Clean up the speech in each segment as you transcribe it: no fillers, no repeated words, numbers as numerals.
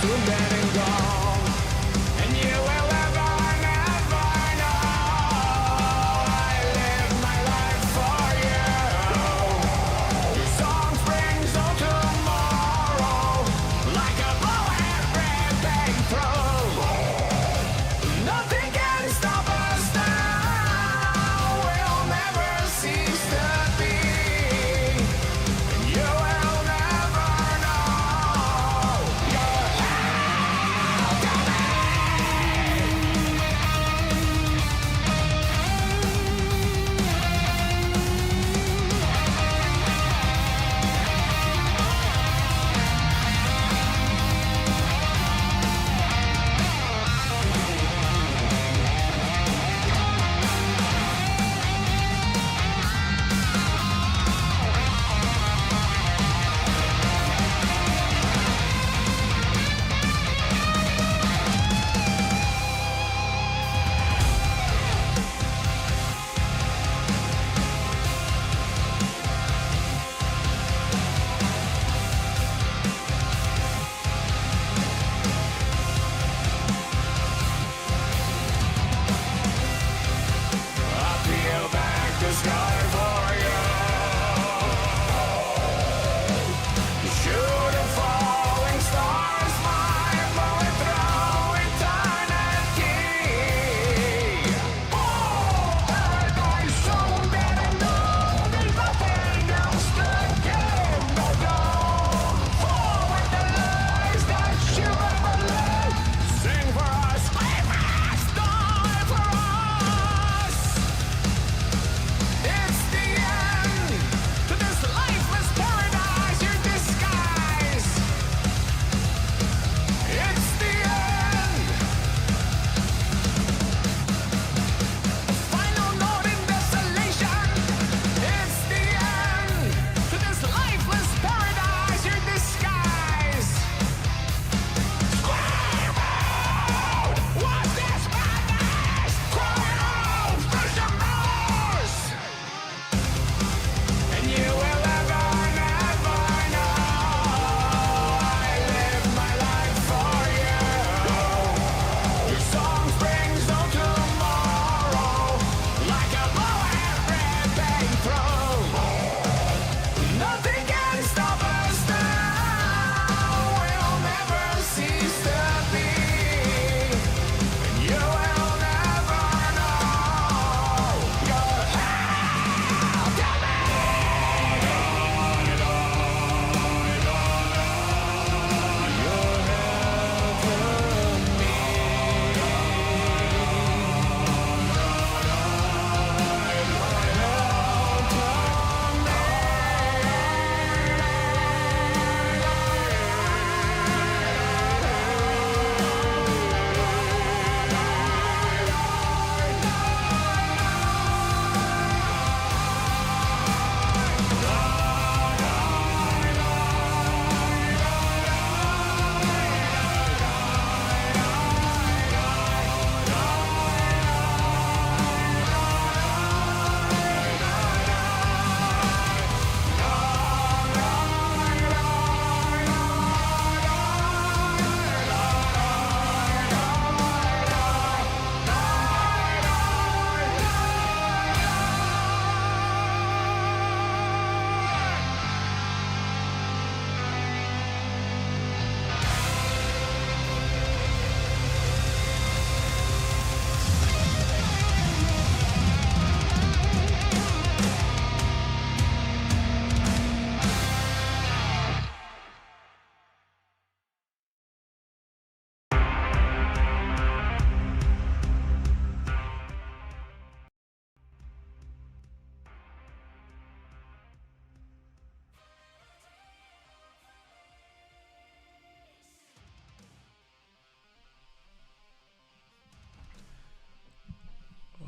soon dead and gone, and you will never, never know. I live my life for you. Your song springs on tomorrow, like a bowhead ripping through. Nothing can stop us now. We'll never cease to be. You will never know. You're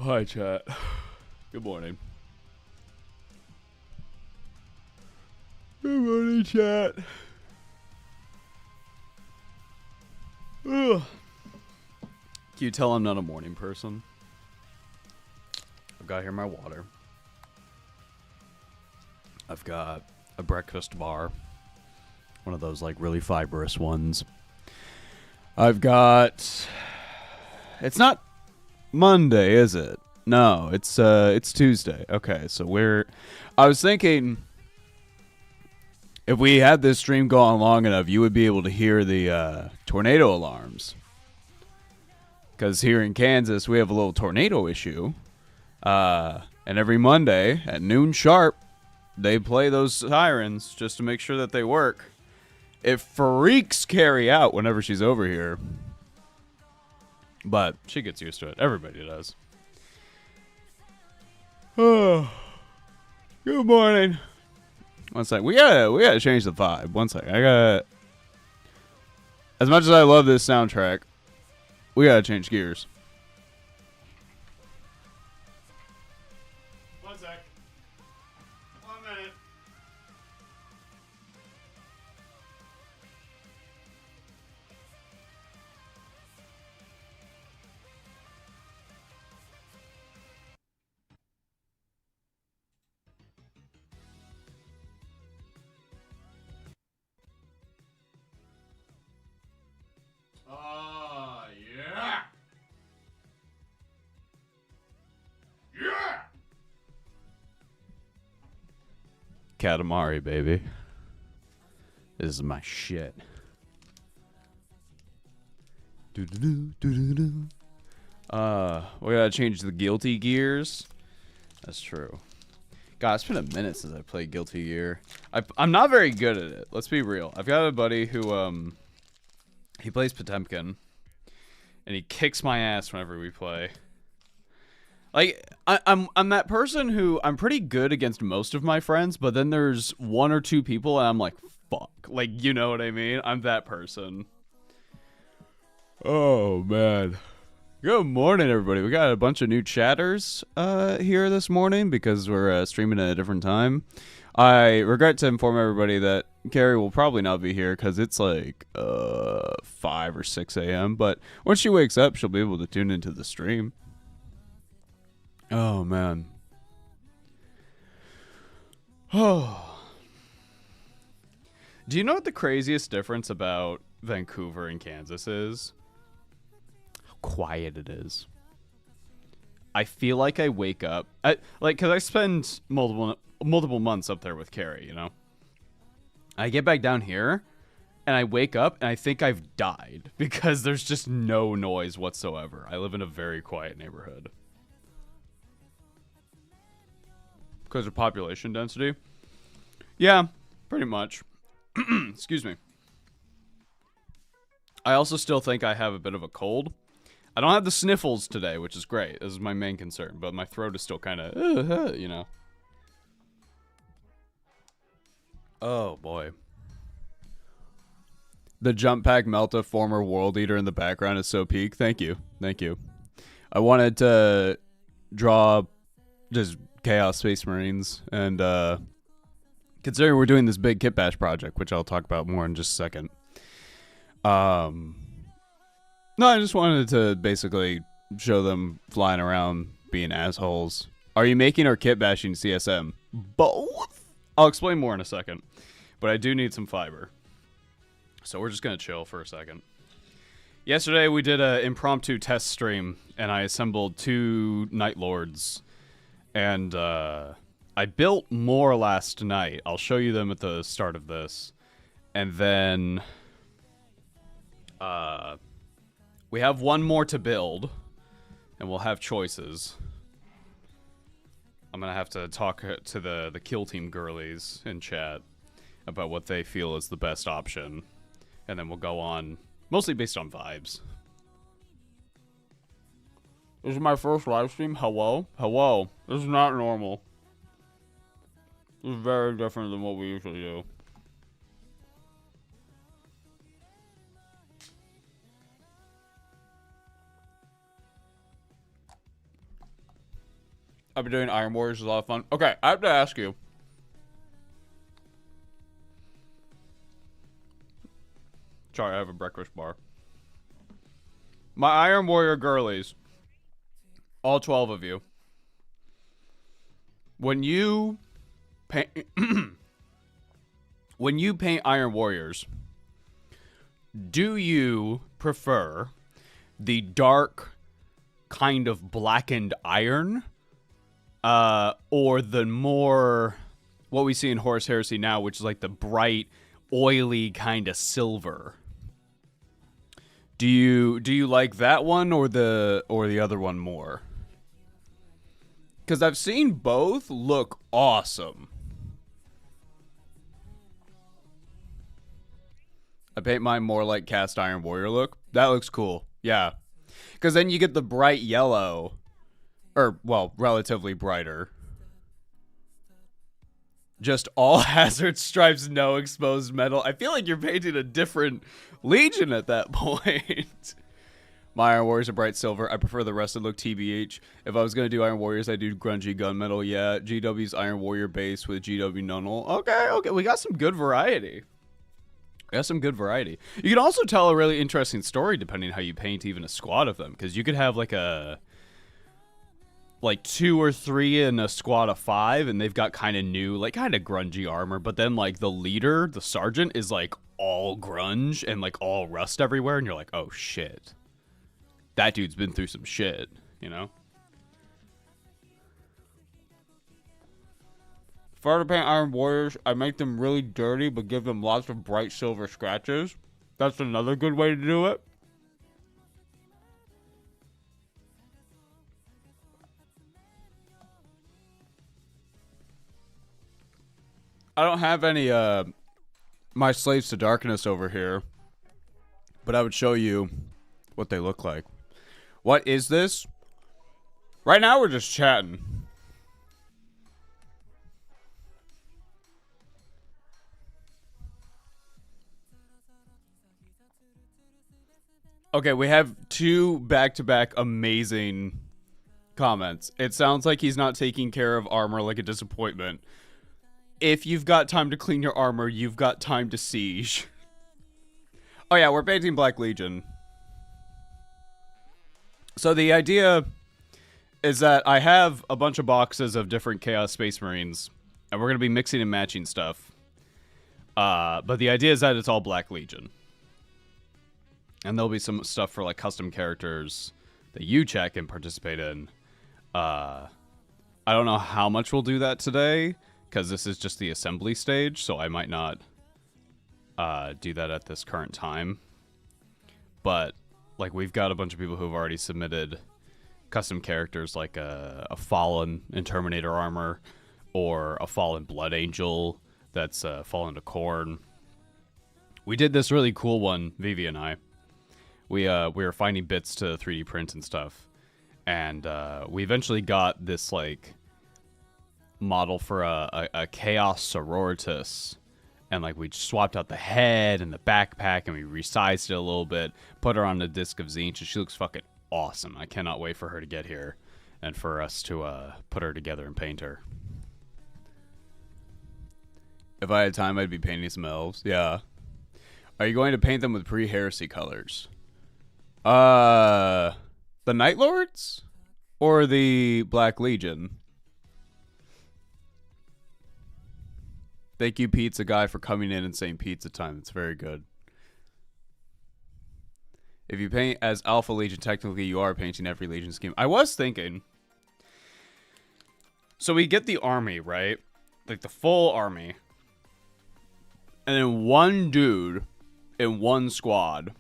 Hi, chat. Good morning. Good morning, chat. Ugh. Can you tell I'm not a morning person? I've got here my water. I've got a breakfast bar. One of those, like, really fibrous ones. I've got. It's not Monday, is it? No, it's Tuesday. Okay, so I was thinking if we had this stream go on long enough, you would be able to hear the tornado alarms. Because here in Kansas, we have a little tornado issue. And every Monday at noon sharp, they play those sirens just to make sure that they work. It freaks Carrie out whenever she's over here. But she gets used to it. Everybody does. Oh, good morning. One sec. We gotta change the vibe. One sec. As much as I love this soundtrack, we gotta change gears. One sec. 1 minute. Yeah. Yeah. Katamari, baby. This is my shit. We gotta change the Guilty Gears. That's true. God, it's been a minute since I played Guilty Gear. I'm not very good at it. Let's be real. I've got a buddy who he plays Potemkin, and he kicks my ass whenever we play. Like I'm that person who I'm pretty good against most of my friends, but then there's one or two people and I'm like, fuck. Like, you know what I mean? I'm that person. Oh man. Good morning, everybody. We got a bunch of new chatters here this morning because we're streaming at a different time. I regret to inform everybody that Carrie will probably not be here because it's like 5 or 6 a.m. But once she wakes up, she'll be able to tune into the stream. Oh, man. Oh. Do you know what the craziest difference about Vancouver and Kansas is? How quiet it is. I feel like I wake up... because I spend multiple months up there with Carrie, you know? I get back down here, and I wake up, and I think I've died because there's just no noise whatsoever. I live in a very quiet neighborhood. Because of population density? Yeah, pretty much. Excuse me. I also still think I have a bit of a cold. I don't have the sniffles today, which is great. This is my main concern, but my throat is still kind of, you know. Oh, boy. The Jump Pack Melta former world eater in the background is so peak. Thank you. Thank you. I wanted to draw just Chaos Space Marines, and considering we're doing this big kit bash project, which I'll talk about more in just a second. No, I just wanted to basically show them flying around being assholes. Are you making or kit bashing CSM? Both? I'll explain more in a second, but I do need some fiber. So we're just going to chill for a second. Yesterday we did an impromptu test stream, and I assembled 2 Night Lords. And I built more last night. I'll show you them at the start of this. And then we have one more to build, and we'll have choices. I'm going to have to talk to the Kill Team girlies in chat about what they feel is the best option. And then we'll go on, mostly based on vibes. This is my first live stream. Hello? Hello. This is not normal. This is very different than what we usually do. I've been doing Iron Warriors. It's a lot of fun. Okay, I have to ask you. Sorry, I have a breakfast bar. My Iron Warrior girlies. All 12 of you. When you paint when you paint Iron Warriors, Do you prefer the dark kind of blackened iron, or the more what we see in Horus Heresy now, which is like the bright, oily kind of silver? Do you like that one or the other one more? Because I've seen both look awesome. I paint mine more like cast iron warrior look. That looks cool. Yeah. Because then you get the bright yellow. Or, well, relatively brighter. Just all hazard stripes, no exposed metal. I feel like you're painting a different Legion at that point. My Iron Warriors are bright silver. I prefer the rusted look TBH. If I was going to do Iron Warriors, I'd do grungy gunmetal. Yeah, GW's Iron Warrior base with GW Nunnel. Okay. We got some good variety. You can also tell a really interesting story depending how you paint even a squad of them. Because you could have like 2 or 3 in a squad of 5, and they've got kind of new, like kind of grungy armor. But then like the leader, the sergeant, is like all grunge and like all rust everywhere. And you're like, oh shit. That dude's been through some shit, you know? If I were to paint Iron Warriors, I make them really dirty, but give them lots of bright silver scratches. That's another good way to do it. I don't have any, my Slaves to Darkness over here, but I would show you what they look like. What is this? Right now, we're just chatting. Okay, we have 2 back-to-back amazing comments. It sounds like he's not taking care of armor like a disappointment. If you've got time to clean your armor, you've got time to siege. Oh yeah, we're painting Black Legion. So the idea is that I have a bunch of boxes of different Chaos Space Marines, and we're going to be mixing and matching stuff. But the idea is that it's all Black Legion. And there'll be some stuff for like custom characters that you check and participate in. I don't know how much we'll do that today, because this is just the assembly stage, so I might not do that at this current time. But like, we've got a bunch of people who've already submitted custom characters, like a Fallen in Terminator armor, or a Fallen Blood Angel that's fallen to Khorne. We did this really cool one, Vivi and I. We were finding bits to 3D print and stuff, and we eventually got this like model for a Chaos Sororitas. And, like, we swapped out the head and the backpack, and we resized it a little bit, put her on the Disc of Tzeentch, and she looks fucking awesome. I cannot wait for her to get here and for us to put her together and paint her. If I had time, I'd be painting some elves. Yeah. Are you going to paint them with pre-heresy colors? The Night Lords? Or the Black Legion? Thank you, Pizza Guy, for coming in and saying pizza time. It's very good. If you paint as Alpha Legion, technically you are painting every Legion scheme. I was thinking. So we get the army, right? Like the full army. And then one dude in one squad.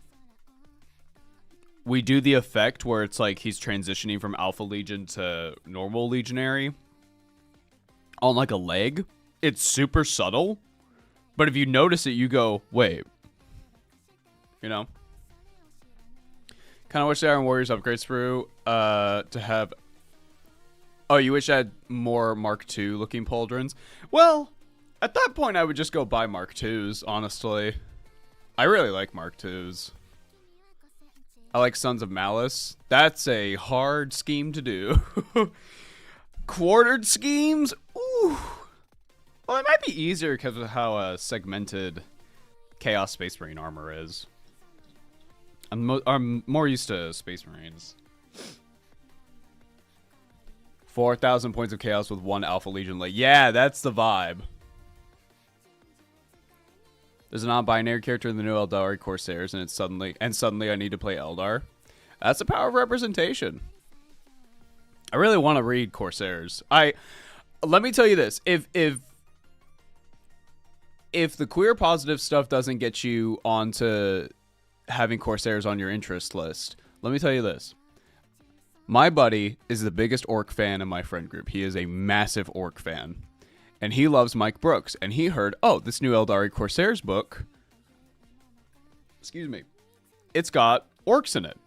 We do the effect where it's like he's transitioning from Alpha Legion to normal Legionary. On like a leg. It's super subtle, but if you notice it, you go, wait. You know? Kind of wish the Iron Warriors upgrades through to have... Oh, you wish I had more Mark II looking pauldrons? Well, at that point, I would just go buy Mark IIs, honestly. I really like Mark IIs. I like Sons of Malice. That's a hard scheme to do. Quartered schemes? Ooh. Well, it might be easier because of how segmented Chaos Space Marine armor is. I'm more used to Space Marines. 4,000 points of Chaos with 1 Alpha Legion leg. Yeah, that's the vibe. There's a non-binary character in the new Eldari Corsairs, and suddenly I need to play Eldar. That's the power of representation. I really want to read Corsairs. Let me tell you this: if the queer positive stuff doesn't get you onto having Corsairs on your interest list, let me tell you this. My buddy is the biggest orc fan in my friend group. He is a massive orc fan. And he loves Mike Brooks. And he heard, oh, this new Eldari Corsairs book, excuse me, it's got orcs in it.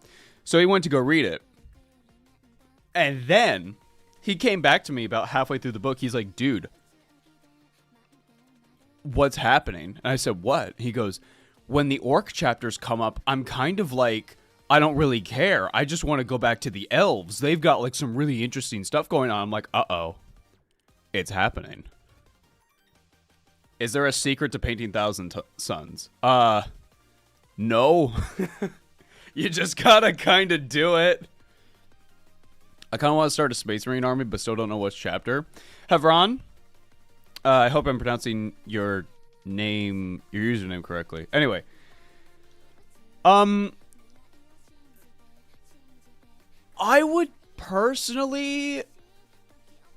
So he went to go read it. And then he came back to me about halfway through the book. He's like, dude, what's happening? And I said, what? He goes, when the orc chapters come up, I'm kind of like, I don't really care. I just want to go back to the elves. They've got like some really interesting stuff going on. I'm like, uh-oh. It's happening. Is there a secret to painting Thousand Suns? No. You just gotta kind of do it. I kind of want to start a Space Marine army, but still don't know which chapter. Hevron, I hope I'm pronouncing your username correctly. Anyway. I would personally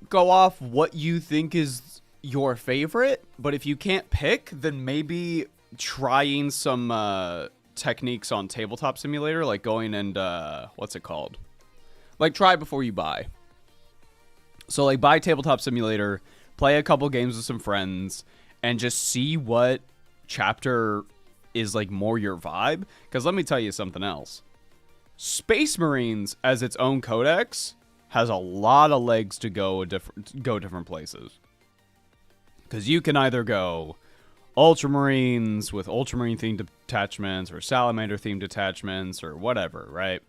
go off what you think is your favorite, but if you can't pick, then maybe trying some techniques on Tabletop Simulator, like going and what's it called? Like try before you buy. So like buy Tabletop Simulator, play a couple games with some friends, and just see what chapter is like more your vibe. Because let me tell you something else. Space Marines as its own codex has a lot of legs to go different places. Because you can either go Ultramarines with Ultramarine themed detachments or Salamander themed detachments or whatever, right?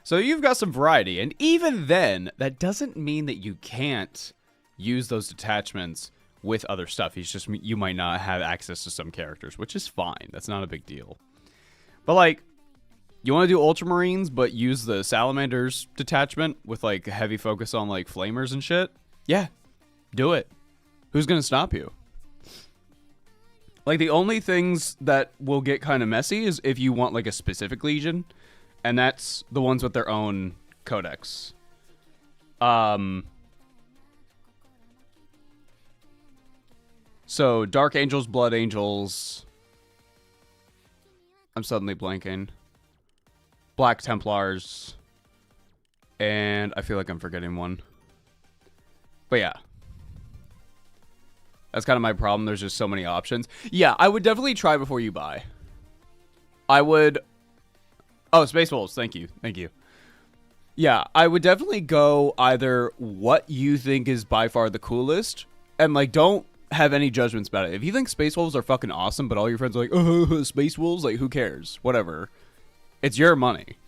So you've got some variety. And even then, that doesn't mean that you can't use those detachments with other stuff. It's just you might not have access to some characters, which is fine. That's not a big deal. But like, you want to do Ultramarines, but use the Salamanders detachment with, like, a heavy focus on, like, Flamers and shit? Yeah, do it. Who's going to stop you? Like, the only things that will get kind of messy is if you want, like, a specific Legion, and that's the ones with their own codex. So, Dark Angels, Blood Angels... I'm suddenly blanking. Black Templars, and I feel like I'm forgetting one. But yeah. That's kind of my problem. There's just so many options. Yeah, I would definitely try before you buy. I would... Oh, Space Wolves. Thank you. Thank you. Yeah, I would definitely go either what you think is by far the coolest, and like don't have any judgments about it. If you think Space Wolves are fucking awesome, but all your friends are like, oh, Space Wolves, like who cares? Whatever. It's your money.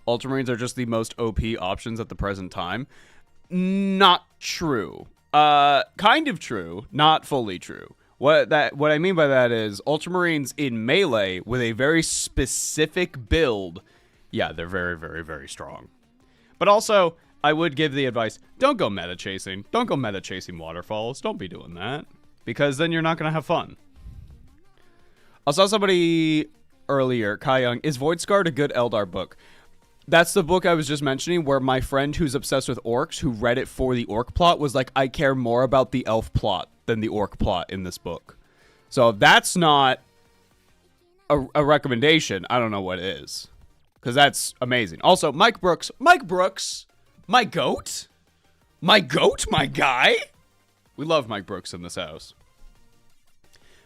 Ultramarines are just the most OP options at the present time. Not true. Kind of true, not fully true. What I mean by that is Ultramarines in melee with a very specific build, yeah, they're very, very, very strong. But also, I would give the advice, don't go meta chasing. Don't go meta chasing waterfalls. Don't be doing that. Because then you're not going to have fun. I saw somebody earlier, Kai Young, is Voidscarred a good Eldar book? That's the book I was just mentioning where my friend who's obsessed with orcs, who read it for the orc plot, was like, I care more about the elf plot than the orc plot in this book. So if that's not a recommendation, I don't know what is. Because that's amazing. Also, Mike Brooks, my goat, my guy. We love Mike Brooks in this house.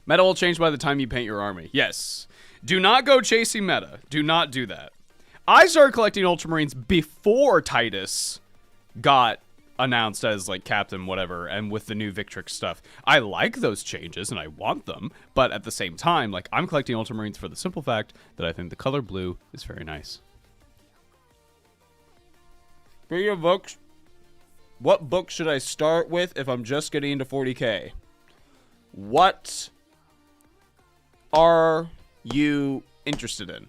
Meta will change by the time you paint your army. Yes. Do not go chasing meta. Do not do that. I started collecting Ultramarines before Titus got announced as, like, captain, whatever, and with the new Victrix stuff. I like those changes, and I want them, but at the same time, like, I'm collecting Ultramarines for the simple fact that I think the color blue is very nice. Video books. What book should I start with if I'm just getting into 40k? What are you interested in?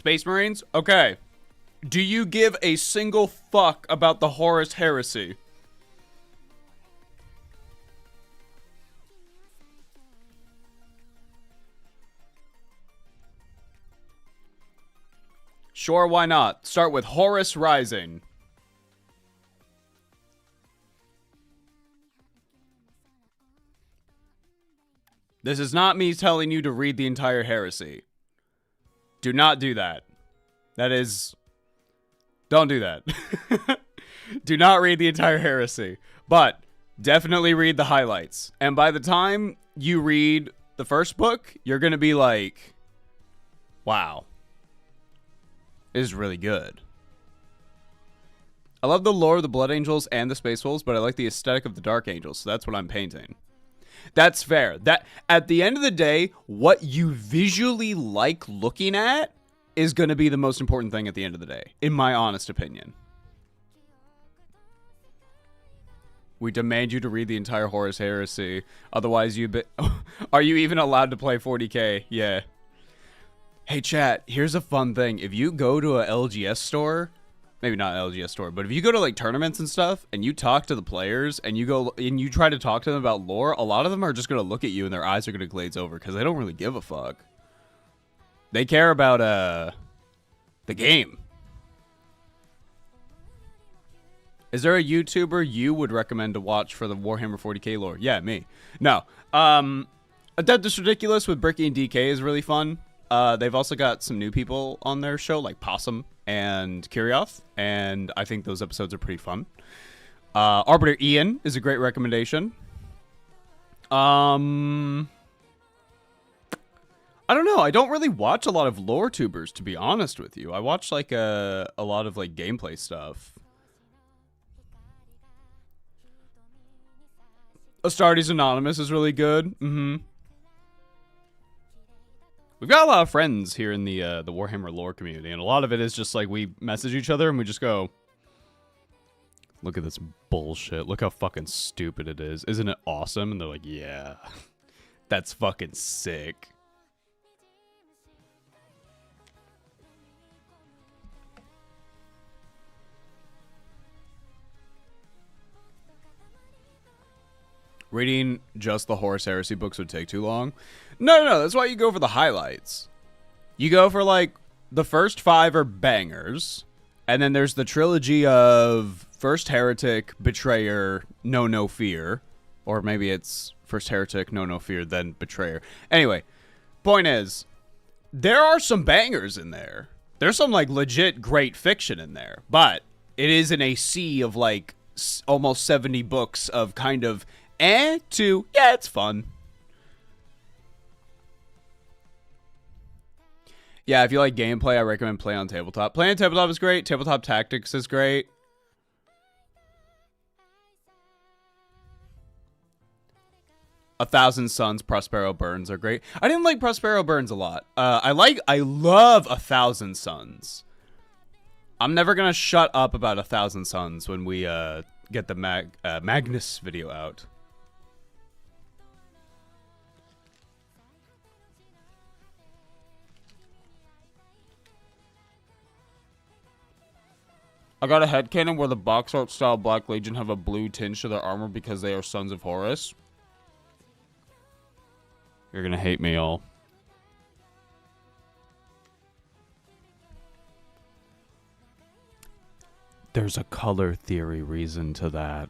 Space Marines? Okay. Do you give a single fuck about the Horus Heresy? Sure, why not? Start with Horus Rising. This is not me telling you to read the entire heresy. Do not do that. That is... Don't do that. Do not read the entire heresy. But definitely read the highlights. And by the time you read the first book, you're going to be like, wow. This is really good. I love the lore of the Blood Angels and the Space Wolves, but I like the aesthetic of the Dark Angels, so that's what I'm painting. That's fair. That at the end of the day, what you visually like looking at is going to be the most important thing at the end of the day, in my honest opinion. We demand you to read the entire Horus Heresy. Otherwise, are you even allowed to play 40k? Yeah. Hey, chat, here's a fun thing. If you go to a LGS store, maybe not an LGS store, but if you go to like tournaments and stuff and you talk to the players and you go and you try to talk to them about lore, a lot of them are just going to look at you and their eyes are going to glaze over because they don't really give a fuck. They care about the game. Is there a YouTuber you would recommend to watch for the Warhammer 40k lore? Yeah, me. No. Adeptus Ridiculous with Bricky and DK is really fun. They've also got some new people on their show, like Possum and Kirioth, and I think those episodes are pretty fun. Arbiter Ian is a great recommendation. I don't know. I don't really watch a lot of lore tubers, to be honest with you. I watch like a lot of like gameplay stuff. Astartes Anonymous is really good. We've got a lot of friends here in the Warhammer lore community, and a lot of it is just like we message each other and we just go, look at this bullshit. Look how fucking stupid it is. Isn't it awesome? And they're like, yeah, that's fucking sick. Reading just the Horus Heresy books would take too long. No. That's why you go for the highlights. You go for, like, the first 5 are bangers. And then there's the trilogy of First Heretic, Betrayer, No Fear. Or maybe it's First Heretic, No Fear, then Betrayer. Anyway, point is, there are some bangers in there. There's some, like, legit great fiction in there. But it is in a sea of, like, almost 70 books of kind of... to, yeah, it's fun. Yeah, if you like gameplay, I recommend Play on Tabletop. Play on Tabletop is great. Tabletop Tactics is great. A Thousand Suns, Prospero Burns are great. I didn't like Prospero Burns a lot. I love A Thousand Suns. I'm never gonna shut up about A Thousand Suns when we get the Magnus video out. I got a headcanon where the box art style Black Legion have a blue tinge to their armor because they are Sons of Horus. You're gonna hate me all. There's a color theory reason to that.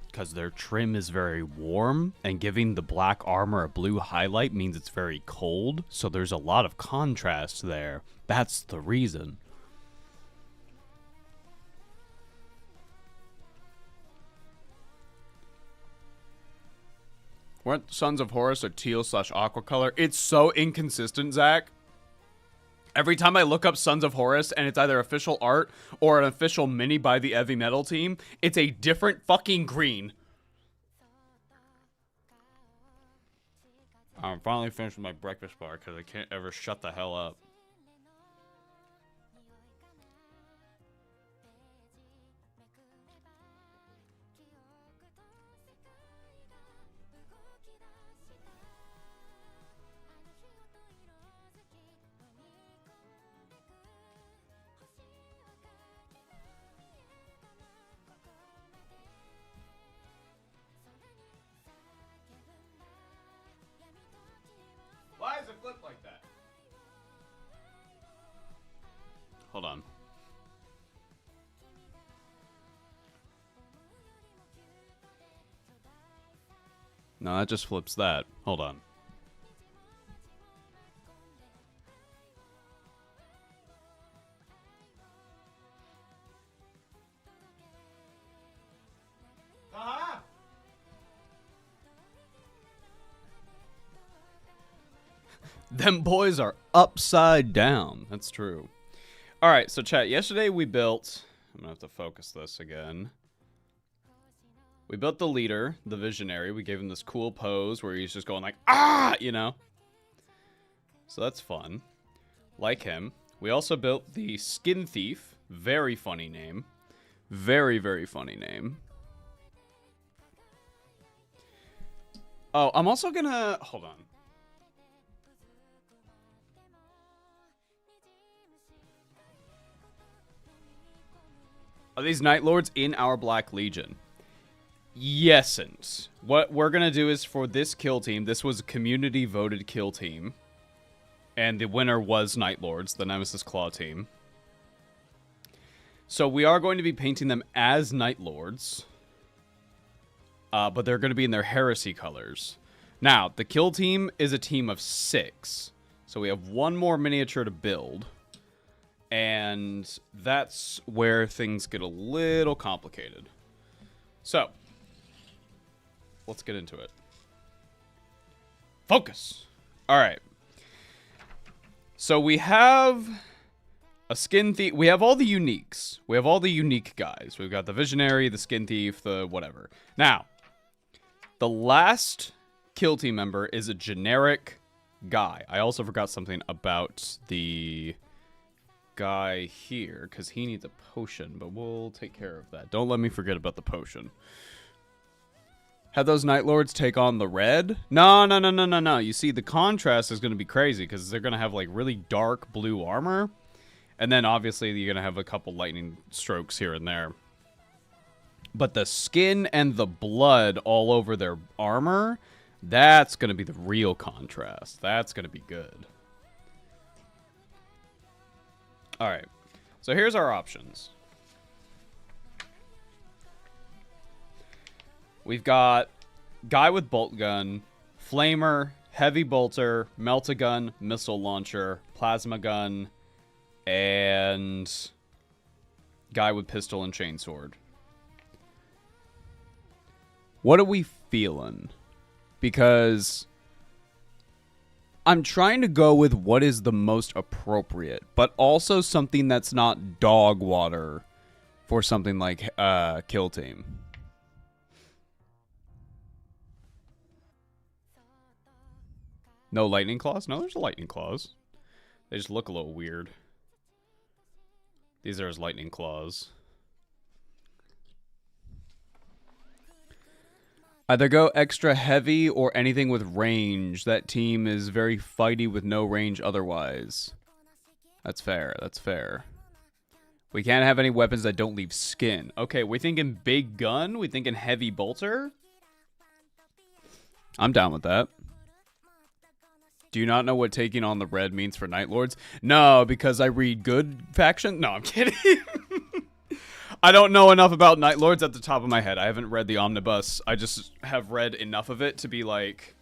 Because their trim is very warm, and giving the black armor a blue highlight means it's very cold, so there's a lot of contrast there. That's the reason. Weren't Sons of Horus a teal/aqua color? It's so inconsistent, Zach. Every time I look up Sons of Horus and it's either official art or an official mini by the Heavy Metal team, it's a different fucking green. I'm finally finished with my breakfast bar because I can't ever shut the hell up. flip like that. Hold on. No, that just flips that. Hold on. Them boys are upside down. That's true. All right, so chat, yesterday we built... I'm going to have to focus this again. We built the leader, the visionary. We gave him this cool pose where he's just going like, ah, you know? So that's fun. Like him. We also built the skin thief. Very funny name. Very, very funny name. Oh, I'm also going to... Hold on. Are these Night Lords in our Black Legion? Yesn't. What we're going to do is for this kill team, this was a community voted kill team. And the winner was Night Lords, the Nemesis Claw team. So we are going to be painting them as Night Lords. But they're going to be in their heresy colors. Now, the kill team is a team of 6. So we have one more miniature to build. And that's where things get a little complicated. So, let's get into it. Focus! Alright. So we have a skin thief. We have all the uniques. We have all the unique guys. We've got the visionary, the skin thief, the whatever. Now, the last kill team member is a generic guy. I also forgot something about the... guy here because he needs a potion, but we'll take care of that. Don't let me forget about the potion. Have those Night Lords take on the red? No. You see, the contrast is going to be crazy because they're going to have like really dark blue armor, and then obviously you're going to have a couple lightning strokes here and there. But the skin and the blood all over their armor, that's going to be the real contrast. That's going to be good. All right, so here's our options. We've got guy with bolt gun, flamer, heavy bolter, melt-a-gun, missile launcher, plasma gun, and guy with pistol and chainsword. What are we feeling? Because... I'm trying to go with what is the most appropriate, but also something that's not dog water for something like Kill Team. No lightning claws? No, there's lightning claws. They just look a little weird. These are his lightning claws. Either go extra heavy or anything with range. That team is very fighty with no range otherwise. That's fair. That's fair. We can't have any weapons that don't leave skin. Okay, we thinking big gun? We thinking heavy bolter? I'm down with that. Do you not know what taking on the red means for Night Lords? No, because I read good faction? No, I'm kidding. I don't know enough about Night Lords at the top of my head. I haven't read the omnibus. I just have read enough of it to be like,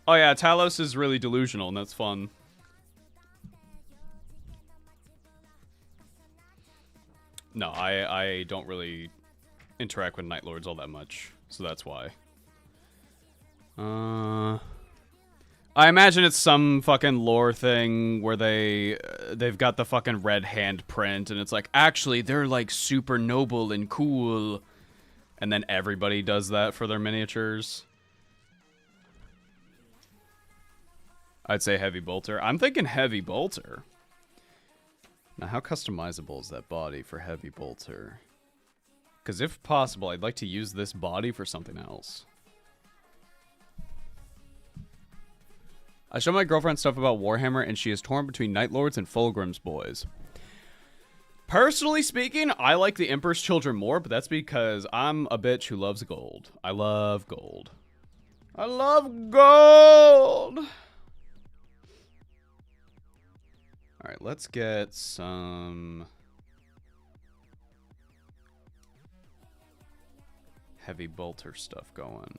oh yeah, Talos is really delusional, and that's fun. No, I don't really interact with Night Lords all that much, so that's why. I imagine it's some fucking lore thing where they've got the fucking red handprint, and it's like, actually, they're like super noble and cool, and then everybody does that for their miniatures. I'd say heavy bolter. I'm thinking heavy bolter. Now, how customizable is that body for heavy bolter? Because if possible, I'd like to use this body for something else. I show my girlfriend stuff about Warhammer, and she is torn between Night Lords and Fulgrim's boys. Personally speaking, I like the Emperor's Children more, but that's because I'm a bitch who loves gold. I love gold. I love gold! Alright, let's get some heavy bolter stuff going.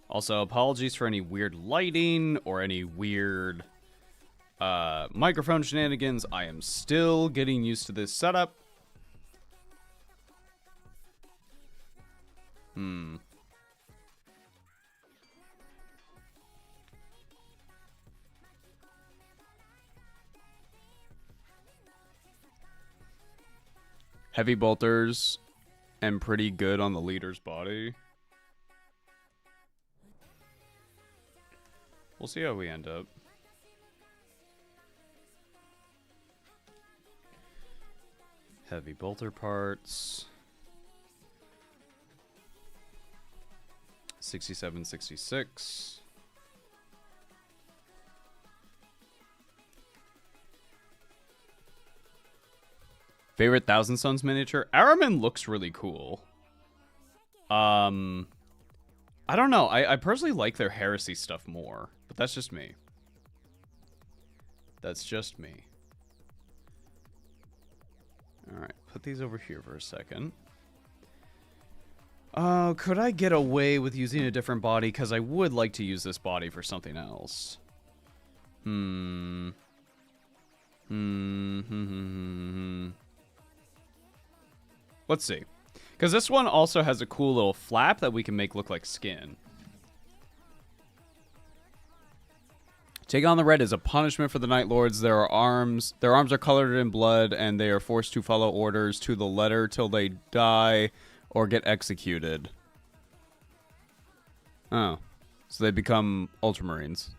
Also, apologies for any weird lighting or any weird microphone shenanigans. I am still getting used to this setup. Heavy bolters and pretty good on the leader's body. We'll see how we end up. Heavy bolter parts. 67, 66. Favorite Thousand Sons miniature? Araman looks really cool. I don't know. I personally like their heresy stuff more, but that's just me. That's just me. Alright, put these over here for a second. Could I get away with using a different body? Because I would like to use this body for something else. Let's see. Because this one also has a cool little flap that we can make look like skin. Take on the red is a punishment for the Night Lords. Their arms are colored in blood, and they are forced to follow orders to the letter till they die or get executed. Oh. So they become Ultramarines.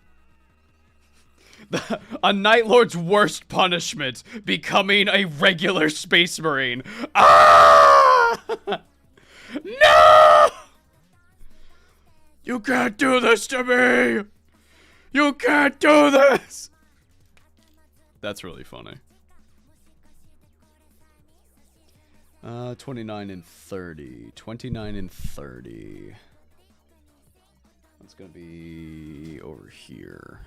A Night Lord's worst punishment, becoming a regular Space Marine. Ah! No! You can't do this to me! You can't do this! That's really funny. 29 and 30. 29 and 30. That's gonna be over here.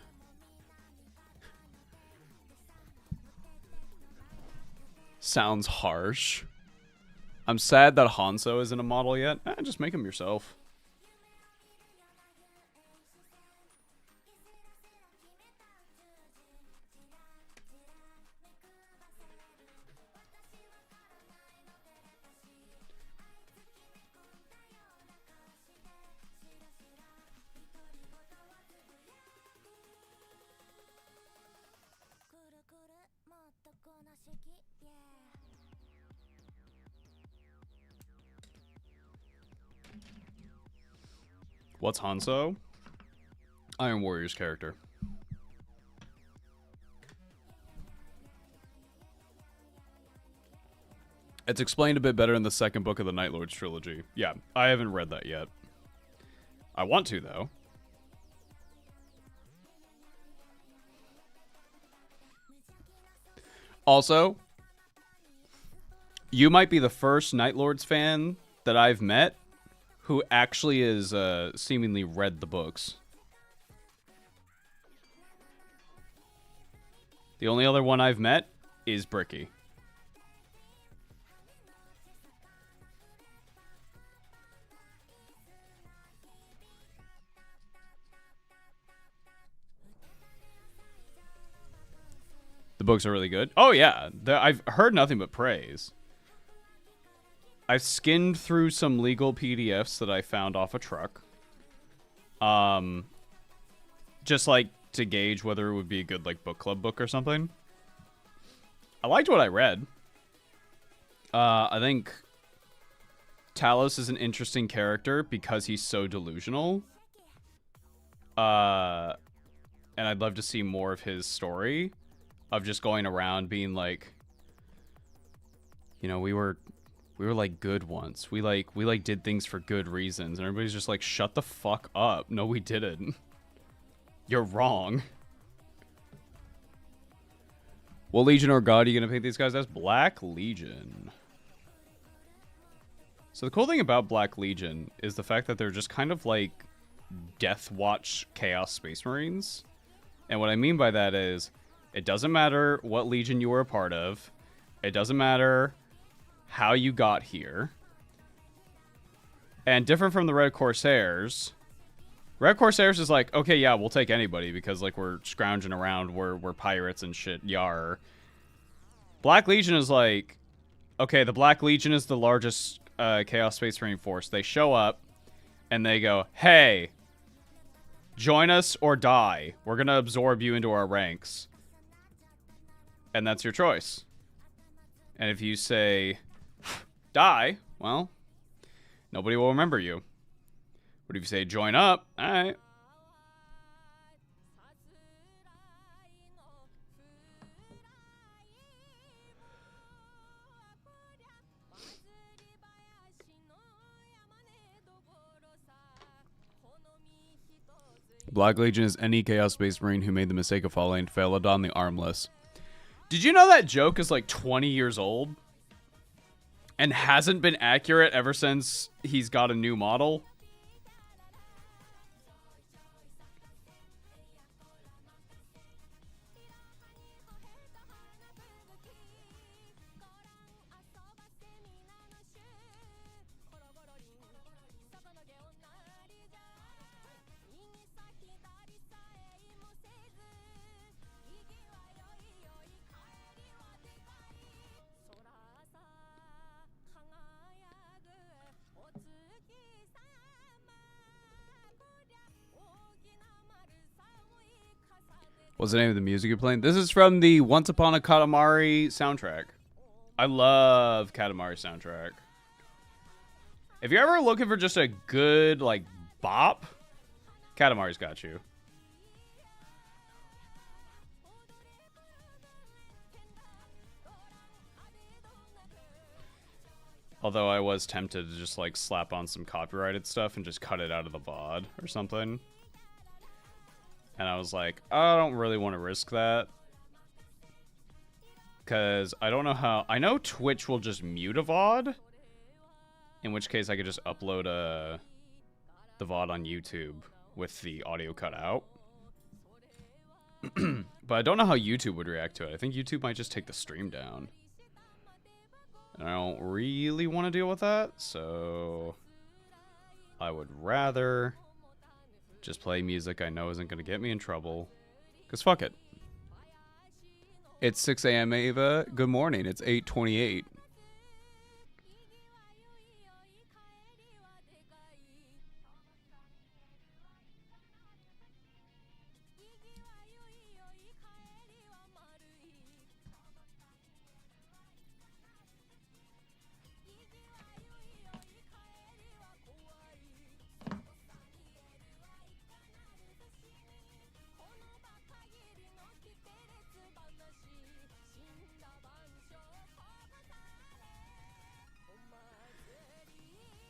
Sounds harsh. I'm sad that Hanzo isn't a model yet. Just make him yourself. What's Hanzo? Iron Warrior's character. It's explained a bit better in the second book of the Night Lords trilogy. Yeah, I haven't read that yet. I want to, though. Also, you might be the first Night Lords fan that I've met who actually is seemingly read the books. The only other one I've met is Bricky. The books are really good. Oh yeah, I've heard nothing but praise. I've skimmed through some legal PDFs that I found off a truck. Just like to gauge whether it would be a good like book club book or something. I liked what I read. I think Talos is an interesting character because he's so delusional. And I'd love to see more of his story of just going around being like, you know, we were like good once. We did things for good reasons. And everybody's just like, shut the fuck up. No, we didn't. You're wrong. What Legion or God are you going to pick these guys as? Black Legion. So the cool thing about Black Legion is the fact that they're just kind of like Death Watch Chaos Space Marines. And what I mean by that is, it doesn't matter what Legion you were a part of. It doesn't matter how you got here. And different from the Red Corsairs, Red Corsairs is like, okay, yeah, we'll take anybody because like we're scrounging around, we're pirates and shit, yar. Black Legion is like, okay, the Black Legion is the largest Chaos Space Marine force. They show up and they go, hey, join us or die. We're going to absorb you into our ranks. And that's your choice. And if you say, die, well, nobody will remember you. But if you say, join up, alright. Black Legion is any Chaos Space Marine who made the mistake of following Phaladon the Armless. Did you know that joke is like 20 years old? And hasn't been accurate ever since he's got a new model? What's the name of the music you're playing? This is from the Once Upon a Katamari soundtrack. I love Katamari soundtrack. If you're ever looking for just a good, like, bop, Katamari's got you. Although I was tempted to just, like, slap on some copyrighted stuff and just cut it out of the VOD or something. And I was like, I don't really want to risk that. Because I don't know how... I know Twitch will just mute a VOD. In which case I could just upload the VOD on YouTube with the audio cut out. But I don't know how YouTube would react to it. I think YouTube might just take the stream down. And I don't really want to deal with that. So I would rather... just play music I know isn't going to get me in trouble. Because fuck it. It's 6 a.m. Ava. Good morning. It's 8:28.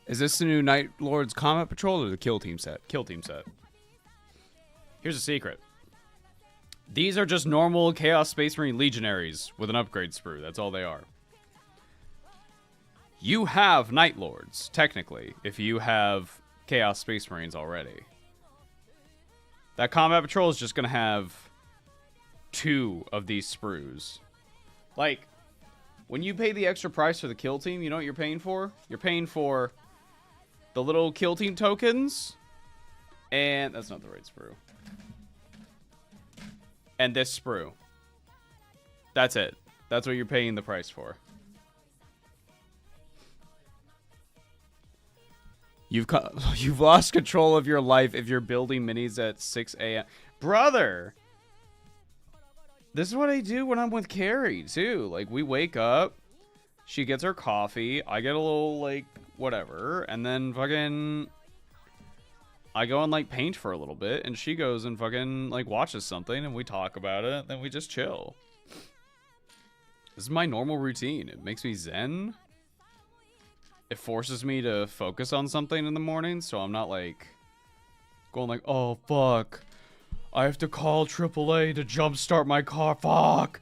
Is this the new Night Lord's Combat Patrol or the Kill Team set? Kill Team set. Here's a secret. These are just normal Chaos Space Marine Legionaries with an upgrade sprue. That's all they are. You have Night Lords, technically, if you have Chaos Space Marines already. That Combat Patrol is just going to have 2 of these sprues. Like, when you pay the extra price for the Kill Team, you know what you're paying for? You're paying for the little Kill Team tokens, and that's not the right sprue. And this sprue. That's it. That's what you're paying the price for. You've lost control of your life if you're building minis at 6 a.m. Brother! This is what I do when I'm with Carrie, too. Like, we wake up, she gets her coffee, I get a little, like, whatever, and then fucking I go and like paint for a little bit, and she goes and fucking like watches something, and we talk about it, then we just chill. This is my normal routine. It makes me zen. It forces me to focus on something in the morning, so I'm not like going like, oh fuck, I have to call AAA to jumpstart my car. Fuck.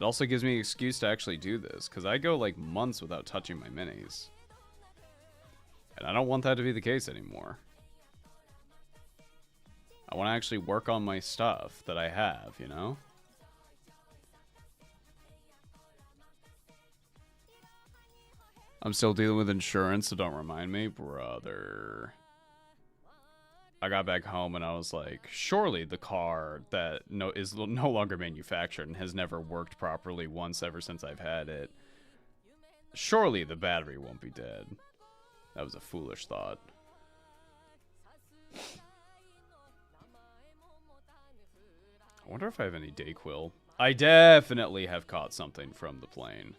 It also gives me an excuse to actually do this, because I go like months without touching my minis. And I don't want that to be the case anymore. I want to actually work on my stuff that I have, you know? I'm still dealing with insurance, so don't remind me, brother. I got back home and I was like, surely the car that is no longer manufactured and has never worked properly once ever since I've had it, surely the battery won't be dead. That was a foolish thought. I wonder if I have any Dayquil. I definitely have caught something from the plane.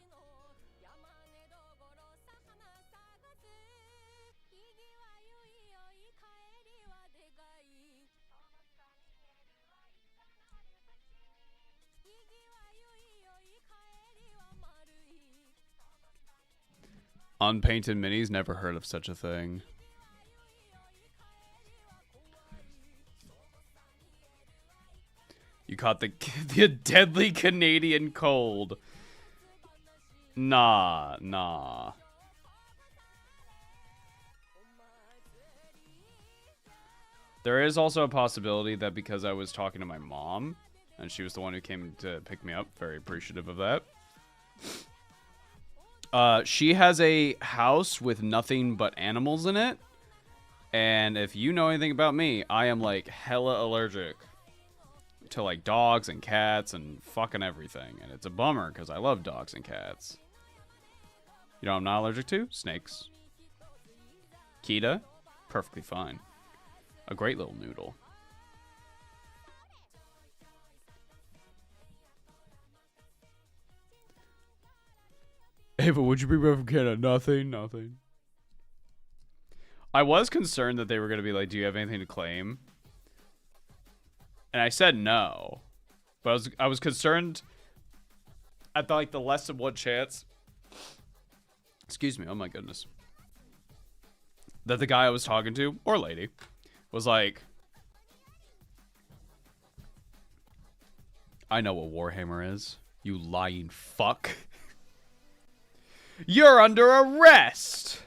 Unpainted minis, never heard of such a thing. You caught the deadly Canadian cold. Nah. There is also a possibility that because I was talking to my mom, and she was the one who came to pick me up, very appreciative of that. She has a house with nothing but animals in it. And if you know anything about me, I am like hella allergic to like dogs and cats and fucking everything. And it's a bummer because I love dogs and cats. You know what I'm not allergic to? Snakes. Kita? Perfectly fine. A great little noodle. Ava, would you be from Canada? Nothing. I was concerned that they were going to be like, do you have anything to claim? And I said no. But I was concerned at the, like, the less than one chance. Excuse me. Oh, my goodness. That the guy I was talking to, or lady, was like, I know what Warhammer is. You lying fuck. You're under arrest!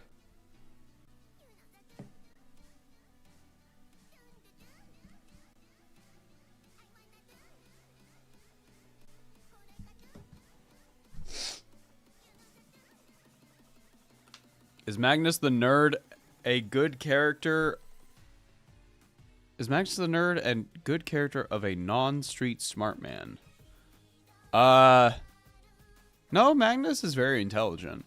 Is Magnus the Nerd a good character? Is Magnus the Nerd a good character of a non-street smart man? No, Magnus is very intelligent.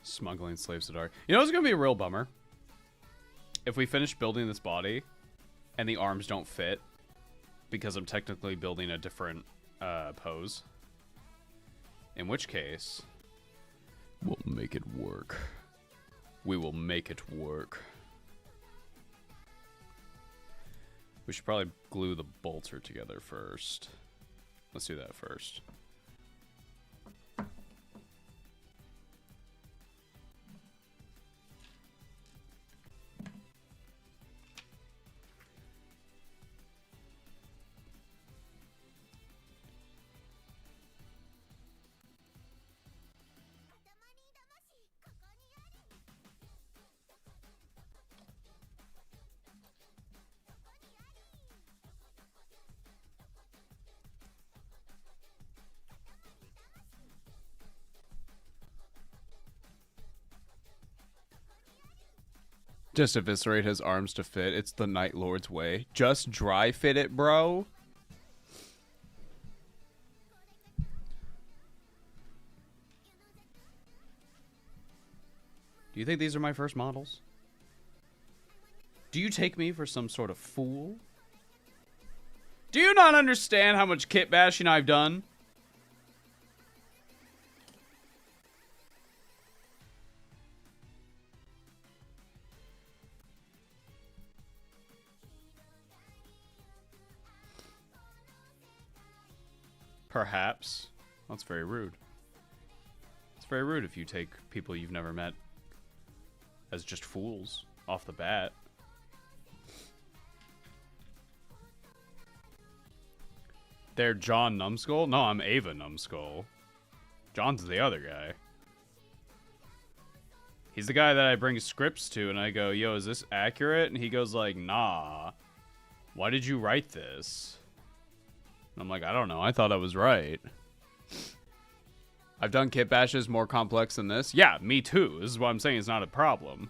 Smuggling slaves to dark. You know what's gonna be a real bummer? If we finish building this body and the arms don't fit because I'm technically building a different pose. In which case, we'll make it work. We will make it work. We should probably glue the bolter together first. Let's do that first. Just eviscerate his arms to fit. It's the Night Lord's way. Just dry fit it, bro. Do you think these are my first models? Do you take me for some sort of fool? Do you not understand how much kit bashing I've done? Perhaps. That's very rude. It's very rude if you take people you've never met as just fools off the bat. They're John Numbskull? No, I'm Ava Numbskull. John's the other guy. He's the guy that I bring scripts to, and I go, yo, is this accurate? And he goes like, nah. Why did you write this? And I'm like, I don't know. I thought I was right. I've done kit bashes more complex than this. Yeah, me too. This is what I'm saying. It's not a problem.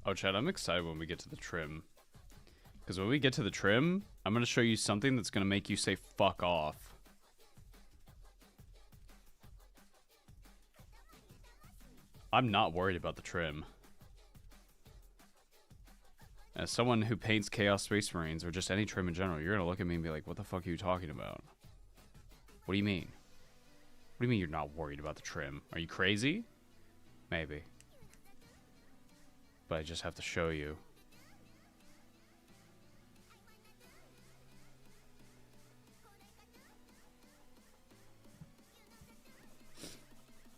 Oh, Chad, I'm excited when we get to the trim. Because when we get to the trim, I'm going to show you something that's going to make you say fuck off. I'm not worried about the trim. As someone who paints Chaos Space Marines, or just any trim in general, you're going to look at me and be like, what the fuck are you talking about? What do you mean? What do you mean you're not worried about the trim? Are you crazy? Maybe. But I just have to show you.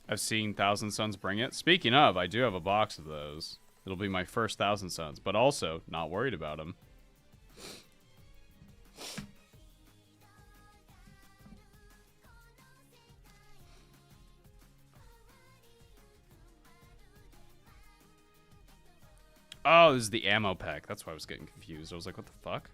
I've seen Thousand Suns bring it. Speaking of, I do have a box of those. It'll be my first Thousand Suns, but also not worried about them. Oh, this is the ammo pack. That's why I was getting confused. I was like, what the fuck?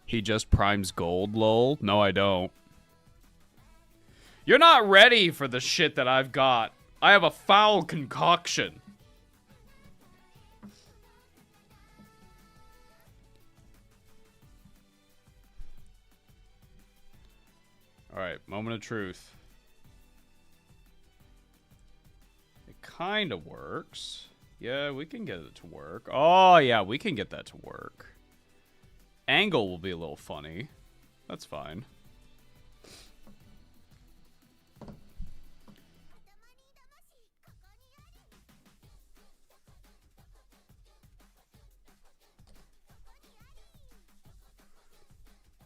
He just primes gold, lol. No, I don't. You're not ready for the shit that I've got. I have a foul concoction. Alright, moment of truth. It kind of works. Yeah, we can get it to work. Oh, yeah, we can get that to work. Angle will be a little funny. That's fine.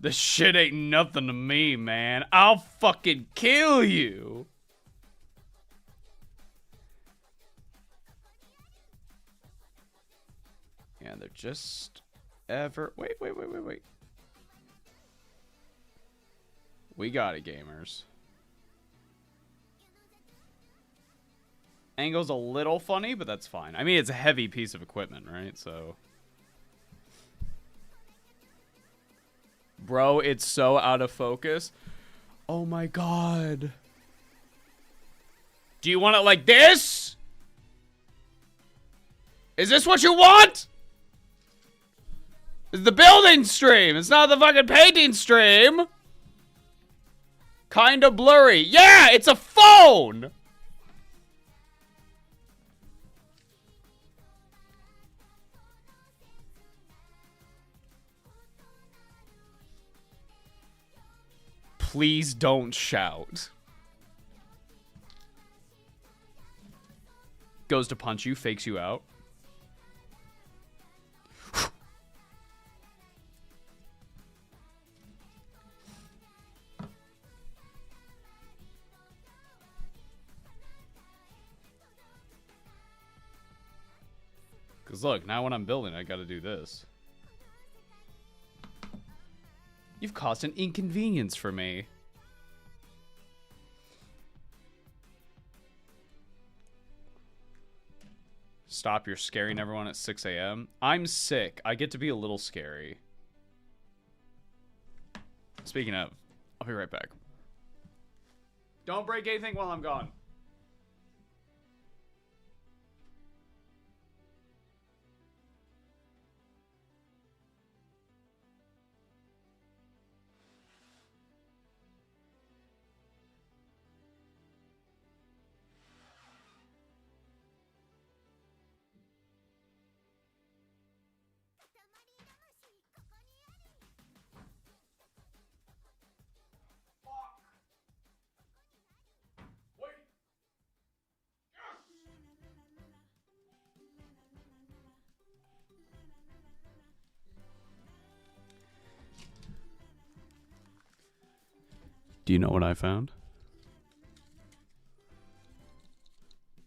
This shit ain't nothing to me, man. I'll fucking kill you. Yeah, they're just ever... Wait. We got it, gamers. Angle's a little funny, but that's fine. I mean, it's a heavy piece of equipment, right? So... Bro, it's so out of focus. Oh my god. Do you want it like this? Is this what you want? It's the building stream. It's not the fucking painting stream. Kinda blurry. Yeah, it's a phone. Please don't shout. Goes to punch you, fakes you out. Because look, now when I'm building, I gotta do this. You've caused an inconvenience for me. Stop, you're scaring everyone at 6 a.m. I'm sick. I get to be a little scary. Speaking of, I'll be right back. Don't break anything while I'm gone. Do you know what I found?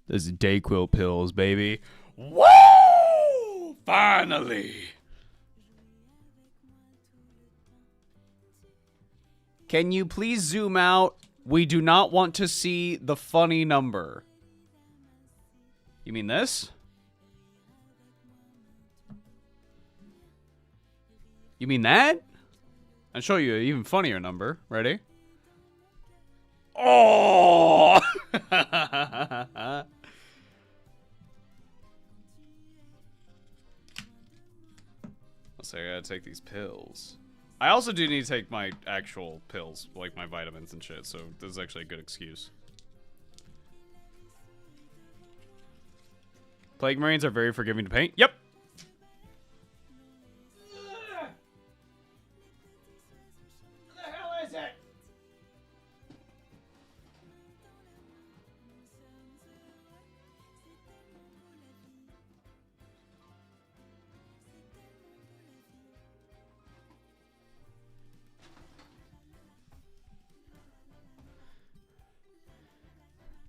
This Dayquil pills, baby. Woo! Finally! Can you please zoom out? We do not want to see the funny number. You mean this? You mean that? I'll show you an even funnier number. Ready? Oh! So I gotta take these pills. I also do need to take my actual pills, like my vitamins and shit, so this is actually a good excuse. Plague Marines are very forgiving to paint. Yep. What the hell is it?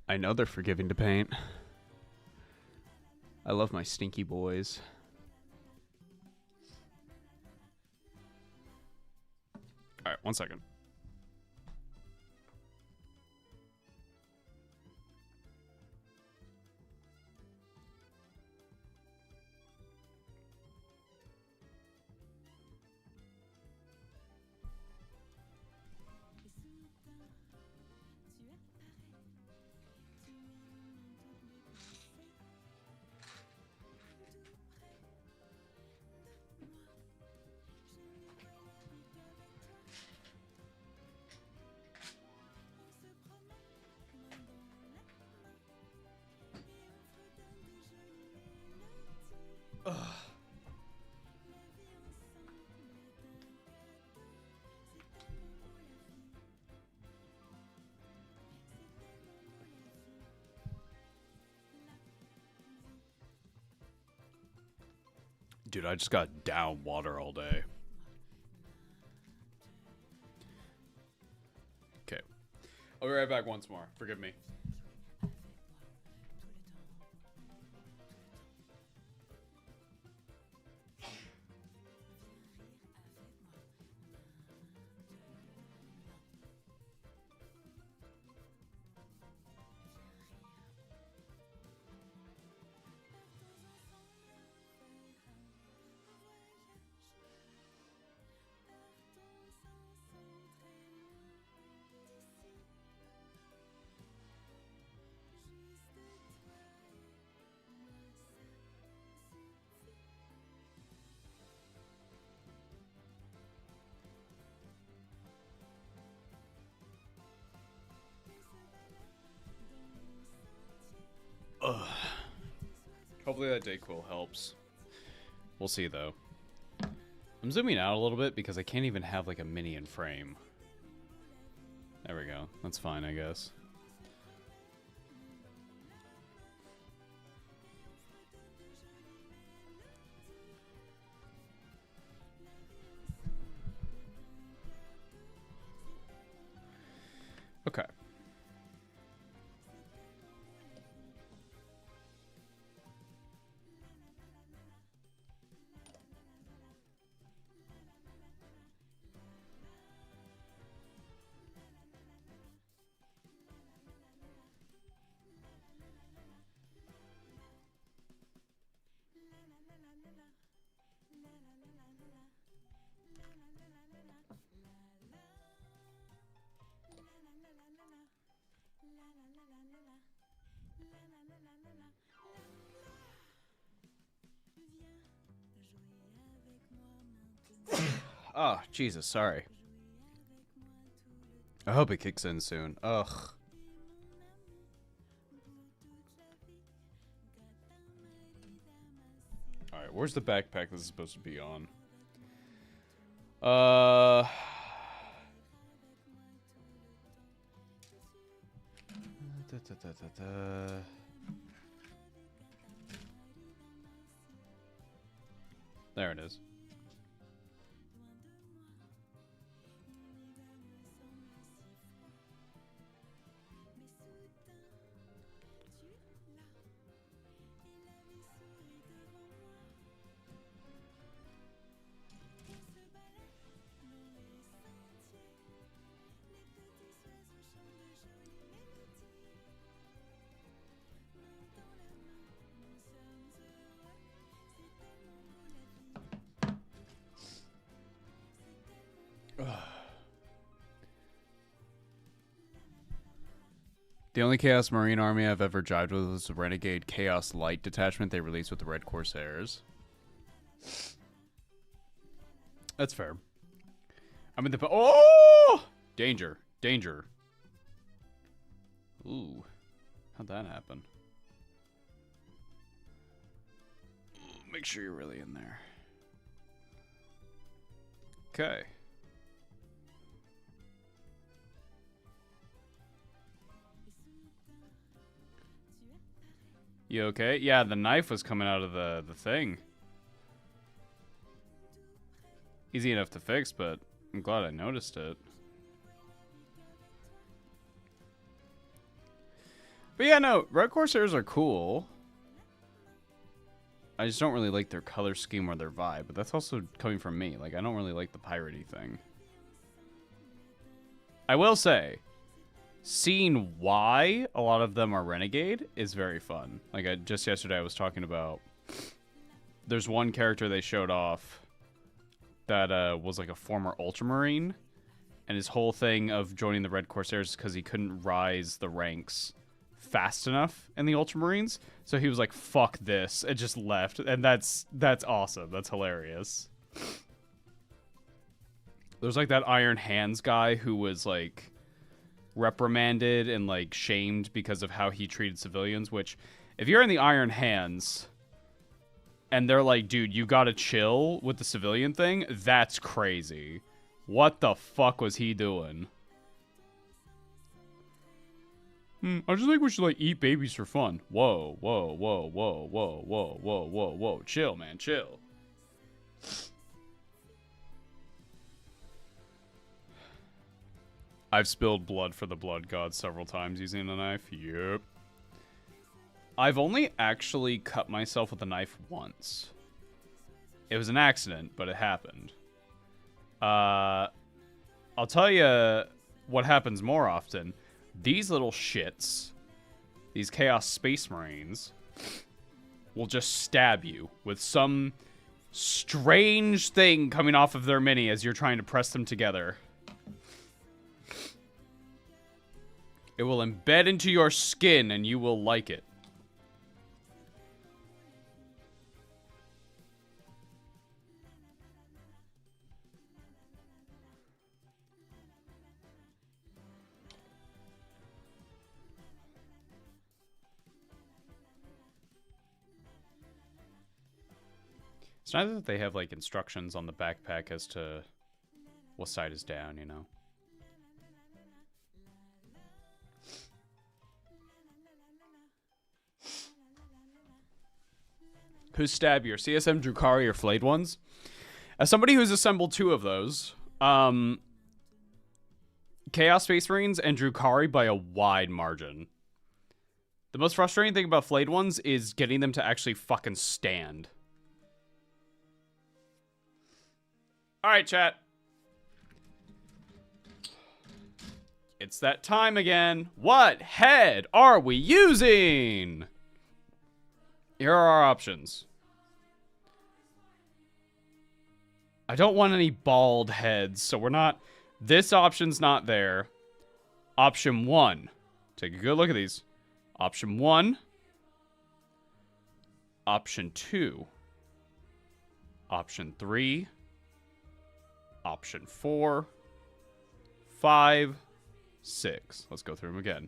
I know they're forgiving to paint. I love my stinky boys. Alright, 1 second. Dude, I just got down water all day. Okay. I'll be right back once more. Forgive me. Ugh. Hopefully that Dayquil helps. We'll see though. I'm zooming out a little bit because I can't even have like a mini in frame. There we go. That's fine, I guess. Okay. Oh, Jesus, sorry. I hope it kicks in soon. Ugh. Alright, where's the backpack this is supposed to be on? There it is. The only Chaos Marine army I've ever jived with was the Renegade Chaos Light detachment they released with the Red Corsairs. That's fair. I'm in the... Oh! Danger. Danger. Ooh. How'd that happen? Make sure you're really in there. Okay. You okay? Yeah, the knife was coming out of the thing. Easy enough to fix, but I'm glad I noticed it. But yeah, no, Red Corsairs are cool. I just don't really like their color scheme or their vibe, but that's also coming from me. Like, I don't really like the piratey thing. I will say, seeing why a lot of them are Renegade is very fun. Like, just yesterday I was talking about... There's one character they showed off that was like a former Ultramarine, and his whole thing of joining the Red Corsairs is because he couldn't rise the ranks fast enough in the Ultramarines, so he was like, fuck this, and just left. And that's awesome. That's hilarious. There's like that Iron Hands guy who was like reprimanded and like shamed because of how he treated civilians, which if you're in the Iron Hands and they're like, dude, you gotta chill with the civilian thing, that's crazy. What the fuck was he doing? I just think we should, like, eat babies for fun. Whoa, whoa, whoa, whoa, whoa, whoa, whoa, whoa, whoa. Chill, man, chill. I've spilled blood for the blood god several times using a knife. Yep. I've only actually cut myself with a knife once. It was an accident, but it happened. I'll tell you what happens more often. These little shits, these Chaos Space Marines, will just stab you with some strange thing coming off of their mini as you're trying to press them together. It will embed into your skin and you will like it. It's nice that they have, like, instructions on the backpack as to what side is down, you know? Who's stabbier, CSM Drukhari or Flayed Ones? As somebody who's assembled two of those, Chaos Space Marines and Drukhari by a wide margin. The most frustrating thing about Flayed Ones is getting them to actually fucking stand. Alright, chat. It's that time again. What head are we using? Here are our options. I don't want any bald heads, so we're not... This option's not there. Option 1. Take a good look at these. Option 1. Option 2. Option 3. option. 4, 5, 6. Let's go through them again.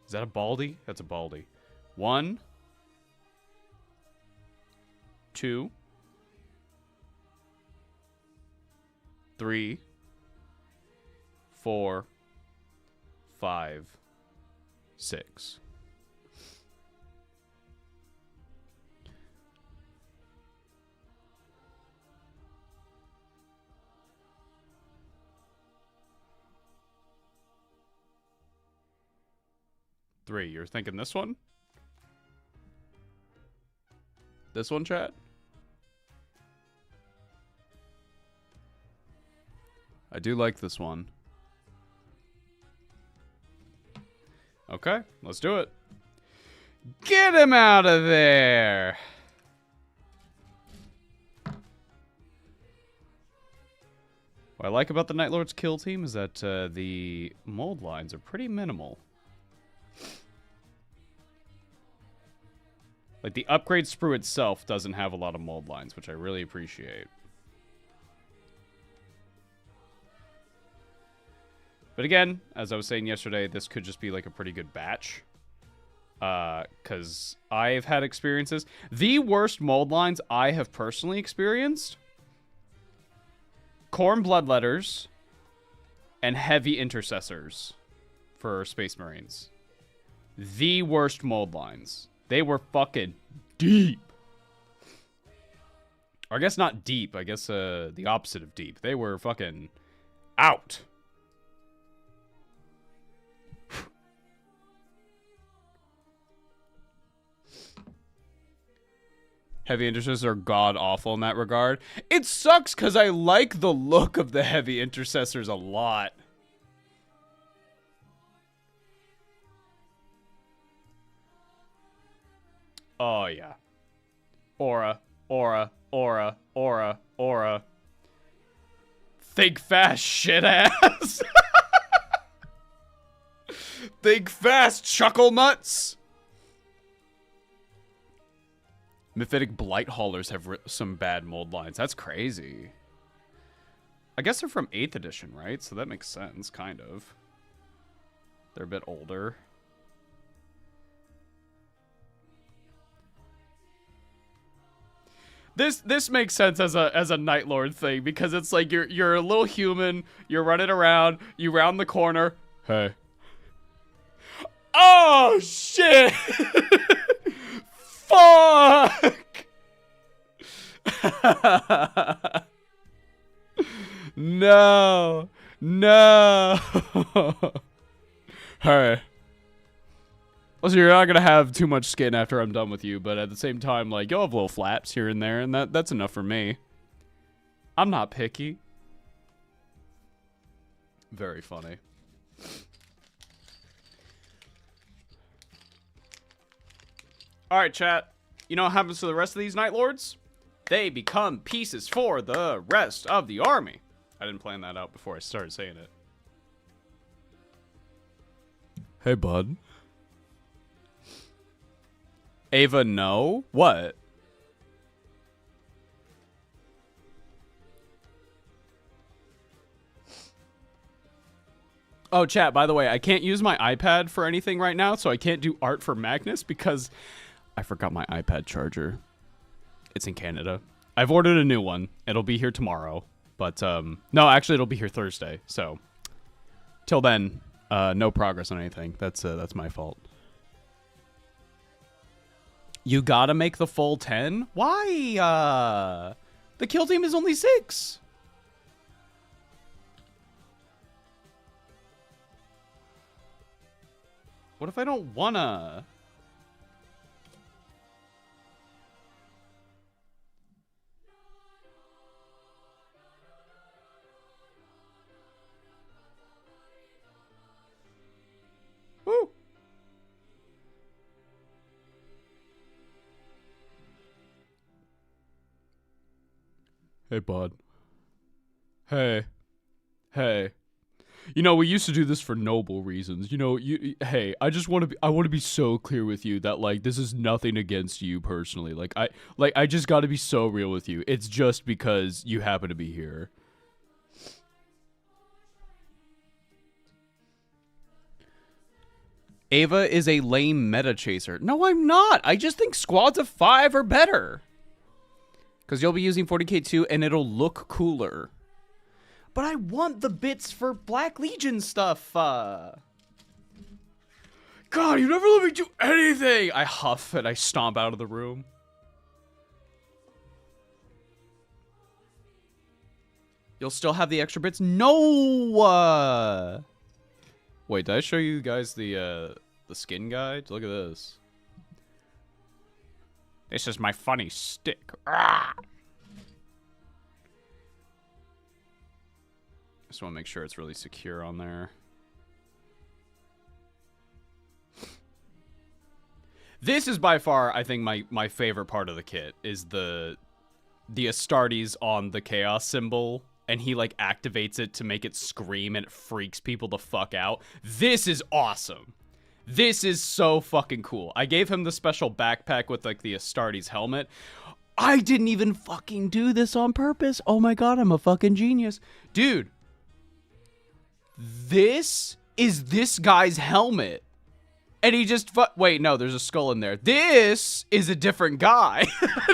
Is that a baldy? That's a baldy. 1, 2, 3, 4, 5, 6. Three. You're thinking this one? This one, chat? I do like this one. Okay, let's do it. Get him out of there! What I like about the Night Lord's kill team is that the mold lines are pretty minimal. Like, the upgrade sprue itself doesn't have a lot of mold lines, which I really appreciate. But again, as I was saying yesterday, this could just be like a pretty good batch. Because I've had experiences. The worst mold lines I have personally experienced: Khorne Bloodletters and Heavy Intercessors for Space Marines. The worst mold lines. They were fucking deep. Or I guess not deep. I guess the opposite of deep. They were fucking out. Heavy Intercessors are god-awful in that regard. It sucks because I like the look of the Heavy Intercessors a lot. Oh, yeah. Aura, aura, aura, aura, aura. Think fast, shit ass. Think fast, chuckle nuts. Mythic Blight Haulers have some bad mold lines. That's crazy. I guess they're from 8th edition, right? So that makes sense, kind of. They're a bit older. This makes sense as a Night Lord thing, because it's like you're a little human, you're running around, you round the corner. Hey. Oh shit! Fuck! No. No. Hey. Also, you're not gonna have too much skin after I'm done with you, but at the same time, like, you'll have little flaps here and there, and that's enough for me. I'm not picky. Very funny. Alright, chat. You know what happens to the rest of these Night Lords? They become pieces for the rest of the army. I didn't plan that out before I started saying it. Hey, bud. Ava, no? What? Oh, chat, by the way, I can't use my iPad for anything right now, so I can't do art for Magnus because I forgot my iPad charger. It's in Canada. I've ordered a new one. It'll be here tomorrow. But, no, actually, it'll be here Thursday. So, till then, no progress on anything. That's my fault. You gotta make the full 10? Why? The kill team is only 6. What if I don't wanna? Woo! Hey, bud. Hey. Hey. You know, we used to do this for noble reasons. You know, hey, I want to be so clear with you that like this is nothing against you personally. I just got to be so real with you. It's just because you happen to be here. Ava is a lame meta chaser. No, I'm not. I just think squads of 5 are better. Because you'll be using 40k2 and it'll look cooler. But I want the bits for Black Legion stuff. God, you never let me do anything. I huff and I stomp out of the room. You'll still have the extra bits? No! Wait, did I show you guys the skin guide? Look at this. This is my funny stick. Ah! Just want to make sure it's really secure on there. This is by far, I think, my favorite part of the kit is the Astartes on the chaos symbol, and he like activates it to make it scream and it freaks people the fuck out. This is awesome. This is so fucking cool. I gave him the special backpack with like the Astartes helmet. I didn't even fucking do this on purpose. Oh my god, I'm a fucking genius. Dude. This is this guy's helmet. And he just wait, no, there's a skull in there. This is a different guy.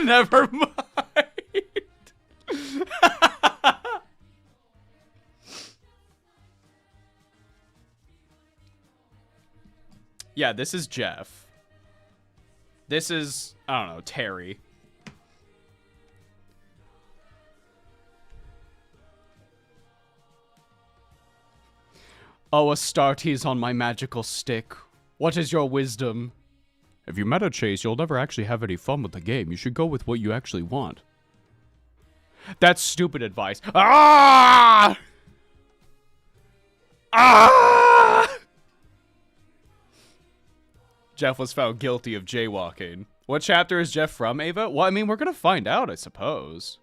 Never mind. Yeah, this is Jeff. This is, I don't know, Terry. Oh, Astartes on my magical stick. What is your wisdom? If you meta chase, you'll never actually have any fun with the game. You should go with what you actually want. That's stupid advice. Ah! Ah! Jeff was found guilty of jaywalking. What chapter is Jeff from, Ava? Well, I mean, we're gonna find out, I suppose.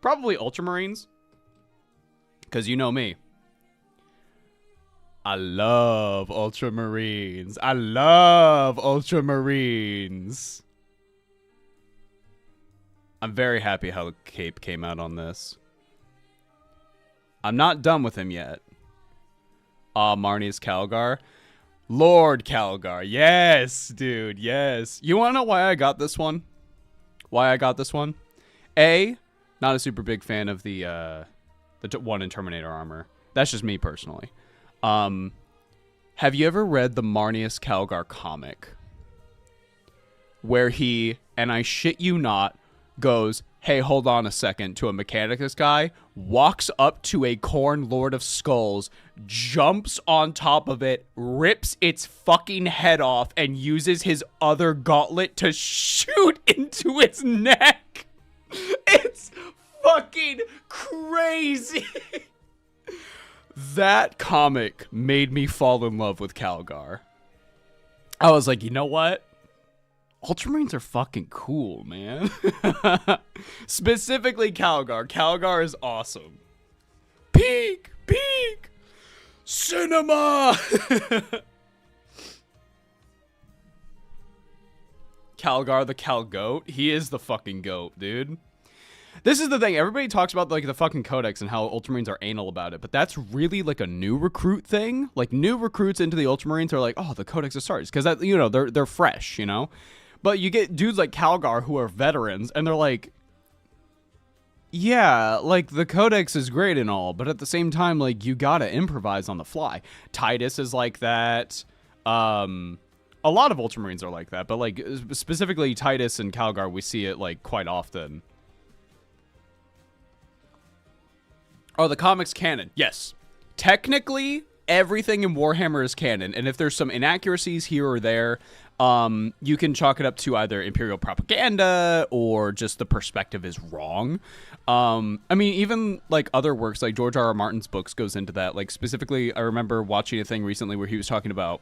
Probably Ultramarines. Because you know me. I love Ultramarines. I love Ultramarines. I'm very happy how Cape came out on this. I'm not done with him yet. Marnie's Calgar. Lord Calgar. Yes, dude. Yes. You want to know why I got this one? Why I got this one? A, not a super big fan of the one in Terminator armor. That's just me personally. Have you ever read the Marnius Calgar comic? Where he, and I shit you not, goes, hey, hold on a second, to a Mechanicus guy, walks up to a Khorne Lord of Skulls, jumps on top of it, rips its fucking head off, and uses his other gauntlet to shoot into its neck. It's fucking crazy. That comic made me fall in love with Calgar. I was like, you know what? Ultramarines are fucking cool, man. Specifically Calgar. Calgar is awesome. Peak! Peak! Cinema! Calgar the Calgoat. He is the fucking goat, dude. This is the thing. Everybody talks about like the fucking codex and how Ultramarines are anal about it, but that's really like a new recruit thing. Like new recruits into the Ultramarines are like, oh, the Codex of Stars, because that, you know, they're fresh, you know. But you get dudes like Calgar who are veterans, and they're like, yeah, like the Codex is great and all, but at the same time, like you gotta improvise on the fly. Titus is like that. A lot of Ultramarines are like that, but like specifically Titus and Calgar, we see it like quite often. Oh, the comics canon. Yes. Technically, everything in Warhammer is canon. And if there's some inaccuracies here or there, you can chalk it up to either Imperial propaganda or just the perspective is wrong. I mean, even like other works, like George R.R. Martin's books goes into that. Like specifically, I remember watching a thing recently where he was talking about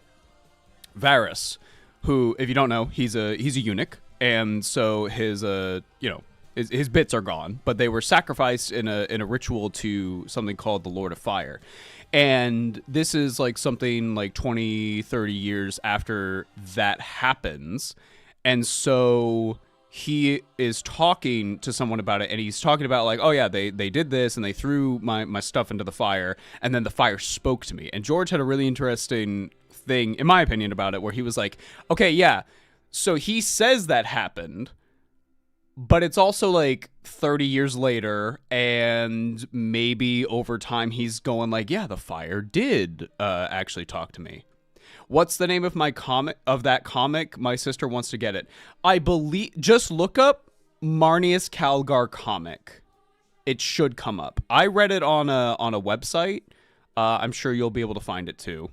Varys, who, if you don't know, he's a eunuch. And so his, you know, His bits are gone, but they were sacrificed in a ritual to something called the Lord of Fire. And this is like something like 20, 30 years after that happens. And so he is talking to someone about it, and he's talking about like, oh yeah, they did this and they threw my stuff into the fire, and then the fire spoke to me. And George had a really interesting thing, in my opinion, about it, where he was like, okay, yeah, so he says that happened, but it's also like 30 years later, and maybe over time he's going like, yeah, the fire did actually talk to me. What's the name of that comic? My sister wants to get it. I believe, just look up Marnius Calgar comic. It should come up. I read it on a website. I'm sure you'll be able to find it too.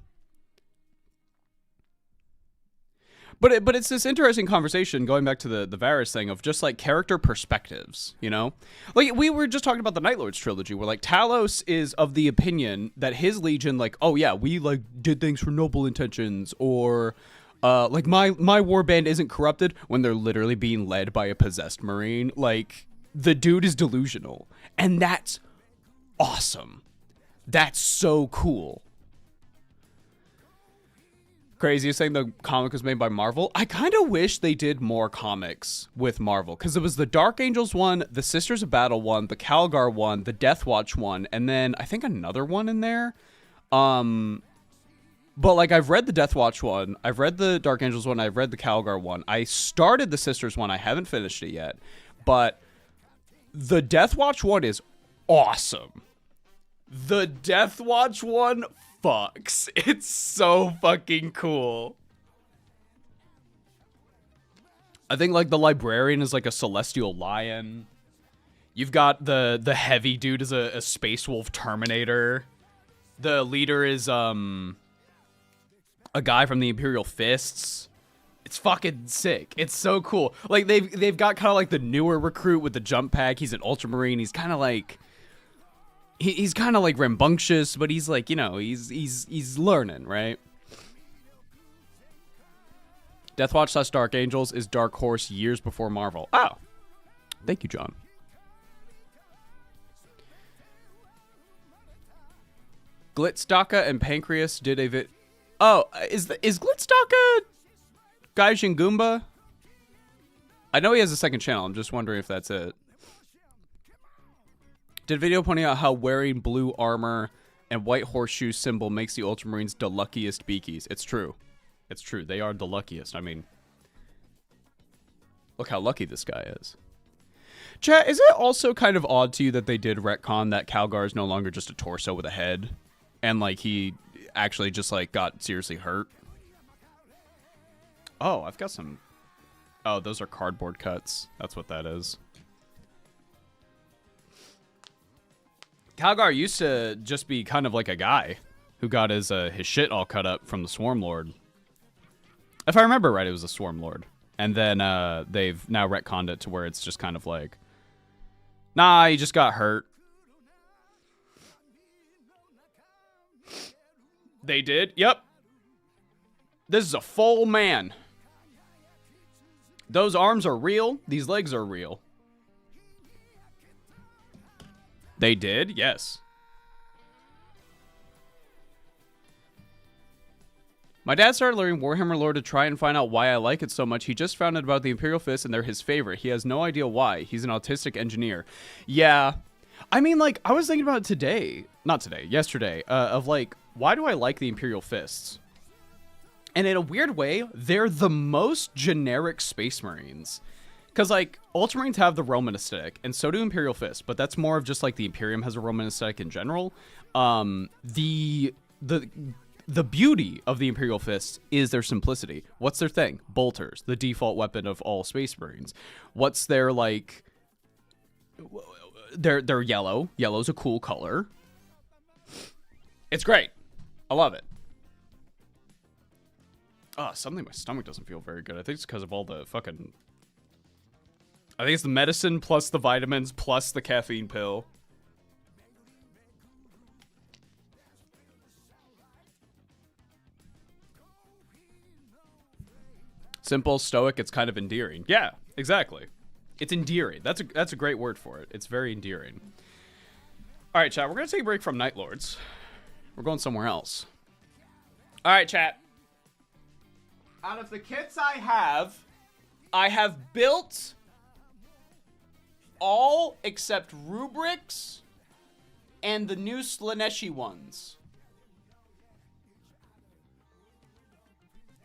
But it's this interesting conversation, going back to the Varys thing, of just like character perspectives, you know? Like we were just talking about the Night Lords trilogy, where like Talos is of the opinion that his legion, like, oh yeah, we like did things for noble intentions, or like my warband isn't corrupted, when they're literally being led by a possessed Marine. Like, the dude is delusional. And that's awesome. That's so cool. Craziest thing, the comic was made by Marvel. I kind of wish they did more comics with Marvel, because it was the Dark Angels one, the Sisters of Battle one, the Calgar one, the Death Watch one, and then I think another one in there. But like, I've read the Death Watch one, I've read the Dark Angels one, I've read the Calgar one. I started the Sisters one, I haven't finished it yet, but the Death Watch one is awesome. The Death Watch one fucks. It's so fucking cool. I think like the Librarian is like a celestial lion. You've got the heavy dude is a Space Wolf Terminator. The leader is a guy from the Imperial Fists. It's fucking sick. It's so cool. Like they've got kind of like the newer recruit with the jump pack. He's an Ultramarine. He's kind of like he's kind of like rambunctious, but he's like, you know, he's learning, right? Deathwatch / Dark Angels is Dark Horse years before Marvel. Oh, thank you, John. Glitzdaka and Pancreas did a vid. Oh, is Glitzdaka Gaijin Goomba? I know he has a second channel. I'm just wondering if that's it. Did a video pointing out how wearing blue armor and white horseshoe symbol makes the Ultramarines the luckiest beakies. It's true. It's true. They are the luckiest. I mean, look how lucky this guy is. Chat, is it also kind of odd to you that they did retcon that Calgar is no longer just a torso with a head? And, like, he actually just, like, got seriously hurt? Oh, I've got some... Oh, those are cardboard cuts. That's what that is. Calgar used to just be kind of like a guy who got his shit all cut up from the Swarm Lord. If I remember right, it was a Swarm Lord. And then they've now retconned it to where it's just kind of like, nah, he just got hurt. They did? Yep. This is a full man. Those arms are real. These legs are real. They did? Yes. My dad started learning Warhammer lore to try and find out why I like it so much. He just found out about the Imperial Fist and they're his favorite. He has no idea why. He's an autistic engineer. Yeah. I mean, like, I was thinking about it today. Not today. Yesterday. Of, like, why do I like the Imperial Fists? And in a weird way, they're the most generic Space Marines. Because, like, Ultramarines have the Roman aesthetic, and so do Imperial Fists, but that's more of just, like, the Imperium has a Roman aesthetic in general. The beauty of the Imperial Fists is their simplicity. What's their thing? Bolters, the default weapon of all Space Marines. What's their, like... They're yellow. Yellow's a cool color. It's great. I love it. Oh, suddenly my stomach doesn't feel very good. I think it's because of all the fucking... I think it's the medicine plus the vitamins plus the caffeine pill. Simple, stoic, it's kind of endearing. Yeah, exactly. It's endearing. That's a great word for it. It's very endearing. All right, chat. We're gonna take a break from Night Lords. We're going somewhere else. All right, chat. Out of the kits I have built all except rubrics and the new Slaanesh ones.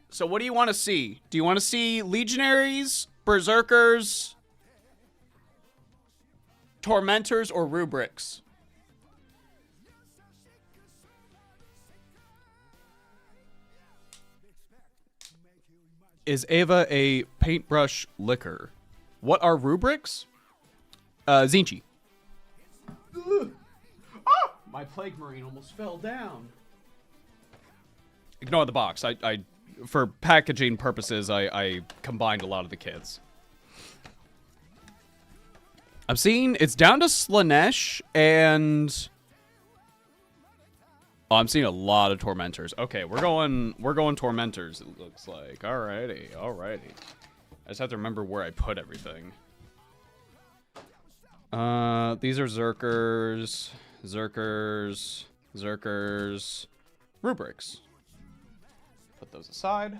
So what do you want to see? Do you want to see Legionaries, Berserkers, Tormentors, or rubrics? Is Ava a paintbrush liquor? What are rubrics? Zinchi. Oh, my Plague Marine almost fell down. Ignore the box. I for packaging purposes, I combined a lot of the kits. I'm seeing it's down to Slaanesh and oh, I'm seeing a lot of Tormentors. Okay, we're going Tormentors, it looks like. Alrighty. I just have to remember where I put everything. These are Zerkers, rubrics. Put those aside.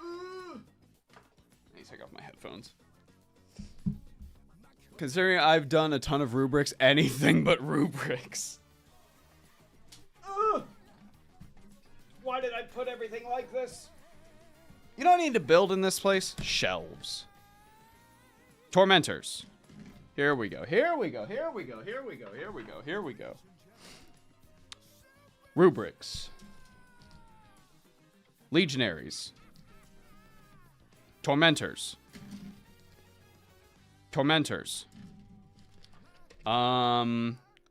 I need to take off my headphones. Considering I've done a ton of rubrics, anything but rubrics. Why did I put everything like this? You don't need to build in this place. Shelves. Tormentors. Here we go. Rubrics. Legionaries. Tormentors.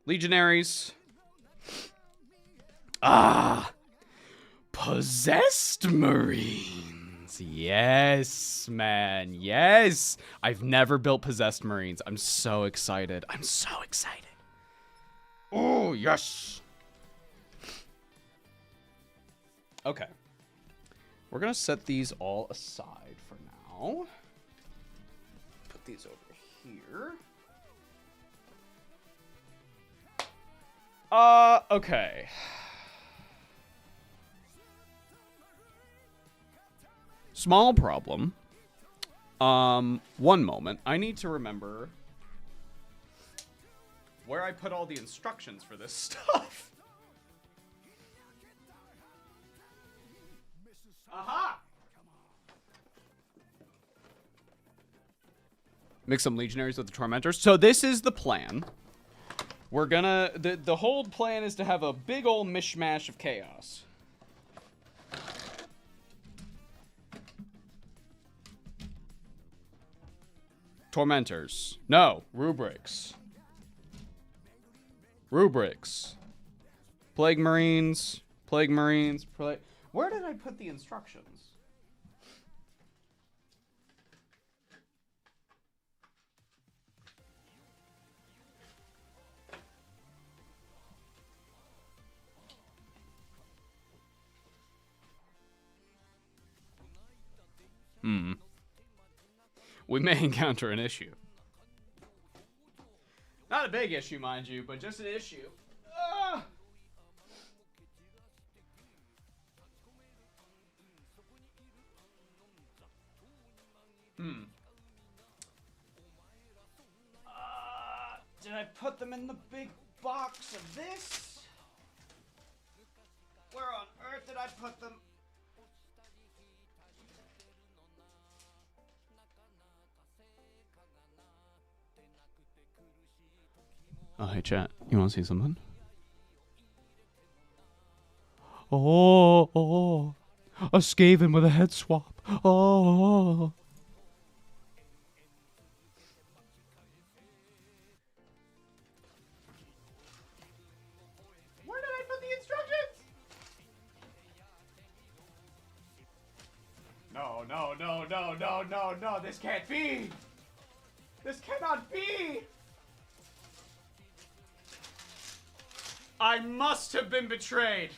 Legionaries. Possessed Marines. Yes, man. Yes. I've never built Possessed Marines. I'm so excited. Oh, yes. Okay. We're going to set these all aside for now. Put these over here. Okay. Small problem. One moment. I need to remember where I put all the instructions for this stuff. Aha! Mix some Legionaries with the Tormentors. So this is the plan. We're gonna... The whole plan is to have a big old mishmash of chaos. Tormentors. No. Rubrics. Plague Marines. Where did I put the instructions? We may encounter an issue. Not a big issue, mind you, but just an issue. Did I put them in the big box of this? Where on earth did I put them? Oh, hey, chat. You want to see something? Oh, a Skaven with a head swap. Oh. Where did I put the instructions? No. This can't be. This cannot be. I must have been betrayed.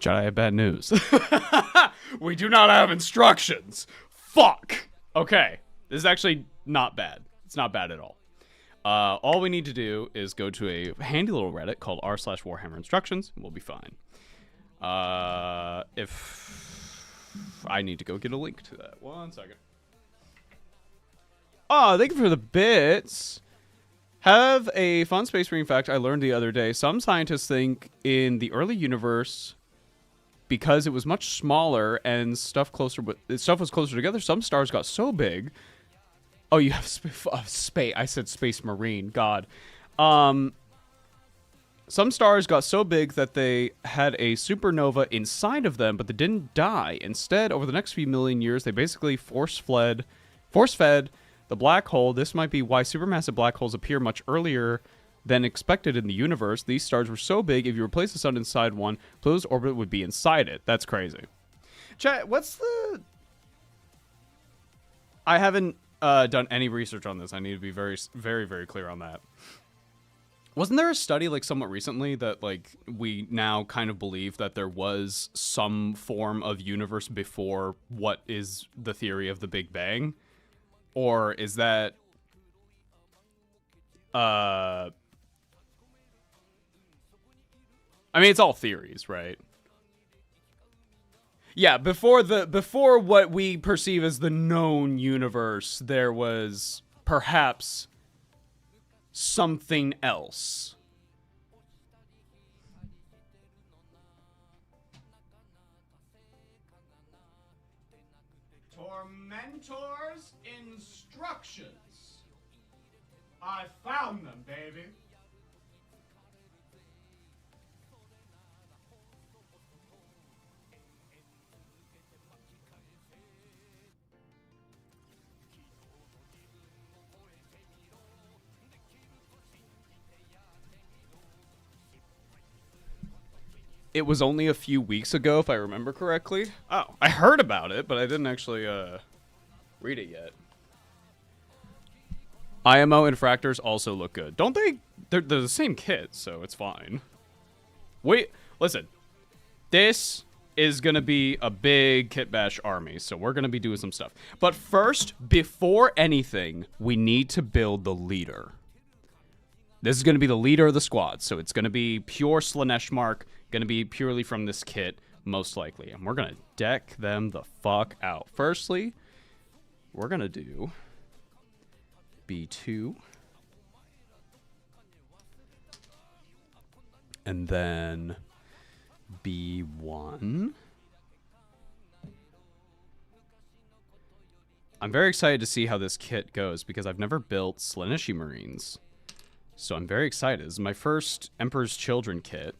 Jedi, I have bad news. We do not have instructions. Fuck. Okay. This is actually not bad. It's not bad at all. All we need to do is go to a handy little Reddit called r/Warhammer instructions, and we'll be fine. If I need to go get a link to that. 1 second. Oh, thank you for the bits. Have a fun Space Marine fact I learned the other day. Some scientists think in the early universe, because it was much smaller and stuff was closer together, some stars got so big. Oh, you have space. I said Space Marine. God. Some stars got so big that they had a supernova inside of them, but they didn't die. Instead, over the next few million years, they basically force-fed the black hole. This might be why supermassive black holes appear much earlier than expected in the universe. These stars were so big, if you replace the sun inside one, Pluto's orbit would be inside it. That's crazy. Chat, what's the... I haven't done any research on this. I need to be very, very, very clear on that. Wasn't there a study, like, somewhat recently that, like, we now kind of believe that there was some form of universe before what is the theory of the Big Bang? Or is that... I mean, it's all theories, right? Yeah, before what we perceive as the known universe, there was perhaps something else. Tormentor's instructions. I found them, baby. It was only a few weeks ago, if I remember correctly. Oh, I heard about it, but I didn't actually read it yet. IMO and Fractors also look good. Don't they? They're the same kit, so it's fine. Wait, listen. This is going to be a big kit bash army, so we're going to be doing some stuff. But first, before anything, we need to build the leader. This is going to be the leader of the squad, so it's going to be pure Slaanesh mark. Going to be purely from this kit, most likely. And we're going to deck them the fuck out. Firstly, we're going to do B2. And then B1. I'm very excited to see how this kit goes because I've never built Slaaneshi Marines. So I'm very excited. This is my first Emperor's Children kit.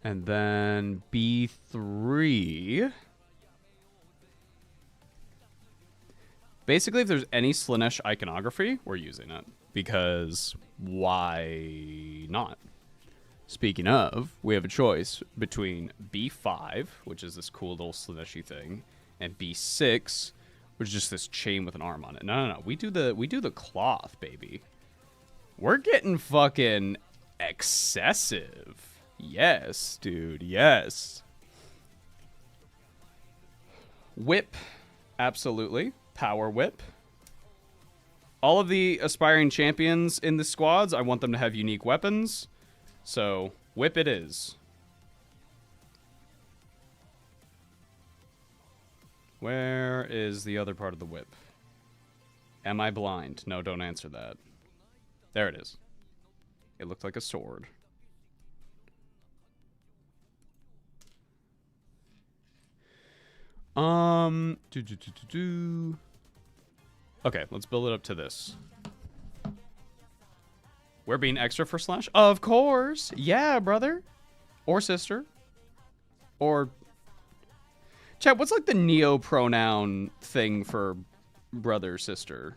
And then B3. Basically, if there's any Slaanesh iconography, we're using it. Because why not? Speaking of, we have a choice between B5, which is this cool little Slaaneshi thing, and B6, which is just this chain with an arm on it. No. We do the cloth, baby. We're getting fucking excessive. Yes, dude, yes. Whip, absolutely. Power whip. All of the aspiring champions in the squads, I want them to have unique weapons. So, whip it is. Where is the other part of the whip? Am I blind? No, don't answer that. There it is. It looked like a sword. Okay, let's build it up to this. We're being extra for Slash? Of course! Yeah, brother. Or sister. Or... Chat, what's like the neo-pronoun thing for brother, sister?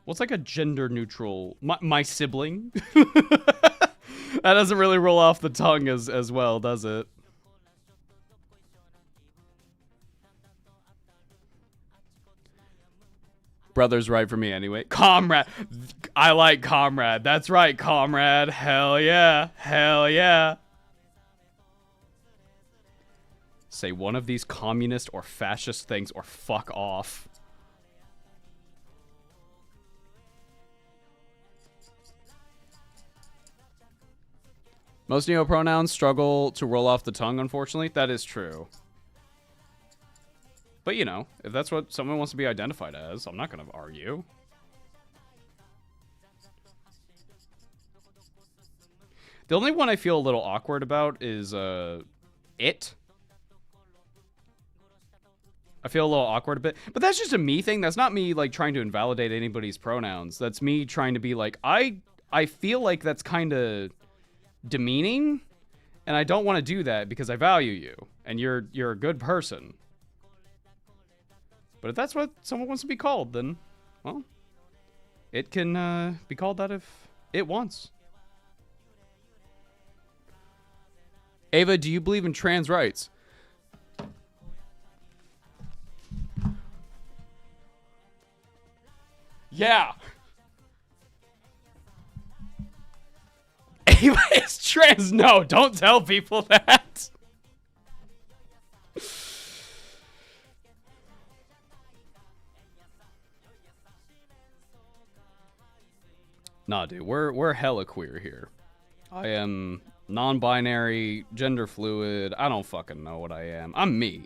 What's like a gender-neutral... My sibling? That doesn't really roll off the tongue as well, does it? Brother's right for me anyway. Comrade. I like comrade. That's right, comrade. Hell yeah. Hell yeah. Say one of these communist or fascist things or fuck off. Most neopronouns struggle to roll off the tongue, unfortunately. That is true. But, you know, if that's what someone wants to be identified as, I'm not going to argue. The only one I feel a little awkward about is, it. I feel a little awkward a bit. But that's just a me thing. That's not me, like, trying to invalidate anybody's pronouns. That's me trying to be like, I feel like that's kind of demeaning, and I don't want to do that because I value you, and you're a good person. But if that's what someone wants to be called, then, well, it can be called that if it wants. Ava, do you believe in trans rights? Yeah. Ava is trans. No, don't tell people that. Nah, dude, we're hella queer here. I am non-binary, gender fluid. I don't fucking know what I am. I'm me.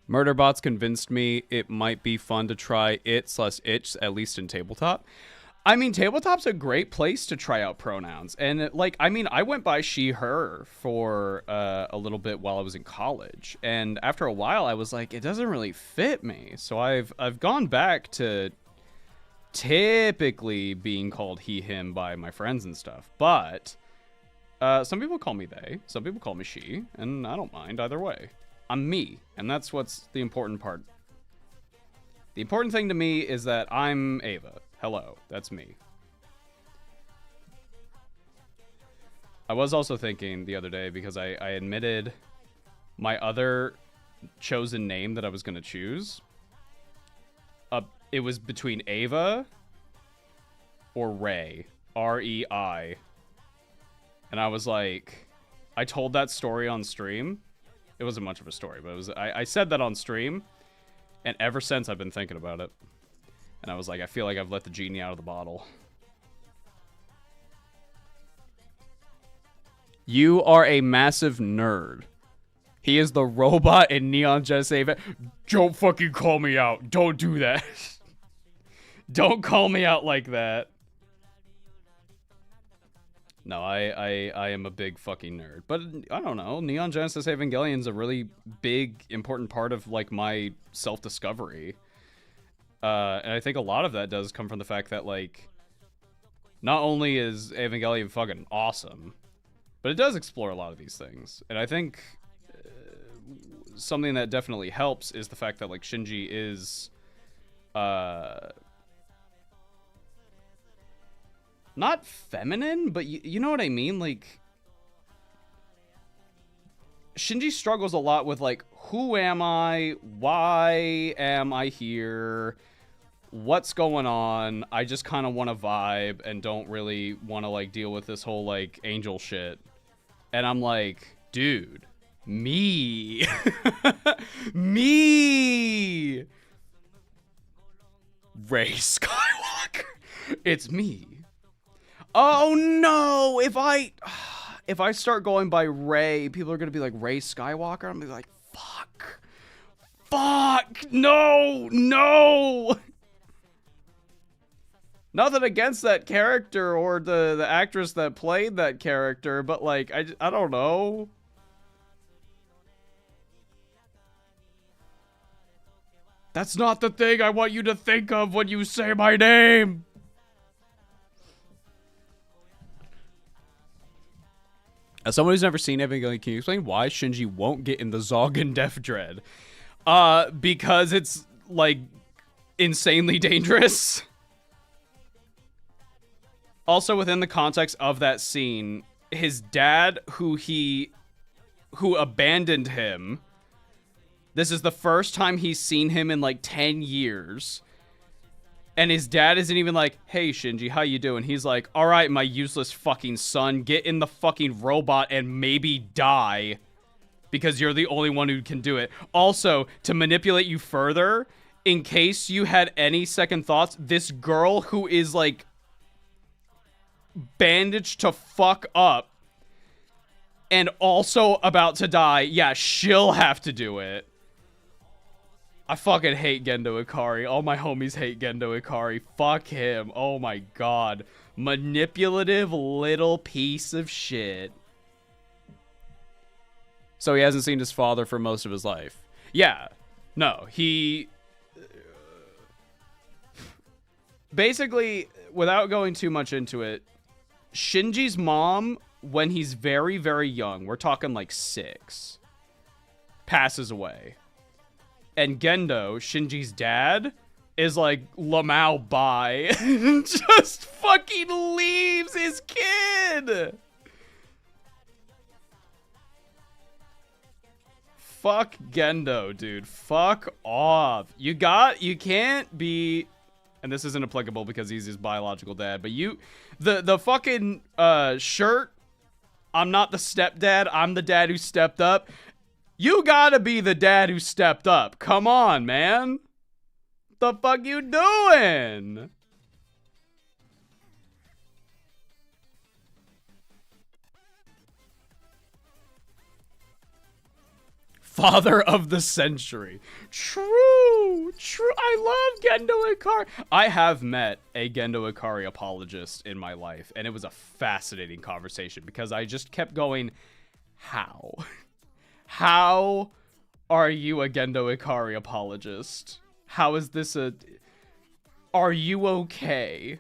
Murderbots convinced me it might be fun to try it/itch, at least in tabletop. I mean, tabletop's a great place to try out pronouns. And, like, I mean, I went by she, her for a little bit while I was in college. And after a while, I was like, it doesn't really fit me. So I've gone back to typically being called he, him by my friends and stuff. But some people call me they. Some people call me she. And I don't mind either way. I'm me. And that's what's the important part. The important thing to me is that I'm Ava. Hello, that's me. I was also thinking the other day, because I admitted my other chosen name that I was going to choose. It was between Ava or Ray. R-E-I. And I was like, I told that story on stream. It wasn't much of a story, but it was. I said that on stream, and ever since I've been thinking about it. And I was like, I feel like I've let the genie out of the bottle. You are a massive nerd. He is the robot in Neon Genesis Ava. Don't fucking call me out. Don't do that. Don't call me out like that. No, I am a big fucking nerd. But I don't know. Neon Genesis Evangelion's a really big, important part of, like, my self-discovery. And I think a lot of that does come from the fact that, like, not only is Evangelion fucking awesome, but it does explore a lot of these things. And I think something that definitely helps is the fact that, like, Shinji is not feminine, but you know what I mean? Like, Shinji struggles a lot with, like, who am I? Why am I here? What's going on? I just kind of want to vibe and don't really want to, like, deal with this whole, like, angel shit. And I'm like, dude, me. Me. Rey Skywalker. It's me. Oh no, if I start going by Rey, people are going to be like, Rey Skywalker? I'm going to be like, fuck, no. Nothing against that character or the actress that played that character, but, like, I don't know. That's not the thing I want you to think of when you say my name. As someone who's never seen Evangelion, can you explain why Shinji won't get in the Zoggen Death Dread? Because it's, like, insanely dangerous. Also, within the context of that scene, his dad, who abandoned him. This is the first time he's seen him in like 10 years. And his dad isn't even like, hey, Shinji, how you doing? He's like, all right, my useless fucking son, get in the fucking robot and maybe die. Because you're the only one who can do it. Also, to manipulate you further, in case you had any second thoughts, this girl who is like bandaged to fuck up and also about to die, yeah, she'll have to do it. I fucking hate Gendo Ikari. All my homies hate Gendo Ikari. Fuck him. Oh my god. Manipulative little piece of shit. So he hasn't seen his father for most of his life. Yeah. No, he... Basically, without going too much into it, Shinji's mom, when he's very, very young, we're talking like 6, passes away. And Gendo, Shinji's dad, is like Lamau Bai. Just fucking leaves his kid. Fuck Gendo, dude. Fuck off. You can't be, and this isn't applicable because he's his biological dad, but the fucking shirt, I'm not the stepdad, I'm the dad who stepped up. You gotta be the dad who stepped up. Come on, man. The fuck you doing? Father of the century. True. I love Gendo Ikari. I have met a Gendo Ikari apologist in my life, and it was a fascinating conversation because I just kept going, how? How are you a Gendo Ikari apologist? How is this a... Are you okay?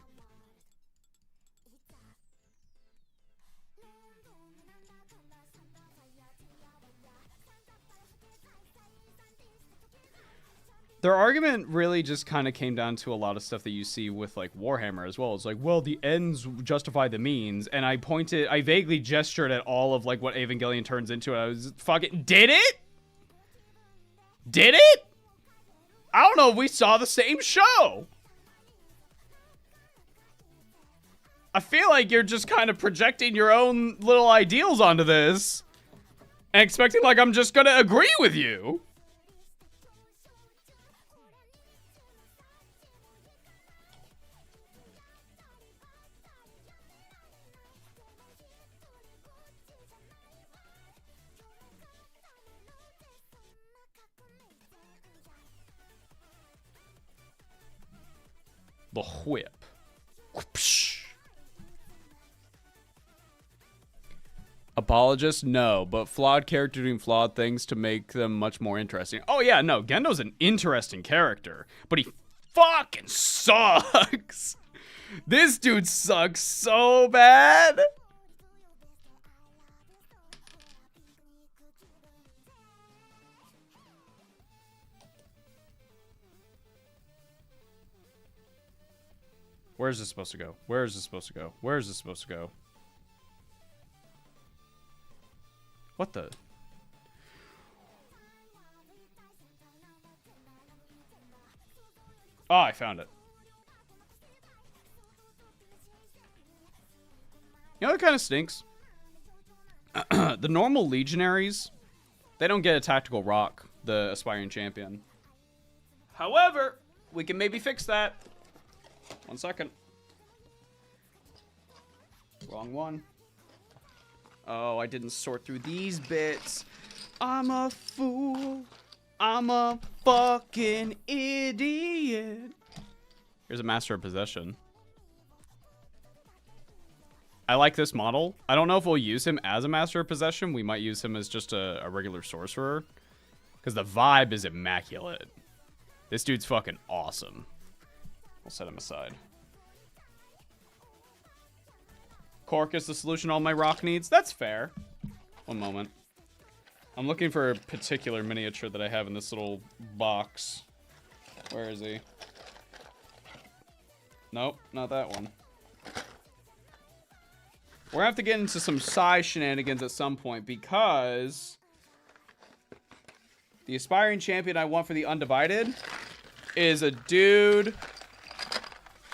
Their argument really just kind of came down to a lot of stuff that you see with like Warhammer as well. It's like, well, the ends justify the means, and I vaguely gestured at all of like what Evangelion turns into, and I was fucking, did it? Did it? I don't know if we saw the same show. I feel like you're just kind of projecting your own little ideals onto this and expecting like I'm just gonna agree with you. The whip. Whoopsh. Apologist? No, but flawed character doing flawed things to make them much more interesting. Oh yeah, no, Gendo's an interesting character, but he fucking sucks. This dude sucks so bad. Where is this supposed to go? Where is this supposed to go? Where is this supposed to go? What the? Oh, I found it. You know, that kind of stinks. The normal legionaries, they don't get a tactical rock, the aspiring champion. However, we can maybe fix that. 1 second. Wrong one. Oh, I didn't sort through these bits. I'm a fool. I'm a fucking idiot. Here's a Master of Possession. I like this model. I don't know if we'll use him as a Master of Possession. We might use him as just a regular sorcerer. Because the vibe is immaculate. This dude's fucking awesome. We'll set him aside. Cork is the solution to all my rock needs. That's fair. One moment. I'm looking for a particular miniature that I have in this little box. Where is he? Nope, not that one. We're gonna have to get into some size shenanigans at some point because the aspiring champion I want for the Undivided is a dude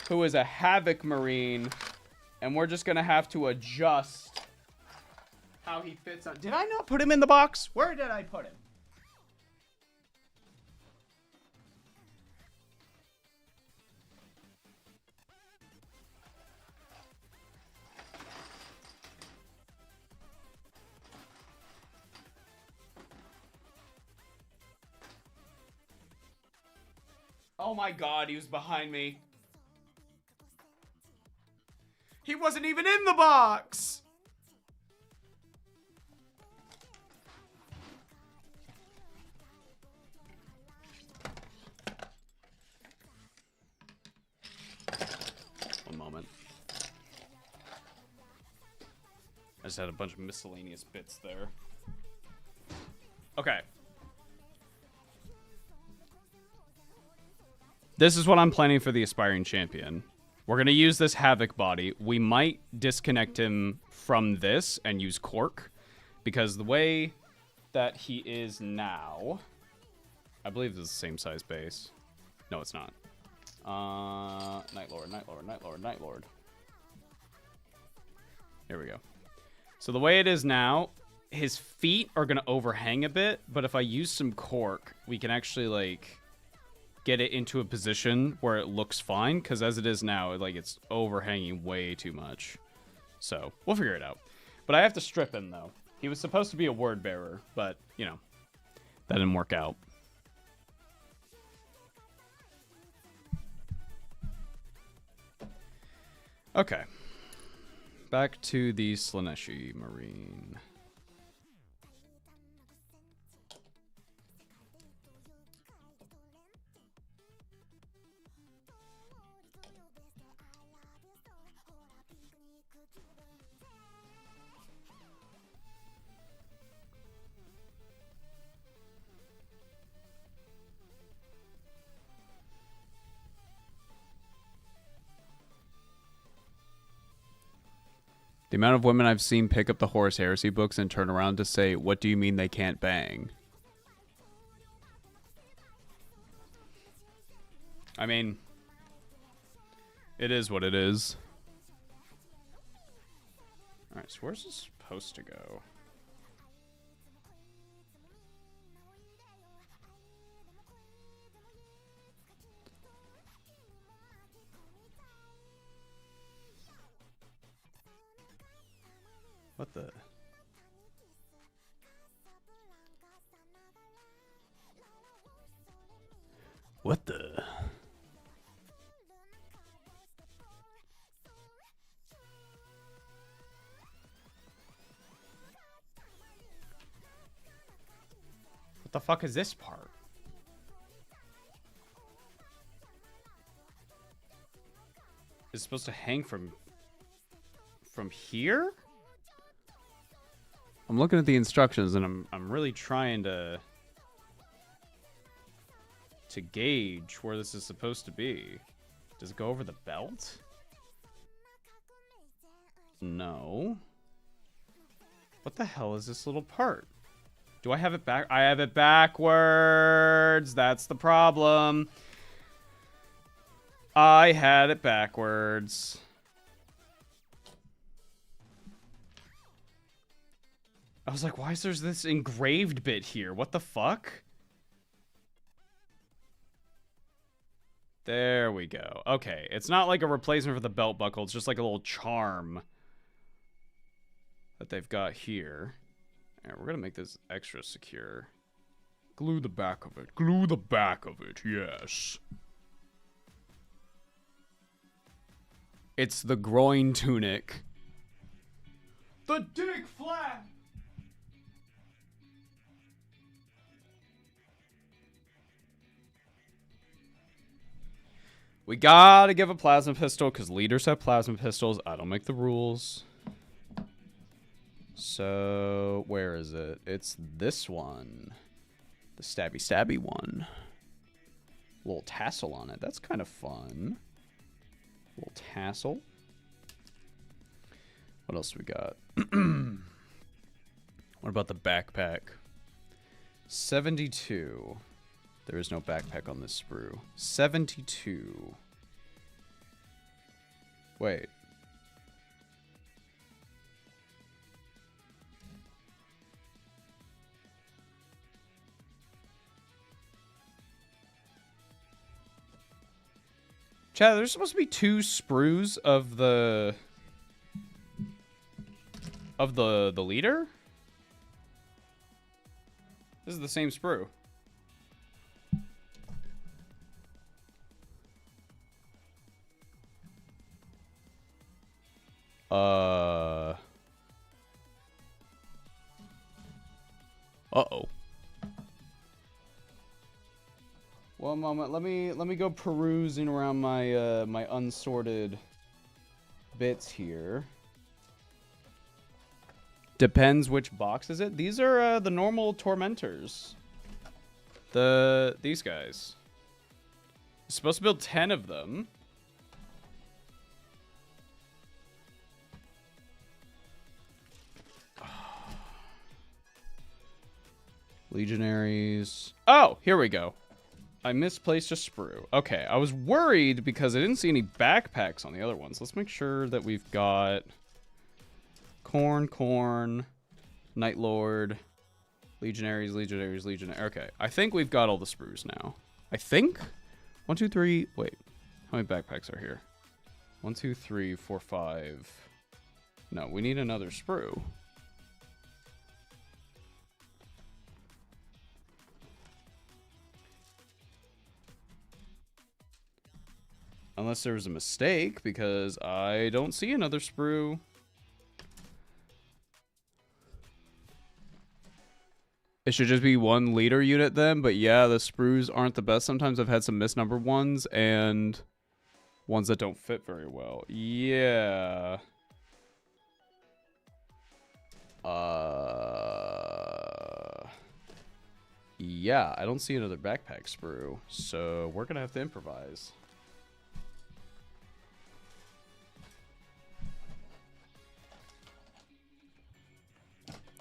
who is a Havoc Marine, and we're just gonna have to adjust how he fits on. Did I not put him in the box? Where did I put him? Oh my god, he was behind me. He wasn't even in the box! One moment. I just had a bunch of miscellaneous bits there. Okay. This is what I'm planning for the aspiring champion. We're going to use this Havoc body. We might disconnect him from this and use Cork, because the way that he is now, I believe this is the same size base. No, it's not. Night Lord, Night Lord, Night Lord, Night Lord. There we go. So the way it is now, his feet are going to overhang a bit, but if I use some Cork, we can actually, like, get it into a position where it looks fine, because as it is now, like, it's overhanging way too much. So we'll figure it out. But I have to strip him, though. He was supposed to be a word bearer, but, you know, that didn't work out. Okay. Back to the Slaanesh Marine. The amount of women I've seen pick up the Horus Heresy books and turn around to say, "What do you mean they can't bang?" I mean, it is what it is. Alright, so where's this supposed to go? What the? What the? What the fuck is this part? Is it supposed to hang from here? I'm looking at the instructions and I'm really trying to gauge where this is supposed to be. Does it go over the belt? No. What the hell is this little part? Do I have it back? I have it backwards. That's the problem. I had it backwards. I was like, why is there this engraved bit here? What the fuck? There we go. Okay, it's not like a replacement for the belt buckle. It's just like a little charm that they've got here. All right, we're going to make this extra secure. Glue the back of it. Glue the back of it, yes. It's the groin tunic. The dick flap! We gotta give a plasma pistol because leaders have plasma pistols. I don't make the rules. So, where is it? It's this one. The stabby stabby one. Little tassel on it. That's kind of fun. Little tassel. What else do we got? What about the backpack? 72. There is no backpack on this sprue. 72. Wait. Chad, there's supposed to be 2 sprues of the leader? This is the same sprue. Uh-oh. One moment. Let me go perusing around my my unsorted bits here. Depends which box is it. These are the normal tormentors. These guys. You're supposed to build 10 of them. Legionaries. Oh, here we go. I misplaced a sprue. Okay, I was worried because I didn't see any backpacks on the other ones. Let's make sure that we've got Khorne, Night Lord, Legionaries. Okay, I think we've got all the sprues now. I think? 1, 2, 3. Wait, how many backpacks are here? 1, 2, 3, 4, 5. No, we need another sprue. Unless there was a mistake, because I don't see another sprue. It should just be 1 leader unit then, but yeah, the sprues aren't the best. Sometimes I've had some misnumbered ones and ones that don't fit very well. Yeah. Yeah, I don't see another backpack sprue, so we're gonna have to improvise.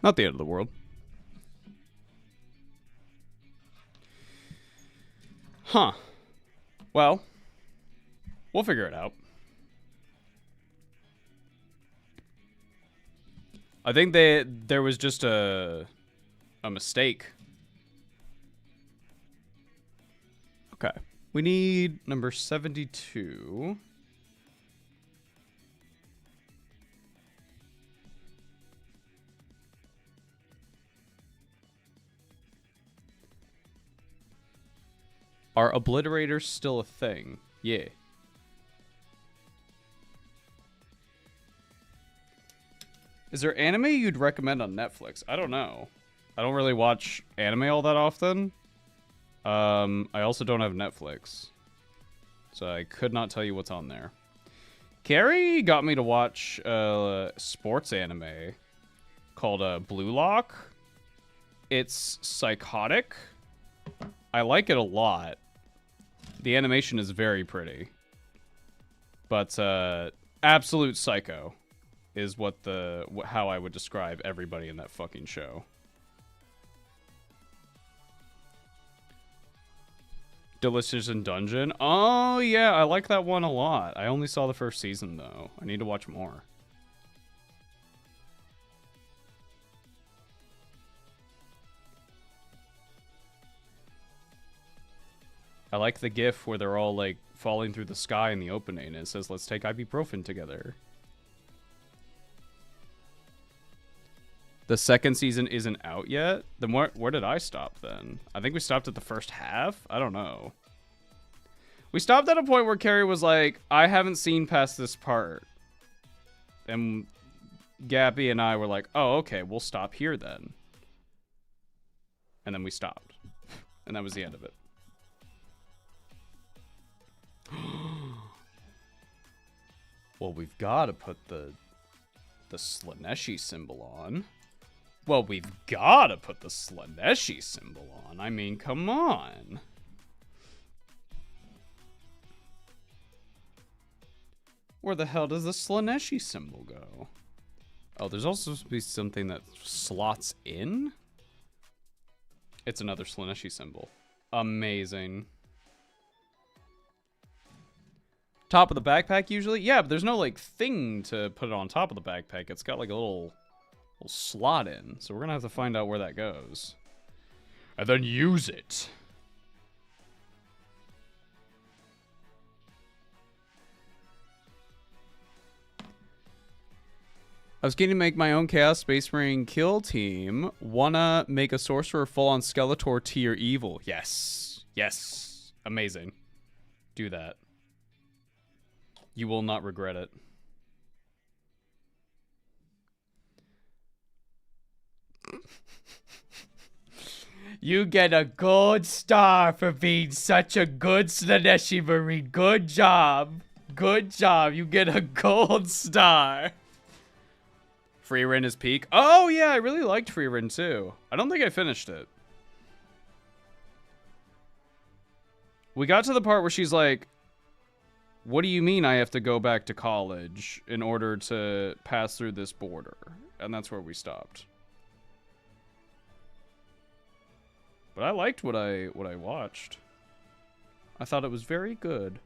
Not the end of the world. Huh. Well, we'll figure it out. I think there was just a mistake. Okay. We need number 72. Are obliterators still a thing? Yeah. Is there anime you'd recommend on Netflix? I don't know. I don't really watch anime all that often. I also don't have Netflix, so I could not tell you what's on there. Carrie got me to watch sports anime called Blue Lock. It's psychotic. I like it a lot. The animation is very pretty. But absolute psycho is how I would describe everybody in that fucking show. Delicious in Dungeon. Oh yeah, I like that one a lot. I only saw the first season though. I need to watch more. I like the gif where they're all like falling through the sky in the opening and it says, "Let's take ibuprofen together." The second season isn't out yet? Then where did I stop then? I think we stopped at the first half? I don't know. We stopped at a point where Carrie was like, I haven't seen past this part. And Gabby and I were like, oh, okay, we'll stop here then. And then we stopped. And that was the end of it. Well, we've got to put the Slaanesh symbol on. Well, we've got to put the Slaanesh symbol on. I mean, come on. Where the hell does the Slaanesh symbol go? Oh, there's also supposed to be something that slots in? It's another Slaanesh symbol. Amazing. Top of the backpack usually? Yeah, but there's no like thing to put it on top of the backpack. It's got like a little slot in. So we're gonna have to find out where that goes. And then use it. I was going to make my own Chaos Space Marine kill team. Wanna make a sorcerer full on Skeletor tier evil. Yes. Yes. Amazing. Do that. You will not regret it. You get a gold star for being such a good Slaanesh Marine. Good job. Good job. You get a gold star. Freerin is peak. Oh, yeah, I really liked Freerin, too. I don't think I finished it. We got to the part where she's like, what do you mean I have to go back to college in order to pass through this border? And that's where we stopped. But I liked what I watched. I thought it was very good.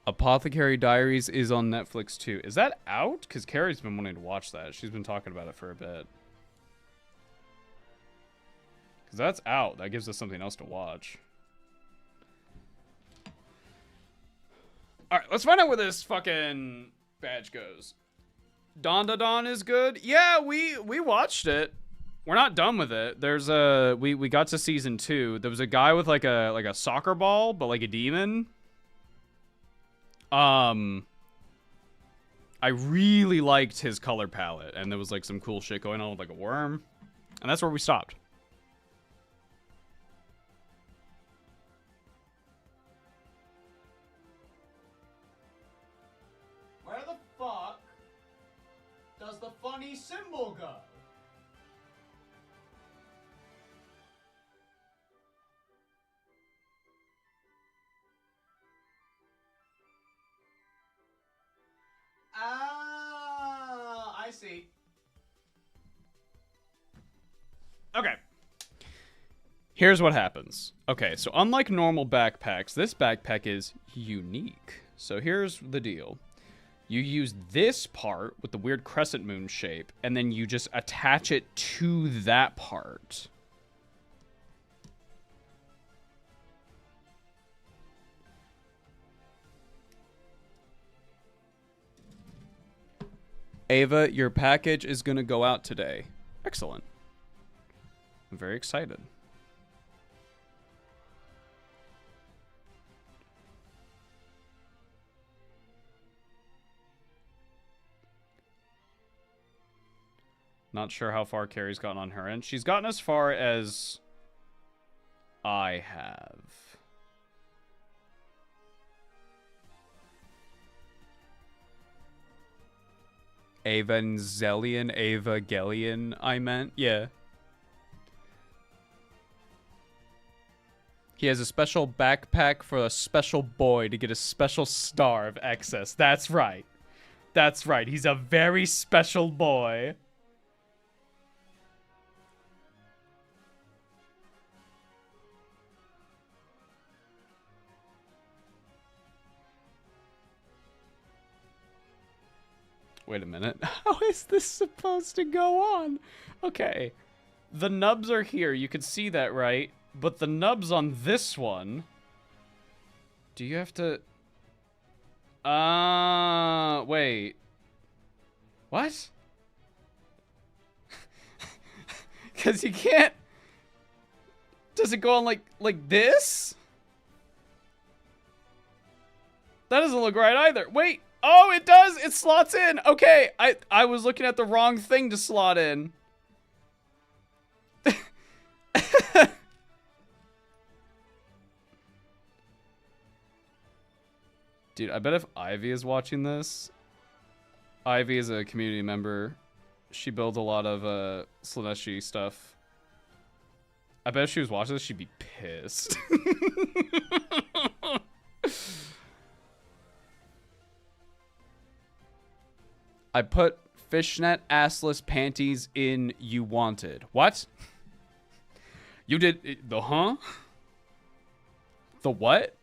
Apothecary Diaries is on Netflix too. Is that out? Because Carrie's been wanting to watch that. She's been talking about it for a bit. Because that's out. That gives us something else to watch. Alright, let's find out where this fucking badge goes. Don Da Don is good. Yeah, we watched it. We're not done with it. There's a we got to season 2. There was a guy with like a soccer ball, but like a demon. I really liked his color palette, and there was like some cool shit going on with like a worm, and that's where we stopped. Where the fuck does the funny symbol go? Ah, I see. Okay. Here's what happens. Okay, so unlike normal backpacks, this backpack is unique. So here's the deal. You use this part with the weird crescent moon shape, and then you just attach it to that part. Ava, your package is going to go out today. Excellent. I'm very excited. Not sure how far Carrie's gotten on her end. She's gotten as far as I have. Evangelion, I meant. Yeah. He has a special backpack for a special boy to get a special star of excess. That's right. That's right. He's a very special boy. Wait a minute. How is this supposed to go on? Okay. The nubs are here. You can see that, right? But the nubs on this one... Do you have to... wait. What? Because you can't... Does it go on like this? That doesn't look right either. Wait. Oh, it does. It slots in. Okay. I was looking at the wrong thing to slot in. Dude, I bet if Ivy is watching this, Ivy is a community member. She builds a lot of Slaanesh stuff. I bet if she was watching this, she'd be pissed. I put fishnet assless panties in you wanted. What? You did the huh? The what?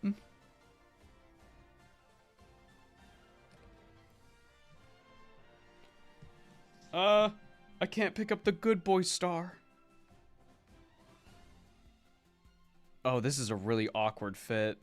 I can't pick up the good boy star. Oh, this is a really awkward fit.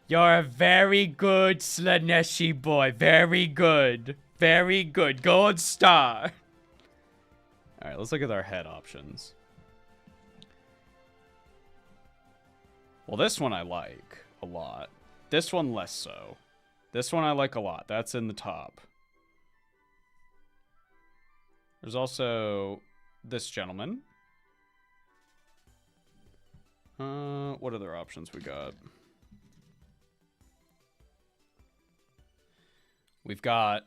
You're a very good Slaaneshi boy. Very good. Very good. Gold star. Alright, let's look at our head options. Well, this one I like a lot. This one less so. This one I like a lot. That's in the top. There's also this gentleman. What other options we got? We've got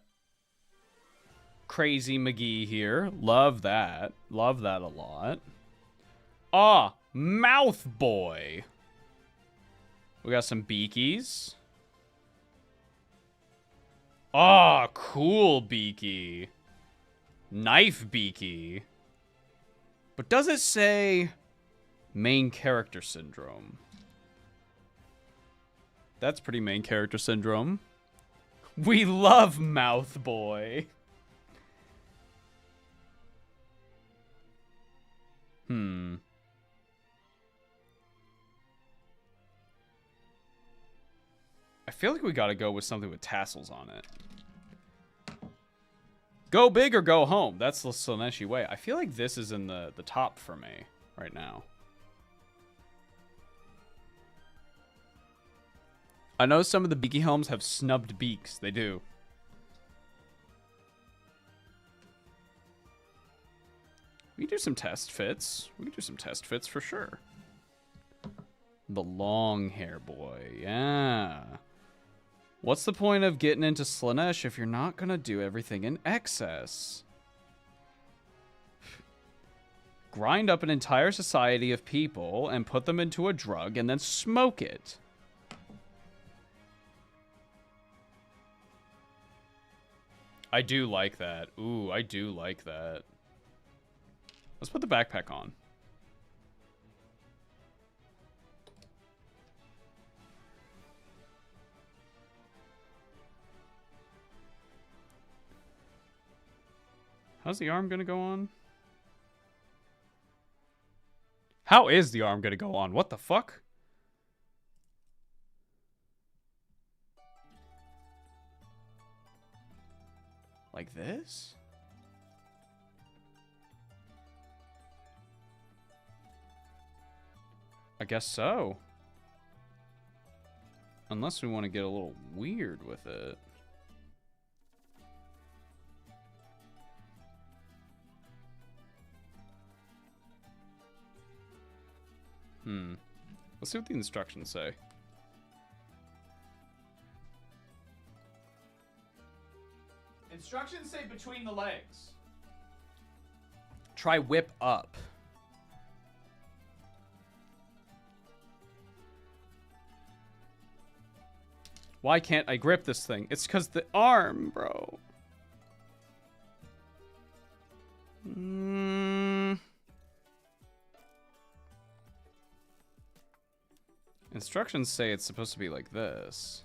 Crazy McGee here. Love that. Love that a lot. Ah, Mouth Boy. We got some Beakies. Ah, cool Beaky. Knife Beaky. But does it say main character syndrome? That's pretty main character syndrome. We love Mouth Boy. I feel like we gotta go with something with tassels on it. Go big or go home. That's the Slaaneshi way. I feel like this is in the top for me right now. I know some of the beaky helms have snubbed beaks. They do. We can do some test fits. We can do some test fits for sure. The long hair boy. Yeah. What's the point of getting into Slaanesh if you're not going to do everything in excess? Grind up an entire society of people and put them into a drug and then smoke it. I do like that. Ooh, I do like that. Let's put the backpack on. How's the arm gonna go on? How is the arm gonna go on? What the fuck? Like this? I guess so. Unless we want to get a little weird with it. Let's see what the instructions say. Instructions say between the legs. Try whip up. Why can't I grip this thing? It's because the arm, bro. Instructions say it's supposed to be like this.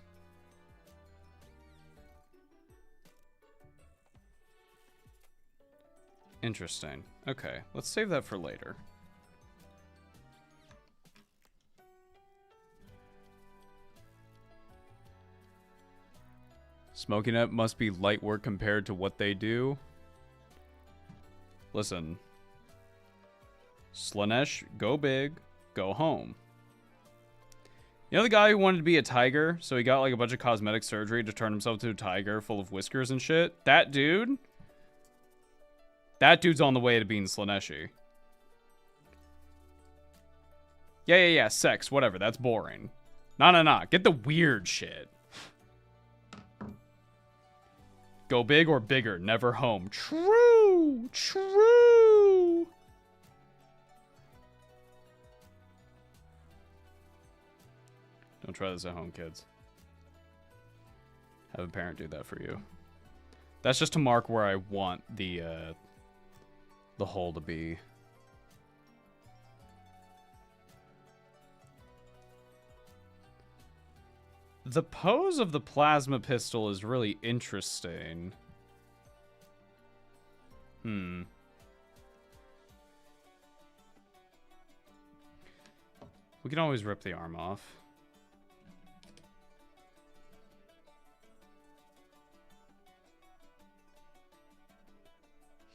Interesting. Okay, let's save that for later. Smoking it must be light work compared to what they do. Listen. Slaanesh, go big go home. You know the guy who wanted to be a tiger, so he got like a bunch of cosmetic surgery to turn himself to a tiger full of whiskers and shit? That dude's on the way to being Slaaneshi. Yeah, sex, whatever, that's boring. Nah, get the weird shit. Go big or bigger, never home. True. Don't try this at home, kids. Have a parent do that for you. That's just to mark where I want the hole to be. The pose of the plasma pistol is really interesting. We can always rip the arm off.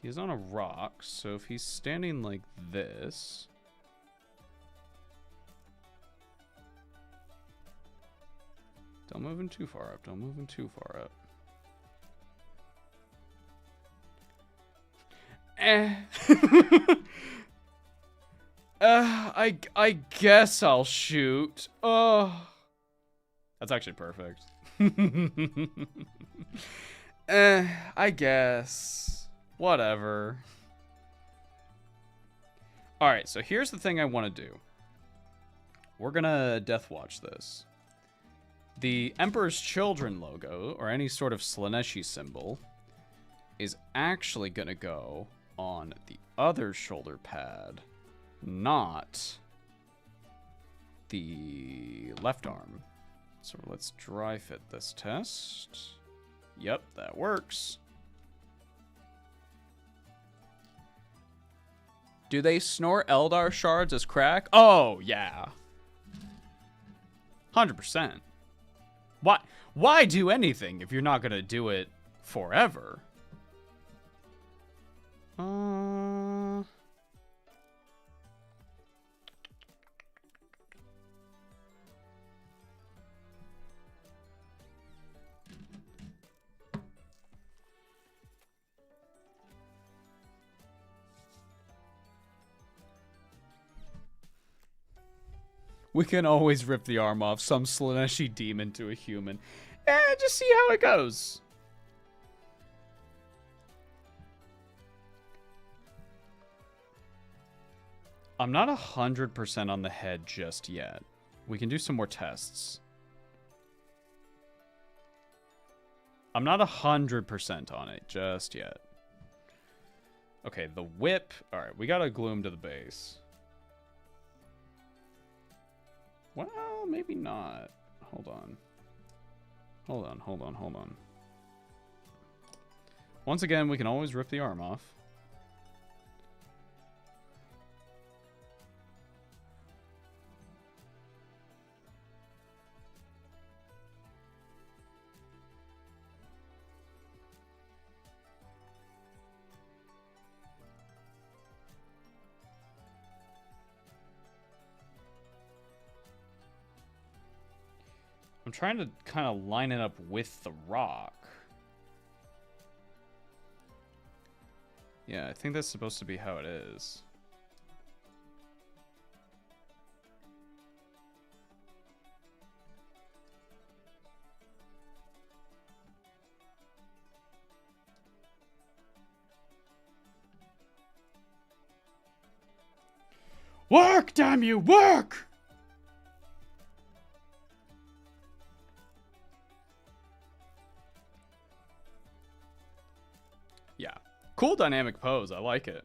He's on a rock, so if he's standing like this... Don't move him too far up. Don't move him too far up. I guess I'll shoot. Oh. That's actually perfect. I guess. Whatever. Alright, so here's the thing I want to do. We're gonna Death Watch this. The Emperor's Children logo, or any sort of Slaaneshi symbol, is actually going to go on the other shoulder pad, not the left arm. So let's dry fit this test. Yep, that works. Do they snore Eldar shards as crack? Oh, yeah. 100%. Why do anything if you're not gonna do it forever? We can always rip the arm off some Slaaneshi demon to a human. Just see how it goes. I'm not 100% on the head just yet. We can do some more tests. I'm not 100% on it just yet. Okay, the whip. All right, we gotta glue him to the base. Well, maybe not. Hold on. Hold on. Once again, we can always rip the arm off. I'm trying to kind of line it up with the rock. Yeah, I think that's supposed to be how it is. Work, damn you, work! Yeah. Cool dynamic pose. I like it.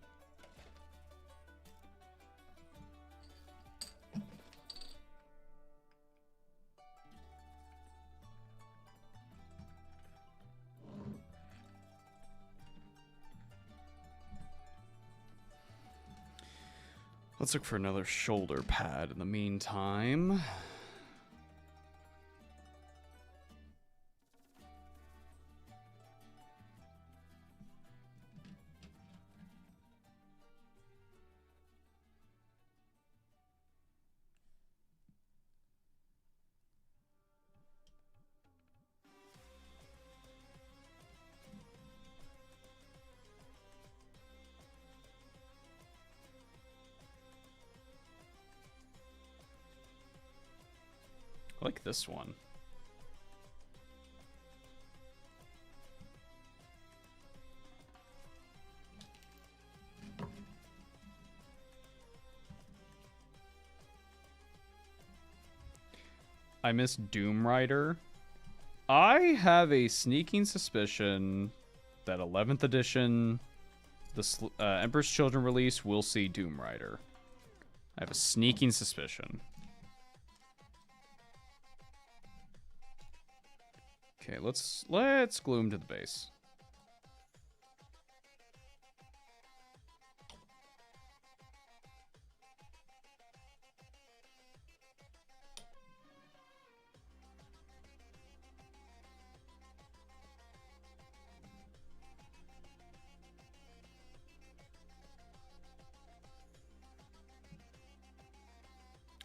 Let's look for another shoulder pad in the meantime. I like this one. I miss Doom Rider. I have a sneaking suspicion that 11th edition, the Emperor's Children release, will see Doom Rider. I have a sneaking suspicion. Okay, let's glue him to the base.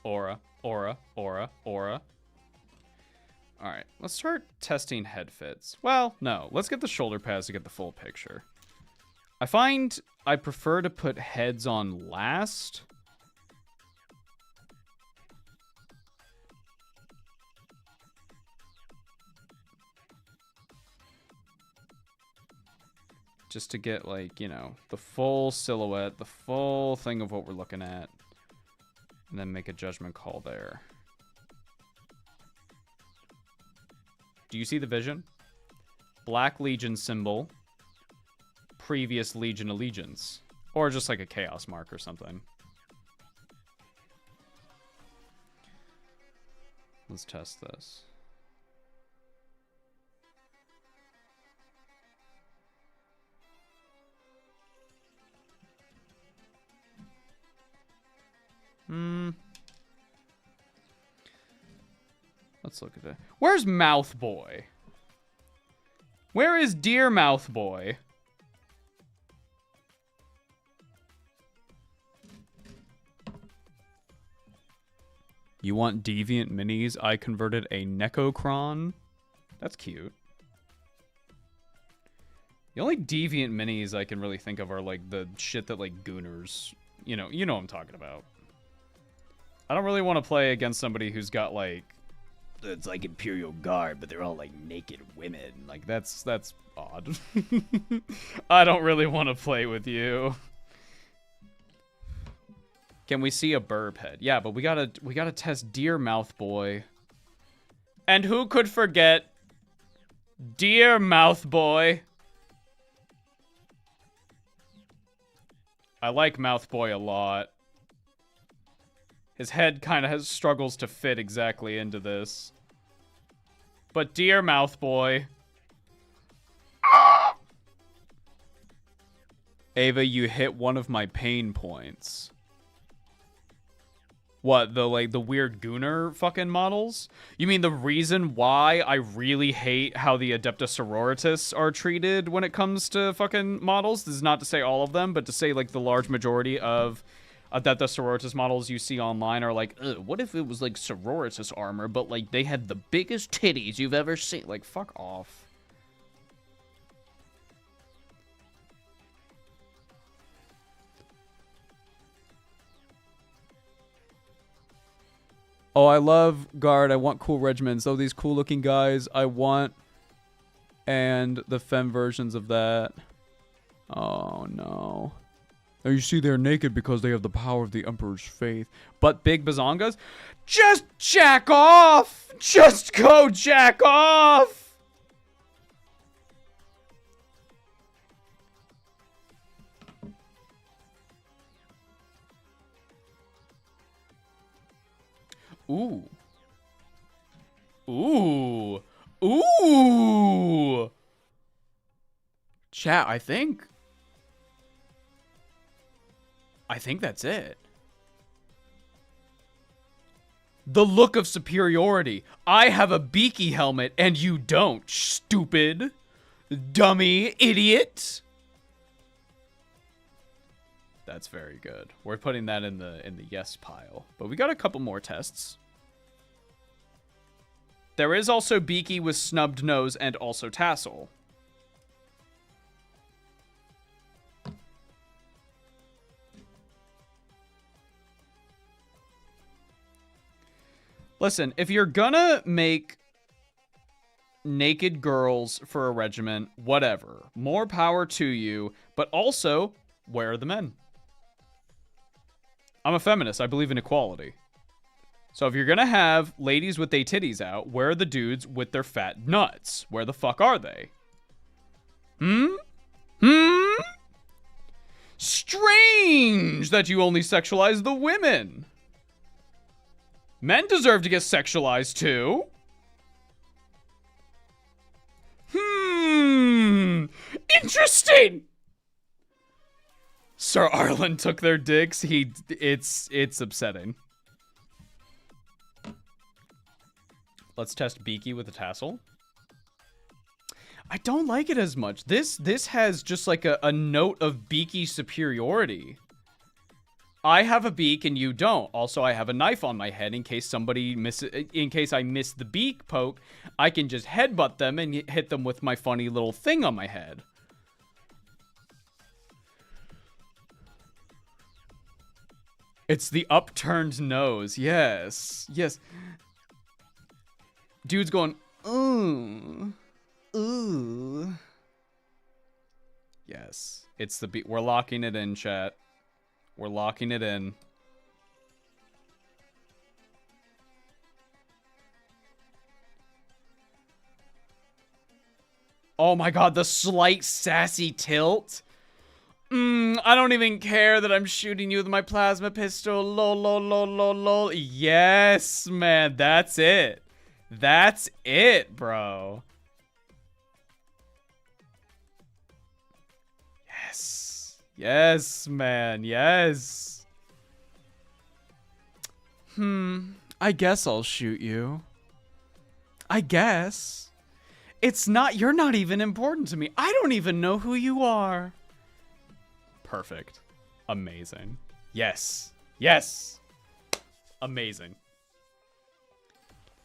Aura, aura, aura, aura. All right, let's start testing head fits. Well, no, let's get the shoulder pads to get the full picture. I find I prefer to put heads on last. Just to get, like, you know, the full silhouette, the full thing of what we're looking at. And then make a judgment call there. Do you see the vision? Black Legion symbol. Previous Legion allegiance. Or just like a chaos mark or something. Let's test this. Let's look at that. Where's Mouth Boy? Where is Dear Mouth Boy? You want deviant minis? I converted a Necocron. That's cute. The only deviant minis I can really think of are like the shit that like Gooners, you know what I'm talking about. I don't really want to play against somebody who's got like, it's like Imperial Guard, but they're all like naked women. Like that's odd. I don't really want to play with you. Can we see a burb head? Yeah, but we gotta test Dear Mouth Boy. And who could forget Dear Mouth Boy? I like Mouth Boy a lot. His head kind of struggles to fit exactly into this. But Dear Mouth Boy. Ava, you hit one of my pain points. What, the weird Gooner fucking models? You mean the reason why I really hate how the Adeptus Sororitas are treated when it comes to fucking models? This is not to say all of them, but to say like the large majority of Adeptus Sororitas models you see online are like, ugh, what if it was like Sororitas armor, but like they had the biggest titties you've ever seen? Like, fuck off. Oh, I love Guard. I want cool regiments. Oh, these cool looking guys. I want. And the femme versions of that. Oh, no. Now you see they're naked because they have the power of the Emperor's faith. But big bazongas? Just jack off! Just go jack off! Ooh. Ooh. Ooh. Chat, I think that's it. The look of superiority. I have a beaky helmet and you don't, stupid. Dummy idiot. That's very good. We're putting that in the yes pile. But we got a couple more tests. There is also beaky with snubbed nose and also tassel. Listen, if you're gonna make naked girls for a regiment, whatever. More power to you, but also, where are the men? I'm a feminist. I believe in equality. So if you're gonna have ladies with their titties out, where are the dudes with their fat nuts? Where the fuck are they? Strange that you only sexualize the women. Men deserve to get sexualized too. Interesting. Sir Arlen took their dicks. It's upsetting. Let's test Beaky with a tassel. I don't like it as much. This has just like a note of beaky superiority. I have a beak and you don't. Also, I have a knife on my head in case in case I miss the beak poke, I can just headbutt them and hit them with my funny little thing on my head. It's the upturned nose. Yes. Yes. Dude's going, ooh. Ooh. Yes. It's the beak. We're locking it in, chat. We're locking it in. Oh my god, the slight sassy tilt. I don't even care that I'm shooting you with my plasma pistol. Lol, lol, lol, lol, lol. Yes, man, that's it. That's it, bro. Yes. Yes, man. Yes. I guess I'll shoot you. I guess. You're not even important to me. I don't even know who you are. Perfect. Amazing. Yes. Yes. Amazing.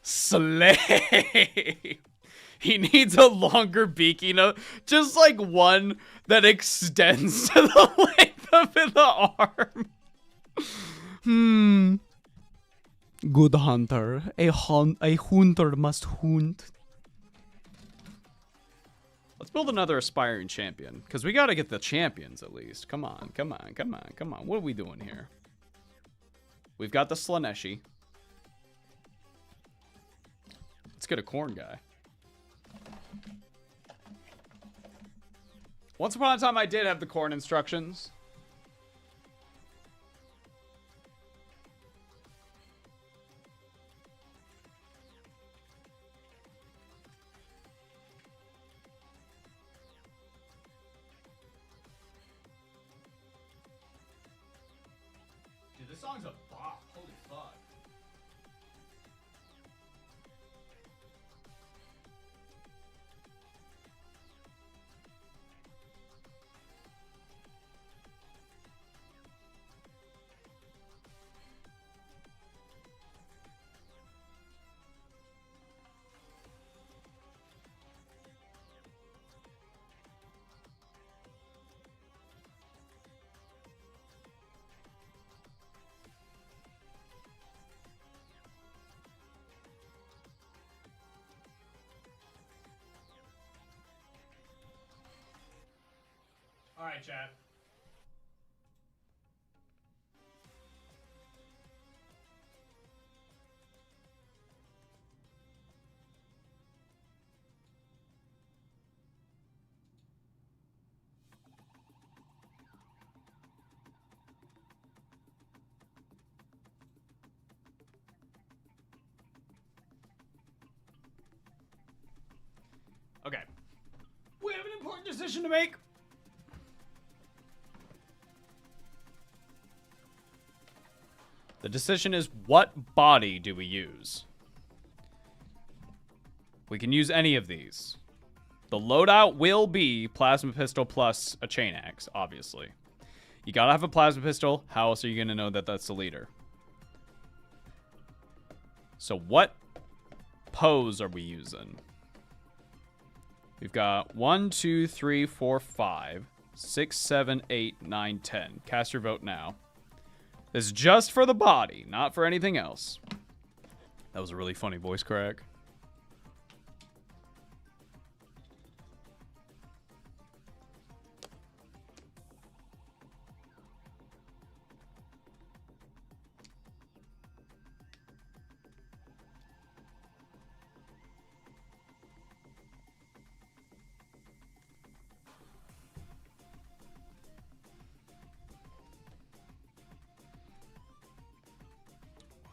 Slay. He needs a longer beaky note. Just like one that extends to the length of the arm. Good hunter. A hunter must hunt. Let's build another aspiring champion. Because we got to get the champions at least. Come on, come on, come on, come on. What are we doing here? We've got the Slaanesh. Let's get a Khorne guy. Once upon a time, I did have the Khorne instructions. Dude, this song's a bop. Holy fuck. All right, chat. Okay. We have an important decision to make. The decision is, what body do we use? We can use any of these. The loadout will be plasma pistol plus a chain axe, obviously. You gotta have a plasma pistol. How else are you gonna know that that's the leader? So what pose are we using? We've got 1, 2, 3, 4, 5, 6, 7, 8, 9, 10. Cast your vote now. This is just for the body, not for anything else. That was a really funny voice crack.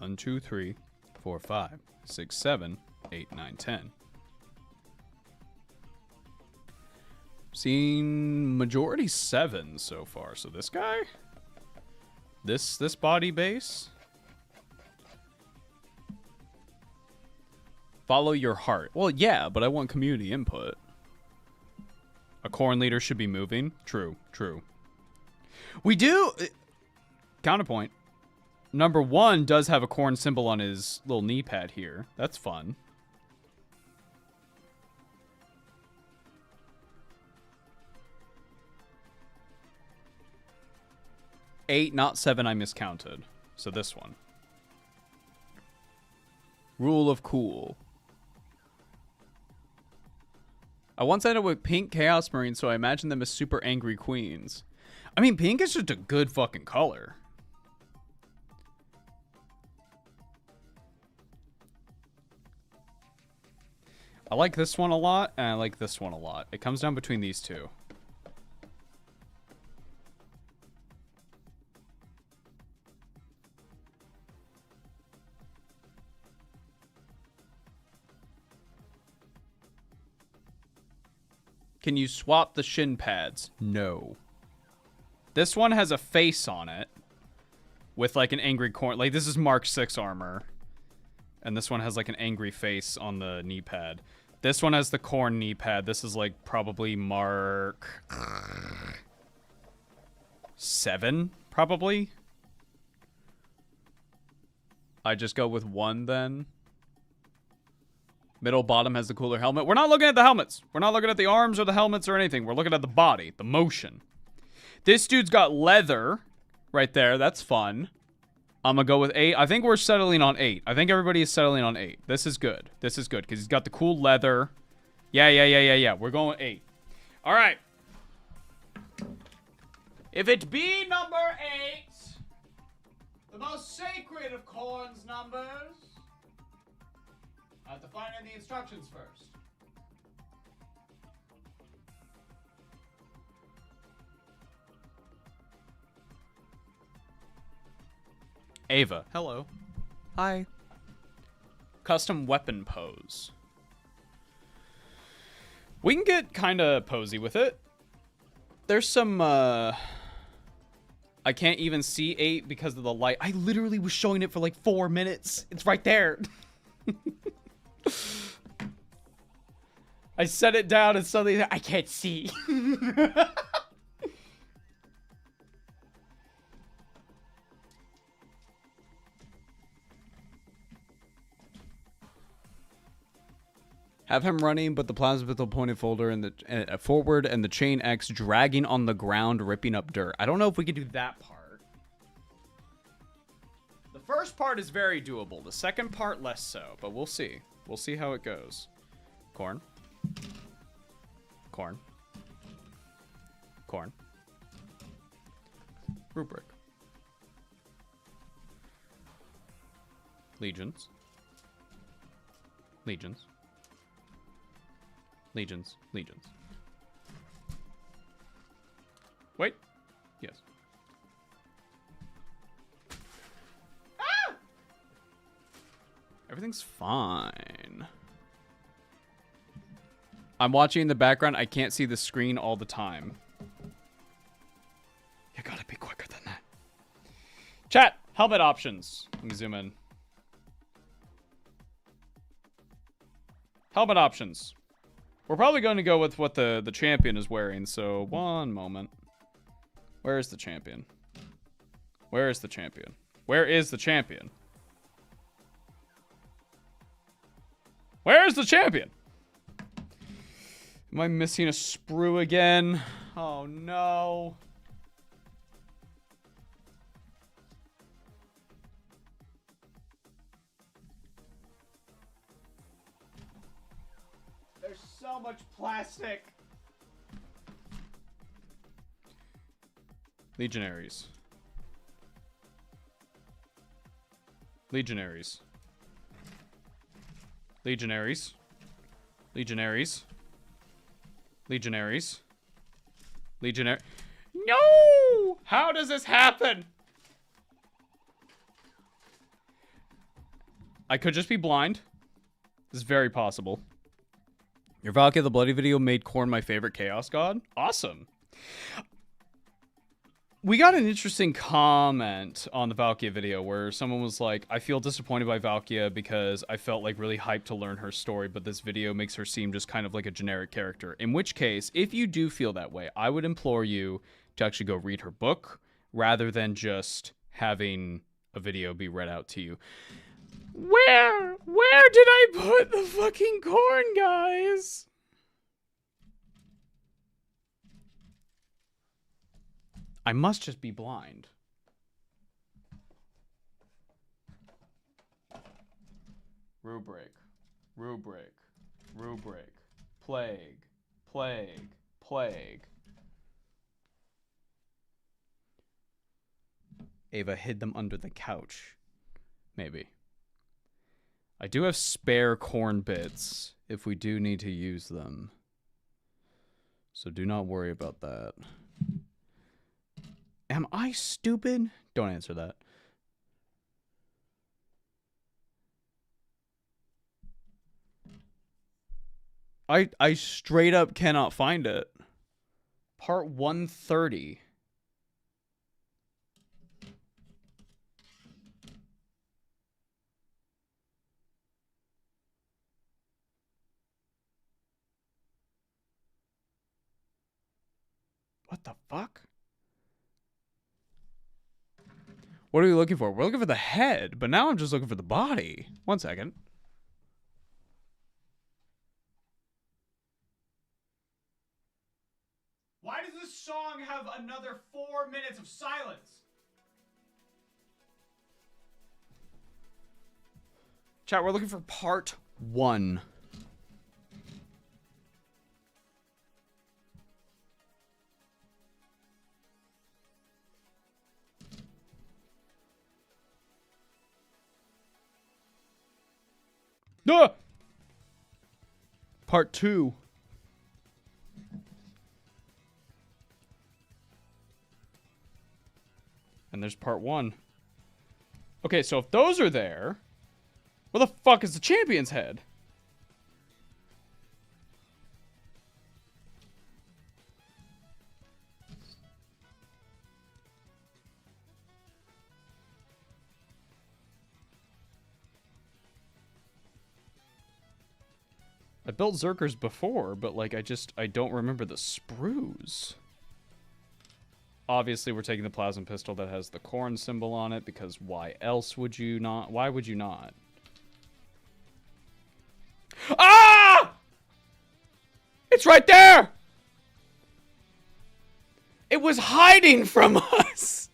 One, two, three, 4, 5, 6, 7, 8, 9, 10. Seen majority 7 so far. So this guy? This body base? Follow your heart. Well, yeah, but I want community input. A Khorne leader should be moving. True, true. We do... Counterpoint. Number 1 does have a Khorne symbol on his little knee pad here. That's fun. Eight, not 7, I miscounted. So this one. Rule of cool. I once ended up with pink Chaos Marines, so I imagine them as super angry queens. I mean, pink is just a good fucking color. I like this one a lot, and I like this one a lot. It comes down between these two. Can you swap the shin pads? No. This one has a face on it with like an angry Khorne. Like this is Mark 6 armor. And this one has like an angry face on the knee pad. This one has the Khorne knee pad. This is like probably Mark 7, probably. I just go with 1 then. Middle bottom has the cooler helmet. We're not looking at the helmets. We're not looking at the arms or the helmets or anything. We're looking at the body, the motion. This dude's got leather right there. That's fun. I'm going to go with 8. I think we're settling on 8. I think everybody is settling on 8. This is good. This is good because he's got the cool leather. Yeah. We're going with 8. All right. If it be number 8, the most sacred of Khorne's numbers, I have to find in the instructions first. Ava. Hello. Hi. Custom weapon pose. We can get kind of posy with it. There's some, I can't even see 8 because of the light. I literally was showing it for like 4 minutes. It's right there. I set it down and suddenly I can't see. Have him running, but the plasma pistol pointed folder and the forward and the chain X dragging on the ground, ripping up dirt. I don't know if we can do that part. The first part is very doable. The second part, less so. But we'll see. We'll see how it goes. Khorne. Khorne. Khorne. Rubric. Legions. Legions. Legions. Legions. Wait. Yes. Ah! Everything's fine. I'm watching in the background. I can't see the screen all the time. You gotta be quicker than that. Chat, helmet options. Let me zoom in. Helmet options. We're probably going to go with what the champion is wearing, so one moment. Where is the champion? Where is the champion? Where is the champion? Where is the champion? Am I missing a sprue again? Oh no. so much plastic. Legionaries. Legionaries. Legionaries. Legionaries. Legionaries. Legionary. No! How does this happen? I could just be blind. This is very possible. Your Valkyrie the Bloody video made Khorne my favorite Chaos God. Awesome. We got an interesting comment on the Valkyria video where someone was like, I feel disappointed by Valkyria because I felt like really hyped to learn her story, but this video makes her seem just kind of like a generic character. In which case, if you do feel that way, I would implore you to actually go read her book rather than just having a video be read out to you. Where did I put the fucking Khorne, guys? I must just be blind. Rubric. Rubric. Rubric. Plague. Plague. Plague. Ava hid them under the couch. Maybe. I do have spare Khorne bits if we do need to use them. So do not worry about that. Am I stupid? Don't answer that. I straight up cannot find it. Part 130. What the fuck? What are we looking for? We're looking for the head, but now I'm just looking for the body. 1 second. Why does this song have another 4 minutes of silence? Chat, we're looking for part 1. Ah! Part 2. And there's part 1. Okay, so if those are there, where the fuck is the champion's head? I built Zerkers before, but like I don't remember the sprues. Obviously, we're taking the plasma pistol that has the Khorne symbol on it, because why else would you not? Why would you not? Ah! It's right there! It was hiding from us!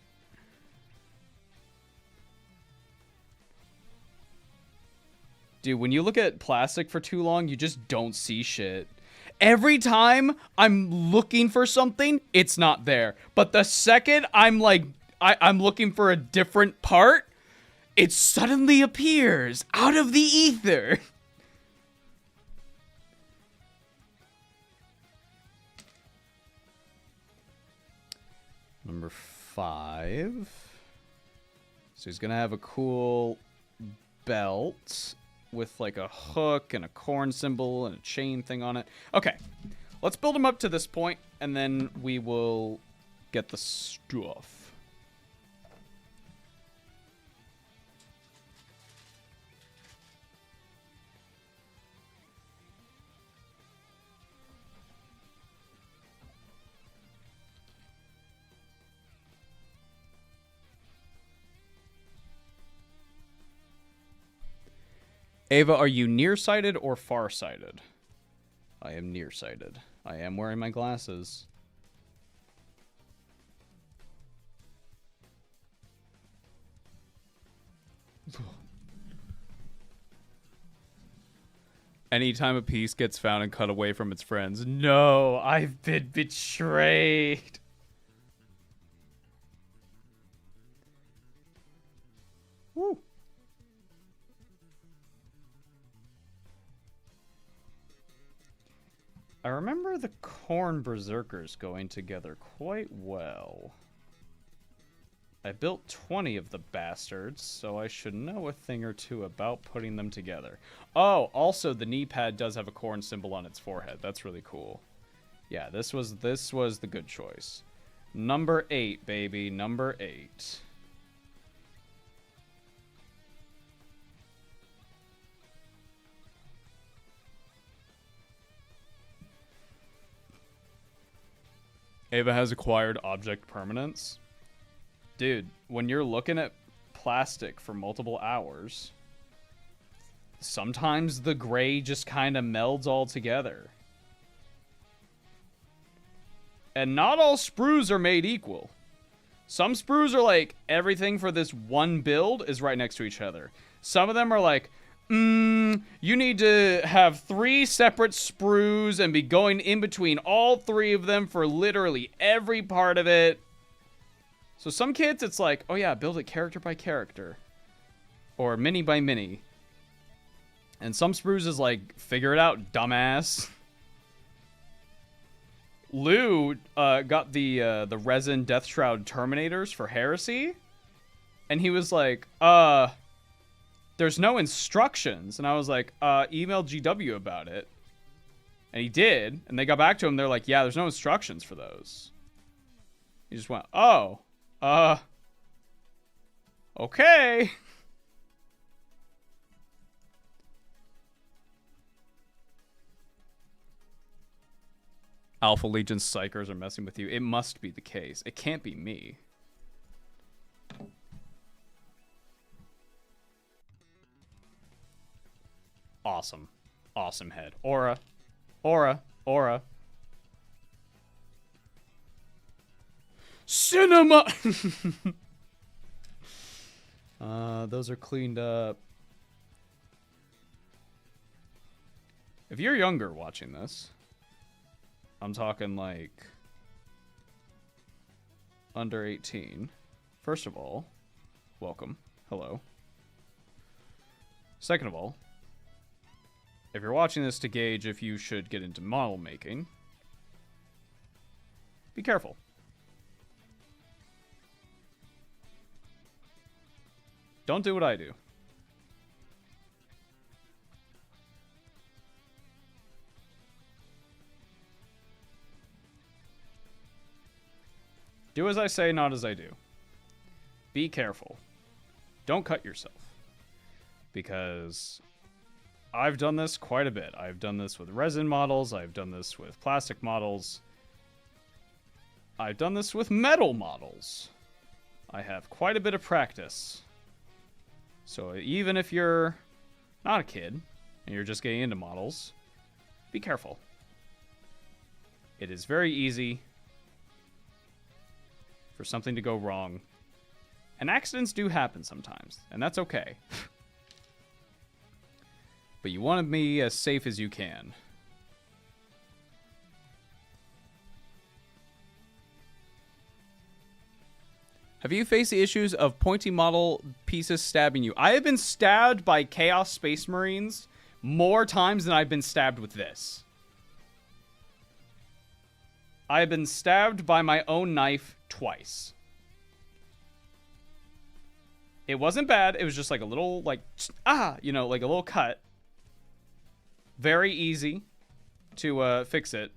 Dude, when you look at plastic for too long, you just don't see shit. Every time I'm looking for something, it's not there. But the second I'm like, I'm looking for a different part, it suddenly appears out of the ether. Number 5. So he's gonna have a cool belt with like a hook and a Khorne symbol and a chain thing on it. Okay, let's build him up to this point, and then we will get the stuff. Ava, are you nearsighted or farsighted? I am nearsighted. I am wearing my glasses. Anytime a piece gets found and cut away from its friends. No, I've been betrayed. Woo. I remember the Khorne berserkers going together quite well. I built 20 of the bastards, so I should know a thing or two about putting them together. Oh, also the knee pad does have a Khorne symbol on its forehead. That's really cool. Yeah, this was the good choice. Number 8, baby, number 8. Ava has acquired object permanence. Dude, when you're looking at plastic for multiple hours, sometimes the gray just kind of melds all together. And not all sprues are made equal. Some sprues are like, everything for this one build is right next to each other. Some of them are like, you need to have 3 separate sprues and be going in between all 3 of them for literally every part of it. So some kits, it's like, oh yeah, build it character by character. Or mini by mini. And some sprues is like, figure it out, dumbass. Lou got the resin Death Shroud Terminators for Heresy. And he was like, there's no instructions. And I was like, email GW about it. And he did. And they got back to him. They're like, yeah, there's no instructions for those. He just went, oh. Okay. Alpha Legion psychers are messing with you. It must be the case. It can't be me. Awesome. Awesome head. Aura. Aura. Aura. Cinema! Those are cleaned up. If you're younger watching this, I'm talking like under 18. First of all, welcome. Hello. Second of all, if you're watching this to gauge if you should get into model making, be careful. Don't do what I do. Do as I say, not as I do. Be careful. Don't cut yourself. Because I've done this quite a bit. I've done this with resin models. I've done this with plastic models. I've done this with metal models. I have quite a bit of practice. So even if you're not a kid and you're just getting into models, be careful. It is very easy for something to go wrong. And accidents do happen sometimes, and that's okay. But you want to be as safe as you can. Have you faced the issues of pointy model pieces stabbing you? I have been stabbed by Chaos Space Marines more times than I've been stabbed with this. I have been stabbed by my own knife twice. It wasn't bad. It was just like a little, like, you know, like a little cut. Very easy to fix it.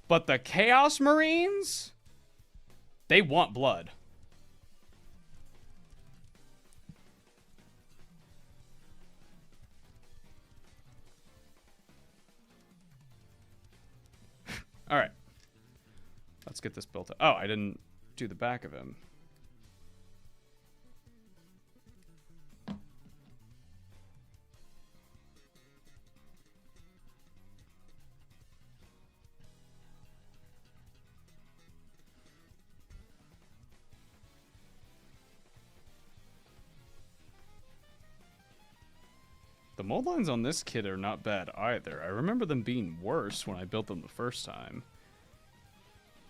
But the Chaos Marines, they want blood. All right. Let's get this built up. Oh, I didn't do the back of him. The mold lines on this kit are not bad either. I remember them being worse when I built them the first time.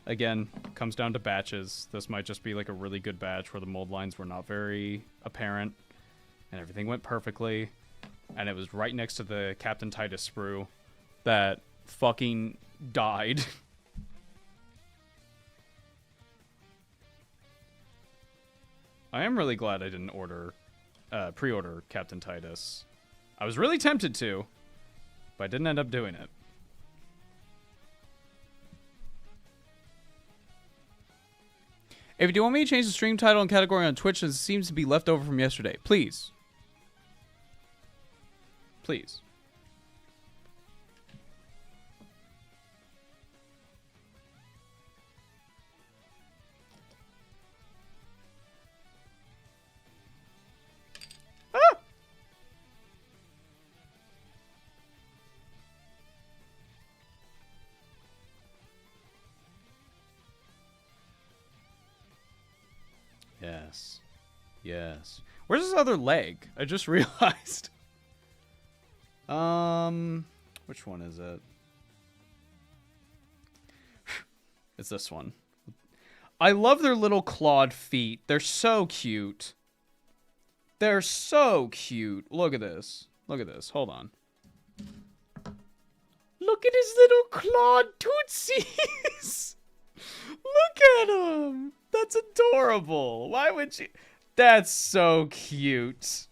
Again, comes down to batches. This might just be like a really good batch where the mold lines were not very apparent and everything went perfectly. And it was right next to the Captain Titus sprue that fucking died. I am really glad I didn't pre-order Captain Titus. I was really tempted to, but I didn't end up doing it. If you want me to change the stream title and category on Twitch, as it seems to be left over from yesterday, please. Please. Ah! Yes. Yes. Where's his other leg? I just realized. Which one is it? It's this one. I love their little clawed feet. They're so cute. They're so cute. Look at this. Look at this. Hold on. Look at his little clawed tootsies. Look at him. That's adorable. Why would you? That's so cute.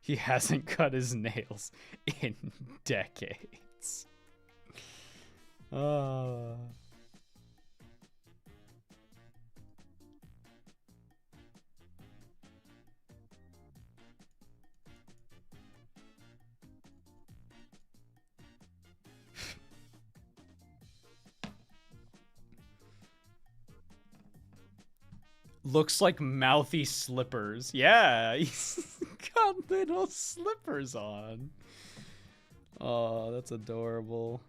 He hasn't cut his nails in decades. Looks like mouthy slippers. Yeah, he's got little slippers on. Oh, that's adorable.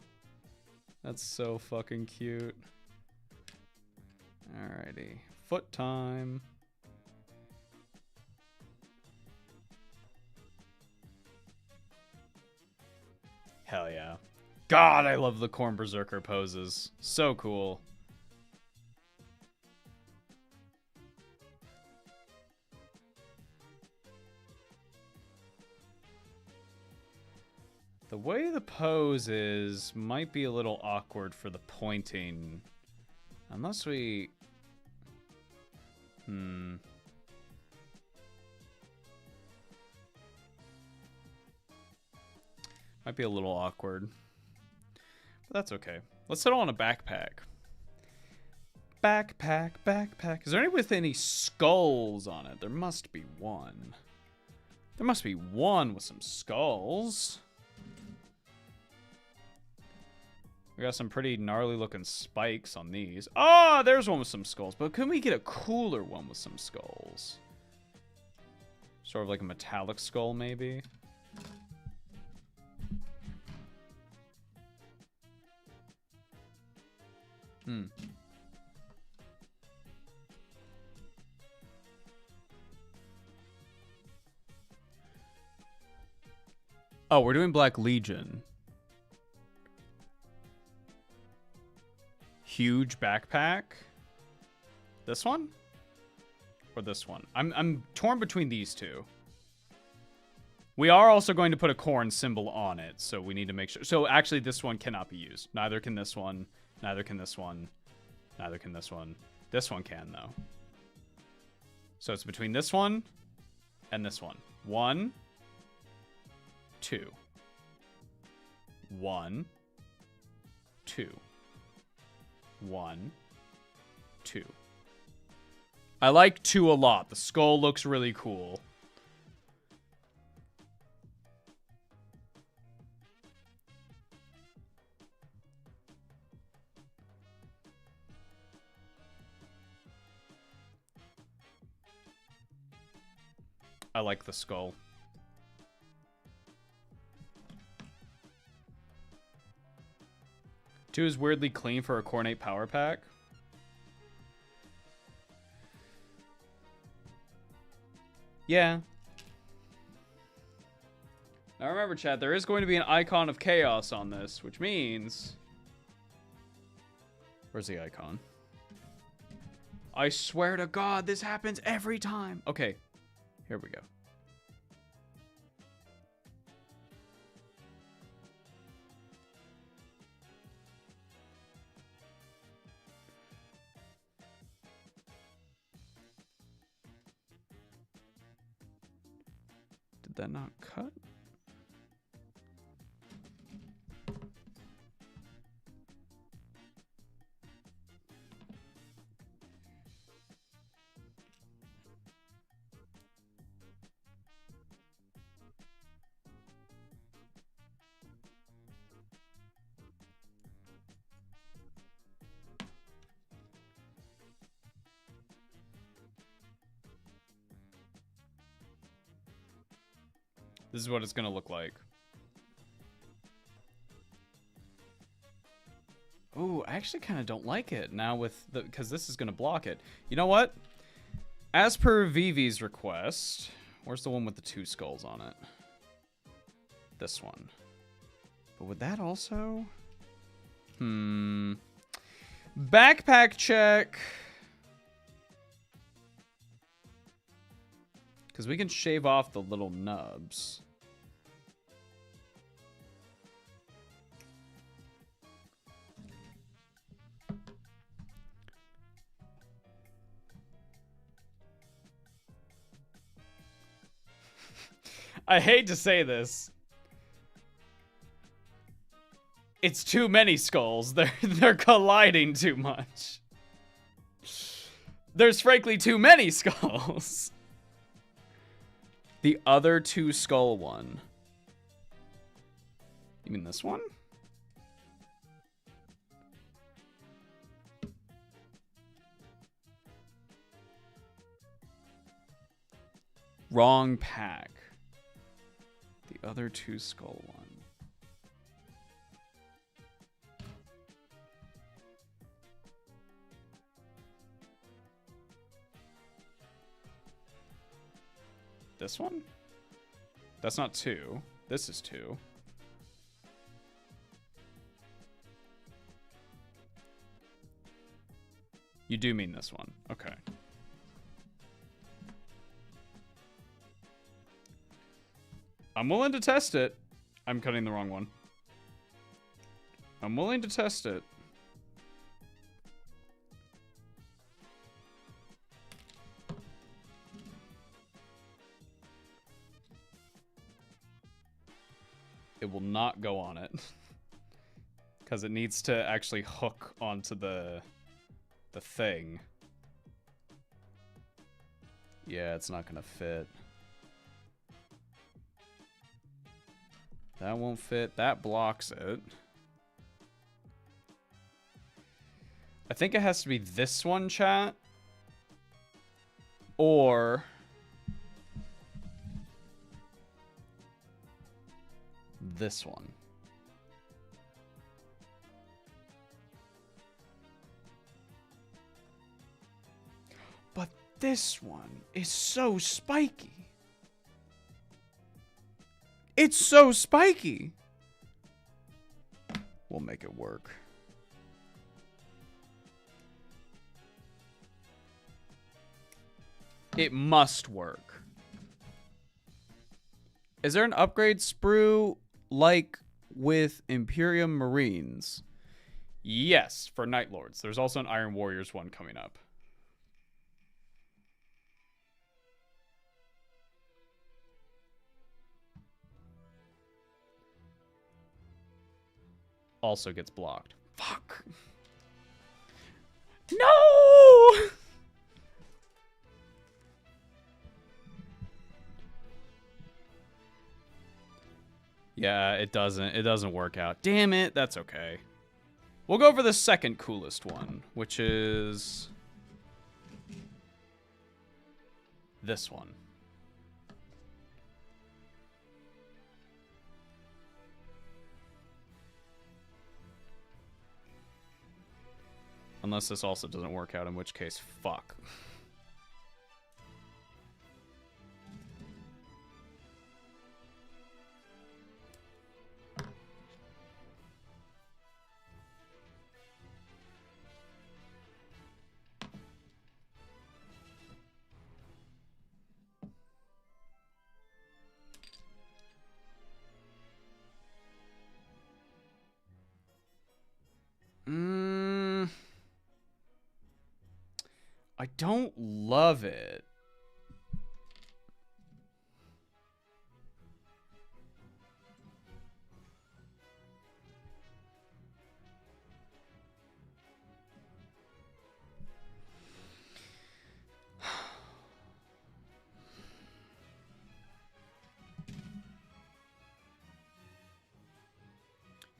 That's so fucking cute. Alrighty. Foot time. Hell yeah. God, I love the Khorne Berserker poses. So cool. The way the pose is might be a little awkward for the pointing. Unless we... Might be a little awkward. But that's okay. Let's settle on a backpack. Backpack, backpack. Is there any with any skulls on it? There must be one. There must be one with some skulls. We got some pretty gnarly looking spikes on these. Oh, there's one with some skulls. But couldn't we get a cooler one with some skulls? Sort of like a metallic skull, maybe? Oh, we're doing Black Legion. Huge backpack. This one? Or this one? I'm torn between these two. We are also going to put a Khorne symbol on it, so we need to make sure. So actually this one cannot be used. Neither can this one. Neither can this one. Neither can this one. This one can, though. So it's between this one and this one. 1, 2. 1, 2. 1, 2. I like 2 a lot. The skull looks really cool. I like the skull. 2 is weirdly clean for a Khorne power pack. Yeah. Now remember, chat, there is going to be an icon of chaos on this, which means... Where's the icon? I swear to God, this happens every time. Okay, here we go. Did that not cut? This is what it's gonna look like. Oh, I actually kind of don't like it now with the, because this is gonna block it. You know what? As per Vivi's request, where's the one with the 2 skulls on it? This one. But would that also? Backpack check. Because we can shave off the little nubs. I hate to say this. It's too many skulls. They're colliding too much. There's frankly too many skulls. The other 2 skull one. You mean this one? Wrong pack. The other 2 skull one. This one? That's not 2. This is 2. You do mean this one. Okay. I'm willing to test it. I'm cutting the wrong one. I'm willing to test it. It will not go on it. Because it needs to actually hook onto the thing. Yeah, it's not gonna fit. That won't fit. That blocks it. I think it has to be this one, chat. Or... this one. But this one is so spiky. It's so spiky. We'll make it work. It must work. Is there an upgrade sprue like with Imperium Marines? Yes, for Night Lords. There's also an Iron Warriors one coming up. Also gets blocked. Fuck. No! Yeah, it doesn't work out. Damn it, that's okay. We'll go for the second coolest one, which is this one. Unless this also doesn't work out, in which case, fuck. I don't love it.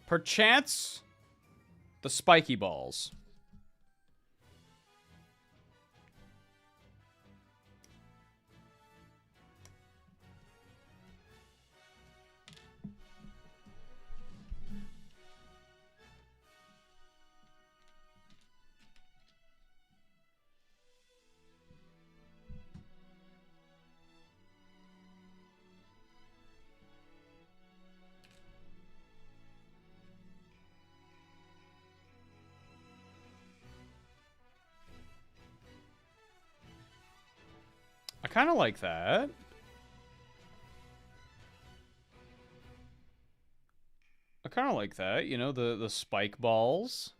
Perchance, the spiky balls. I kind of like that. I kind of like that, you know, the spike balls.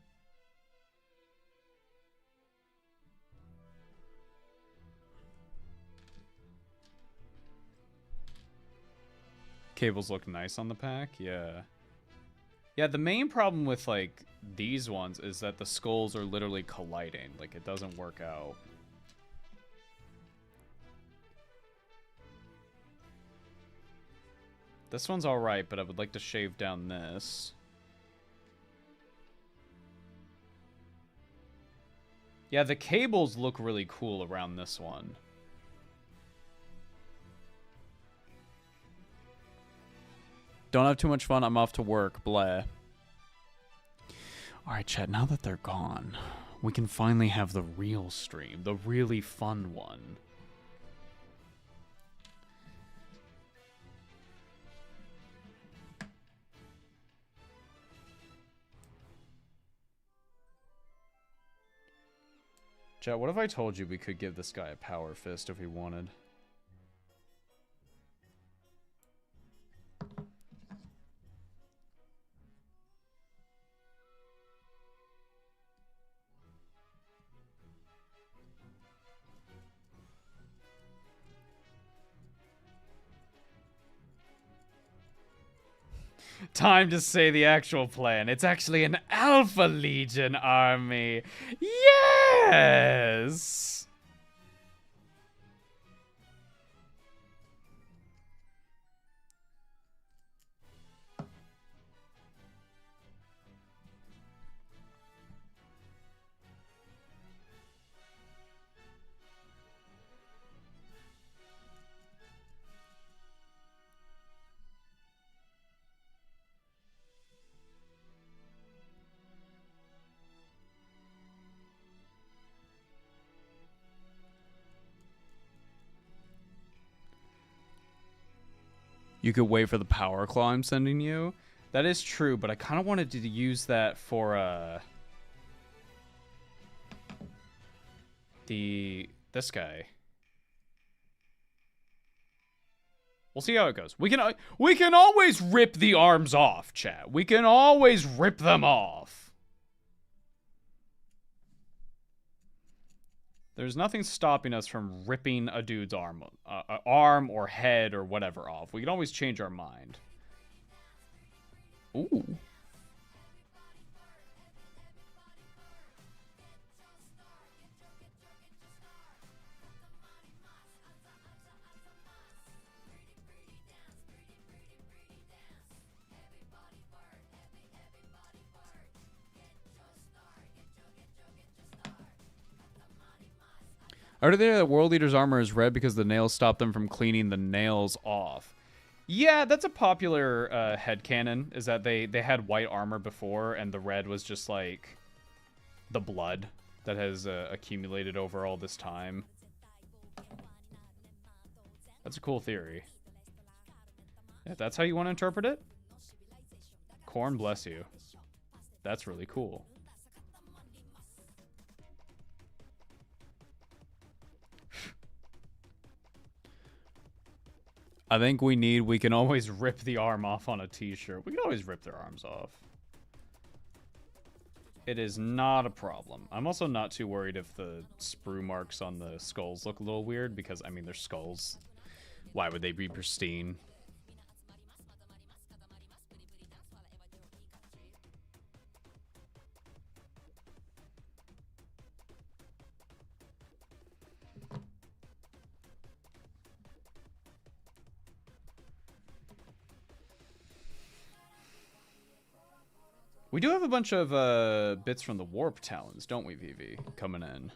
Cables look nice on the pack, yeah. Yeah, the main problem with, like, these ones is that the skulls are literally colliding. Like, it doesn't work out. This one's alright, but I would like to shave down this. Yeah, the cables look really cool around this one. Don't have too much fun, I'm off to work, blah. Alright, chat, now that they're gone, we can finally have the real stream, the really fun one. Chat, what if I told you we could give this guy a power fist if he wanted? Time to say the actual plan. It's actually an Alpha Legion army. Yes! You could wait for the power claw I'm sending you. That is true, but I kind of wanted to use that for this guy. We'll see how it goes. We can always rip the arms off, chat. We can always rip them off. There's nothing stopping us from ripping a dude's arm or head or whatever off. We can always change our mind. Ooh. I heard that World Eater's armor is red because the nails stop them from cleaning the nails off. Yeah, that's a popular headcanon, is that they had white armor before, and the red was just like the blood that has accumulated over all this time. That's a cool theory. If that's how you want to interpret it, Khorne bless you. That's really cool. I think we can always rip the arm off on a t-shirt. We can always rip their arms off. It is not a problem. I'm also not too worried if the sprue marks on the skulls look a little weird, because, I mean, they're skulls. Why would they be pristine? We do have a bunch of bits from the Warp Talons, don't we, Vivi, coming in?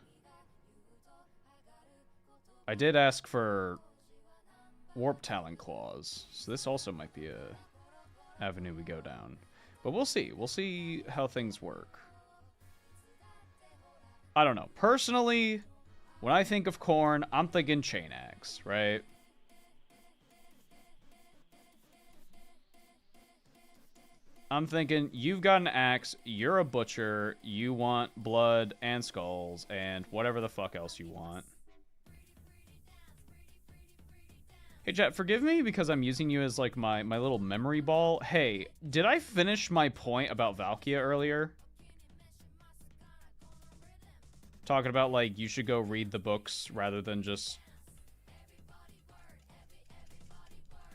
I did ask for Warp Talon claws, so this also might be a avenue we go down. But we'll see. We'll see how things work. I don't know. Personally, when I think of Khorne, I'm thinking chain axe, right? I'm thinking, you've got an axe, you're a butcher, you want blood and skulls, and whatever the fuck else you want. Hey, chat, forgive me because I'm using you as, like, my little memory ball. Hey, did I finish my point about Valkia earlier? Talking about, like, you should go read the books rather than just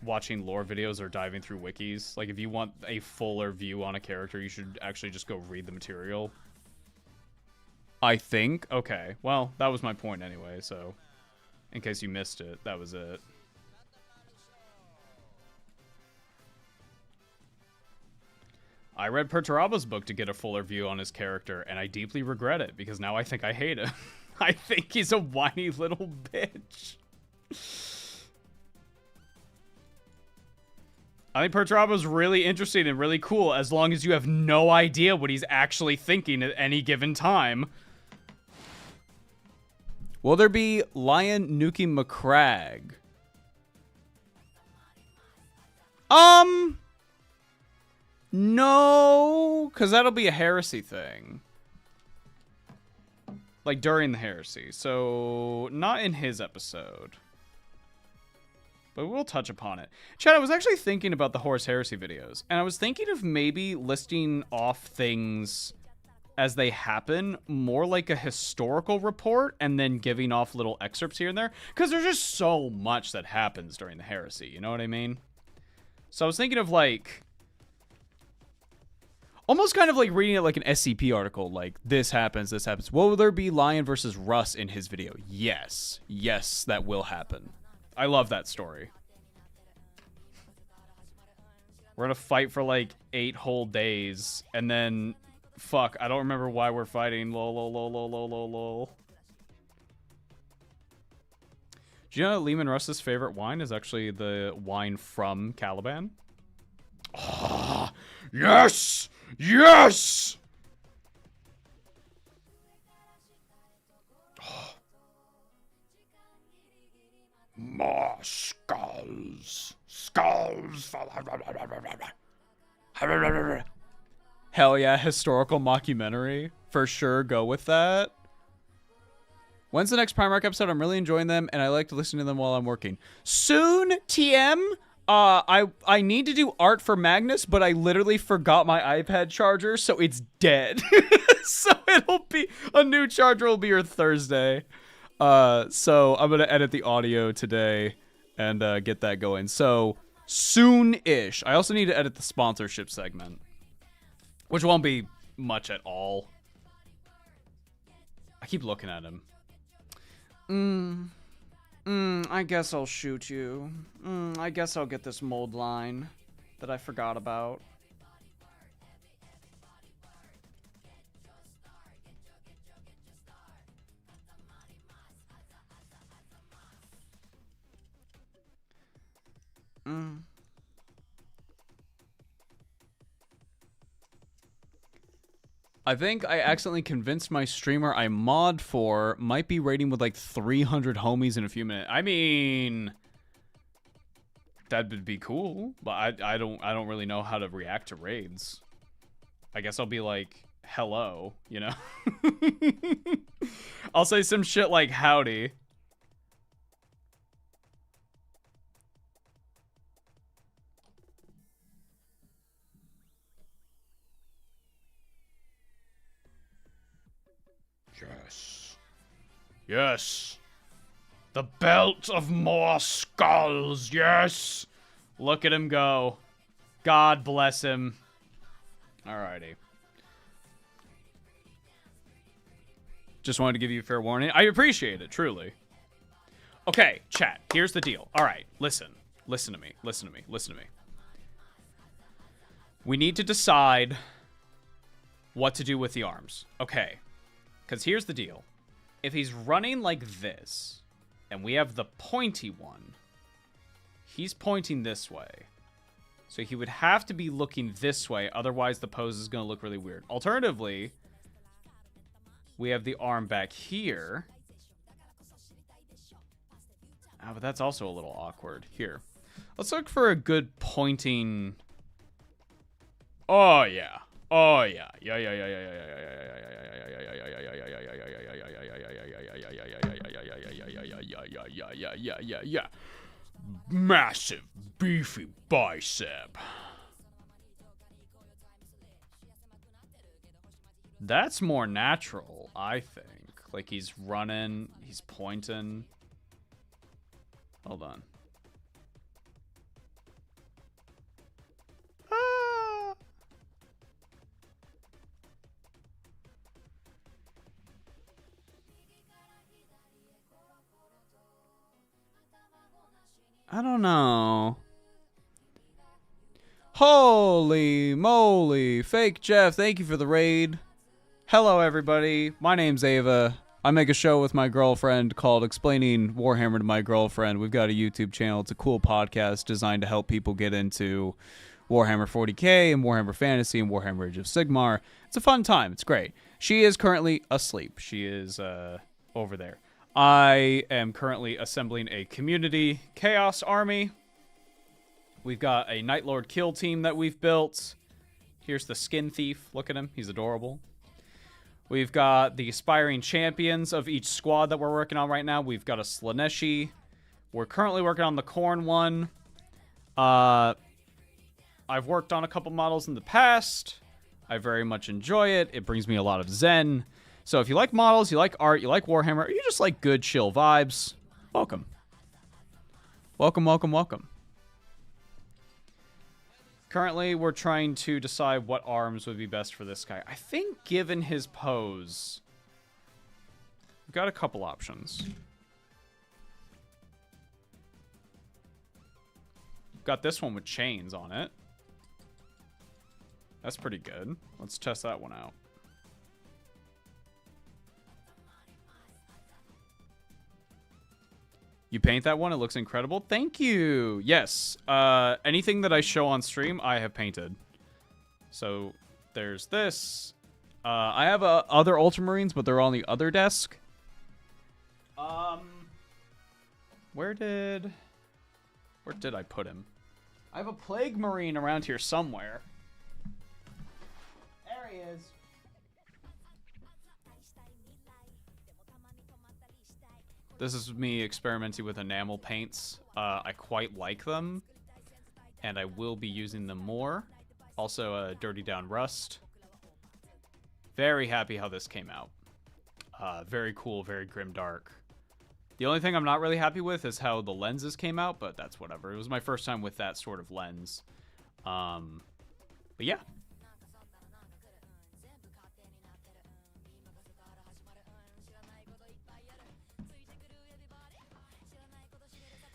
watching lore videos or diving through wikis. Like, if you want a fuller view on a character, you should actually just go read the material. I think? Okay. Well, that was my point anyway, so in case you missed it, that was it. I read Perturaba's book to get a fuller view on his character, and I deeply regret it, because now I think I hate him. I think he's a whiny little bitch. I think Perturaba's really interesting and really cool, as long as you have no idea what he's actually thinking at any given time. Will there be Lion Nuki McCrag? No, because that'll be a heresy thing. Like, during the heresy. So, not in his episode. But we'll touch upon it. Chad, I was actually thinking about the Horus Heresy videos, and I was thinking of maybe listing off things as they happen, more like a historical report, and then giving off little excerpts here and there, because there's just so much that happens during the heresy, you know what I mean? So I was thinking of, like, almost kind of like reading it like an SCP article, like, this happens, this happens. Will there be Lion versus Russ in his video? Yes. Yes, that will happen. I love that story. We're gonna fight for like 8 whole days, and then, fuck, I don't remember why we're fighting. Lol, lol, lol, lol, lol, lol, lol. Do you know that Lehman Russ's favorite wine is actually the wine from Caliban? Oh, yes! Yes! More skulls. Skulls. Hell yeah, historical mockumentary. For sure, go with that. When's the next Primarch episode? I'm really enjoying them, and I like to listen to them while I'm working. Soon, TM. I need to do art for Magnus, but I literally forgot my iPad charger, so it's dead. So it'll be, a new charger will be here Thursday. So I'm gonna edit the audio today and get that going. So soon-ish. I also need to edit the sponsorship segment, which won't be much at all. I keep looking at him. I guess I'll shoot you. I guess I'll get this mold line that I forgot about. I think I accidentally convinced my streamer I mod for might be raiding with like 300 homies in a few minutes. I mean, that would be cool, but I don't really know how to react to raids. I guess I'll be like, hello, you know? I'll say some shit like howdy. Yes. Yes. The belt of more skulls. Yes. Look at him go. God bless him. Alrighty. Just wanted to give you a fair warning. I appreciate it, truly. Okay, chat. Here's the deal. Alright, listen. Listen to me. Listen to me. Listen to me. We need to decide what to do with the arms. Okay. Because here's the deal. If he's running like this, and we have the pointy one, he's pointing this way. So he would have to be looking this way, otherwise the pose is going to look really weird. Alternatively, we have the arm back here. Ah, but that's also a little awkward. Here. Let's look for a good pointing... Oh, yeah. Oh, yeah. Yeah. Massive, beefy bicep. That's more natural, I think. Like he's running, he's pointing. Hold on. I don't know. Holy moly. Fake Jeff, thank you for the raid. Hello, everybody. My name's Ava. I make a show with my girlfriend called Explaining Warhammer to My Girlfriend. We've got a YouTube channel. It's a cool podcast designed to help people get into Warhammer 40k and Warhammer Fantasy and Warhammer Age of Sigmar. It's a fun time. It's great. She is currently asleep. She is over there. I am currently assembling a community chaos army. We've got a Night Lord kill team that we've built. Here's the skin thief. Look at him. He's adorable. We've got the aspiring champions of each squad that we're working on right now. We've got a Slaanesh. We're currently working on the Khorne one. I've worked on a couple models in the past. I very much enjoy it. It brings me a lot of zen. So if you like models, you like art, you like Warhammer, or you just like good, chill vibes, welcome. Welcome, welcome, welcome. Currently, we're trying to decide what arms would be best for this guy. I think given his pose, we've got a couple options. We've got this one with chains on it. That's pretty good. Let's test that one out. You paint that one? It looks incredible. Thank you. Yes. Anything that I show on stream, I have painted. So there's this. I have other Ultramarines, but they're on the other desk. Where did I put him? I have a Plague Marine around here somewhere. There he is. This is me experimenting with enamel paints. I quite like them, and I will be using them more. Also, Dirty Down Rust. Very happy how this came out. Very cool, very grimdark. The only thing I'm not really happy with is how the lenses came out, but that's whatever. It was my first time with that sort of lens. But yeah.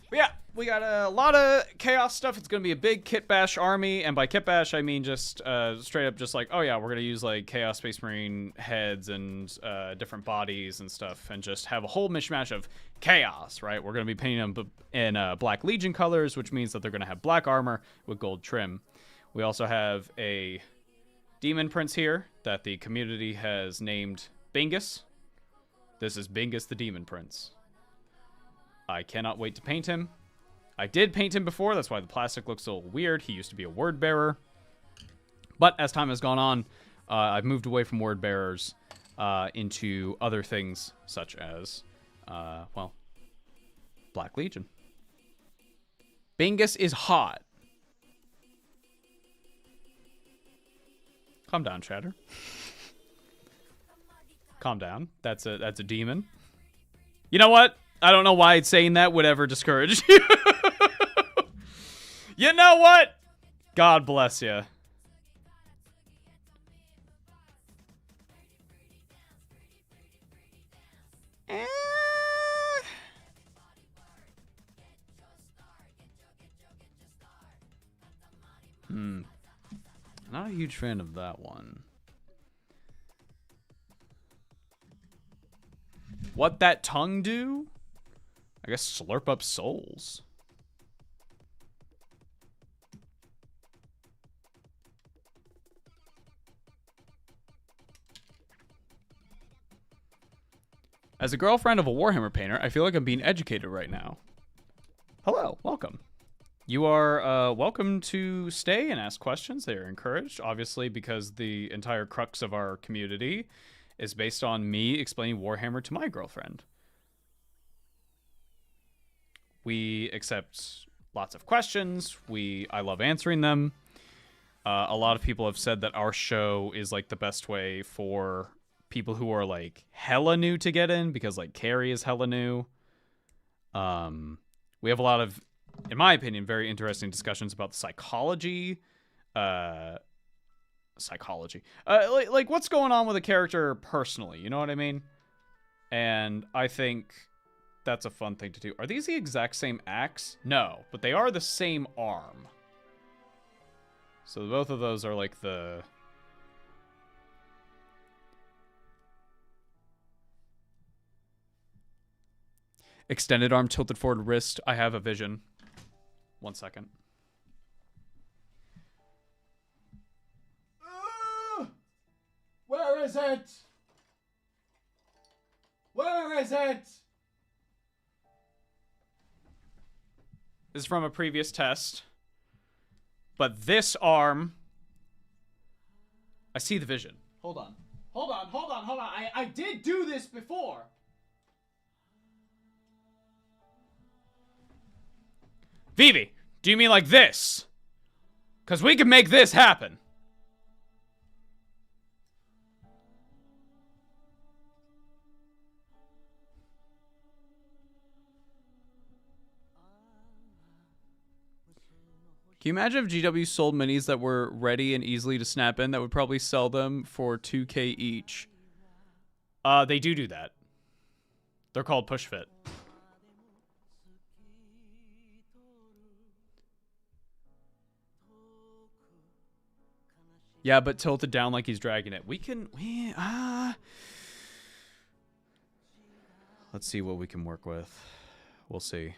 But yeah, we got a lot of chaos stuff. It's going to be a big Kit Bash army. And by Kit Bash, I mean just straight up just like, oh yeah, we're going to use like Chaos Space Marine heads and different bodies and stuff. And just have a whole mishmash of chaos, right? We're going to be painting them in Black Legion colors, which means that they're going to have black armor with gold trim. We also have a Demon Prince here. that the community has named Bingus. This is Bingus the Demon Prince. I cannot wait to paint him. I did paint him before, that's why the plastic looks a little weird. He used to be a word bearer. But as time has gone on, I've moved away from word bearers into other things, such as, well, Black Legion. Bingus is hot. Calm down, Chatter. Calm down. That's a demon. You know what? I don't know why saying that would ever discourage you. You know what? God bless you. Not a huge fan of that one. What that tongue do? I guess slurp up souls. As a girlfriend of a Warhammer painter, I feel like I'm being educated right now. Hello, welcome. You are welcome to stay and ask questions. They are encouraged, obviously, because the entire crux of our community is based on me explaining Warhammer to my girlfriend. We accept lots of questions. I love answering them. A lot of people have said that our show is like the best way for people who are like hella new to get in, because like Carrie is hella new. We have a lot of, in my opinion, very interesting discussions about the psychology. Like what's going on with a character personally, you know what I mean? And I think that's a fun thing to do. Are these the exact same axe? No, but they are the same arm. So both of those are like the... Extended arm, tilted forward wrist. I have a vision. 1 second. Where is it? Where is it? This is from a previous test. But this arm... I see the vision. Hold on. Hold on. I did do this before. Vivi, do you mean like this? Because we can make this happen. Can you imagine if GW sold minis that were ready and easily to snap in? That would probably sell them for $2K each. They do that. They're called push fit. Yeah, but tilted down like he's dragging it. Let's see what we can work with. We'll see.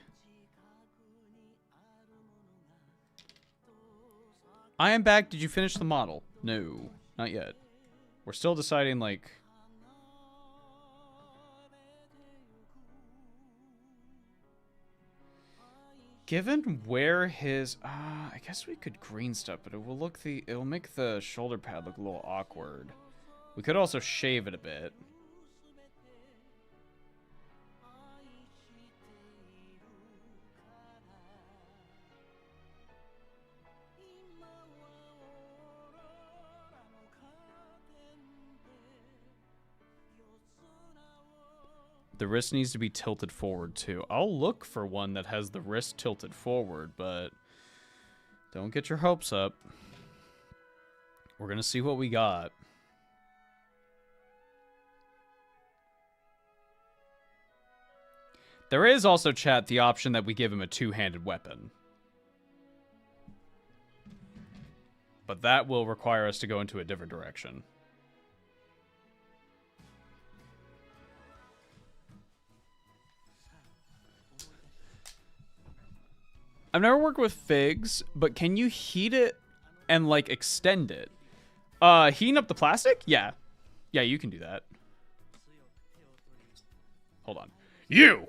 I am back. Did you finish the model? No, not yet. We're still deciding, like... Given where his... I guess we could green stuff, but it'll make the shoulder pad look a little awkward. We could also shave it a bit. The wrist needs to be tilted forward, too. I'll look for one that has the wrist tilted forward, but don't get your hopes up. We're going to see what we got. There is also, chat, the option that we give him a two-handed weapon. But that will require us to go into a different direction. I've never worked with figs, but can you heat it and, like, extend it? Heating up the plastic? Yeah. Yeah, you can do that. Hold on. You!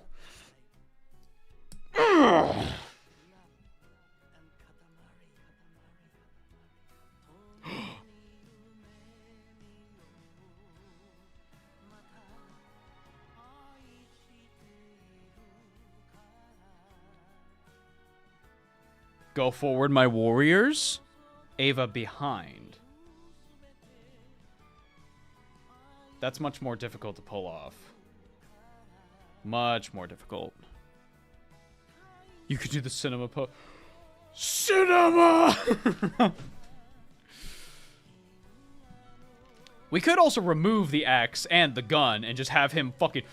Go forward, my warriors. Ava behind. That's much more difficult to pull off. Much more difficult. You could do the cinema pose. Cinema! We could also remove the axe and the gun and just have him fucking...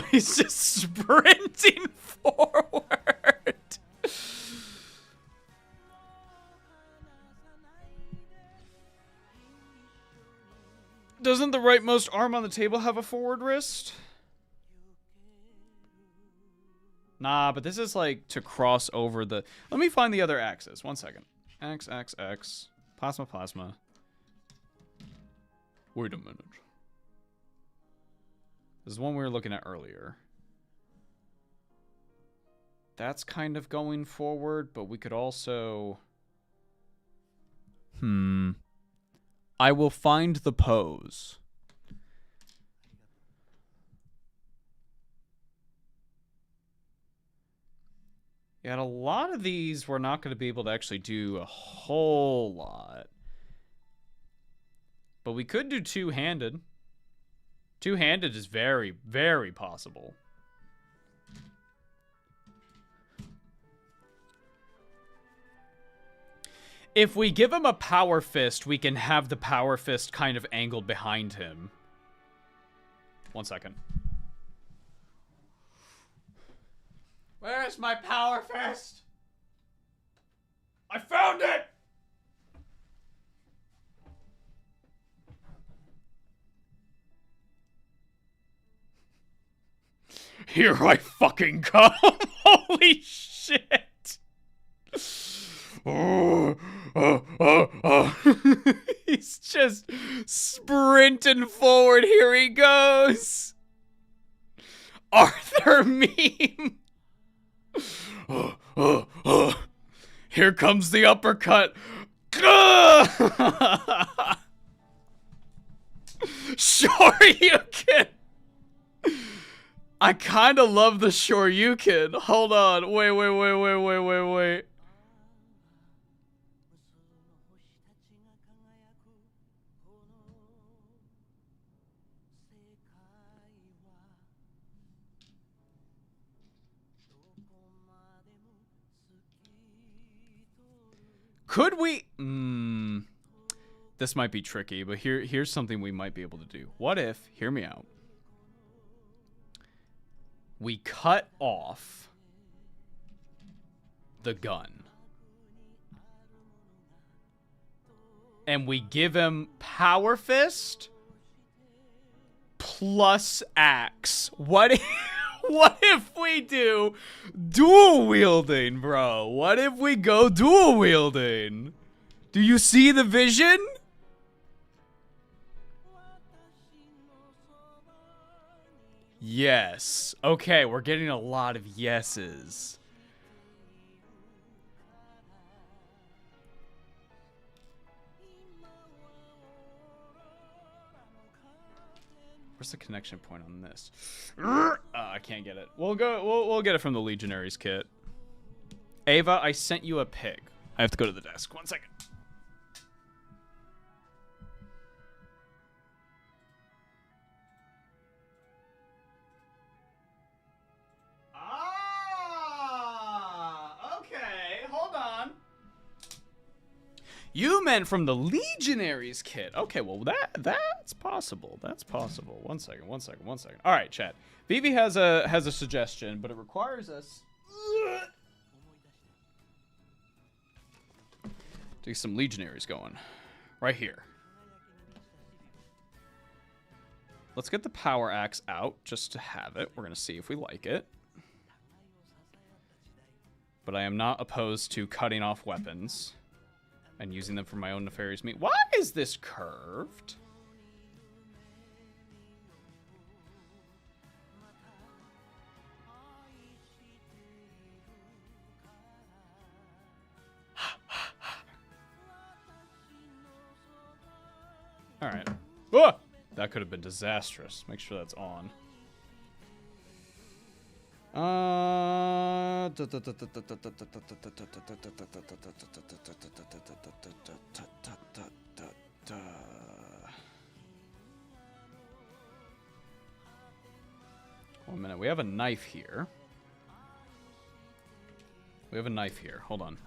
He's just sprinting forward. Doesn't the rightmost arm on the table have a forward wrist? Nah, but this is like to cross over the... Let me find the other axis. 1 second. X, X, X. Plasma, plasma. Wait a minute. This is one we were looking at earlier. That's kind of going forward, but we could also... I will find the pose. Yeah, and a lot of these we're not going to be able to actually do a whole lot. But we could do two-handed. Two-handed is very, very possible. If we give him a power fist, we can have the power fist kind of angled behind him. 1 second. Where's my power fist? I found it! Here I fucking come! Holy shit! He's just sprinting forward. Here he goes. Arthur meme. Here comes the uppercut. Shoryuken. I kind of love the Shoryuken. Hold on. Wait. Could we... This might be tricky, but here's something we might be able to do. What if, hear me out, we cut off the gun and we give him power fist plus axe? What if we do dual wielding, bro? What if we go dual wielding? Do you see the vision? Yes. Okay, we're getting a lot of yeses. Where's the connection point on this? I can't get it. We'll get it from the Legionaries kit. Ava, I sent you a pig. I have to go to the desk. 1 second. Okay. Hold on. You meant from the Legionaries kit. Okay, well that's possible. That's possible. 1 second. All right, chat. Vivi has a suggestion, but it requires us to get some Legionaries going. Right here. Let's get the power axe out just to have it. We're gonna see if we like it. But I am not opposed to cutting off weapons. And using them for my own nefarious means. Why is this curved? Alright. Oh! That could have been disastrous. Make sure that's on. One minute. We have a knife here. We have a knife here. Hold on.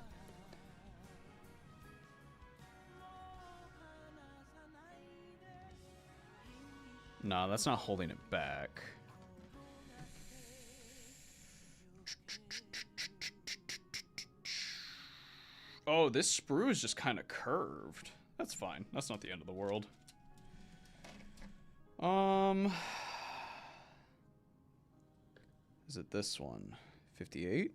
No, that's not holding it back. Oh, this sprue is just kind of curved. That's fine. That's not the end of the world. Is it this one? 58?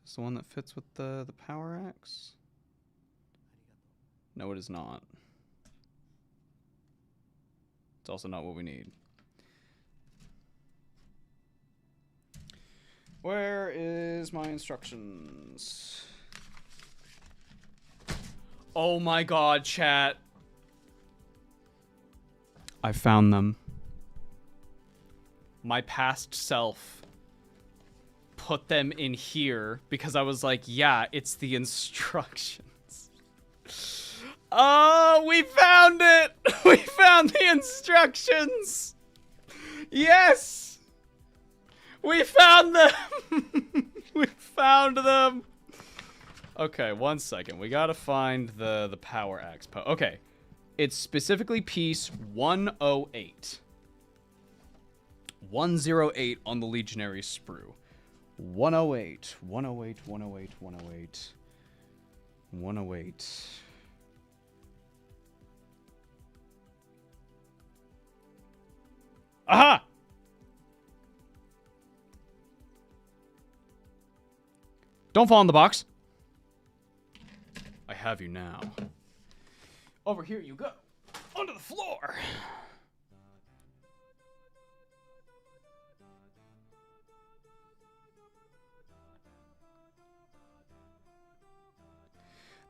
Is this the one that fits with the power axe? No, it is not. It's also not what we need. Where is my instructions? Oh my god, chat. I found them. My past self put them in here because I was like, yeah, it's the instructions. Oh, we found it! We found the instructions! Yes! We found them! We found them! Okay, 1 second. We gotta find the power axe. Okay. It's specifically piece 108. 108 on the Legionary sprue. 108. 108, 108, 108. 108. Aha! Don't fall in the box. I have you now. Over here you go. Onto the floor.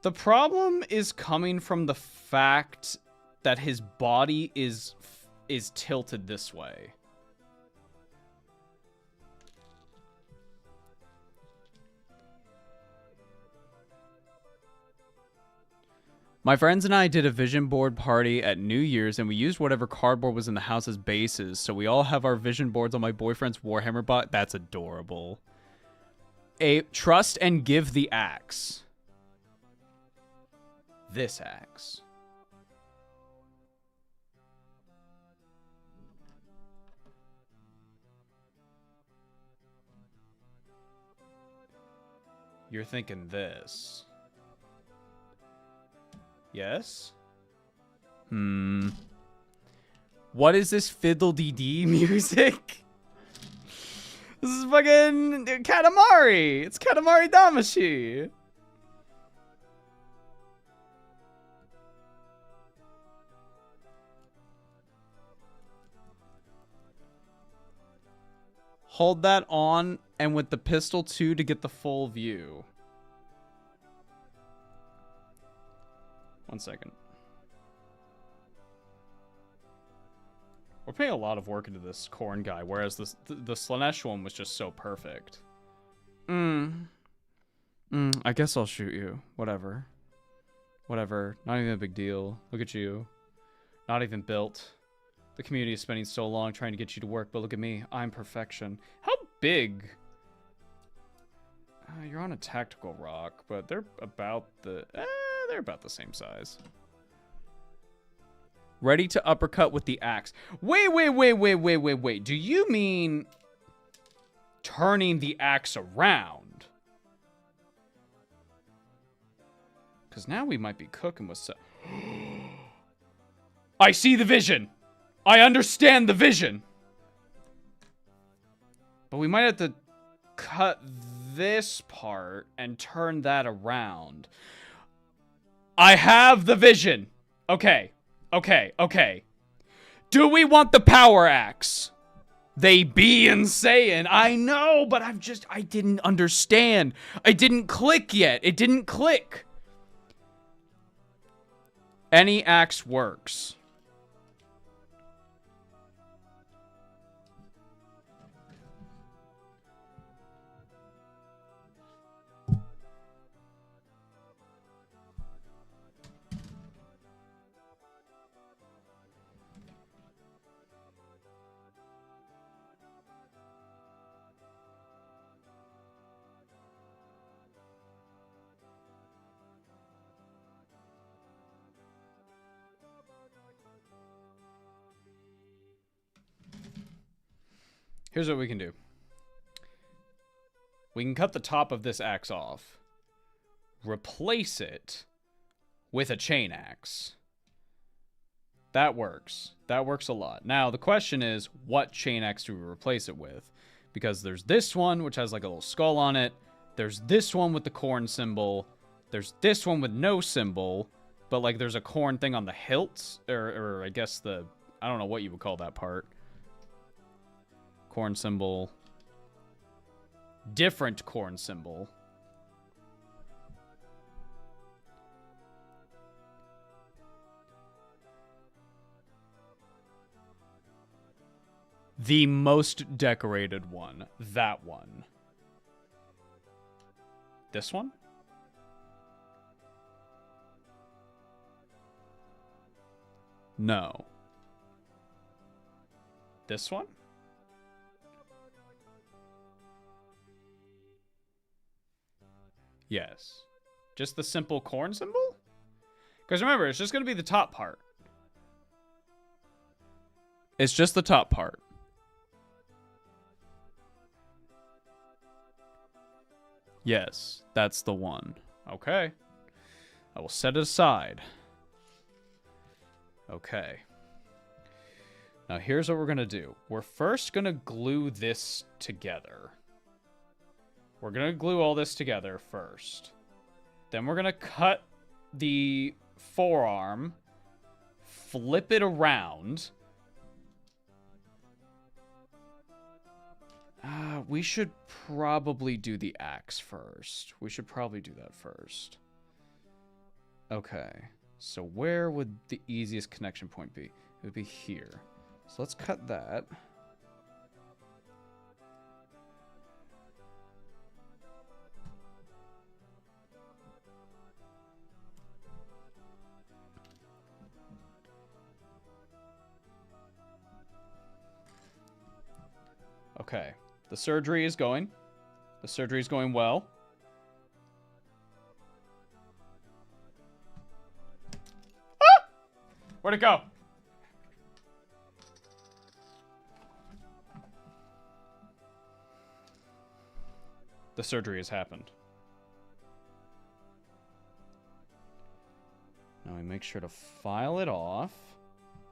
The problem is coming from the fact that his body is tilted this way. My friends and I did a vision board party at New Year's, and we used whatever cardboard was in the house as bases, so we all have our vision boards on my boyfriend's Warhammer bot. That's adorable. Trust and give the axe. This axe. You're thinking this. Yes? What is this fiddle-dee-dee music? This is fucking Katamari! It's Katamari Damacy! Hold that on, and with the pistol too to get the full view. 1 second. We're putting a lot of work into this Khorne guy, whereas the Slaanesh one was just so perfect. I guess I'll shoot you. Whatever. Whatever. Not even a big deal. Look at you. Not even built. The community is spending so long trying to get you to work, but look at me. I'm perfection. How big? You're on a tactical rock, but they're about the... they're about the same size. Ready to uppercut with the axe. Wait. Do you mean turning the axe around? Because now we might be cooking with some... I see the vision. I understand the vision. But we might have to cut this part and turn that around. I have the vision. Okay. Do we want the power axe? They be insane. I know, but I didn't understand. I didn't click yet. It didn't click. Any axe works. Here's what we can do. We can cut the top of this axe off. Replace it with a chain axe. That works. That works a lot. Now, the question is, what chain axe do we replace it with? Because there's this one, which has like a little skull on it. There's this one with the Khorne symbol. There's this one with no symbol. But like there's a Khorne thing on the hilts. Or I guess I don't know what you would call that part. Khorne symbol. Different Khorne symbol. The most decorated one. That one. This one? No. This one? Yes. Just the simple Khorne symbol? Because remember, it's just going to be the top part. It's just the top part. Yes, that's the one. Okay. I will set it aside. Okay. Now here's what we're going to do. We're first going to glue this together. We're going to glue all this together first. Then we're going to cut the forearm, flip it around. We should probably do the axe first. We should probably do that first. Okay. So where would the easiest connection point be? It would be here. So let's cut that. Okay. The surgery is going. The surgery is going well. Ah! Where'd it go? The surgery has happened. Now we make sure to file it off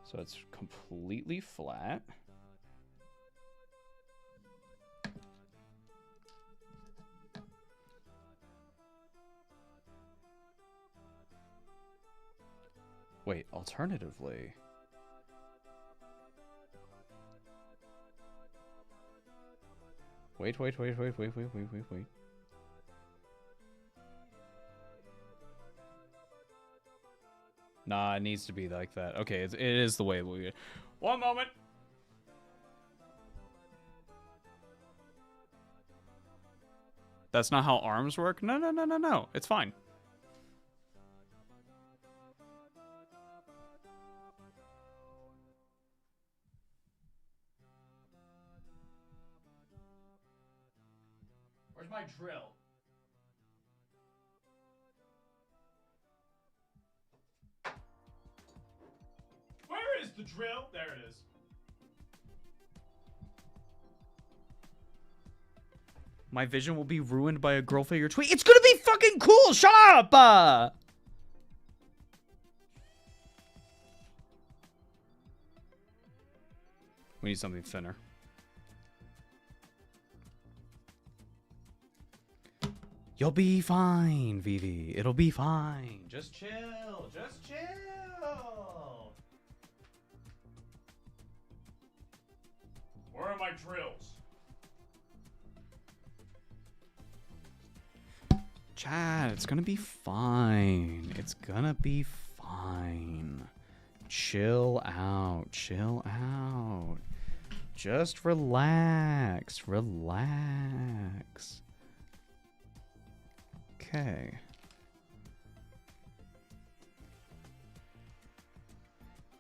so it's completely flat. Wait, alternatively... Wait. Nah, it needs to be like that. Okay, it is the way we... One moment! That's not how arms work? No. It's fine. Where's my drill? Where is the drill? There it is. My vision will be ruined by a girl figure tweet. It's gonna be fucking cool! Shut up! We need something thinner. You'll be fine, Vivi. It'll be fine. Just chill. Just chill. Where are my drills? Chad, it's gonna be fine. It's gonna be fine. Chill out. Chill out. Just relax. Relax. Okay.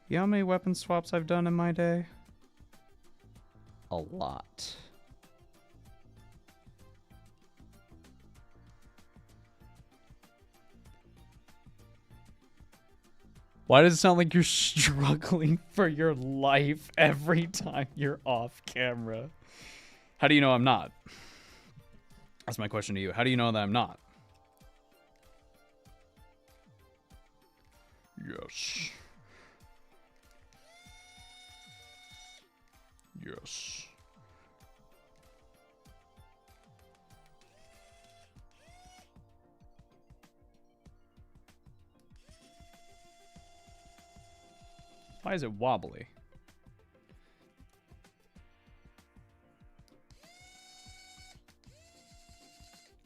You know how many weapon swaps I've done in my day? A lot. Why does it sound like you're struggling for your life every time you're off camera? How do you know I'm not? That's my question to you. How do you know that I'm not? Yes. Yes. Why is it wobbly?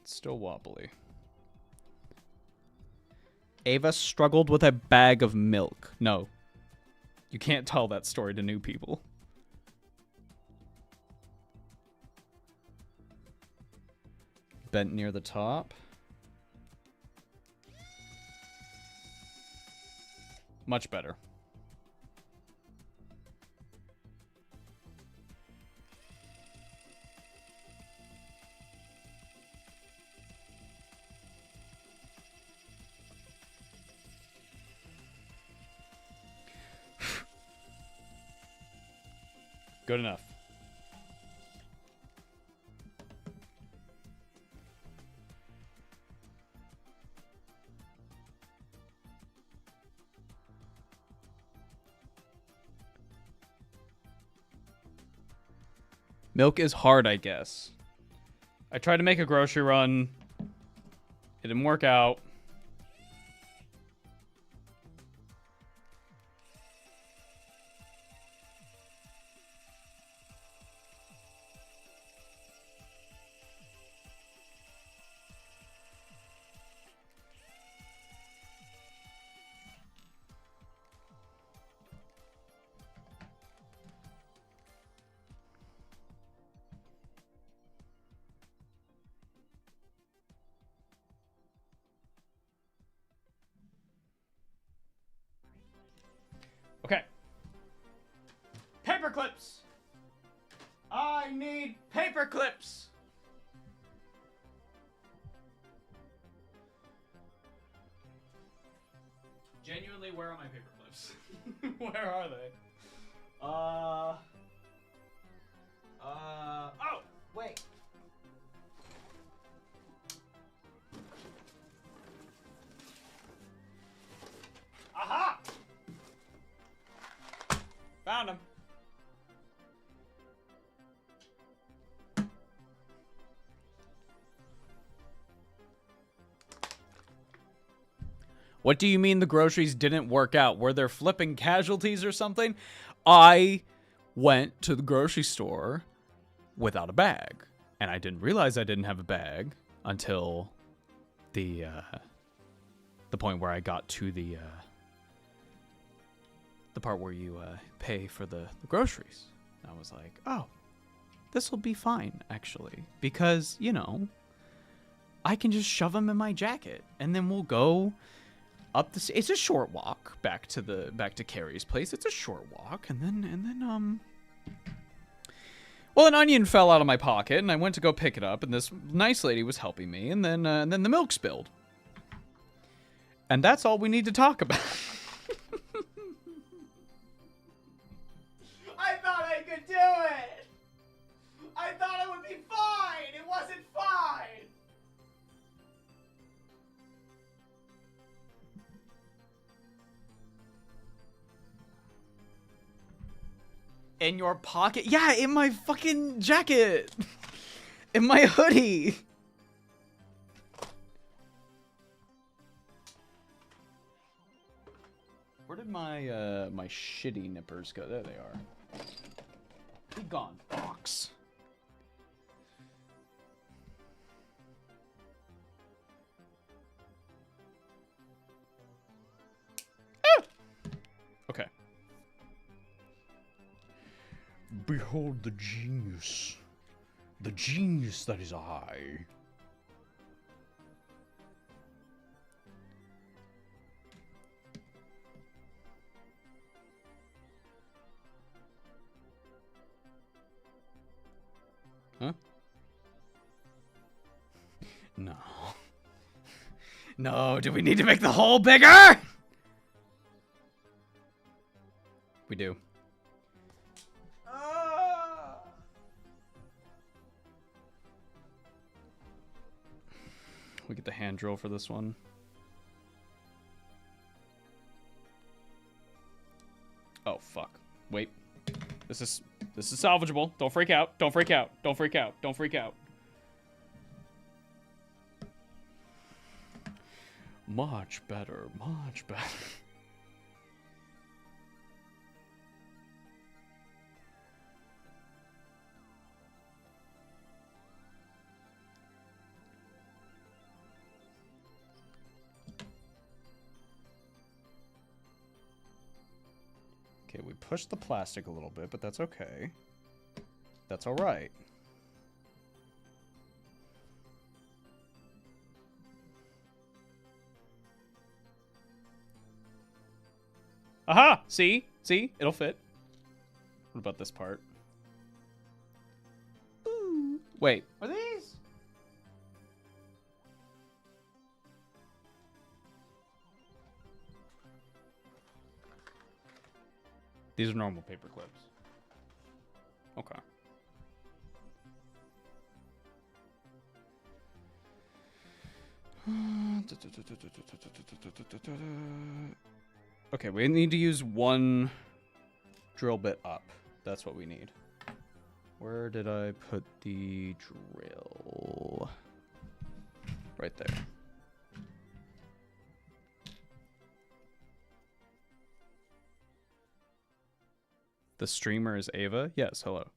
It's still wobbly. Ava struggled with a bag of milk. No. You can't tell that story to new people. Bent near the top. Much better. Good enough. Milk is hard, I guess. I tried to make a grocery run. It didn't work out. Okay. Paper clips. I need paper clips. Genuinely, where are my paper clips? Where are they? Oh, wait. Aha! Found him. What do you mean the groceries didn't work out? Were there flipping casualties or something? I went to the grocery store without a bag, and I didn't realize I didn't have a bag until the point where I got to the part where you pay for the groceries. And I was like, oh, this will be fine, actually, because, you know, I can just shove them in my jacket, and then we'll go up the. It's a short walk back to Carrie's place. It's a short walk, and then well, an onion fell out of my pocket, and I went to go pick it up, and this nice lady was helping me, and then the milk spilled, and that's all we need to talk about. I thought I could do it. I thought it would be fine. It wasn't fine. In your pocket? Yeah, in my fucking jacket. In my hoodie. my my shitty nippers go? There they are. Be gone, box. Okay. Behold the genius. The genius that is I. Huh? No. No, do we need to make the hole bigger? We do. We get the hand drill for this one. Oh fuck. Wait. This is salvageable. Don't freak out. Don't freak out. Don't freak out. Don't freak out. Much better. Much better. Okay, we pushed the plastic a little bit, but that's okay. That's all right. Aha! See? See? It'll fit. What about this part? Ooh. Wait. Are these? These are normal paper clips. Okay. Okay, we need to use one drill bit up. That's what we need. Where did I put the drill? Right there. The streamer is Ava? Yes, hello.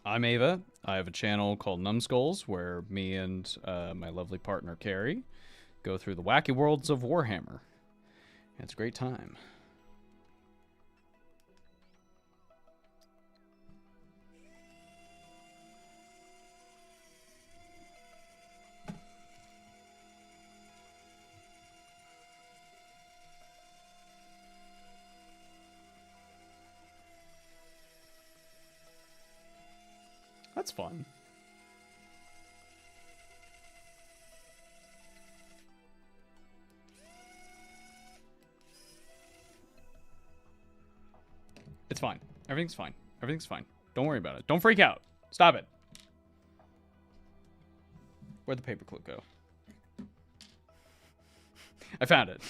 I'm Ava. I have a channel called Numbskulls where me and my lovely partner Carrie go through the wacky worlds of Warhammer. It's a great time. That's fun. It's fine. Everything's fine. Everything's fine. Don't worry about it. Don't freak out. Stop it. Where'd the paperclip go? I found it.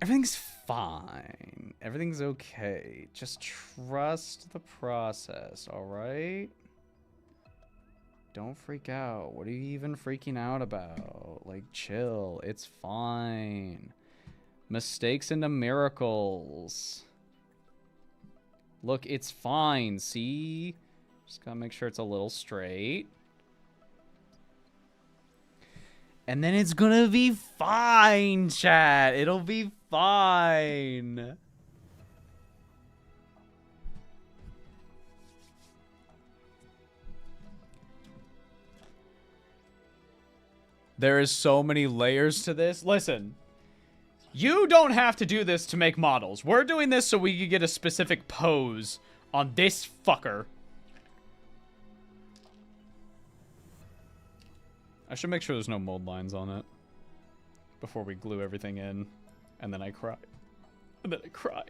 Everything's fine. Everything's okay. Just trust the process, all right? Don't freak out. What are you even freaking out about? Like, chill. It's fine. Mistakes into miracles. Look, it's fine. See? Just gotta make sure it's a little straight. And then it's gonna be fine, chat. It'll be fine. There is so many layers to this. Listen, you don't have to do this to make models. We're doing this so we can get a specific pose on this fucker. I should make sure there's no mold lines on it before we glue everything in, and then I cry. And then I cry.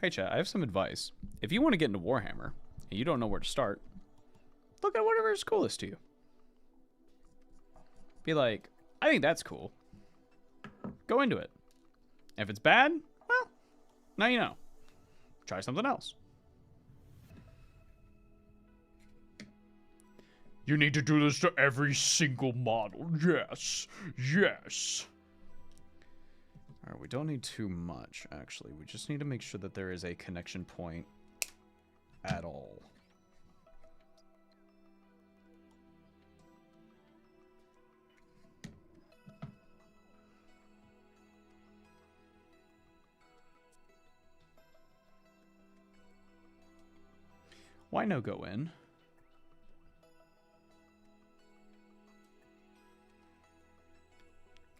Hey chat, I have some advice. If you want to get into Warhammer and you don't know where to start, look at whatever is coolest to you. Be like, I think that's cool. Go into it. If it's bad, well, now you know. Try something else. You need to do this to every single model. Yes. Yes. All right, we don't need too much, actually. We just need to make sure that there is a connection point at all. Why no go in?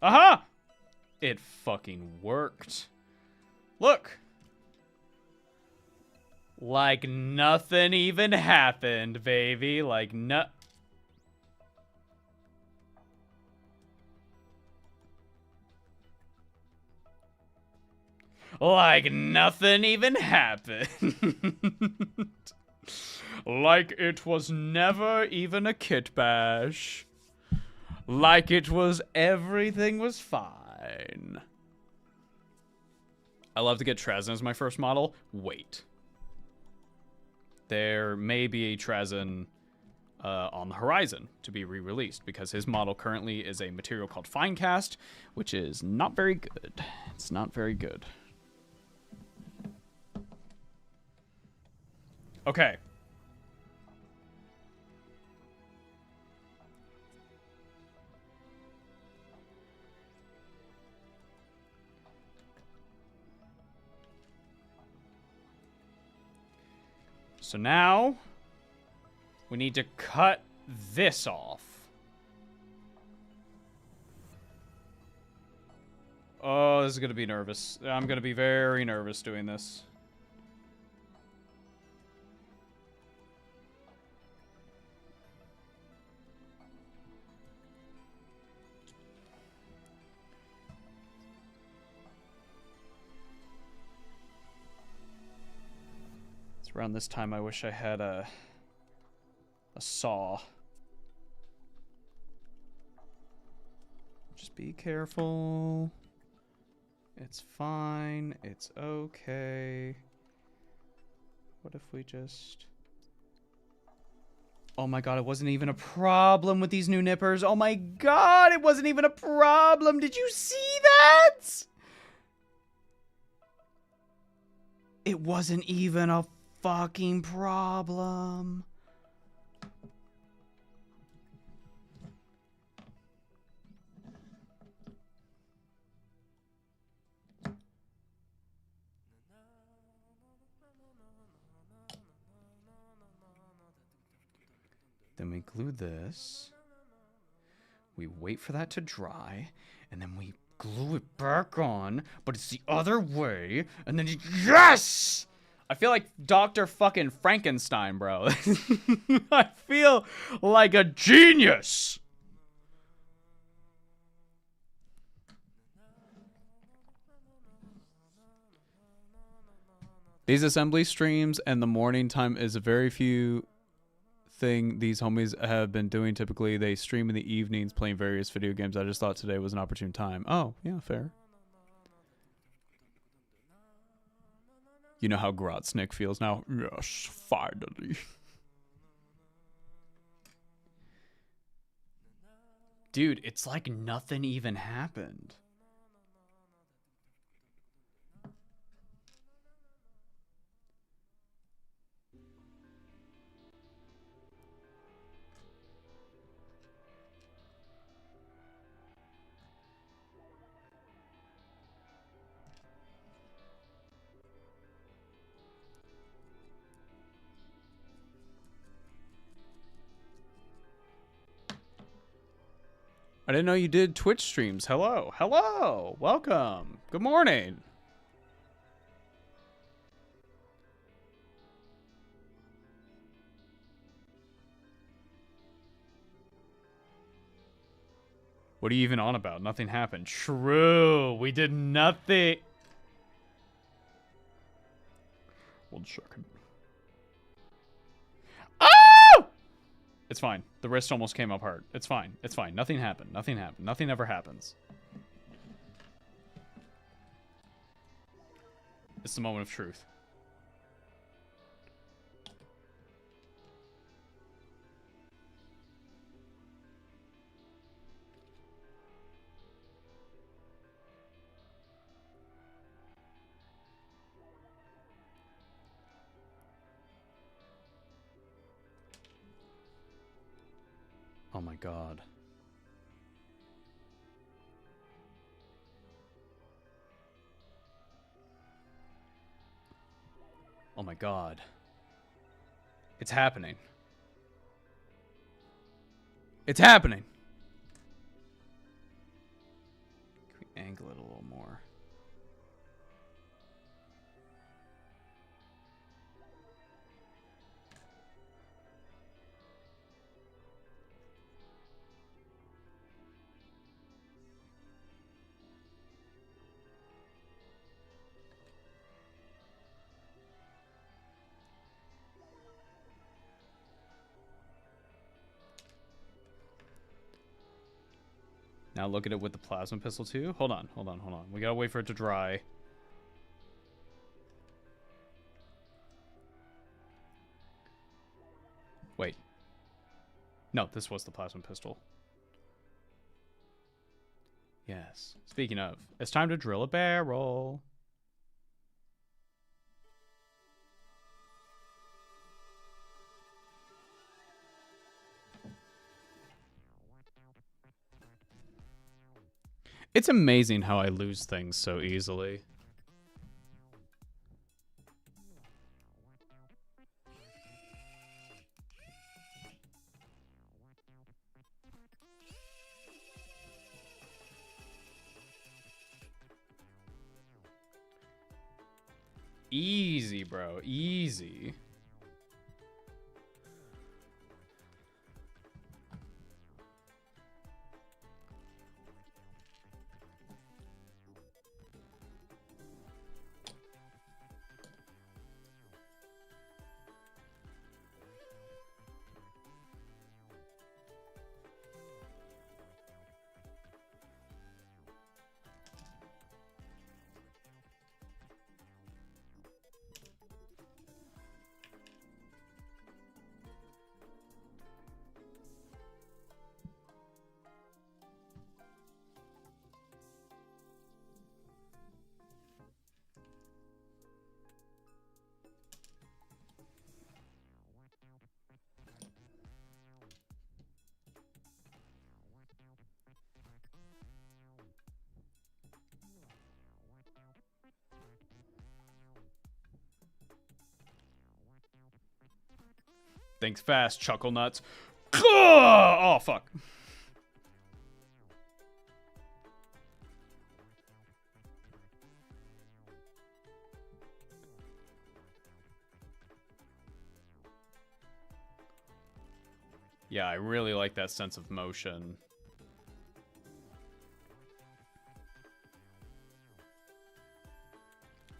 Aha! It fucking worked. Look. Like nothing even happened, baby. Like no... Like nothing even happened. Like it was never even a kit bash. Like it was everything was fine. I love to get Trazen as my first model. Wait. There may be a Trazen on the horizon to be re-released because his model currently is a material called Finecast, which is not very good. It's not very good. Okay. So now, we need to cut this off. Oh, this is going to be nervous. I'm going to be very nervous doing this. Around this time, I wish I had a saw. Just be careful. It's fine. It's okay. What if we just... Oh my god, it wasn't even a problem with these new nippers. Oh my god, it wasn't even a problem. Did you see that? It wasn't even a fucking problem. Then we glue this. We wait for that to dry, and then we glue it back on, but it's the other way, and then yes! I feel like Dr. fucking Frankenstein, bro. I feel like a genius. These assembly streams and the morning time is a very few thing these homies have been doing. Typically, they stream in the evenings playing various video games. I just thought today was an opportune time. Oh, yeah, fair. You know how Grotsnick feels now? Yes, finally. Dude, it's like nothing even happened. I didn't know you did Twitch streams. Hello. Hello. Welcome. Good morning. What are you even on about? Nothing happened. True. We did nothing. 1 second. Oh! It's fine. The wrist almost came apart. It's fine. It's fine. Nothing happened. Nothing happened. Nothing ever happens. It's the moment of truth. Oh my god. Oh my god. It's happening. It's happening! Can we angle it a little more? Now look at it with the plasma pistol too. Hold on, hold on, hold on. We gotta wait for it to dry. Wait. No, this was the plasma pistol. Yes. Speaking of, it's time to drill a barrel. It's amazing how I lose things so easily. Easy, bro. Easy. Thanks fast, chuckle nuts. Oh, fuck. Yeah, I really like that sense of motion.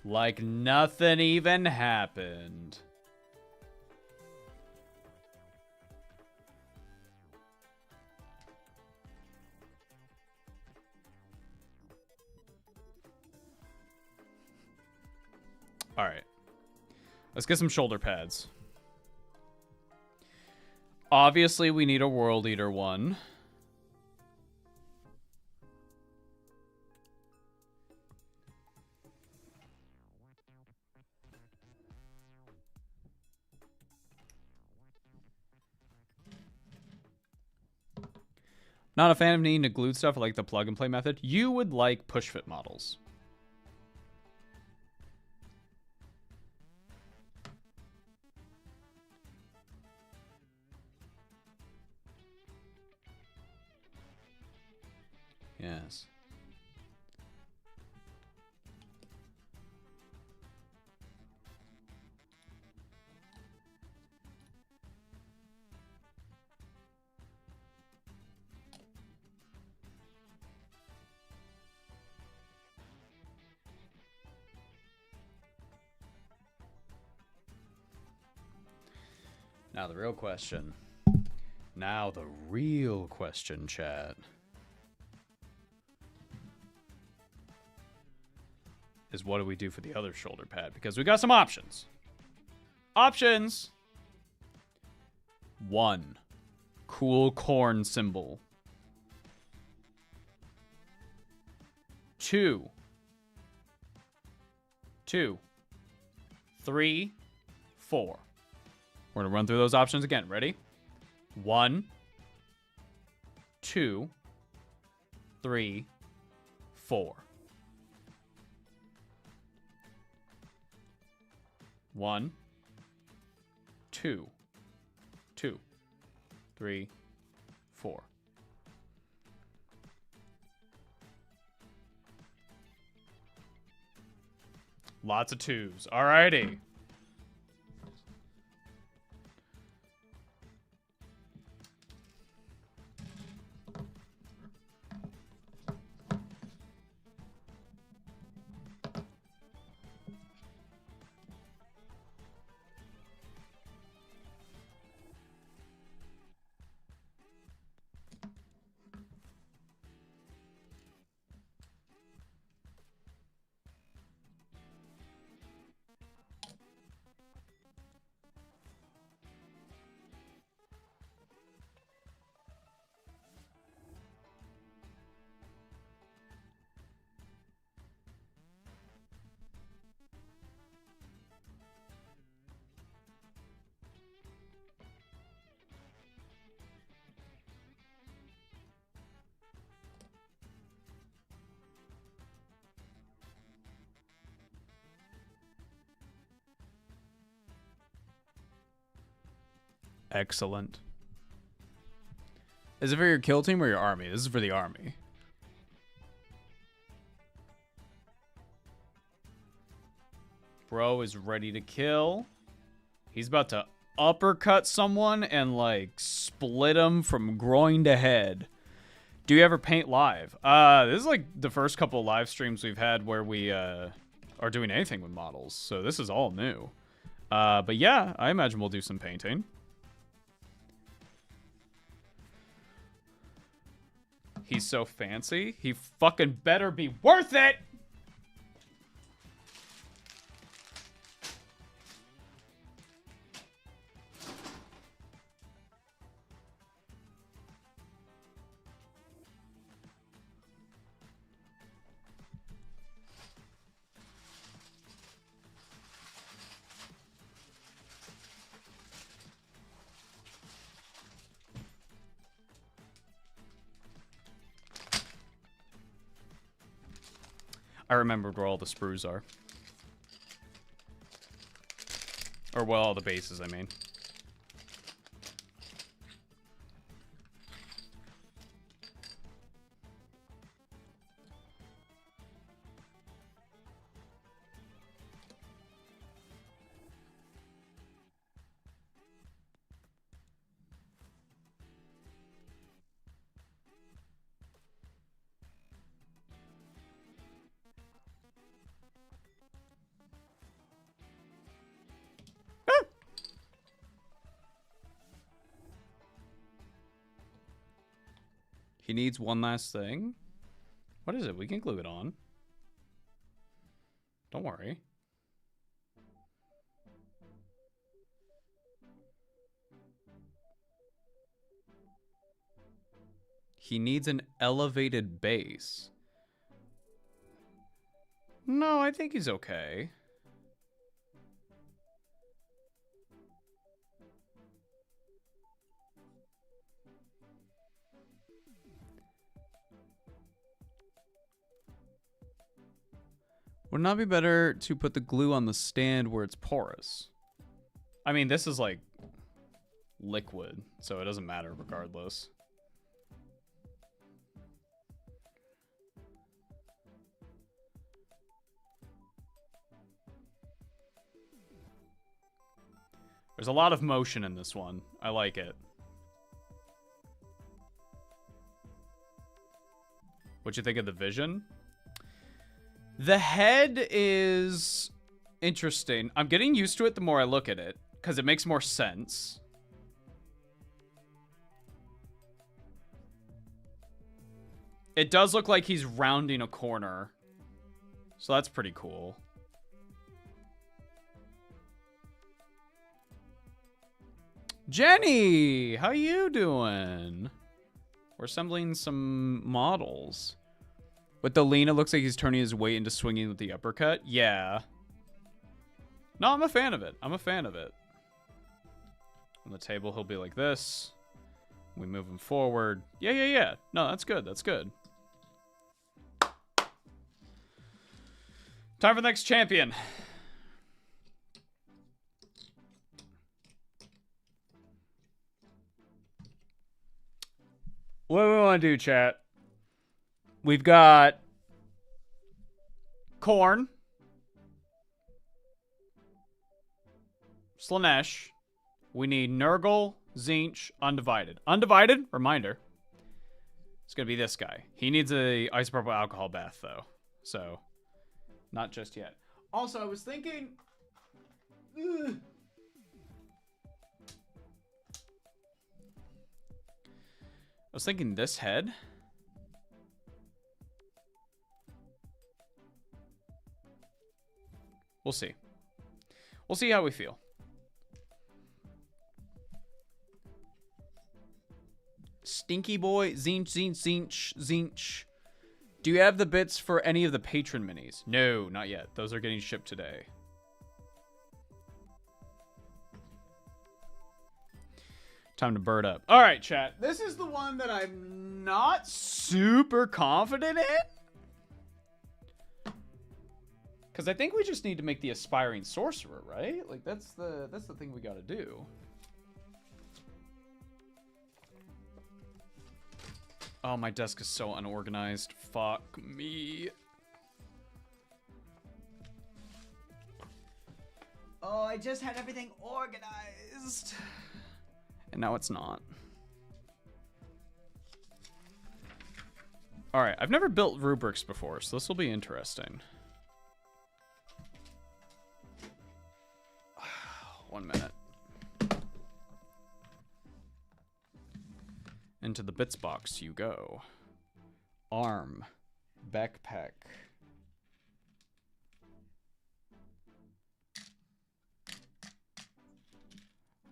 Like nothing even happened. All right. Let's get some shoulder pads. Obviously, we need a World Eater one. Not a fan of needing to glue stuff like the plug and play method. You would like push fit models. Yes. Now the real question. Now the real question, chat, is what do we do for the other shoulder pad? Because we got some options. Options! 1. Cool Khorne symbol. 2. 3. 4. We're gonna run through those options again. Ready? 1, 2, 3, 4. 1, 2, 3, 4. Lots of 2s. Alrighty. Excellent. Is it for your kill team or your army? This is for the army. Bro is ready to kill. He's about to uppercut someone and like split him from groin to head. Do you ever paint live? This is like the first couple of live streams we've had where we are doing anything with models. So this is all new. But yeah, I imagine we'll do some painting. He's so fancy. He fucking better be worth it! I remembered where all the sprues are. Or, well, all the bases, I mean. He needs one last thing. What is it? We can glue it on. Don't worry. He needs an elevated base. No, I think he's okay. Would it not be better to put the glue on the stand where it's porous? I mean, this is like liquid, so it doesn't matter regardless. There's a lot of motion in this one. I like it. What'd you think of the vision? The head is interesting. I'm getting used to it the more I look at it, because it makes more sense. It does look like he's rounding a corner. So that's pretty cool. Jenny, how you doing? We're assembling some models. With the lean, it looks like he's turning his weight into swinging with the uppercut. Yeah. No, I'm a fan of it. I'm a fan of it. On the table, he'll be like this. We move him forward. Yeah. No, that's good. That's good. Time for the next champion. What do we want to do, chat? We've got Khorne, Slaanesh. We need Nurgle, Tzeentch, Undivided. Undivided, reminder, it's going to be this guy. He needs a isopropyl alcohol bath, though. So, not just yet. Also, I was thinking... Ugh. I was thinking this head... We'll see. We'll see how we feel. Stinky boy, Tzeentch. Do you have the bits for any of the patron minis? No, not yet. Those are getting shipped today. Time to bird up. All right, chat. This is the one that I'm not super confident in. Because I think we just need to make the aspiring sorcerer, right? Like that's the thing we got to do. Oh, my desk is so unorganized. Fuck me. Oh, I just had everything organized. And now it's not. All right, I've never built rubrics before, so this will be interesting. 1 minute. Into the bits box you go. Arm. Backpack.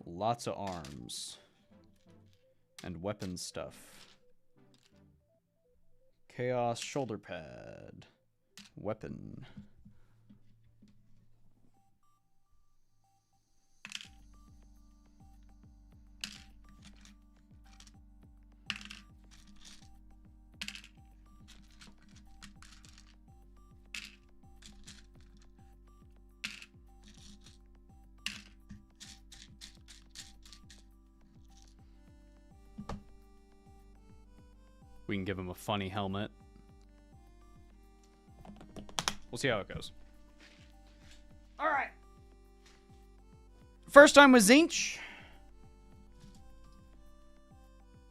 Lots of arms. And weapon stuff. Chaos shoulder pad. Weapon. We can give him a funny helmet. We'll see how it goes. All right. First time with Tzeentch.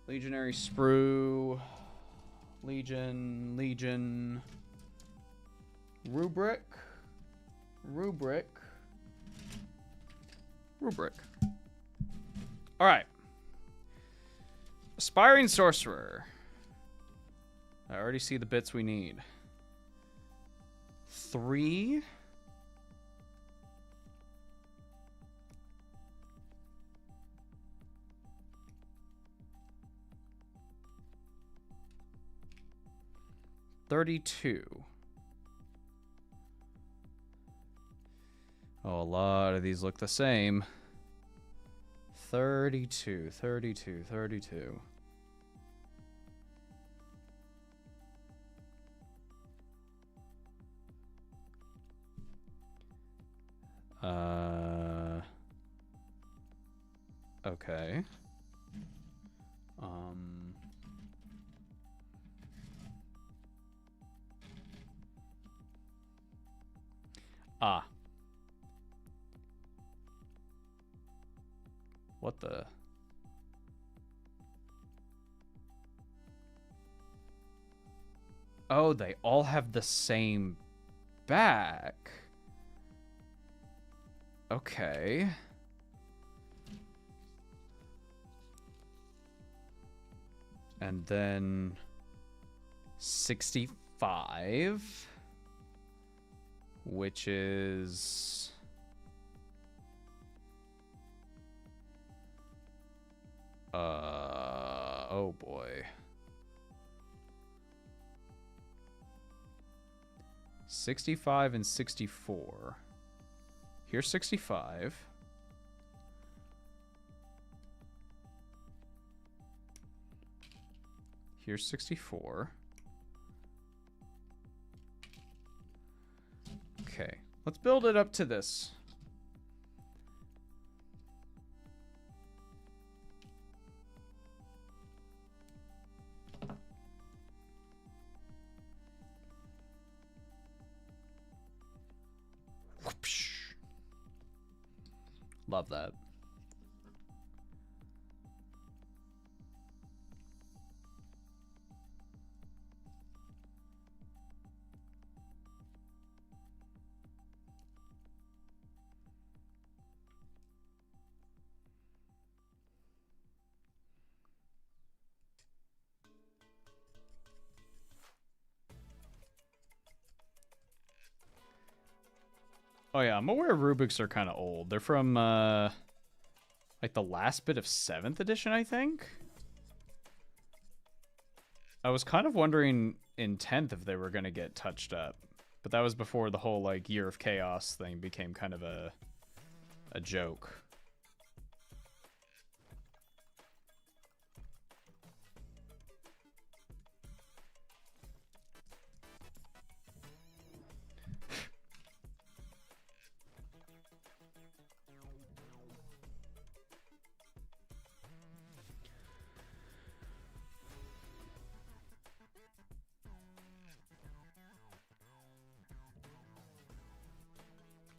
Legionary sprue. Legion. Rubric. All right. Aspiring sorcerer. I already see the bits we need. 3. $32. Oh, a lot of these look the same. 32. Okay. What the? Oh, they all have the same back. Okay. And then 65, which is oh boy. 65 and 64. Here's 65. Here's 64. Okay, let's build it up to this. Whoopsh. Love that. Oh yeah, I'm aware Rubiks are kind of old. They're from like the last bit of 7th edition, I think. I was kind of wondering in 10th if they were going to get touched up, but that was before the whole like Year of Chaos thing became kind of a joke.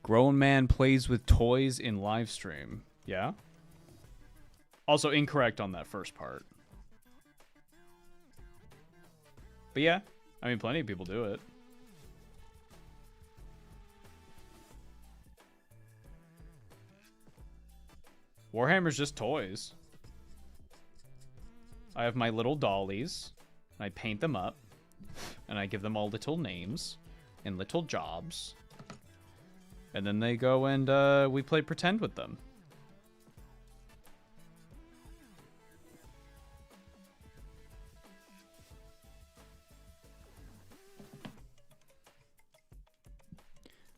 Grown man plays with toys in live stream. Yeah. Also incorrect on that first part. But yeah, I mean, plenty of people do it. Warhammer's just toys. I have my little dollies, and I paint them up, and I give them all little names and little jobs. And then they go and we play pretend with them.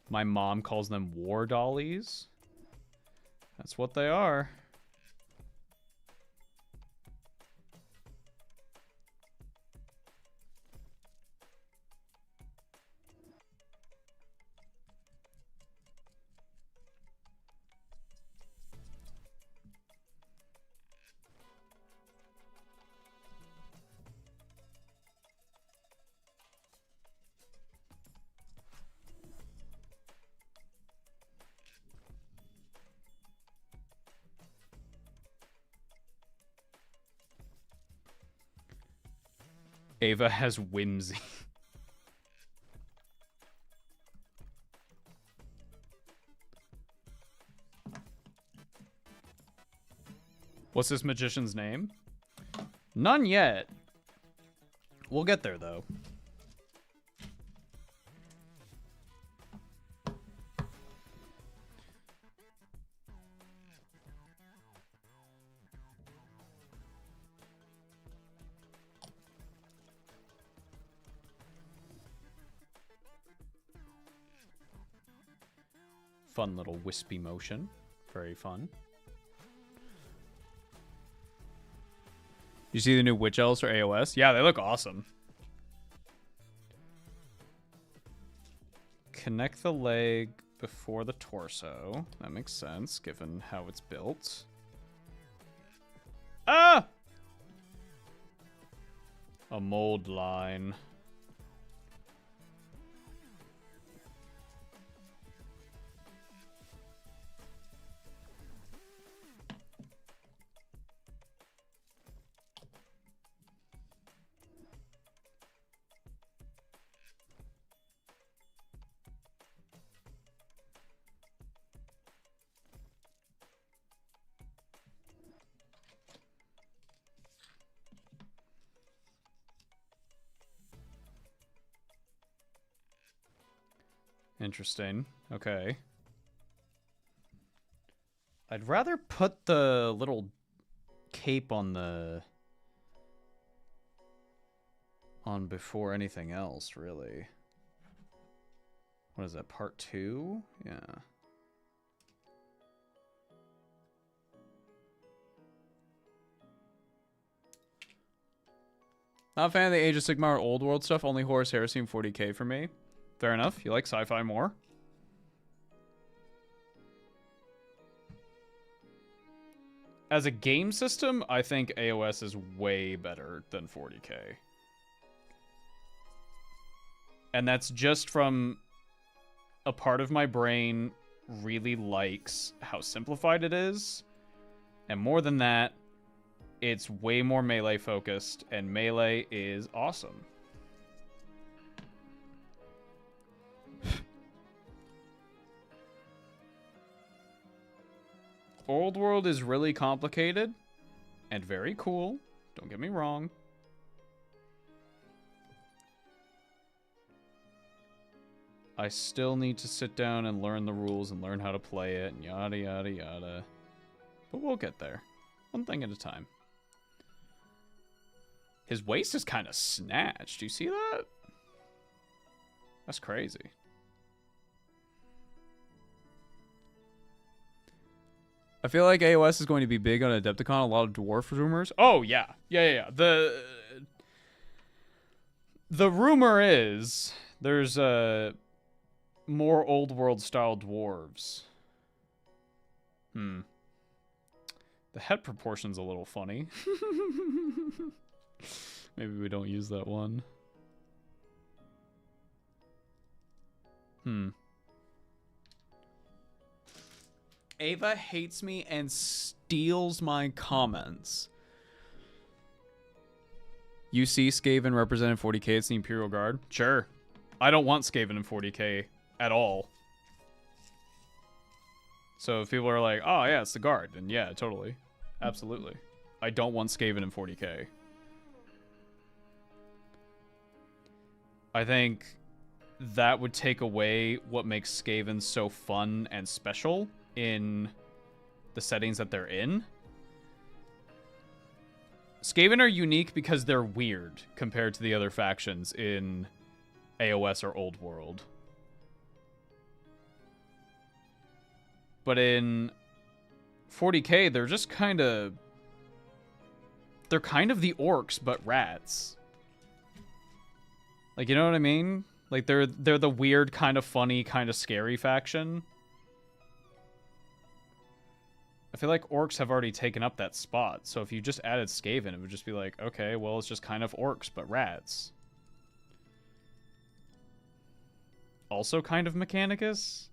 My mom calls them war dollies. That's what they are. Ava has whimsy. What's this magician's name? None yet. We'll get there, though. Fun little wispy motion. Very fun. You see the new Witch Elves for AOS? Yeah, they look awesome. Connect the leg before the torso. That makes sense, given how it's built. Ah! A mold line. Interesting. Okay. I'd rather put the little cape on before anything else, really. What is that, part 2? Yeah. Not a fan of the Age of Sigmar or Old World stuff, only Horus Heresy and 40k for me. Fair enough, you like sci-fi more. As a game system, I think AOS is way better than 40k. And that's just from a part of my brain really likes how simplified it is. And more than that, it's way more melee focused, and melee is awesome. Old World is really complicated and very cool. Don't get me wrong. I still need to sit down and learn the rules and learn how to play it and yada yada yada. But we'll get there. One thing at a time. His waist is kind of snatched. Do you see that? That's crazy. I feel like AOS is going to be big on Adepticon. A lot of dwarf rumors. Oh, yeah. Yeah. The rumor is there's more old world style dwarves. The head proportion's a little funny. Maybe we don't use that one. Ava hates me and steals my comments. You see Skaven represented 40k, it's the Imperial Guard. Sure. I don't want Skaven in 40k at all. So if people are like, oh yeah, it's the Guard, then yeah, totally. Absolutely. I don't want Skaven in 40k. I think that would take away what makes Skaven so fun and special in the settings that they're in. Skaven are unique because they're weird compared to the other factions in AOS or Old World. But in 40k, they're just kind of... They're kind of the orcs, but rats. Like, you know what I mean? Like, they're the weird, kind of funny, kind of scary faction. I feel like orcs have already taken up that spot, so if you just added Skaven, it would just be like, okay, well, it's just kind of orcs, but rats. Also kind of Mechanicus?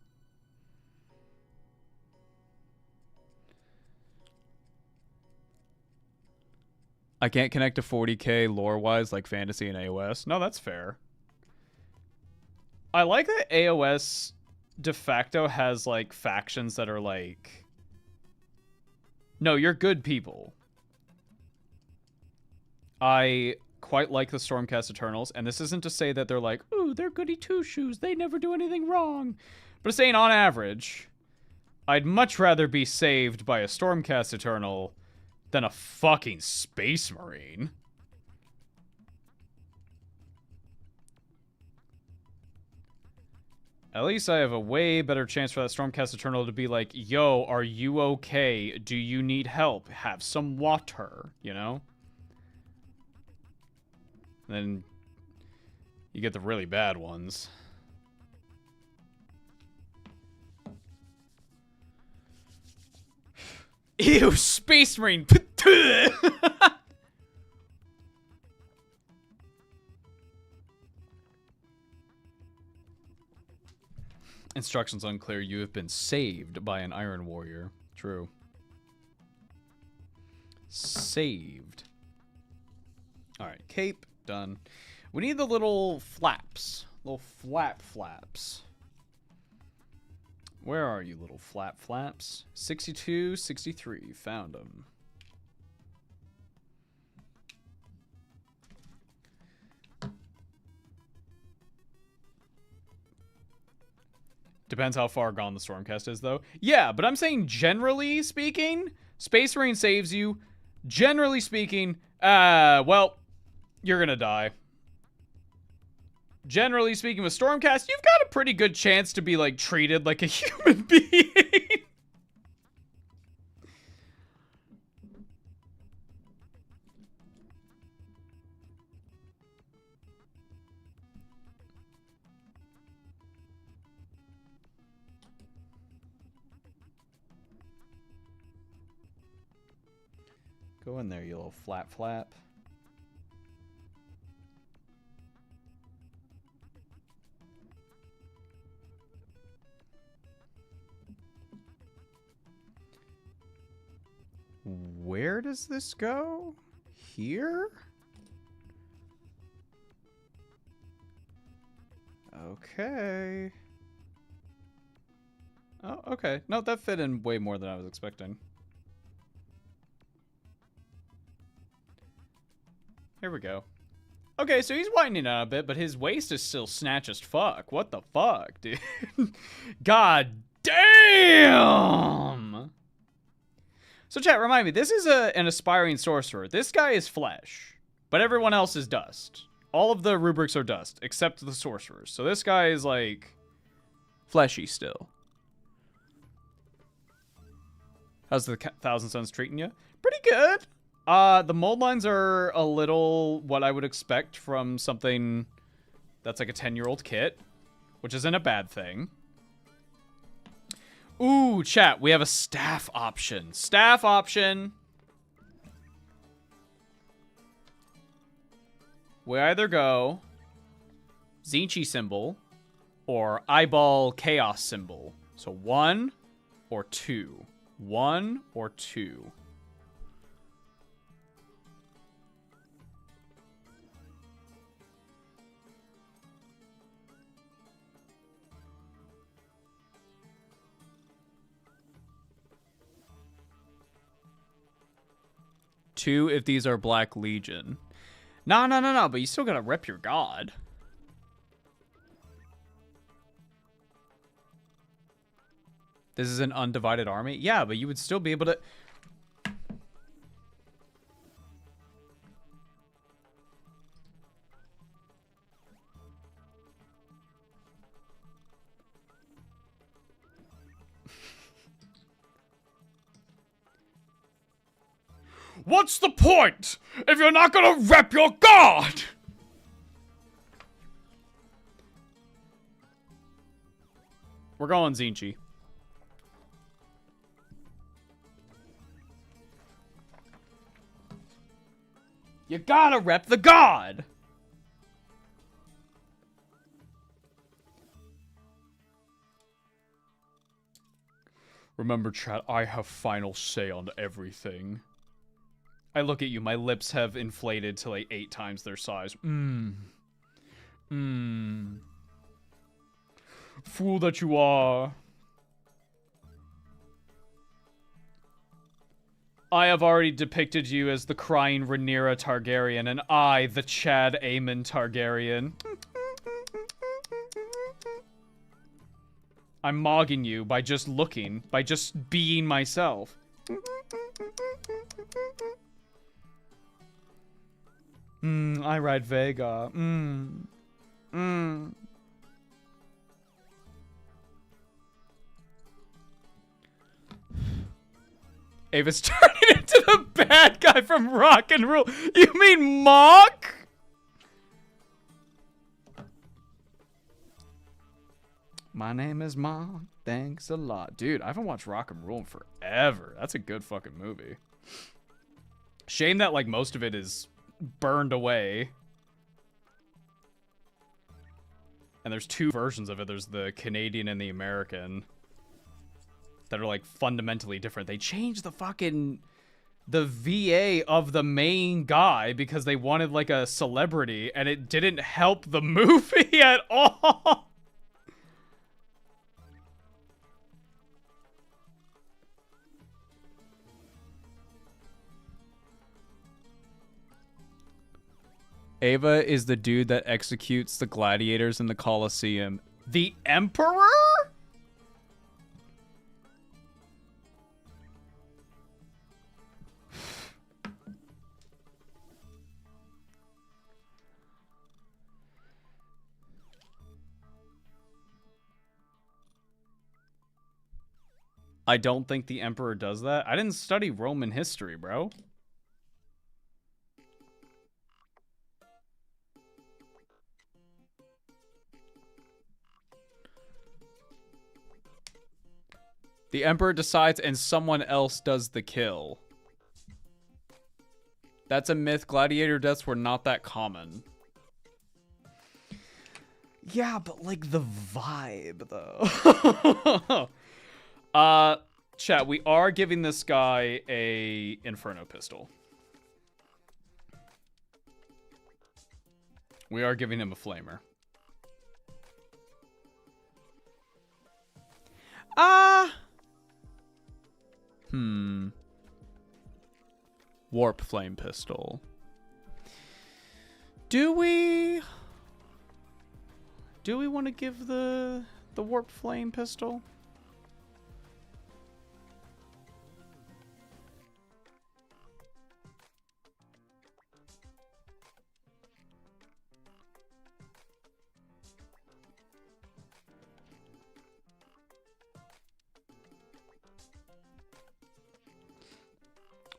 I can't connect to 40k lore-wise like Fantasy and AOS. No, that's fair. I like that AOS de facto has, like, factions that are like... No, you're good people. I quite like the Stormcast Eternals, and this isn't to say that they're like, ooh, they're goody two-shoes, they never do anything wrong. But saying on average, I'd much rather be saved by a Stormcast Eternal than a fucking Space Marine. At least I have a way better chance for that Stormcast Eternal to be like, yo, are you okay? Do you need help? Have some water, you know? And then you get the really bad ones. Ew, Space Marine! Instructions unclear. You have been saved by an Iron Warrior. True. Saved. Alright, cape. Done. We need the little flaps. Little flaps. Where are you, little flaps? 62, 63. Found them. Depends how far gone the Stormcast is, though. Yeah, but I'm saying generally speaking, Space Marine saves you. Generally speaking, well, you're gonna die. Generally speaking, with Stormcast, you've got a pretty good chance to be, like, treated like a human being. Go in there, you little flap. Where does this go? Here? Okay. Oh, okay. No, that fit in way more than I was expecting. Here we go. Okay, so he's widening out a bit, but his waist is still snatch as fuck. What the fuck, dude? God damn! So chat, remind me, this is an aspiring sorcerer. This guy is flesh, but everyone else is dust. All of the rubrics are dust, except the sorcerers. So this guy is, like, fleshy still. How's the Thousand Suns treating you? Pretty good. The mold lines are a little what I would expect from something that's like a 10-year-old kit, which isn't a bad thing. Ooh, chat, we have a staff option. Staff option. We either go Zinchi symbol or eyeball chaos symbol. So 1 or 2. 1 or 2. Two if these are Black Legion. No, but you still gotta rep your god. This is an undivided army? Yeah, but you would still be able to... What's the point if you're not gonna rep your god? We're going Zinchi. You gotta rep the god! Remember, chat, I have final say on everything. I look at you, my lips have inflated to like 8 times their size. Fool that you are. I have already depicted you as the crying Rhaenyra Targaryen, and I, the Chad Aemon Targaryen. I'm mogging you by just looking, by just being myself. I ride Vega. Ava's turning into the bad guy from Rock and Roll. You mean Mock? My name is Mock. Thanks a lot. Dude, I haven't watched Rock and Roll in forever. That's a good fucking movie. Shame that, like, most of it is burned away. And there's 2 versions of it. There's the Canadian and the American that are, like, fundamentally different. They changed the VA of the main guy because they wanted, like, a celebrity, and it didn't help the movie at all. Ava is the dude that executes the gladiators in the Colosseum. The Emperor? I don't think the Emperor does that. I didn't study Roman history, bro. The Emperor decides and someone else does the kill. That's a myth. Gladiator deaths were not that common. Yeah, but like the vibe though. Chat, we are giving this guy a Inferno pistol. We are giving him a flamer. Warp flame pistol. Do we want to give the warp flame pistol?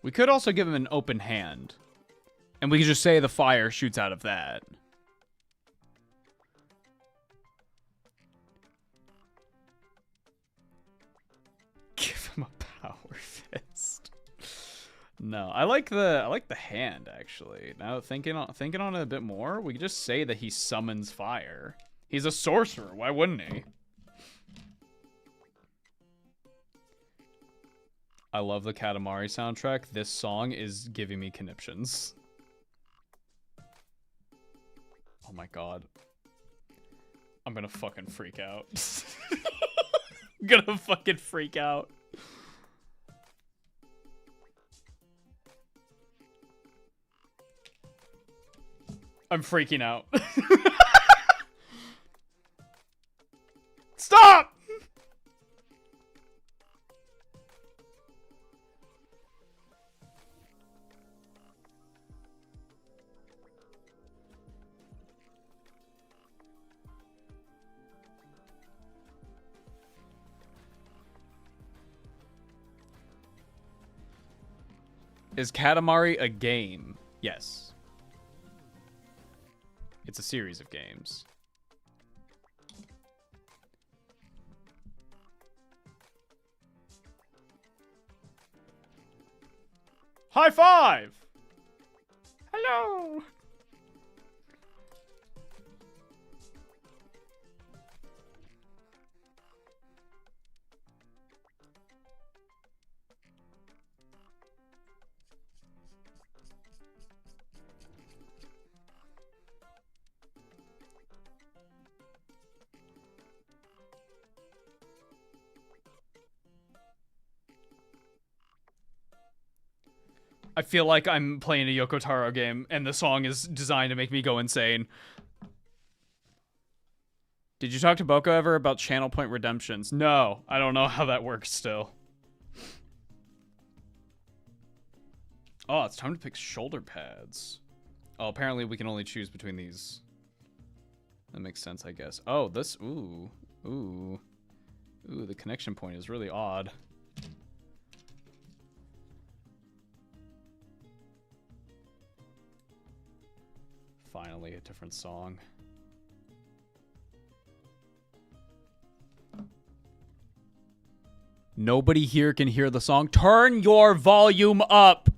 We could also give him an open hand. And we could just say the fire shoots out of that. Give him a power fist. No, I like the hand actually. Now thinking on it a bit more, we could just say that he summons fire. He's a sorcerer, why wouldn't he? I love the Katamari soundtrack. This song is giving me conniptions. Oh my god. I'm gonna fucking freak out. I'm gonna fucking freak out. I'm freaking out. Stop! Is Katamari a game? Yes. It's a series of games. High five! Hello! I feel like I'm playing a Yoko Taro game, and the song is designed to make me go insane. Did you talk to Boko ever about channel point redemptions? No, I don't know how that works still. Oh, it's time to pick shoulder pads. Oh, apparently we can only choose between these. That makes sense, I guess. Oh, this, ooh, the connection point is really odd. Finally, a different song. Nobody here can hear the song. Turn your volume up!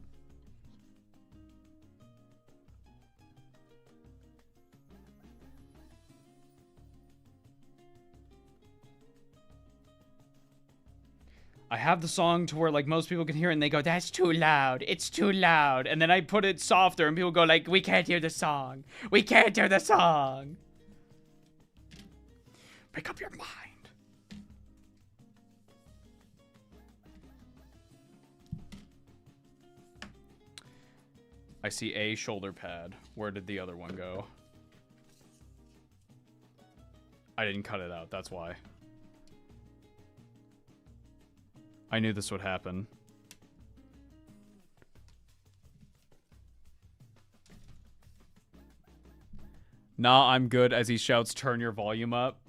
I have the song to where like most people can hear it and they go, that's too loud, it's too loud. And then I put it softer and people go like, we can't hear the song. We can't hear the song. Make up your mind. I see a shoulder pad. Where did the other one go? I didn't cut it out, that's why. I knew this would happen. Nah, I'm good as he shouts, turn your volume up.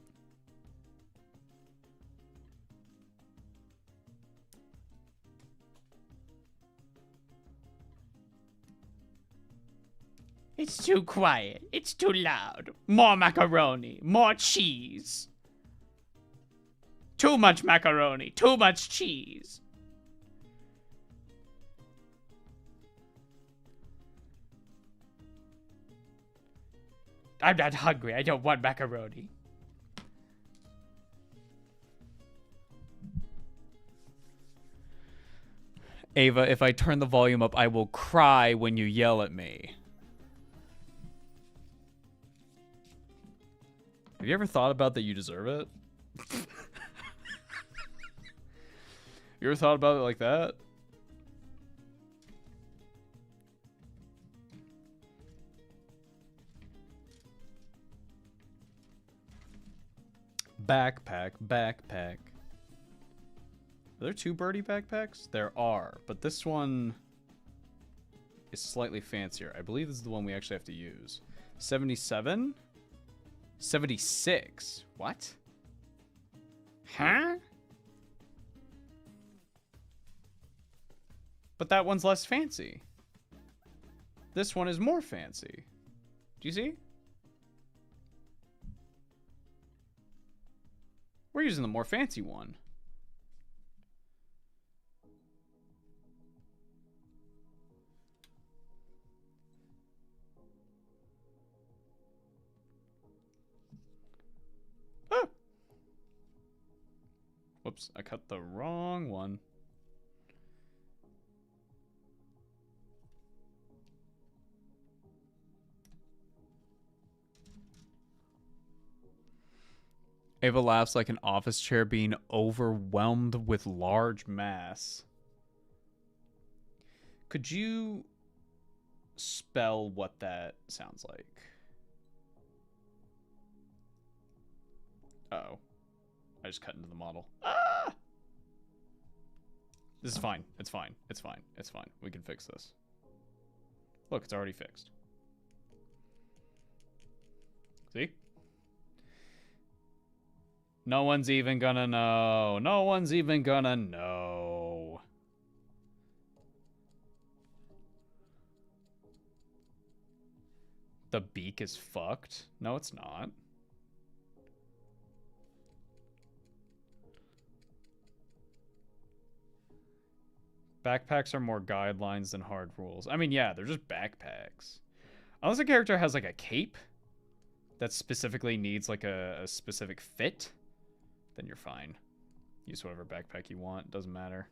It's too quiet. It's too loud. More macaroni. More cheese. Too much macaroni. Too much cheese. I'm not hungry. I don't want macaroni. Ava, if I turn the volume up, I will cry when you yell at me. Have you ever thought about that you deserve it? You ever thought about it like that? Backpack, backpack. Are there 2 birdie backpacks? There are, but this one is slightly fancier. I believe this is the one we actually have to use. 77? 76. What? Huh? But that one's less fancy. This one is more fancy. Do you see? We're using the more fancy one. Oh. Whoops, I cut the wrong one. Ava laughs like an office chair being overwhelmed with large mass. Could you spell what that sounds like? Uh-oh. I just cut into the model. Ah! This is fine. It's fine. It's fine. It's fine. We can fix this. Look, it's already fixed. See? No one's even gonna know. No one's even gonna know. The beak is fucked? No, it's not. Backpacks are more guidelines than hard rules. I mean, yeah, they're just backpacks. Unless a character has like a cape that specifically needs like a specific fit, then you're fine. Use whatever backpack you want. Doesn't matter.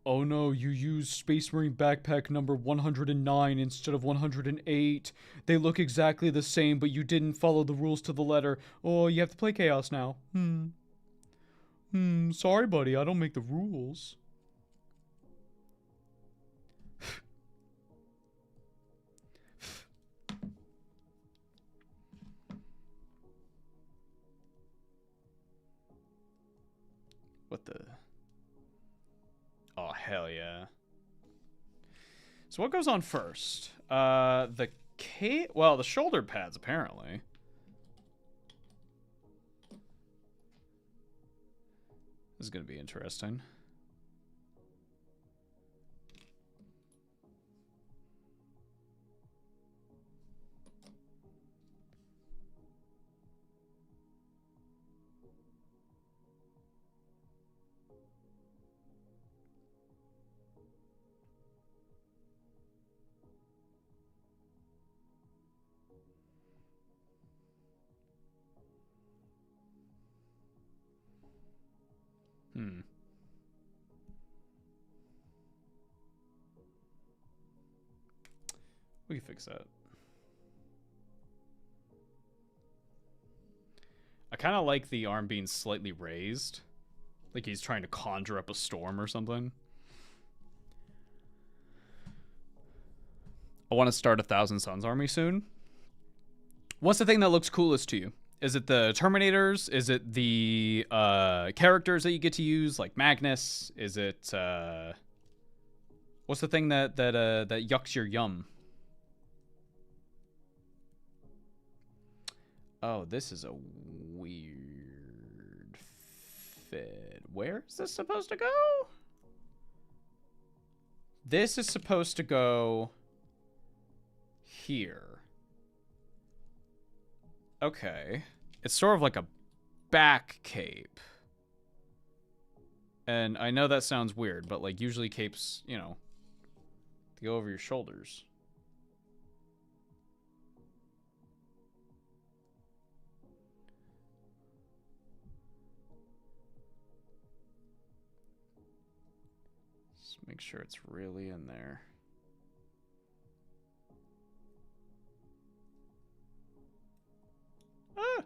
Oh no, you used Space Marine backpack number 109 instead of 108. They look exactly the same, but you didn't follow the rules to the letter. Oh, you have to play Chaos now. Sorry, buddy. I don't make the rules. What the... Oh, hell yeah. So what goes on first? The well, the shoulder pads, apparently. This is going to be interesting. We can fix that. I kind of like the arm being slightly raised. Like he's trying to conjure up a storm or something. I want to start a Thousand Suns army soon. What's the thing that looks coolest to you? Is it the Terminators? Is it the characters that you get to use, like Magnus? Is it what's the thing that yucks your yum? Oh, this is a weird fit. where is this supposed to go? This is supposed to go here. Okay. It's sort of like a back cape. And I know that sounds weird, but like usually capes, you know, they go over your shoulders. Just make sure it's really in there. Ah!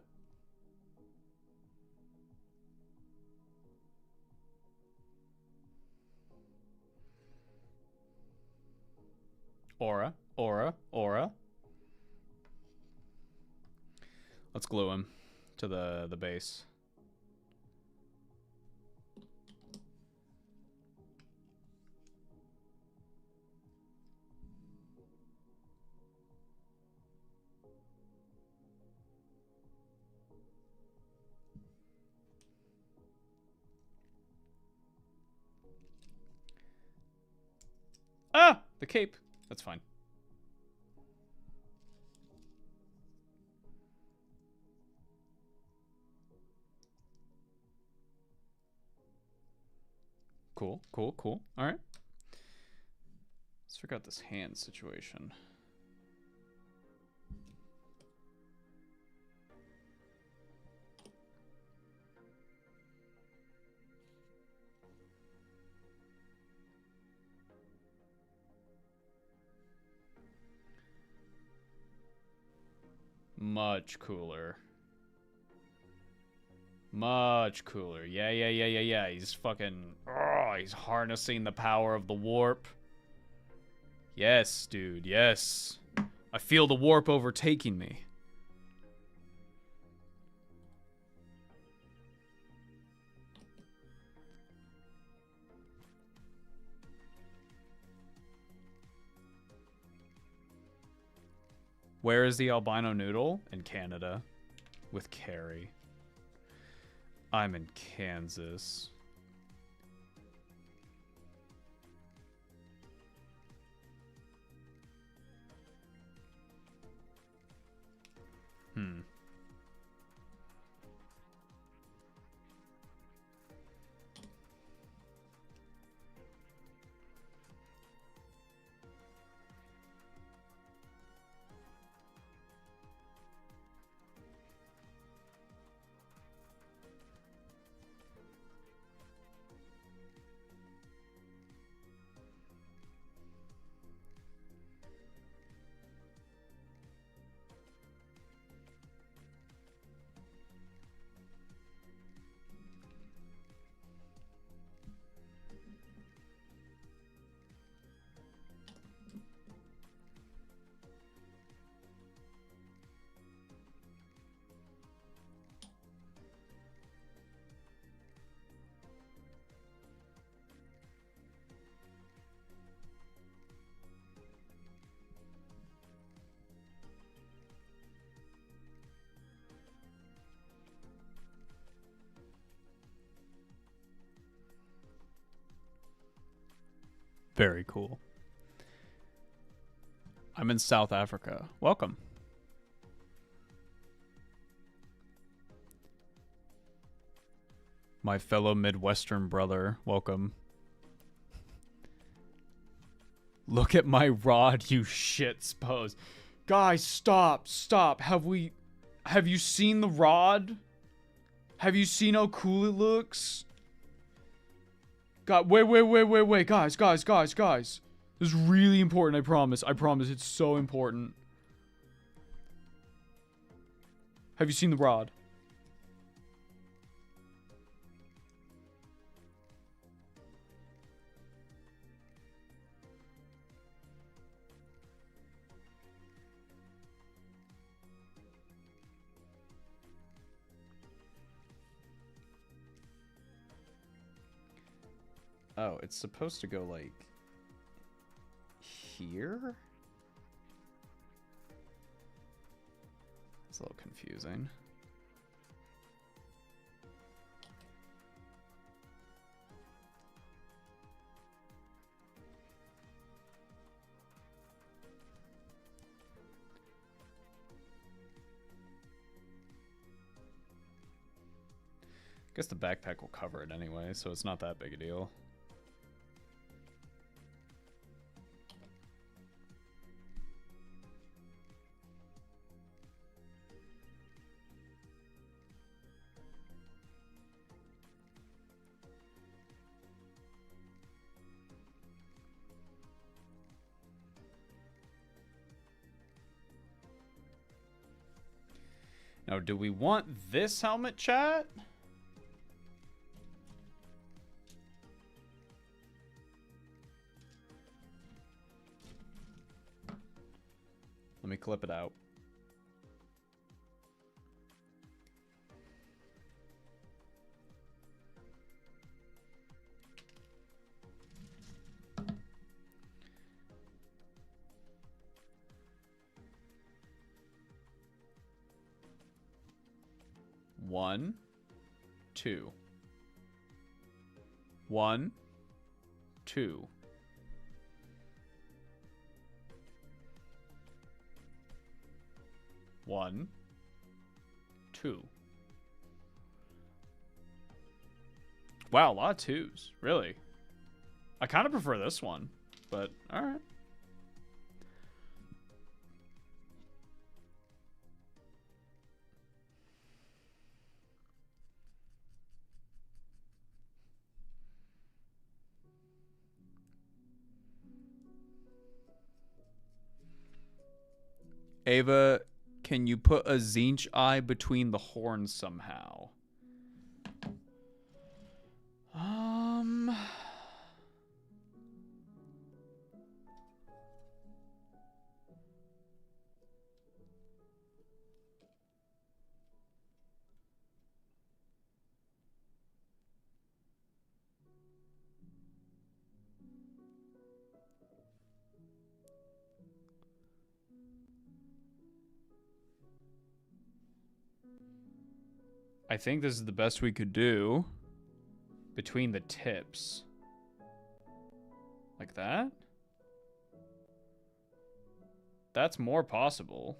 Aura, aura, aura. Let's glue him to the base. Ah! The cape. That's fine. Cool, cool, cool. All right. Let's figure out this hand situation. Much cooler. Much cooler. Yeah, yeah, yeah, yeah, yeah. He's fucking... Oh, he's harnessing the power of the warp. Yes, dude, yes. I feel the warp overtaking me. Where is the albino noodle? In Canada. With Carrie. I'm in Kansas. Hmm. Very cool. I'm in South Africa. Welcome. My fellow Midwestern brother. Welcome. Look at my rod, you shit spose. Guys, stop. Stop. Have you seen the rod? Have you seen how cool it looks? God, wait, guys. This is really important, I promise. I promise, it's so important. Have you seen the rod? Oh, it's supposed to go, like, here? It's a little confusing. Guess the backpack will cover it anyway, so it's not that big a deal. Now, do we want this helmet, chat? Let me clip it out. One, two. 1, 2. 1, 2. Wow, a lot of 2s. Really? I kind of prefer this one, but alright. Ava, can you put a Zinch eye between the horns somehow? I think this is the best we could do between the tips. Like that? That's more possible.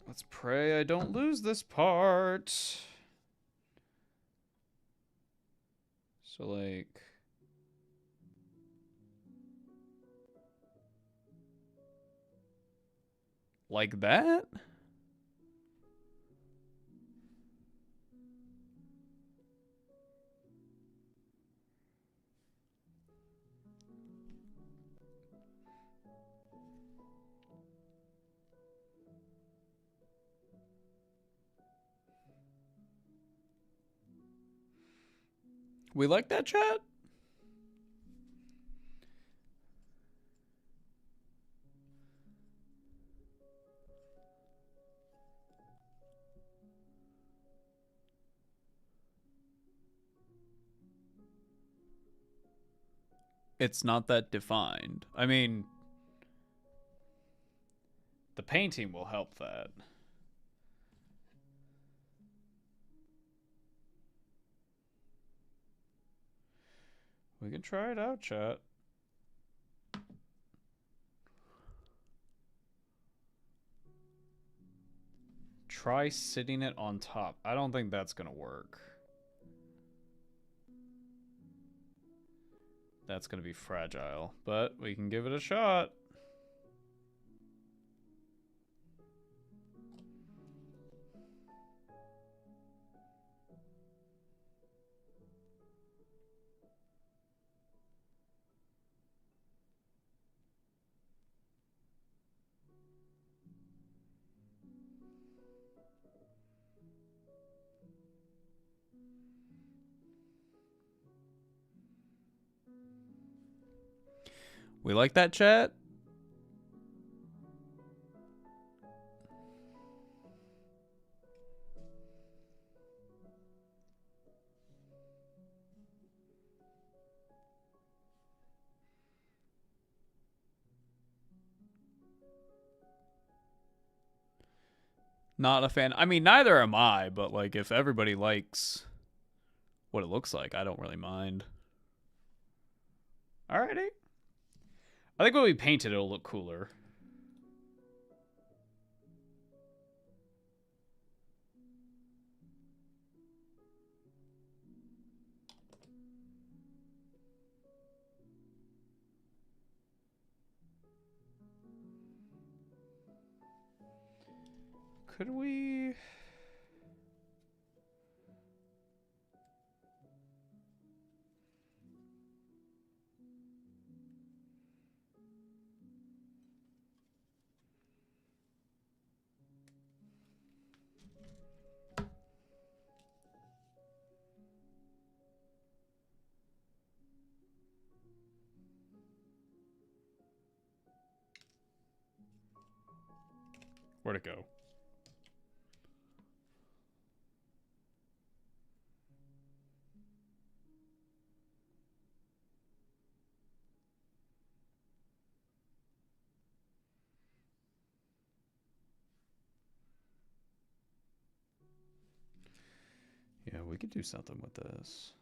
Let's pray I don't lose this part. So, like that? We like that, chat? It's not that defined. I mean, the painting will help that. We can try it out, chat. Try sitting it on top. I don't think that's gonna work. That's gonna be fragile, but we can give it a shot. We like that, chat? Not a fan. I mean, neither am I, but like if everybody likes what it looks like, I don't really mind. Alrighty. I think when we paint it, it'll look cooler. Could we... Where'd it go? Yeah, we could do something with this.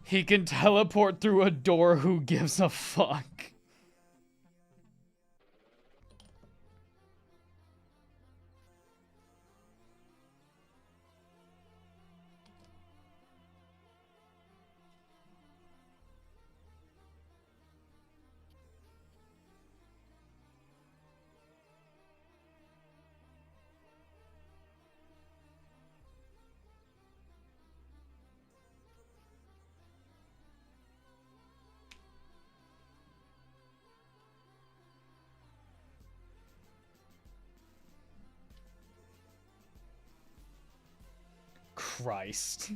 He can teleport through a door. Who gives a fuck? Christ.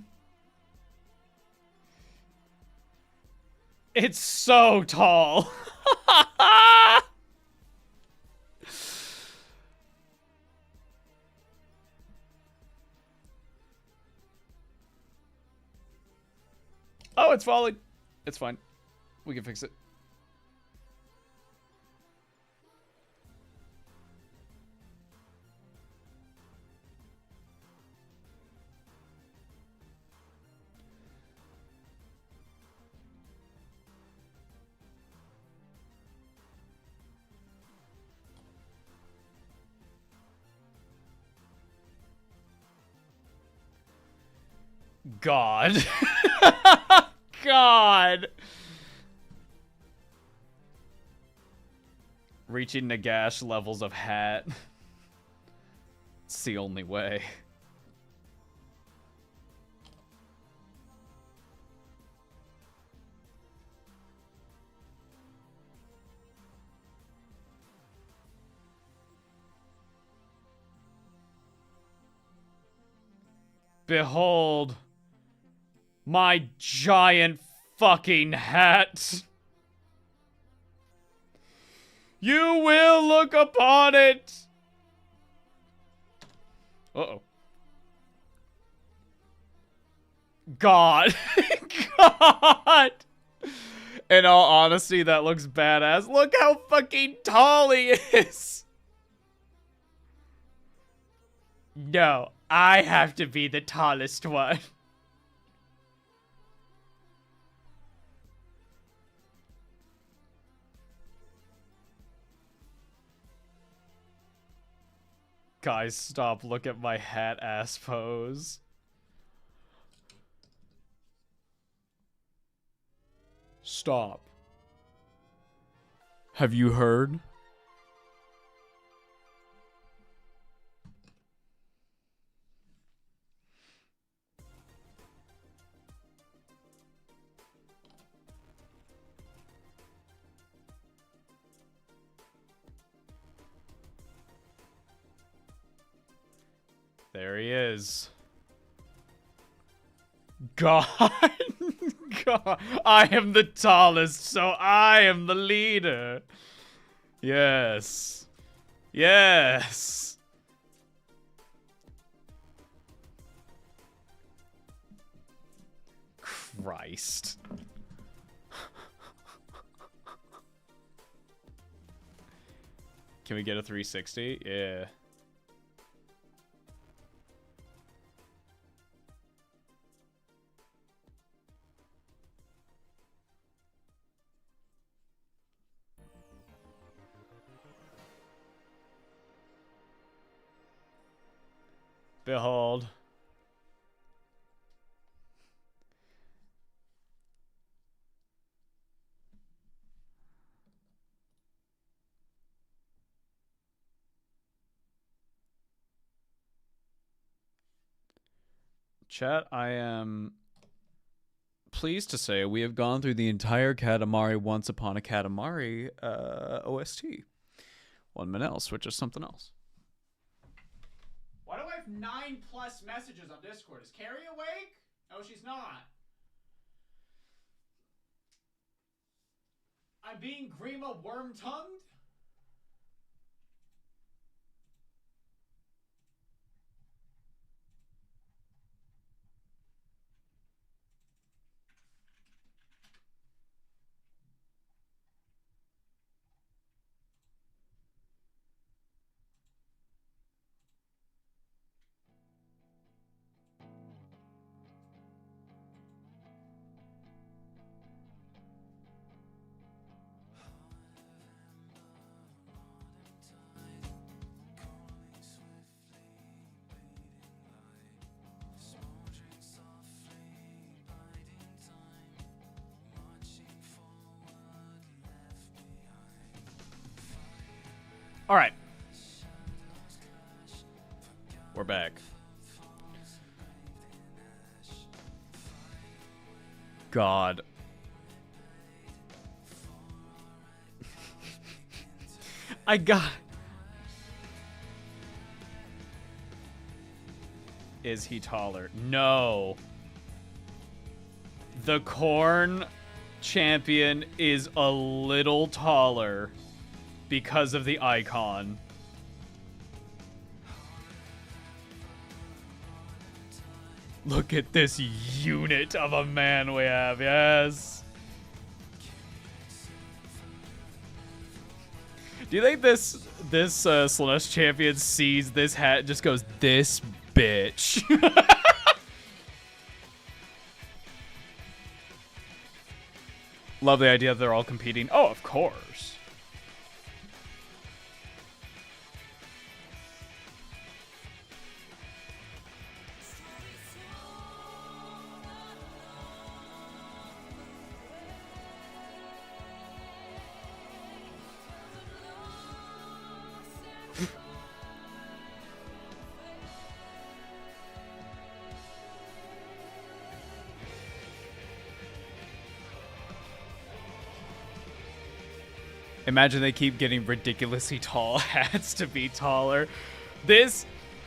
It's so tall. Oh, it's falling. It's fine. We can fix it. God. God. Reaching Nagash levels of hat. It's the only way. Behold my giant fucking hat. You will look upon it. Uh-oh. God. God. In all honesty, that looks badass. Look how fucking tall he is. No, I have to be the tallest one. Guys, stop. Look at my hat ass pose. Stop. Have you heard? There he is. God. God. I am the tallest, so I am the leader. Yes. Yes. Christ. Can we get a 360? Yeah. Behold. Chat, I am pleased to say we have gone through the entire Katamari Once Upon a Katamari OST. 1 minute, I'll switch to something else. Why do I have 9+ messages on Discord? Is Carrie awake? No, she's not. I'm being Grima worm-tongued? All right. We're back. God. I got... Is he taller? No. The Khorne champion is a little taller because of the icon. Look at this unit of a man we have, yes. Do you think this Slaanesh champion sees this hat and just goes, this bitch? Love the idea that they're all competing. Oh, of course. Imagine they keep getting ridiculously tall hats to be taller. This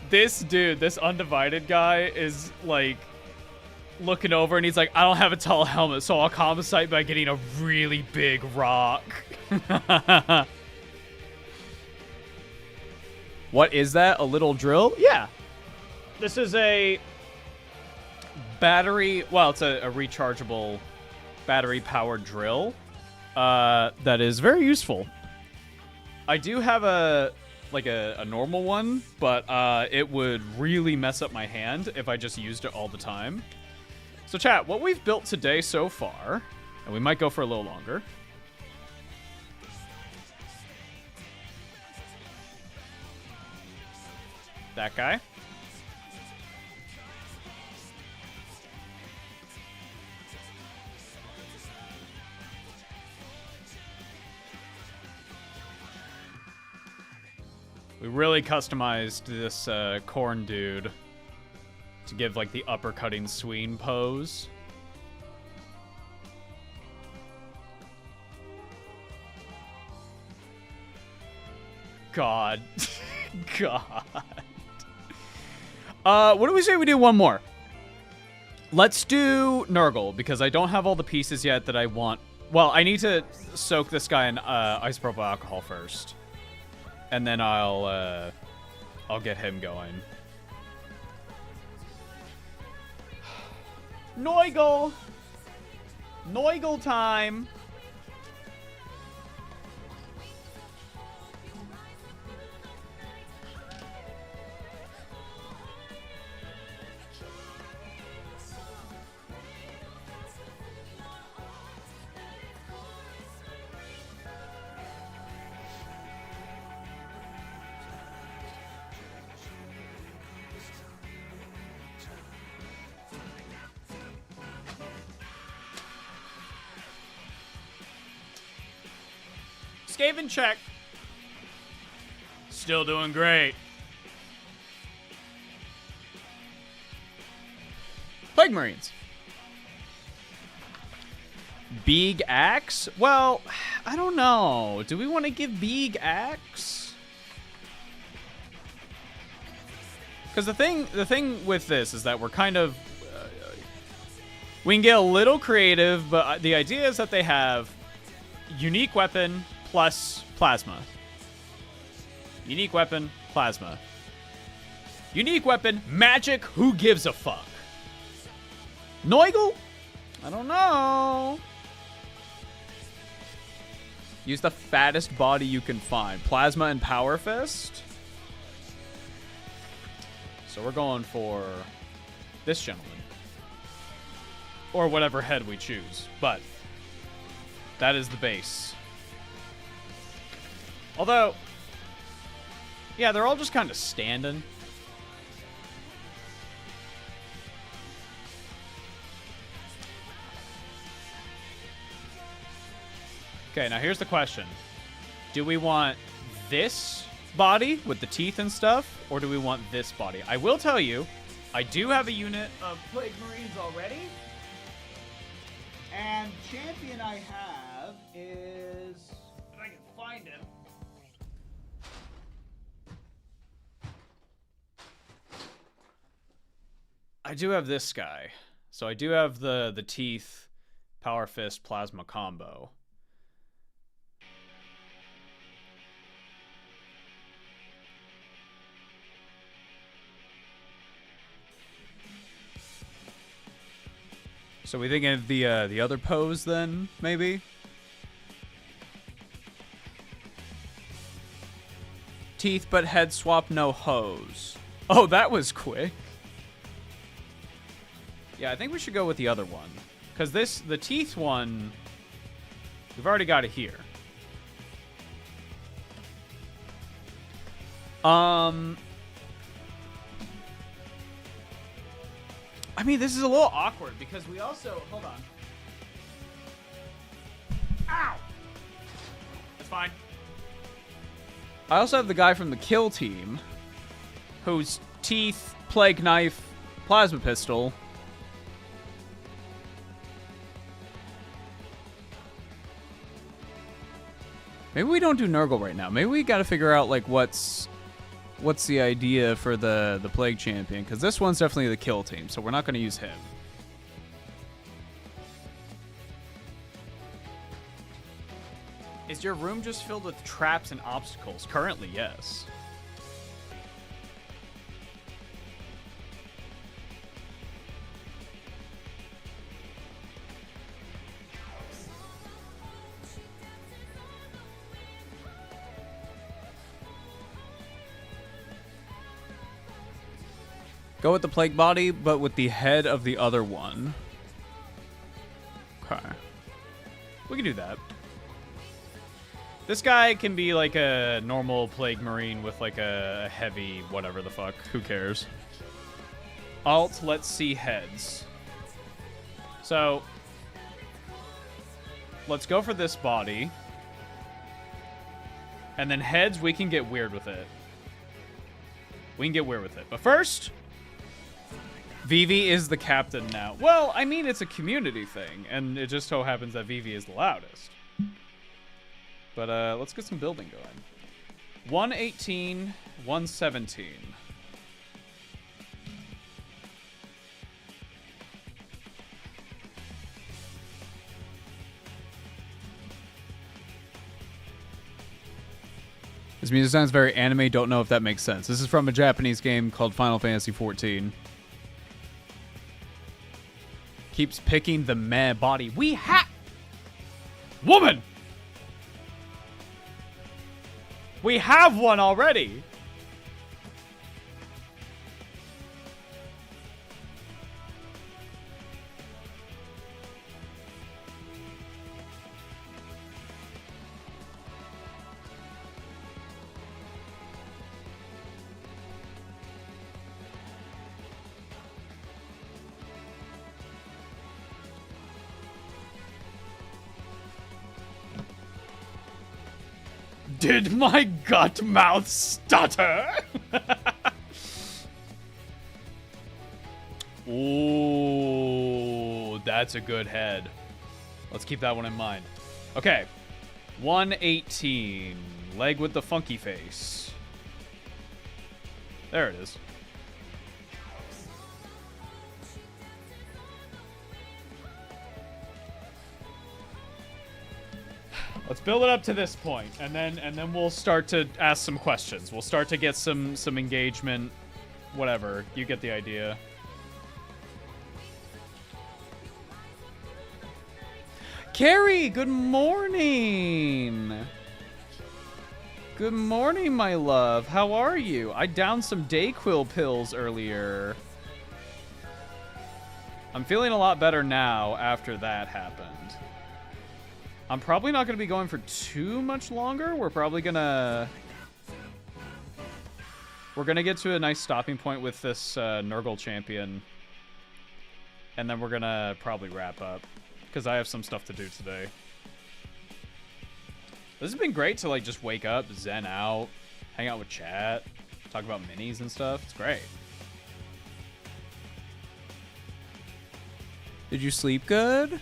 dude, this undivided guy is like looking over and he's like, I don't have a tall helmet, so I'll compensate by getting a really big rock. What is that? A little drill? Yeah. This is a battery, well, it's a rechargeable battery powered drill. That is very useful. I do have a like a normal one, but it would really mess up my hand if I just used it all the time. So chat, what we've built today so far, and we might go for a little longer. That guy. We really customized this Khorne dude to give like the uppercutting swing pose. God. God. What do we say we do one more? Let's do Nurgle, because I don't have all the pieces yet that I want. Well, I need to soak this guy in isopropyl alcohol first. And then I'll get him going. Nurgle! Nurgle time! Skaven check. Still doing great. Plague Marines. Big Axe? Well, I don't know. Do we want to give Big Axe? Because the thing with this is that we're kind of... we can get a little creative, but the idea is that they have unique weapon plus plasma. Unique weapon, plasma. Unique weapon, magic, who gives a fuck? Nurgle? I don't know. Use the fattest body you can find. Plasma and Power Fist. So we're going for this gentleman. Or whatever head we choose. But that is the base. Although, yeah, they're all just kind of standing. Okay, now here's the question. Do we want this body with the teeth and stuff, or do we want this body? I will tell you, I do have a unit of Plague Marines already. And champion I have is... if I can find him. I do have this guy. So I do have the teeth, Power Fist, Plasma combo. So we thinking of the other pose then, maybe? Teeth but head swap, no hose. Oh, that was quick. Yeah, I think we should go with the other one. Because the teeth one, we've already got it here. I mean, this is a little awkward because we also... hold on. Ow! That's fine. I also have the guy from the kill team whose teeth, plague knife, plasma pistol. Maybe we don't do Nurgle right now. Maybe we got to figure out like what's the idea for the plague champion, because this one's definitely the kill team, so we're not going to use him. Is your room just filled with traps and obstacles? Currently, yes. Go with the plague body, but with the head of the other one. Okay. We can do that. This guy can be like a normal plague marine with like a heavy whatever the fuck. Who cares? Alt, let's see heads. So, let's go for this body. And then heads, we can get weird with it. We can get weird with it. But first, Vivi is the captain now. Well, I mean, it's a community thing, and it just so happens that Vivi is the loudest. But let's get some building going. 118, 117. This music sounds very anime. Don't know if that makes sense. This is from a Japanese game called Final Fantasy XIV. Keeps picking the meh body. Woman! We have one already! Did my gut mouth stutter? Ooh, that's a good head. Let's keep that one in mind. Okay. 118. Leg with the funky face. There it is. Let's build it up to this point, and then we'll start to ask some questions. We'll start to get some engagement. Whatever. You get the idea. Carrie, good morning. Good morning, my love. How are you? I downed some Dayquil pills earlier. I'm feeling a lot better now after that happened. I'm probably not going to be going for too much longer. We're probably going to... We're going to get to a nice stopping point with this Nurgle champion. And then we're going to probably wrap up. Because I have some stuff to do today. This has been great to like just wake up, zen out, hang out with chat, talk about minis and stuff. It's great. Did you sleep good?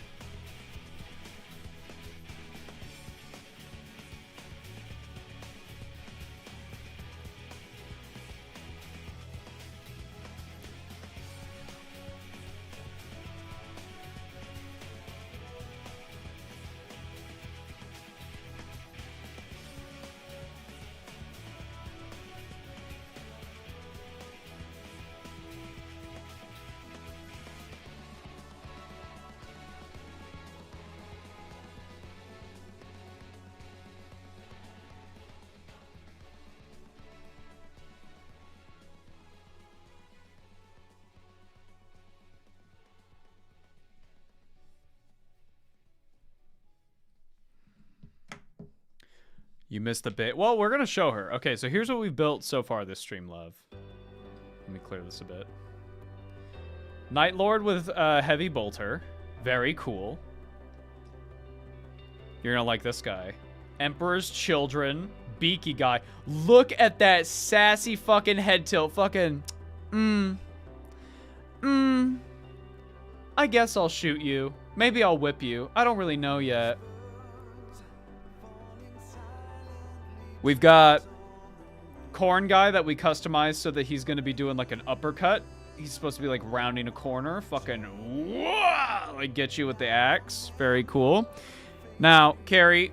You missed a bit. Well, we're going to show her. Okay, so here's what we've built so far this stream, love. Let me clear this a bit. Night Lord with Heavy Bolter. Very cool. You're going to like this guy. Emperor's Children. Beaky guy. Look at that sassy fucking head tilt. Fucking... I guess I'll shoot you. Maybe I'll whip you. I don't really know yet. We've got Khorne guy that we customized so that he's going to be doing like an uppercut. He's supposed to be like rounding a corner. Fucking whoa, like get you with the axe. Very cool. Now, Carrie.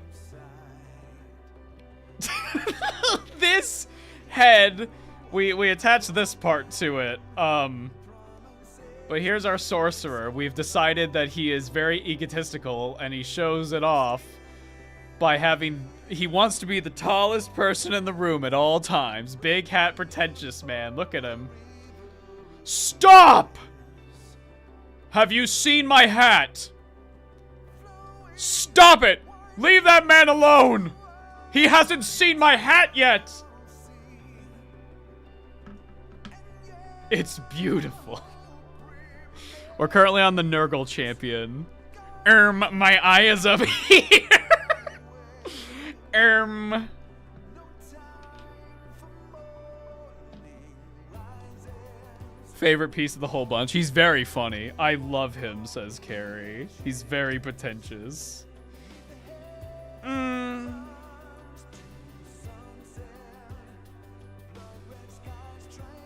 This head, we attached this part to it. But here's our sorcerer. We've decided that he is very egotistical and he shows it off by having... He wants to be the tallest person in the room at all times. Big hat, pretentious man. Look at him. Stop! Have you seen my hat? Stop it! Leave that man alone! He hasn't seen my hat yet! It's beautiful. We're currently on the Nurgle champion. My eye is up here. Favorite piece of the whole bunch. He's very funny. I love him, says Carrie. He's very pretentious.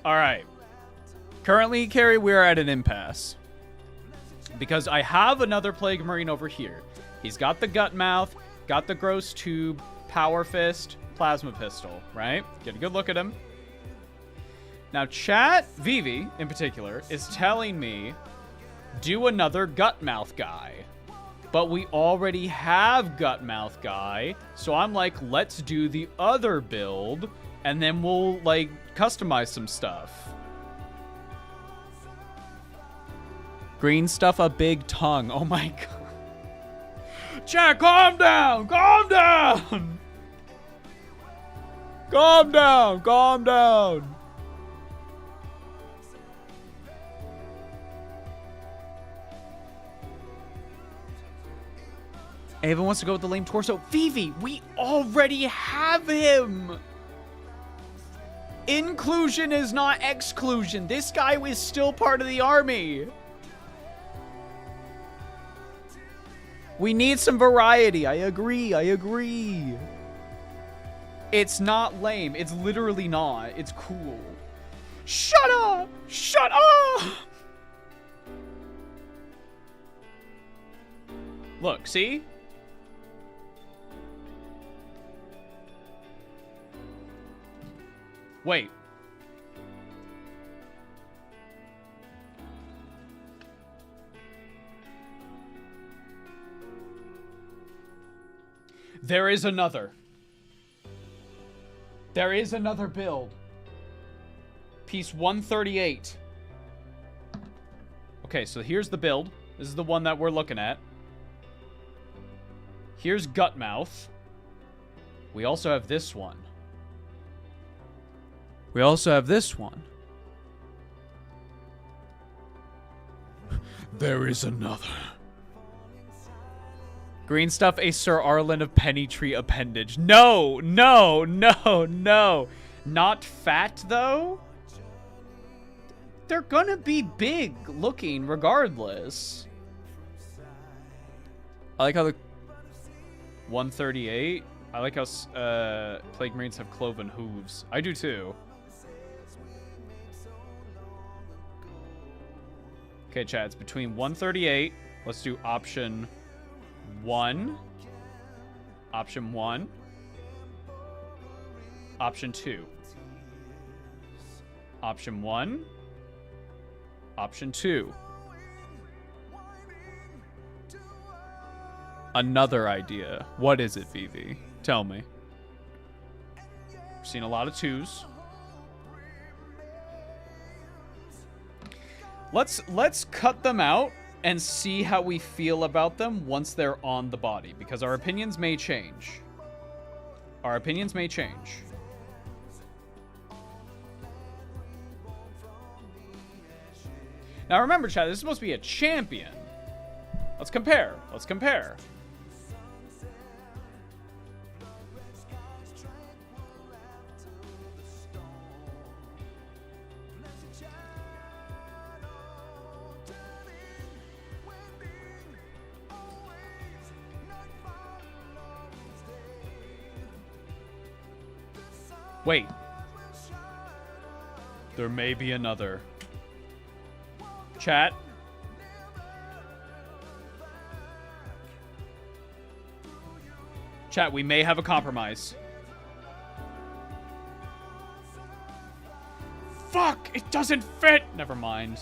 Alright. Currently, Carrie, we are at an impasse. Because I have another Plague Marine over here. He's got the gut mouth, got the gross tube, power fist, plasma pistol, right? Get a good look at him. Now, chat, Vivi, in particular, is telling me, do another gut mouth guy. But we already have gut mouth guy, so I'm like, let's do the other build, and then we'll, like, customize some stuff. Green stuff, a big tongue. Oh my god. Chat, calm down! Calm down! Calm down! Calm down! Ava wants to go with the lame torso. Vivi, we already have him! Inclusion is not exclusion. This guy was still part of the army. We need some variety. I agree. I agree. It's not lame. It's literally not. It's cool. Shut up! Shut up! Look, see? Wait. There is another. There is another build. Piece 138. Okay, so here's the build. This is the one that we're looking at. Here's Gutmouth. We also have this one. We also have this one. There is another. Green stuff, a Sir Arlen of Pennytree appendage. No, no, no, no. Not fat, though? They're gonna be big looking regardless. I like how the 138. I like how Plague Marines have cloven hooves. I do too. Okay, chat, it's between 138. Let's do option 1. Option 1. Option 2. Option 1. Option 2. Another idea. What is it, Vivi? Tell me. I've seen a lot of 2s. Let's cut them out and see how we feel about them once they're on the body, because our opinions may change. Our opinions may change. Now remember, chat, this is supposed to be a champion. Let's compare. Let's compare. Wait. There may be another. Chat. Chat, we may have a compromise. Fuck! It doesn't fit! Never mind.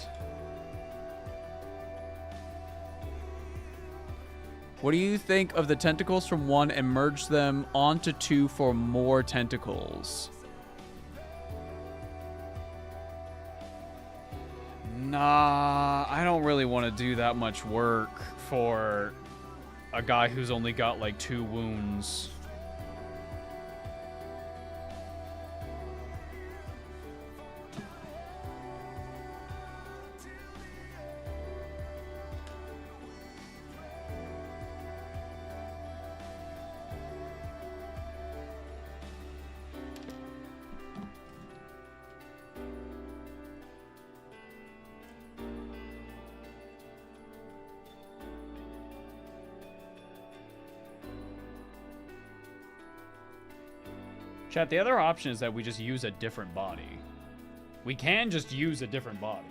What do you think of the tentacles from 1 and merge them onto 2 for more tentacles? Nah, I don't really want to do that much work for a guy who's only got like 2 wounds. Chat, the other option is that we just use a different body. We can just use a different body.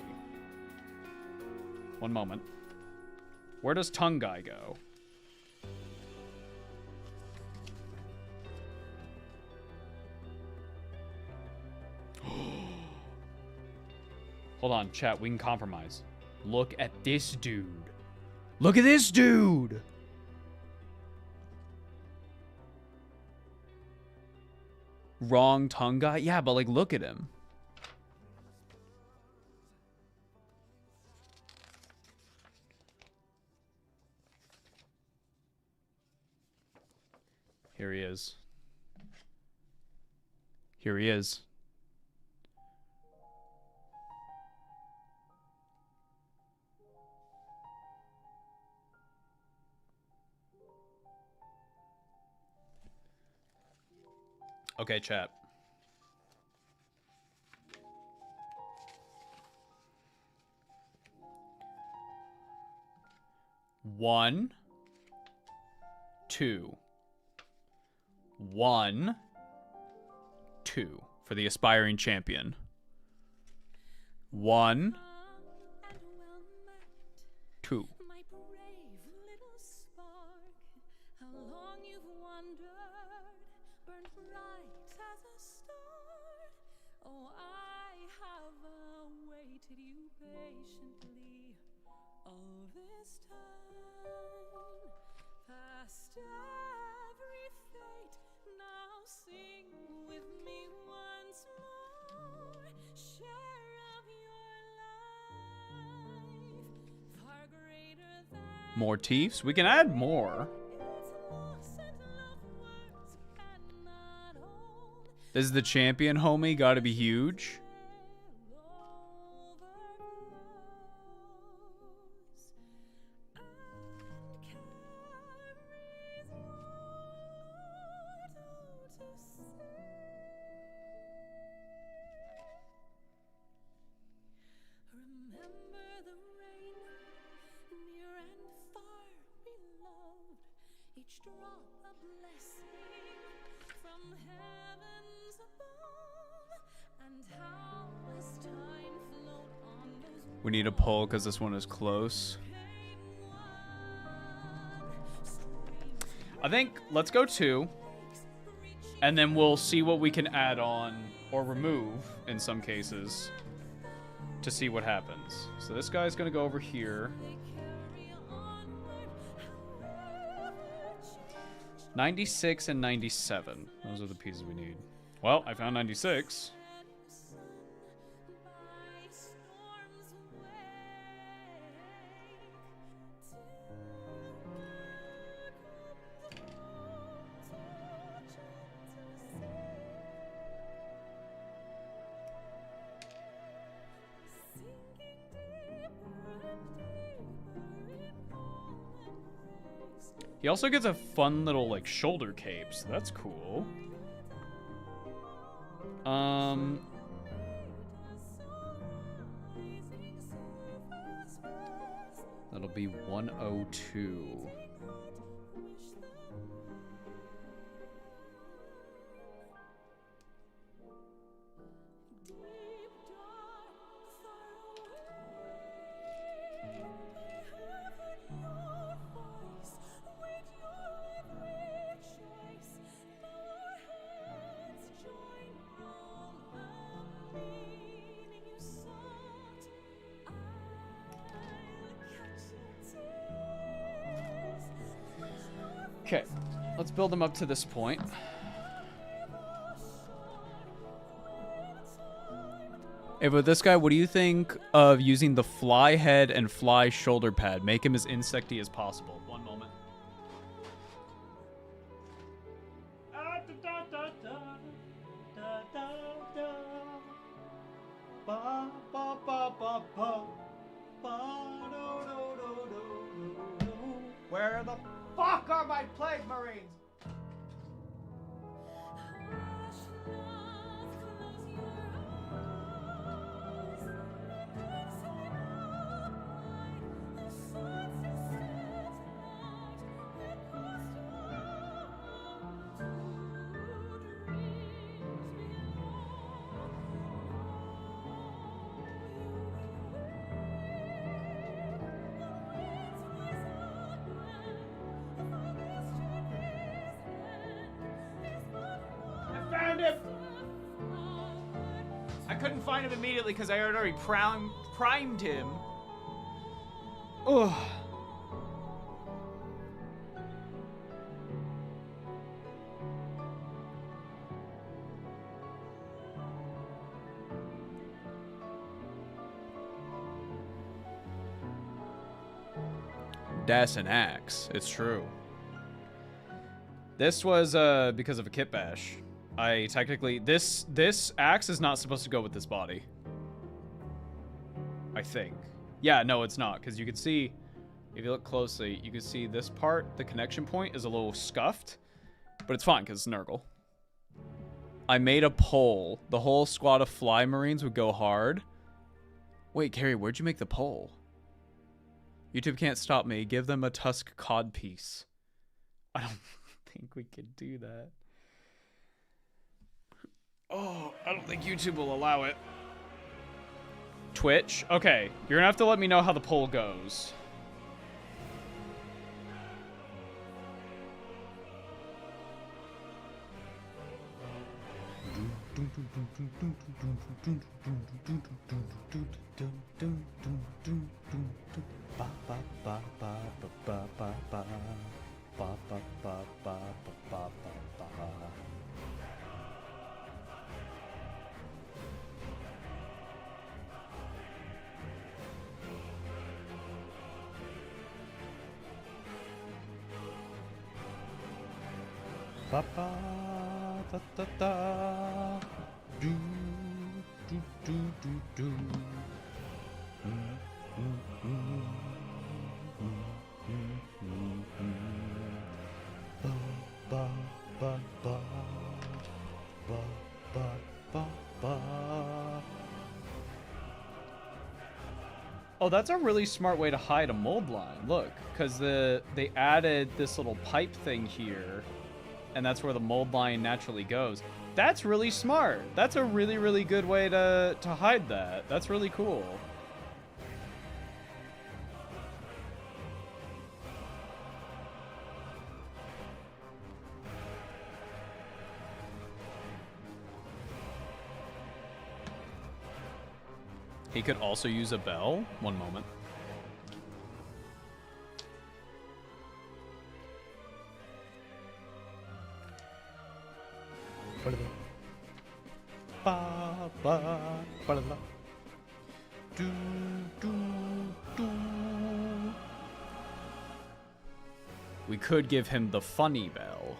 One moment. Where does Tongue Guy go? Hold on, chat, we can compromise. Look at this dude. Look at this dude! Wrong Tongue Guy? Yeah, but like, look at him. Here he is. Here he is. Okay, chat. One, two. 1, 2 for the aspiring champion. 1, 2. My brave little spark, how long you've wandered, burned bright as a star. Oh, I have awaited you patiently all this time. Past every fate, now sing with me once more. Share of your life, far greater than More Teefs? We can add more. its loss and love words cannot hold. This is the champion, homie. Gotta be huge. Remember the rain, near and far beloved, each drop a blessing from heavens above, and how as time flowed on those We need a pull because this one is close. I think let's go 2. And then we'll see what we can add on or remove in some cases to see what happens. So this guy's gonna go over here. 96 and 97. Those are the pieces we need. Well, I found 96. He also gets a fun little like shoulder cape, so that's cool. That'll be 102. Okay, let's build them up to this point. Hey, but this guy, what do you think of using the fly head and fly shoulder pad? Make him as insecty as possible. One moment. Where the fuck are my plague marines? I couldn't find him immediately because I had already primed him. Ugh. That's an axe. It's true. This was because of a kit bash. I technically this axe is not supposed to go with this body. I think. Yeah, no, it's not, because you can see, if you look closely, you can see this part, the connection point is a little scuffed, but it's fine because it's Nurgle. I made a pole. The whole squad of fly marines would go hard. Wait, Carrie, where'd you make the pole? YouTube can't stop me. Give them a tusk cod piece. I don't think we could do that. Oh, I don't think YouTube will allow it. Twitch? Okay, you're gonna have to let me know how the poll goes. Ba ba da da da do do do do do. Ba ba ba ba ba ba ba. Oh, that's a really smart way to hide a mold line. Look, because they added this little pipe thing here, and that's where the mold line naturally goes. That's really smart. That's a really, really good way to hide that. That's really cool. He could also use a bell. One moment. Ba ba ba la. Do do do. We could give him the funny bell,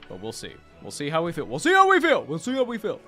but we'll see. We'll see how we feel. We'll see how we feel. We'll see how we feel.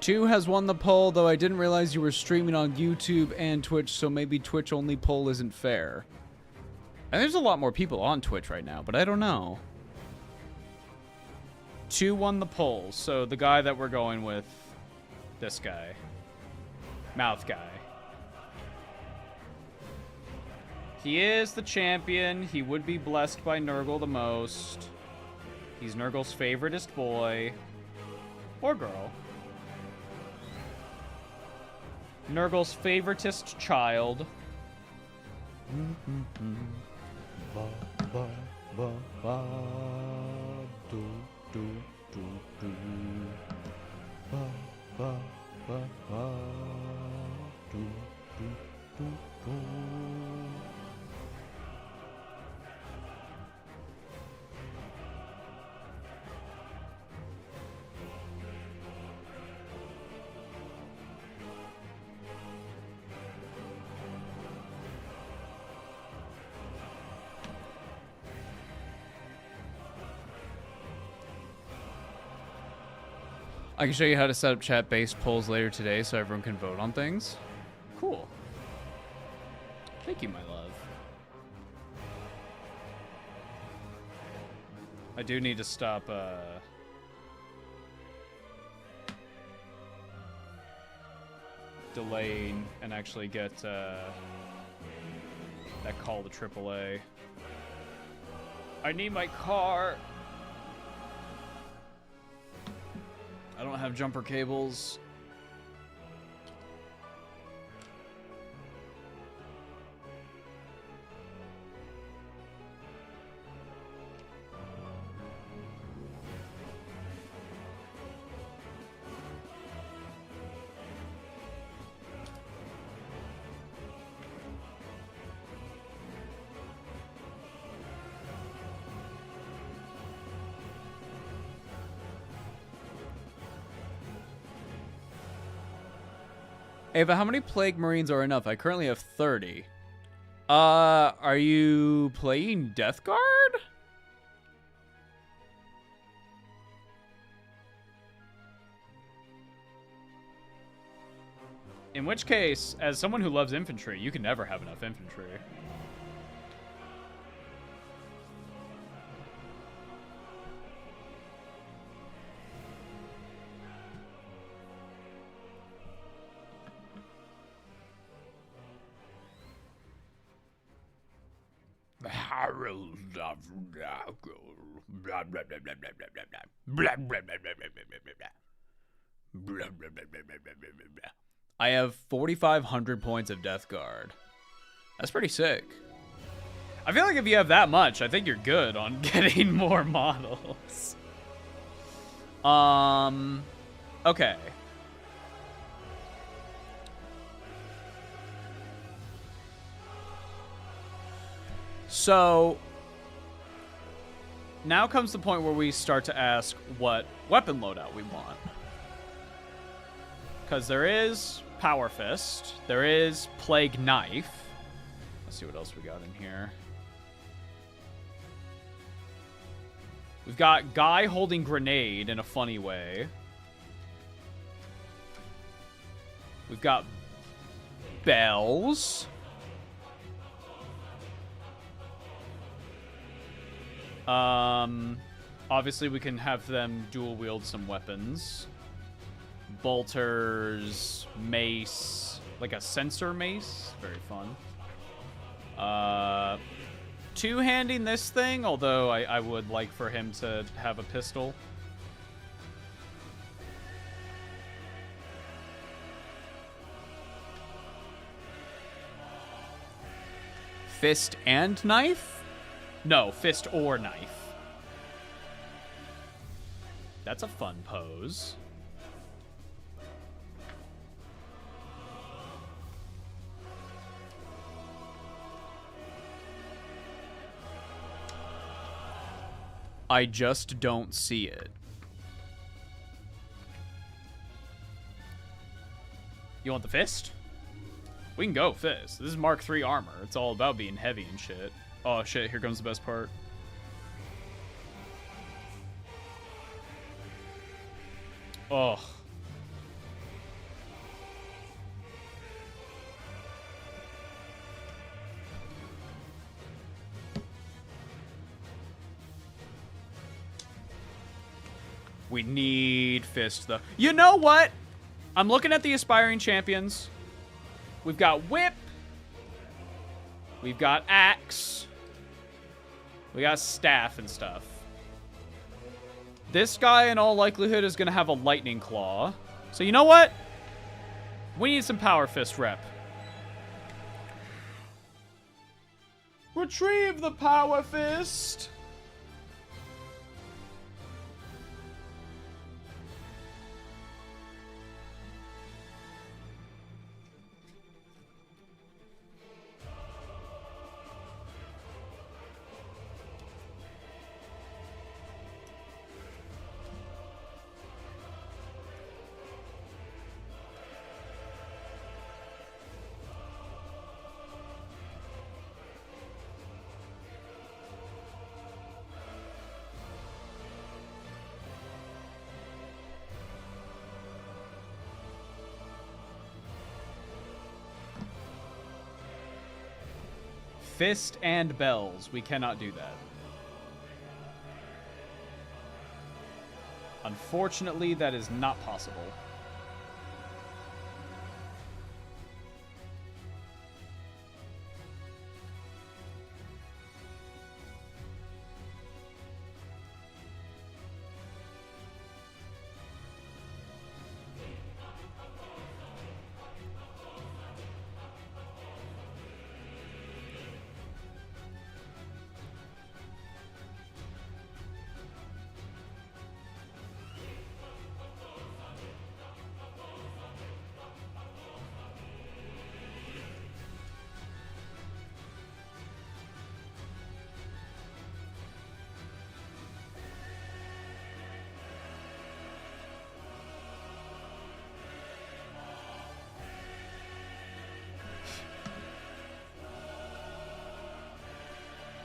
Chu has won the poll, though I didn't realize you were streaming on YouTube and Twitch, so maybe Twitch only poll isn't fair. And there's a lot more people on Twitch right now, but I don't know. Chu won the poll, so the guy that we're going with, this guy. Mouth guy. He is the champion. He would be blessed by Nurgle the most. He's Nurgle's favoritist boy. Or girl. Nurgle's favoritist child. I can show you how to set up chat-based polls later today so everyone can vote on things. Cool. Thank you, my love. I do need to stop, delaying and actually get, that call to AAA. I need my car. I don't have jumper cables. Ava, how many Plague Marines are enough? I currently have 30. Are you playing Death Guard? In which case, as someone who loves infantry, you can never have enough infantry. I have 4,500 points of Death Guard. That's pretty sick. I feel like if you have that much, I think you're good on getting more models. Okay. So, Now comes the point where we start to ask what weapon loadout we want. Because there is Power Fist. There is Plague Knife. Let's see what else we got in here. We've got Guy holding Grenade in a funny way. We've got Bells. Obviously we can have them dual wield some weapons. Bolters, mace, like a sensor mace, very fun. Two-handing this thing, although I would like for him to have a pistol. fist and knife? No, fist or knife. That's a fun pose. I just don't see it. You want the fist? We can go fist. This is Mark III armor. It's all about being heavy and shit. Oh shit, here comes the best part. Oh. We need Fist, though. You know what? I'm looking at the aspiring champions. We've got Whip. We've got Axe. We got Staff and stuff. This guy, in all likelihood, is going to have a Lightning Claw. So you know what? We need some Power Fist rep. Retrieve the Power Fist. Fist and bells. We cannot do that. Unfortunately, that is not possible.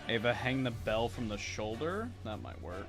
Ava, hang the bell from the shoulder? That might work.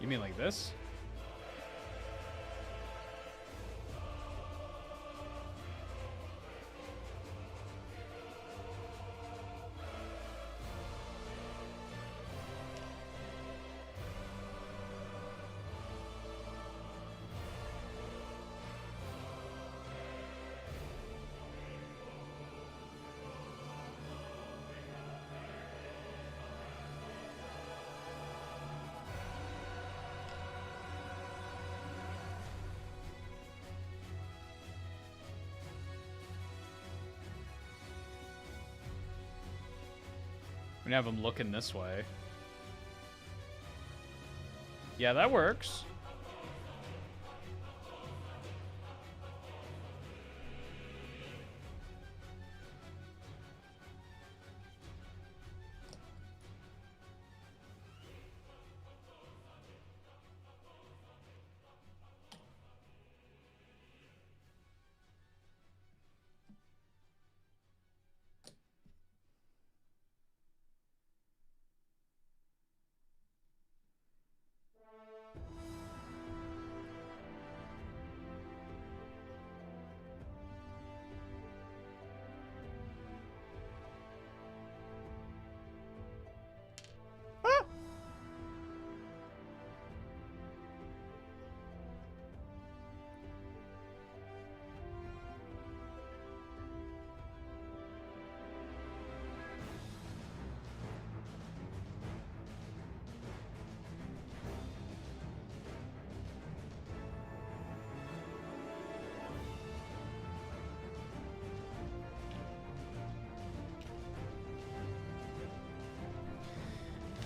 You mean like this? We have him looking this way. Yeah, that works.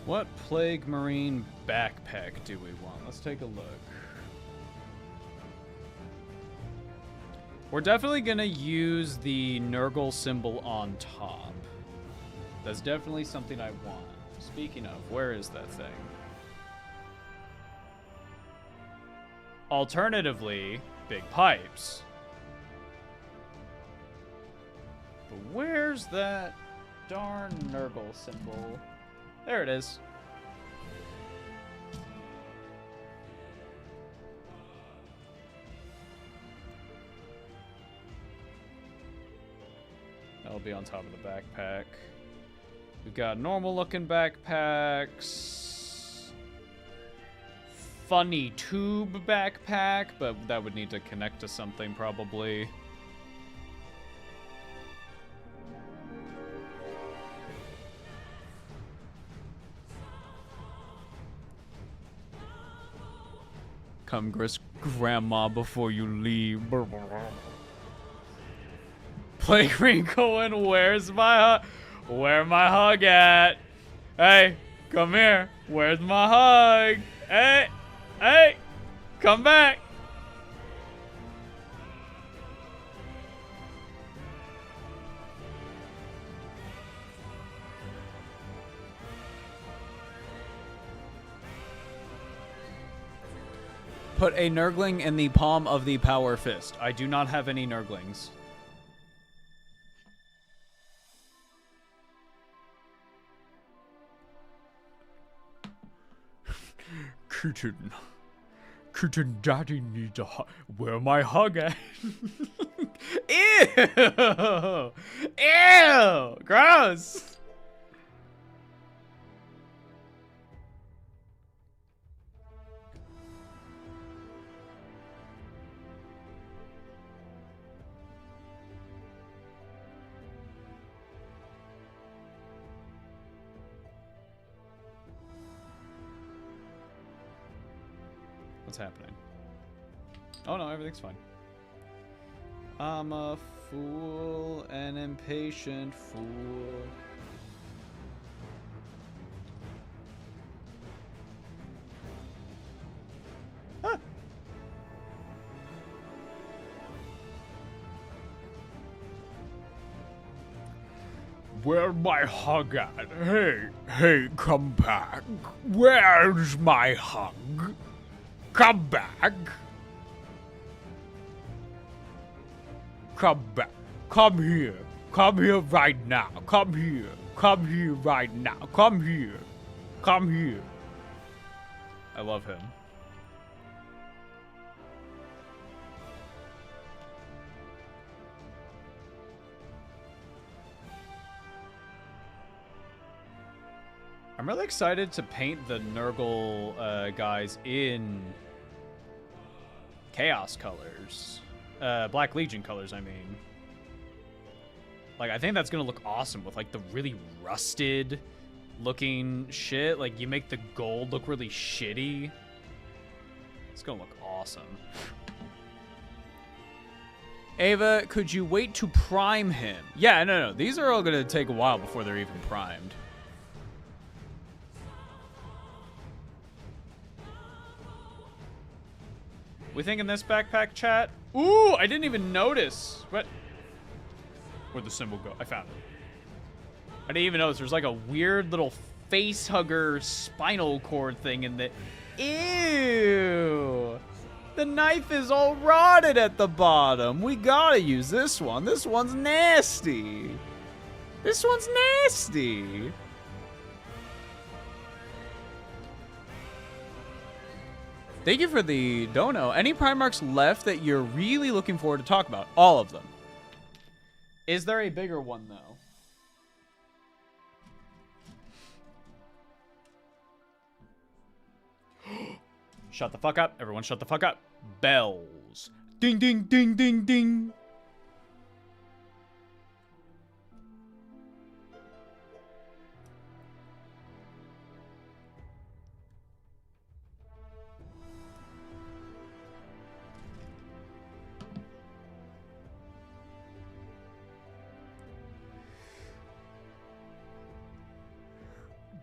What Plague Marine backpack do we want? Let's take a look. We're definitely gonna use the Nurgle symbol on top. That's definitely something I want. Speaking of, where is that thing? Alternatively, big pipes. But where's that darn Nurgle symbol? There it is. That'll be on top of the backpack. We've got normal looking backpacks. Funny tube backpack, but that would need to connect to something probably. Come grist grandma before you leave. Play Green Cohen, where's my where my hug at? Hey, come here. Where's my hug? Hey, hey, come back. Put a Nurgling in the palm of the power fist. I do not have any Nurglings. Kitten daddy needs a hug. Where my hug at? Ew! Ew! Gross! What's happening? Oh no, everything's fine. I'm a fool, an impatient fool. Ah. Where's my hug at? Hey, hey, come back. Where's my hug? Come back. Come back. Come here. Come here right now. Come here. Come here right now. Come here. Come here. I love him. I'm really excited to paint the Nurgle guys in Chaos colors. Black Legion colors, I mean. Like, I think that's gonna look awesome with, like, the really rusted looking shit. Like, you make the gold look really shitty. It's gonna look awesome. Ava, could you wait to prime him? Yeah, no. These are all gonna take a while before they're even primed. We thinking this backpack, chat? Ooh, I didn't even notice. What? Where'd the symbol go? I found it. I didn't even notice. There's like a weird little face hugger spinal cord thing in the... Ew! The knife is all rotted at the bottom. We gotta use this one. This one's nasty. This one's nasty. Thank you for the dono. Any Primarchs left that you're really looking forward to talk about? All of them. Is there a bigger one, though? Shut the fuck up. Everyone shut the fuck up. Bells. Ding, ding, ding, ding, ding.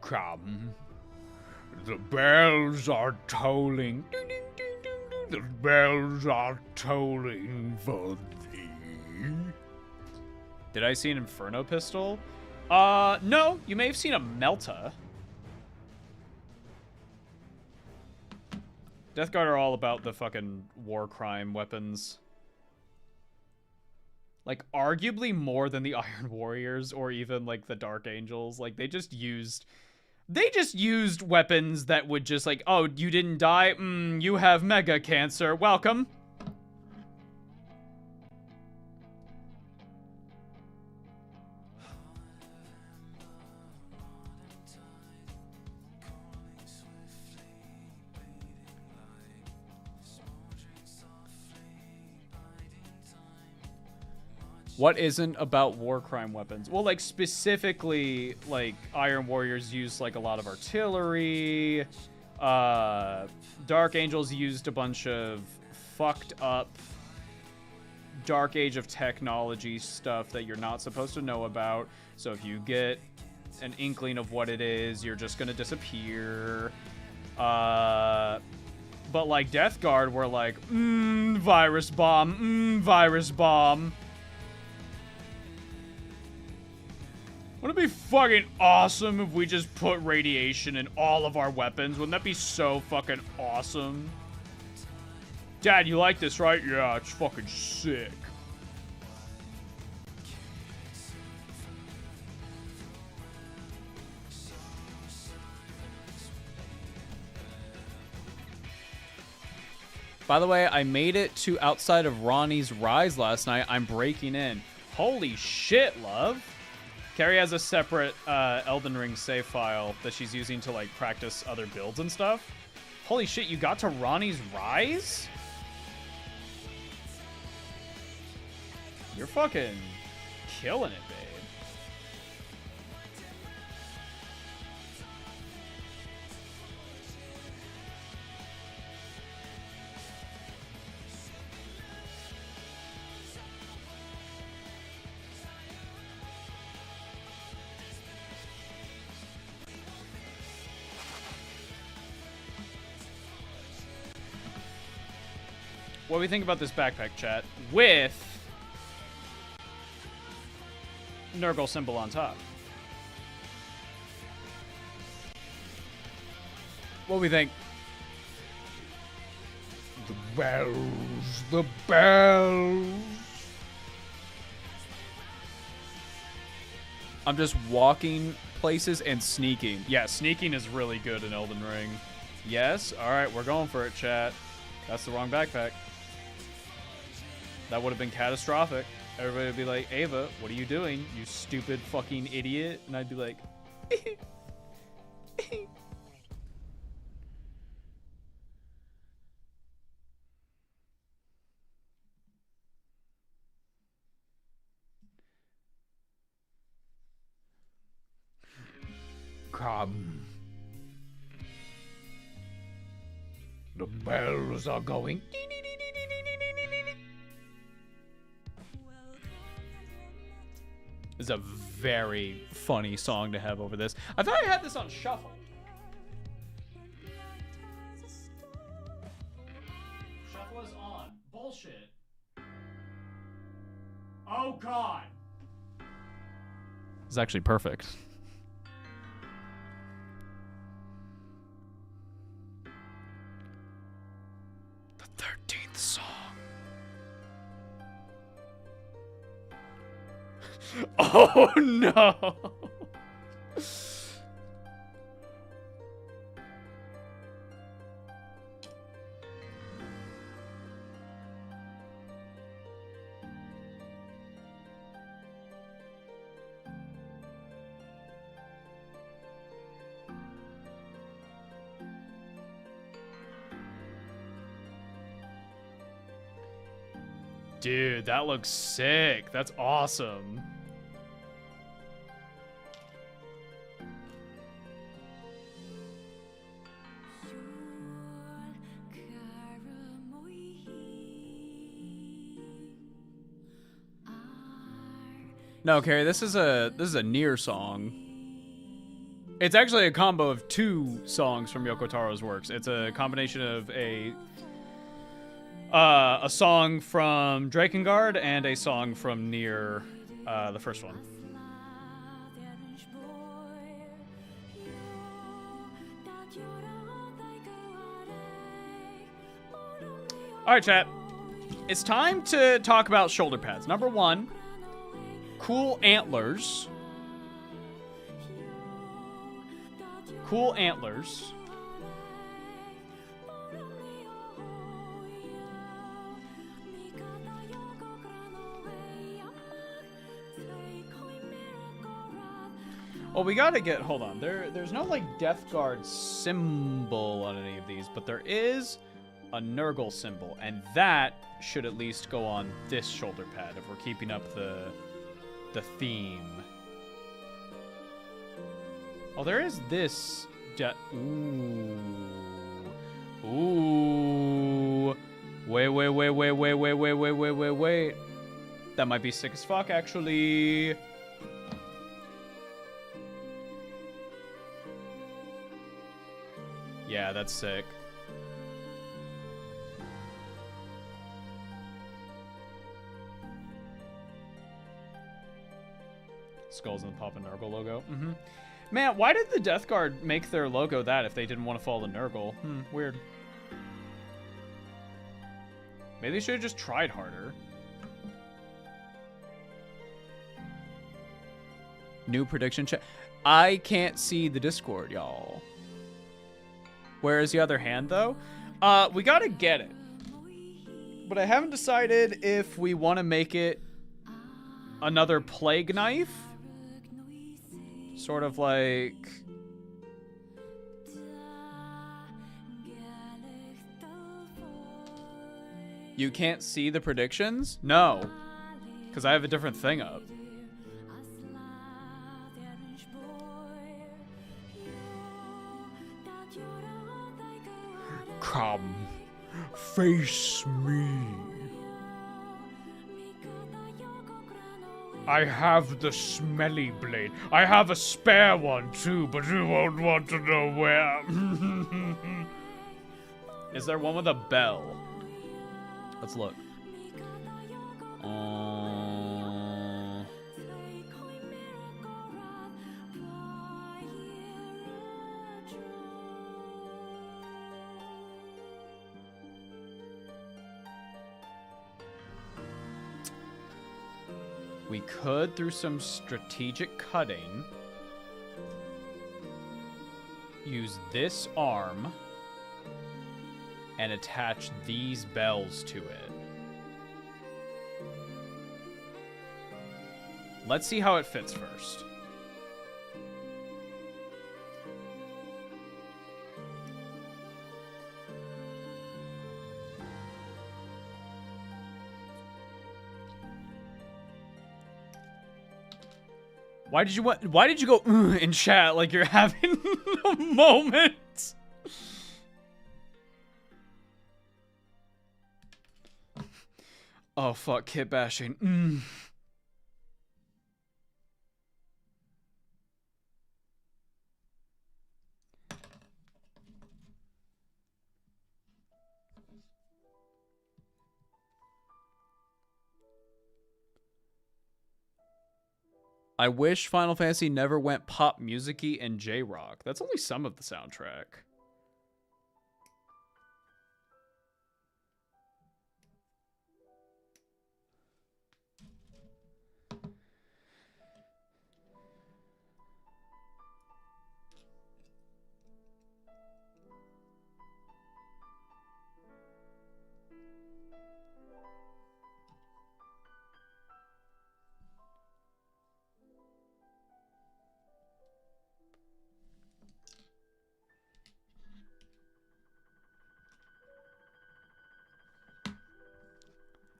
Come. The bells are tolling. Ding, ding, ding, ding, ding. The bells are tolling for thee. Did I see an Inferno pistol? No. You may have seen a Melta. Death Guard are all about the fucking war crime weapons. Like, arguably more than the Iron Warriors or even, like, the Dark Angels. Like, they just used weapons that would just, like, oh, you didn't die? You have mega cancer. Welcome. What isn't about war crime weapons? Well, like, specifically, like, Iron Warriors used, like, a lot of artillery. Dark Angels used a bunch of fucked up Dark Age of technology stuff that you're not supposed to know about. So if you get an inkling of what it is, you're just gonna disappear. But, like, Death Guard were like, virus bomb, virus bomb. Wouldn't it be fucking awesome if we just put radiation in all of our weapons? Wouldn't that be so fucking awesome? Dad, you like this, right? Yeah, it's fucking sick. By the way, I made it to outside of Ronnie's Rise last night. I'm breaking in. Holy shit, love. Carrie has a separate Elden Ring save file that she's using to, like, practice other builds and stuff. Holy shit, you got to Ronnie's Rise? You're fucking killing it, babe. What do we think about this backpack, chat? With Nurgle symbol on top. What do we think? The bells, the bells. I'm just walking places and sneaking. Yeah, sneaking is really good in Elden Ring. Yes? Alright, we're going for it, chat. That's the wrong backpack. That would have been catastrophic. Everybody would be like, Ava, what are you doing? You stupid fucking idiot. And I'd be like, come. The bells are going. It's a very funny song to have over this. I thought I had this on shuffle. Shuffle is on. Bullshit. Oh god. It's actually perfect. The 13th song. Oh no! Dude, that looks sick. That's awesome. No, Carrie, this is a Nier song. It's actually a combo of 2 songs from Yoko Taro's works. It's a combination of a song from Drakengard and a song from Nier, the first one. All right, chat. It's time to talk about shoulder pads. Number 1, cool antlers. Cool antlers. Well, we gotta get, hold on. There's no like Death Guard symbol on any of these, but there is a Nurgle symbol, and that should at least go on this shoulder pad if we're keeping up the theme. Oh, there is this. Ooh. Ooh. Wait. That might be sick as fuck, actually. Yeah, that's sick. Skulls in the Papa Nurgle logo. Mm-hmm. Man, why did the Death Guard make their logo that if they didn't want to follow the Nurgle? Weird. Maybe they should have just tried harder. New prediction check. I can't see the Discord, y'all. Where is the other hand, though? We gotta get it. But I haven't decided if we want to make it another plague knife. Sort of like... You can't see the predictions? No. Because I have a different thing up. Come, face me. I have the smelly blade. I have a spare one too, but you won't want to know where. Is there one with a bell? Let's look. We could, through some strategic cutting, use this arm and attach these bells to it. Let's see how it fits first. Why did you go in chat like you're having a moment? Oh fuck, kit bashing. I wish Final Fantasy never went pop music-y and J-rock. That's only some of the soundtrack.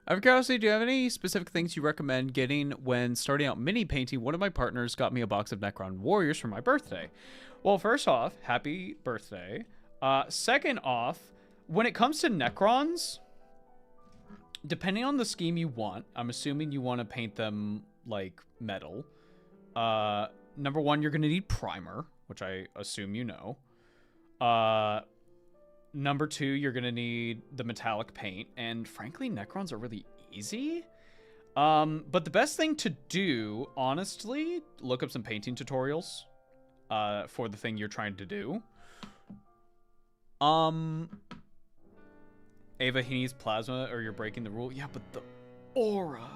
Out of curiosity, do you have any specific things you recommend getting when starting out mini painting? One of my partners got me a box of Necron Warriors for my birthday. Well, first off, happy birthday. Second off, when it comes to Necrons, depending on the scheme you want, I'm assuming you want to paint them like metal. Number one, you're going to need primer, which I assume you know. Number 2, you're going to need the metallic paint, and frankly, Necrons are really easy. But the best thing to do, honestly, look up some painting tutorials for the thing you're trying to do. Ava, he needs plasma or you're breaking the rule. Yeah, but the aura...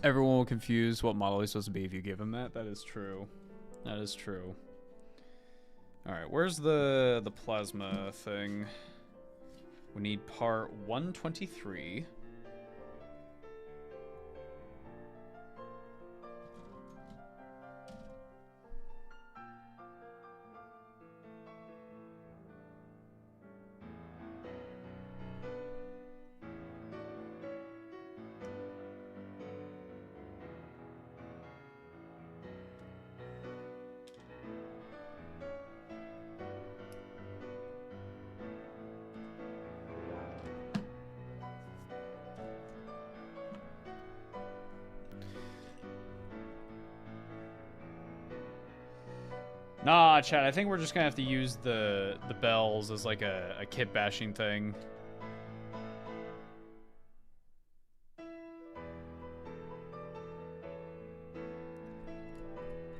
Everyone will confuse what model he's supposed to be if you give him that. That is true. That is true. Alright, where's the plasma thing? We need part 123. Nah, Chad, I think we're just gonna have to use the bells as like a kit bashing thing.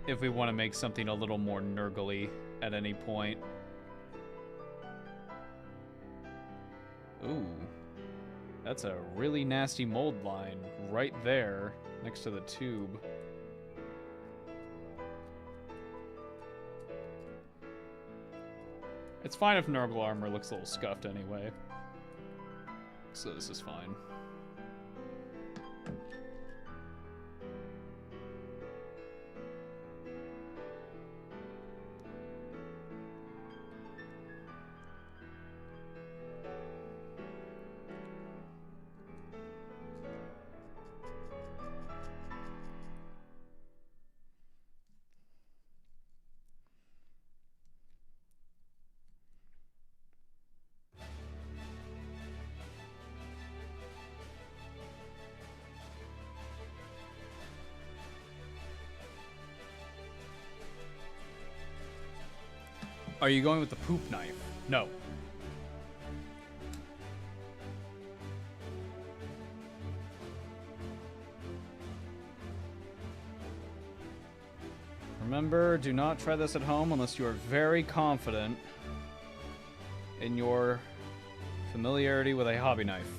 If we want to make something a little more Nurgle-y at any point. Ooh. That's a really nasty mold line right there next to the tube. It's fine if Nurgle armor looks a little scuffed anyway. So this is fine. Are you going with the poop knife? No. Remember, do not try this at home unless you are very confident in your familiarity with a hobby knife.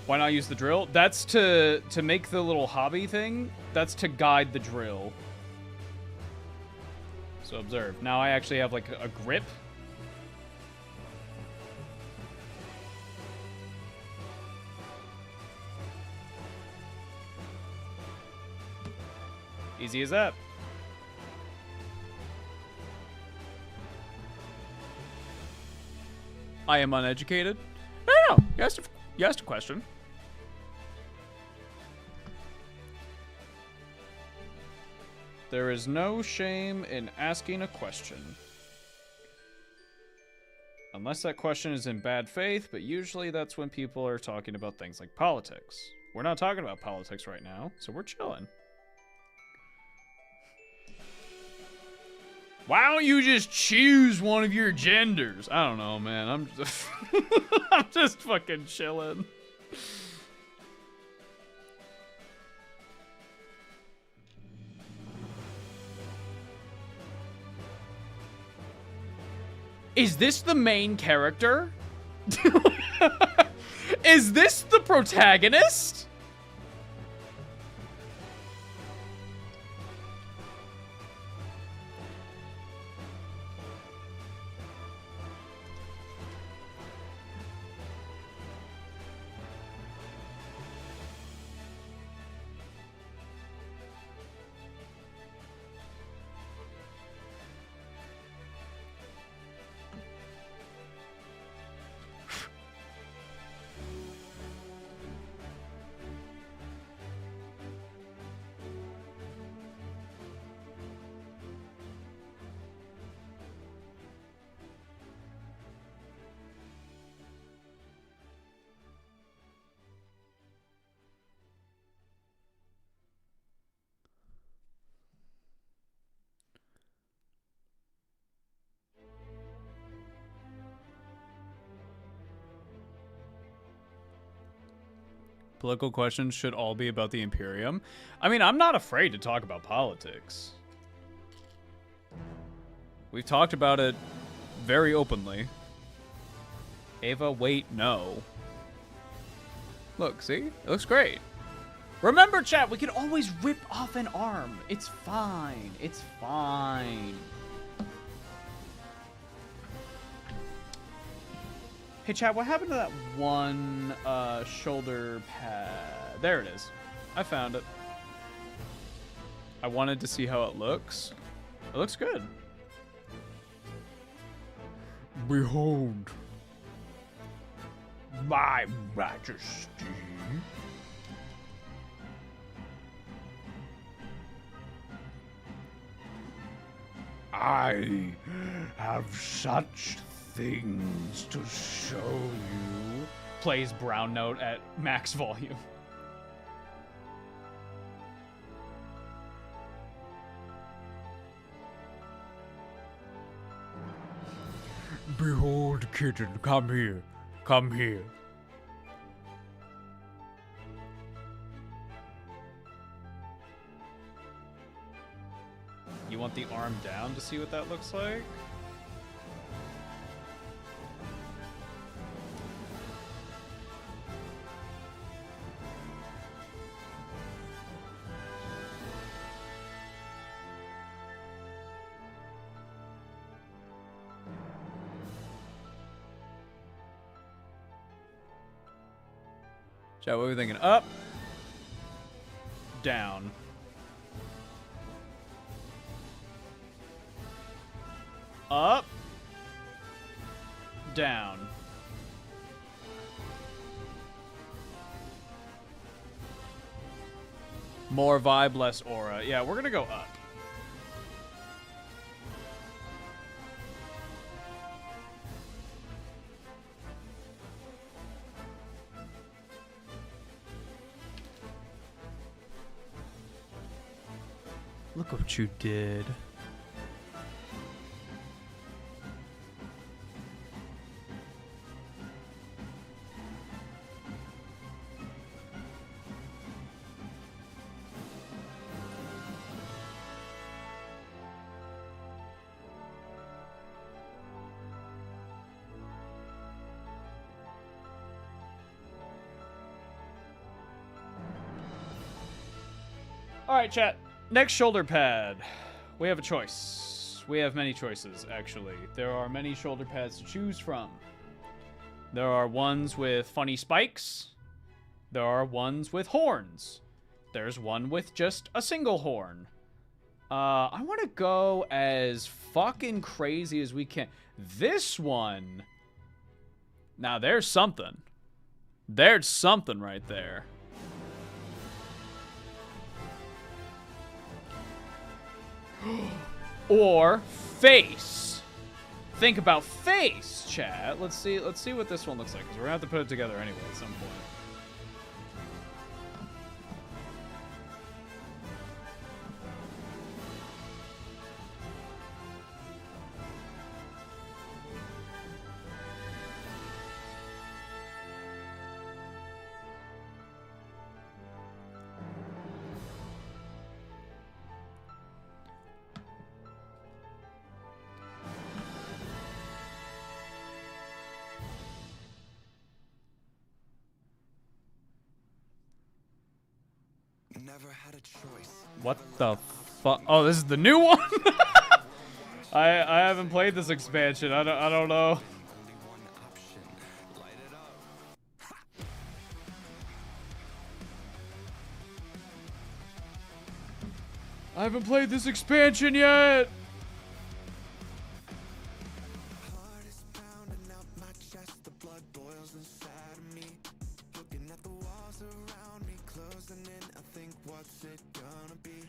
Why not use the drill? That's to make the little hobby thing. That's to guide the drill. So observe. Now I actually have like a grip. Easy as that. I am uneducated. No, you asked a question. There is no shame in asking a question. Unless that question is in bad faith, but usually that's when people are talking about things like politics. We're not talking about politics right now, so we're chilling. Why don't you just choose one of your genders? I don't know, man. I'm just I'm just fucking chilling. Is this the main character? Is this the protagonist? Political questions should all be about the Imperium. I mean, I'm not afraid to talk about politics. We've talked about it very openly. Ava, wait, no. Look, see? It looks great. Remember, chat, we can always rip off an arm. It's fine. It's fine. Hey, chat, what happened to that one shoulder pad? There it is. I found it. I wanted to see how it looks. It looks good. Behold, my majesty. I have such things to show you. Plays brown note at max volume. Behold, kitten, come here. Come here. You want the arm down to see what that looks like? Chat, what are we thinking? Up, down. Up, down. More vibe, less aura. Yeah, we're gonna go up. Look what you did. All right, chat. Next shoulder pad. We have a choice. We have many choices, actually. There are many shoulder pads to choose from. There are ones with funny spikes. There are ones with horns. There's one with just a single horn. I want to go as fucking crazy as we can. This one. Now, there's something. There's something right there. Or face. think about face, chat. Let's see what this one looks like, because we're gonna have to put it together anyway at some point. Never had a choice. What the fuck? Oh, this is the new one. I haven't played this expansion. I don't know. Only one option. Light it up. I haven't played this expansion yet. Heart is pounding out my chest. The blood boils inside of me. Looking at the walls around me, closing in. I think, what's it gonna be?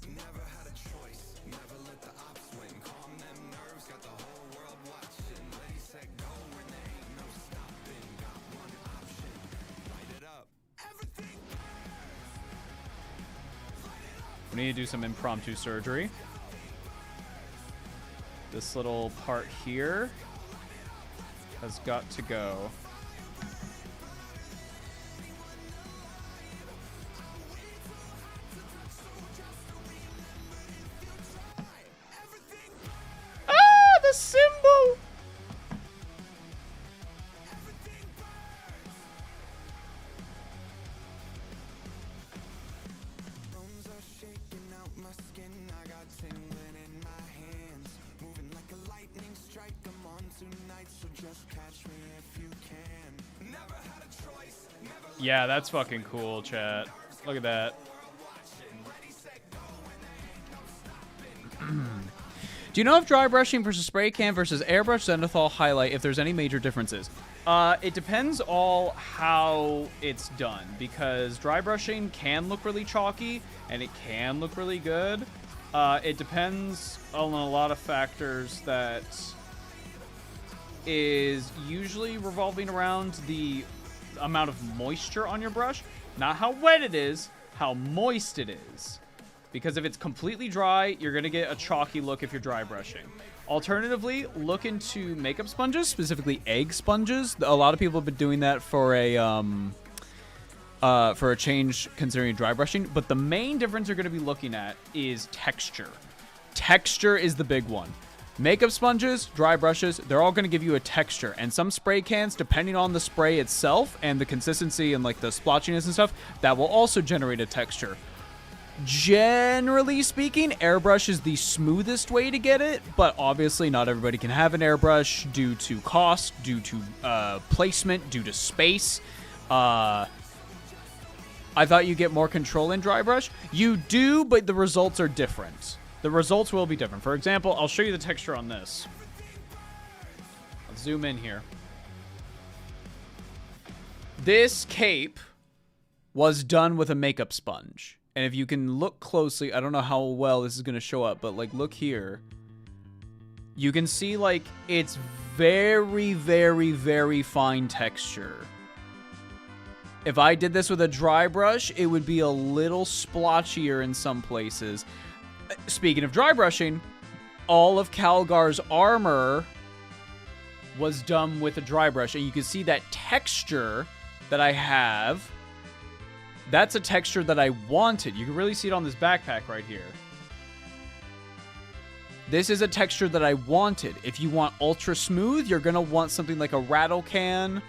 Never had a choice. Never let the ops win. Calm them nerves. Got the whole world watching. Ready, set, go. When there ain't no stopping. Got one option. Light it up. Everything. We need to do some impromptu surgery. This little part here has got to go. Ah, the symbol! Bones are shaking out my skin. I got tingling in my hands. Moving like a lightning strike. I'm on tonight, so just catch me if you can. Never had a choice. Never Yeah, that's fucking cool, chat. Look at that. Do you know if dry brushing versus spray can versus airbrush zenithal highlight if there's any major differences? It depends all how it's done, because dry brushing can look really chalky and it can look really good. It depends on a lot of factors that is usually revolving around the amount of moisture on your brush, not how wet it is, how moist it is. Because if it's completely dry, you're going to get a chalky look if you're dry brushing. Alternatively, look into makeup sponges, specifically egg sponges. A lot of people have been doing that for a change considering dry brushing. But the main difference you're going to be looking at is texture. Texture is the big one. Makeup sponges, dry brushes, they're all going to give you a texture. And some spray cans, depending on the spray itself and the consistency and like the splotchiness and stuff, that will also generate a texture. Generally speaking, airbrush is the smoothest way to get it, but obviously not everybody can have an airbrush due to cost, due to placement, due to space. I thought you get more control in dry brush. You do, but the results are different. The results will be different. For example, I'll show you the texture on this. Let's zoom in here. This cape was done with a makeup sponge. And if you can look closely, I don't know how well this is going to show up, but like look here. You can see like it's very, very, very fine texture. If I did this with a dry brush, it would be a little splotchier in some places. Speaking of dry brushing, all of Calgar's armor was done with a dry brush. And you can see that texture that I have. That's a texture that I wanted. You can really see it on this backpack right here. This is a texture that I wanted. If you want ultra smooth, you're going to want something like a rattle can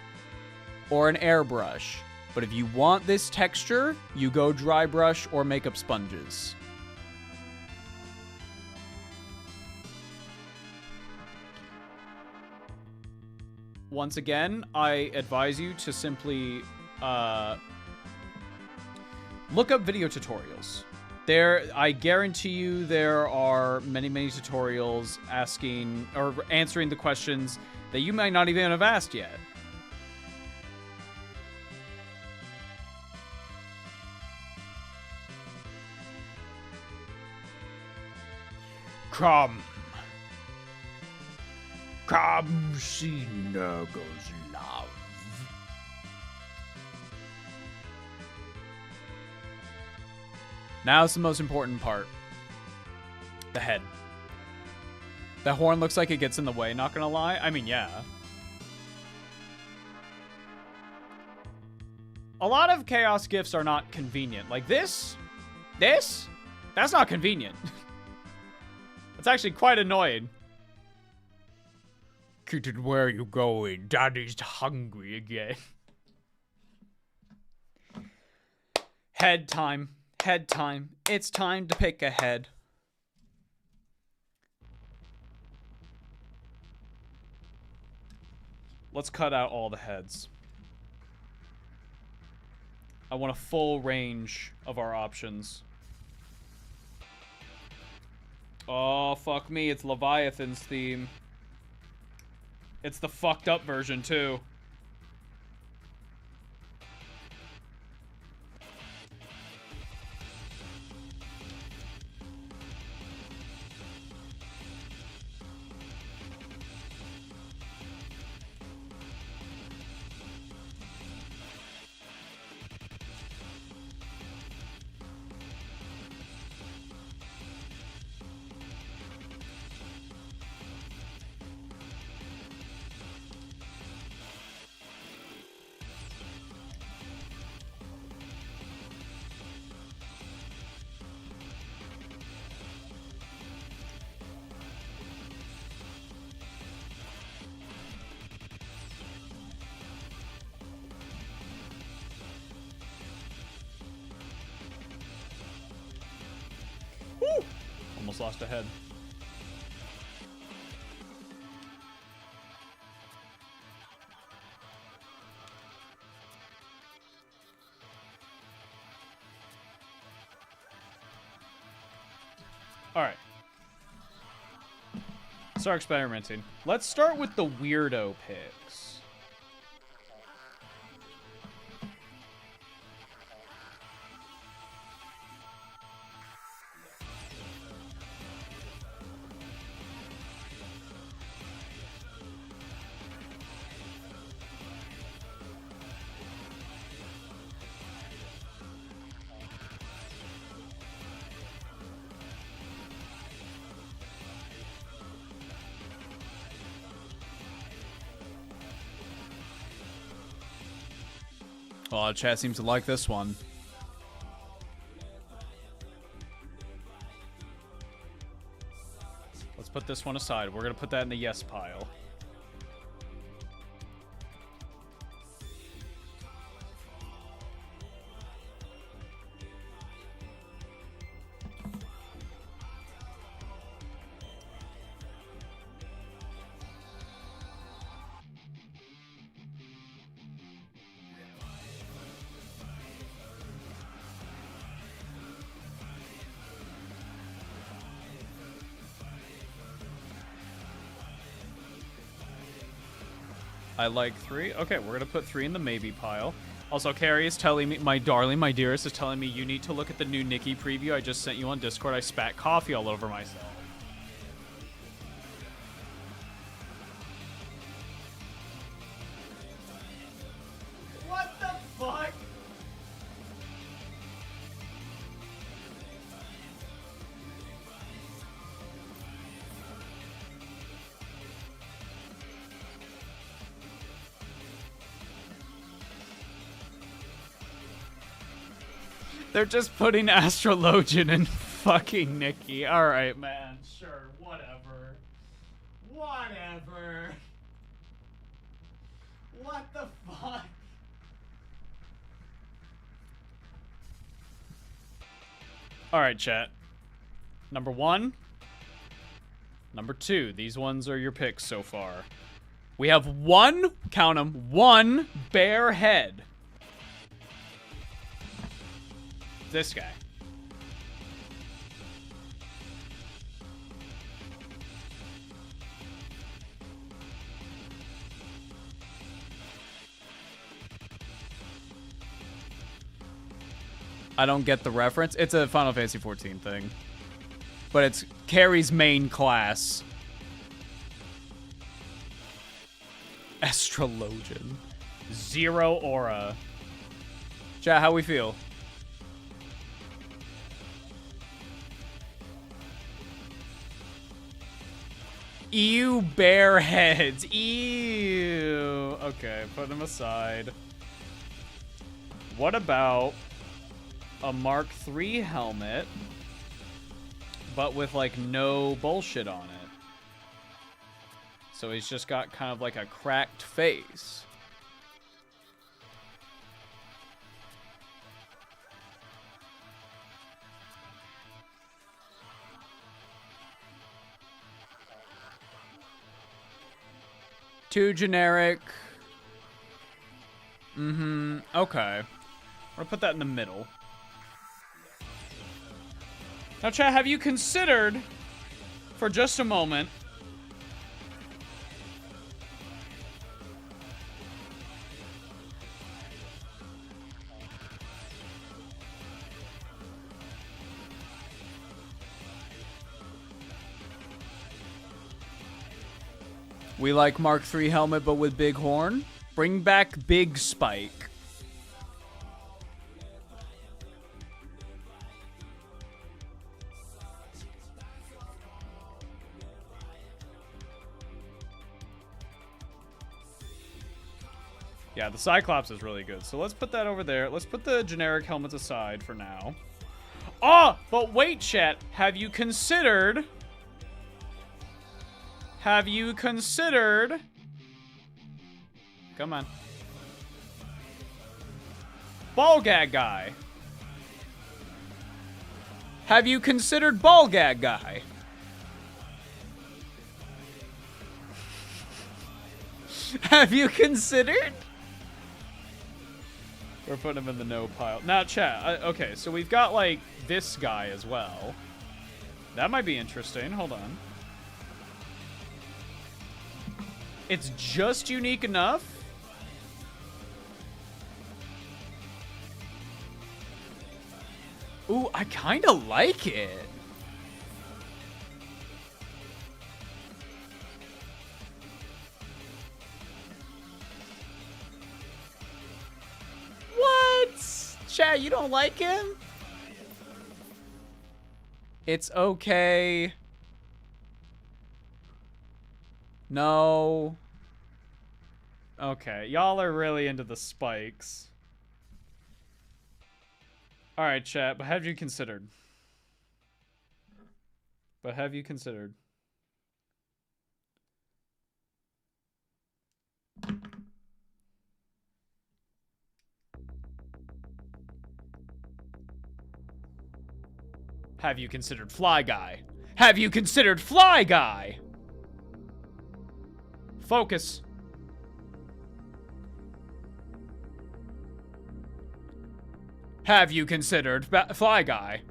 or an airbrush. But if you want this texture, you go dry brush or makeup sponges. Once again, I advise you to simply look up video tutorials. I guarantee you there are many, many tutorials asking or answering the questions that you might not even have asked yet. Come. Come see Nurgle's love. Now's the most important part. The head. The horn looks like it gets in the way, not gonna lie. I mean, yeah. A lot of chaos gifts are not convenient. Like this, that's not convenient. It's actually quite annoying. Kitten, where are you going? Daddy's hungry again. Head time. Head time. It's time to pick a head. Let's cut out all the heads. I want a full range of our options. Oh, fuck me. It's Leviathan's theme. It's the fucked up version, too. Almost lost a head. Alright. Start experimenting. Let's start with the weirdo picks. Oh, chat seems to like this one. Let's put this one aside. We're gonna put that in the yes pile. I like 3. Okay, we're gonna put 3 in the maybe pile. Also, Carrie is telling me, my darling, my dearest, is telling me you need to look at the new Nikki preview I just sent you on Discord. I spat coffee all over myself. What the fuck? They're just putting Astrologian and fucking Nikki. Alright, man. Sure, whatever. Whatever. What the fuck? Alright, chat. Number 1. Number 2. These ones are your picks so far. We have one, count them, one bare head. This guy. I don't get the reference. It's a Final Fantasy 14 thing. But it's Carrie's main class. Astrologian. 0 aura. Chat, how we feel? Ew, bear heads. Ew. Okay, put them aside. What about a Mark III helmet, but with like no bullshit on it? So he's just got kind of like a cracked face. Too generic. Okay. I'm gonna put that in the middle. Now, chat, have you considered, for just a moment, we like Mark III helmet, but with big horn? Bring back Big Spike. Yeah, the Cyclops is really good. So let's put that over there. Let's put the generic helmets aside for now. Oh, but wait, chat. Have you considered... Come on. Ball gag guy. Have you considered ball gag guy? Have you considered? We're putting him in the no pile. Now, chat. Okay, so we've got, like, this guy as well. That might be interesting. Hold on. It's just unique enough. Ooh, I kind of like it. What? Chat, you don't like him? It's okay. No. Okay, y'all are really into the spikes. Alright, chat, but have you considered? Have you considered Fly Guy? Have you considered Fly Guy? Focus. Have you considered Fly Guy?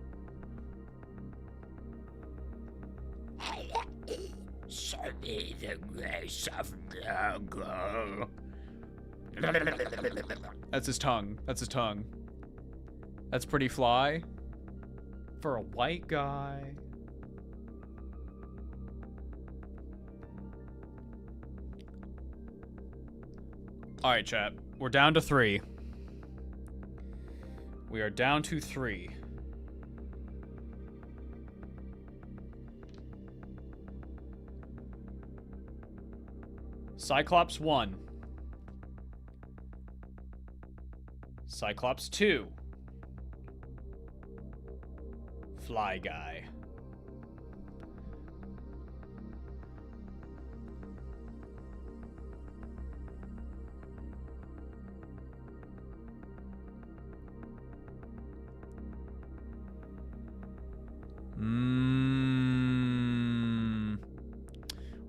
Show me the grace of Nurgle. That's his tongue. That's his tongue. That's pretty fly. For a white guy. Alright, chat. We're down to 3. We are down to 3. Cyclops 1. Cyclops 2. Fly Guy.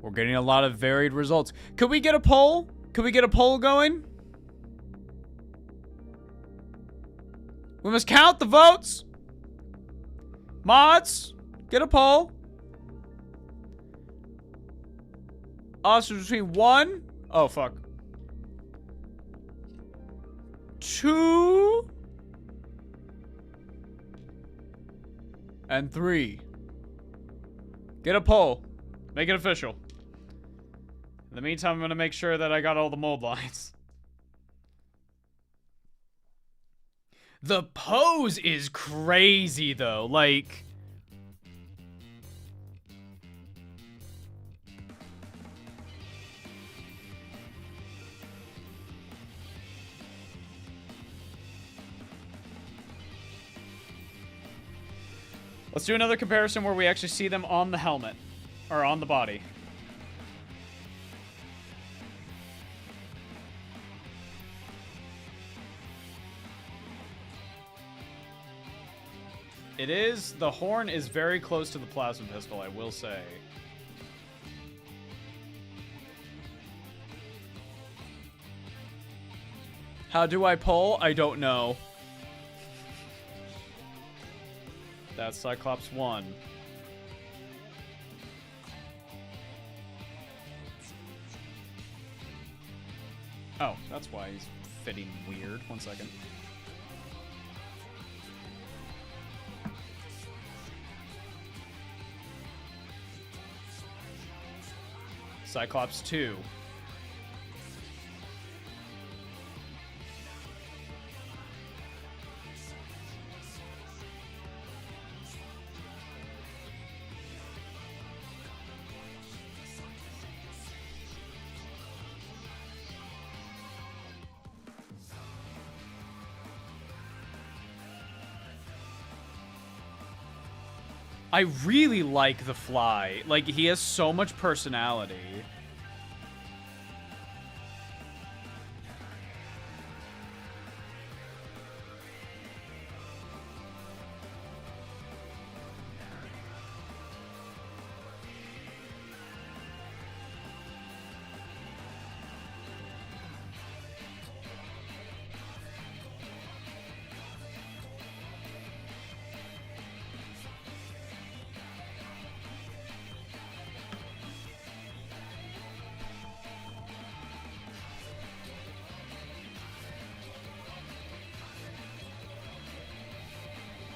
We're getting a lot of varied results. Could we get a poll? Could we get a poll going? We must count the votes. Mods, get a poll. Options between 1. Oh, fuck. 2. And 3. Get a poll. Make it official. In the meantime, I'm gonna make sure that I got all the mold lines. The pose is crazy, though. Like... Let's do another comparison where we actually see them on the helmet. Or on the body. It is... The horn is very close to the plasma pistol, I will say. How do I pull? I don't know. That's Cyclops 1. Oh, that's why he's fitting weird. 1 second. Cyclops 2. I really like the Fly. Like, he has so much personality.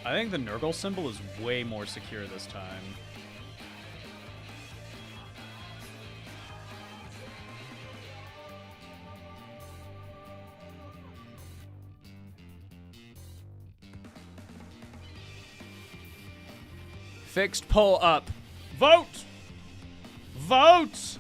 I think the Nurgle symbol is way more secure this time. Fixed pull up. Vote! Vote!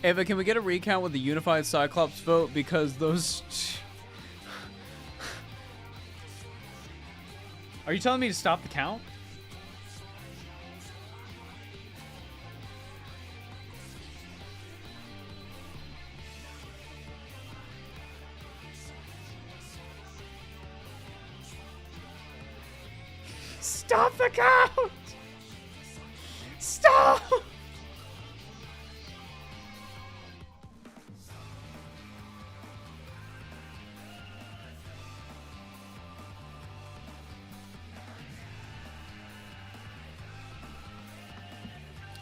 Ava, can we get a recount with the unified Cyclops vote? Because those... Are you telling me to stop the count? Stop the count! Stop!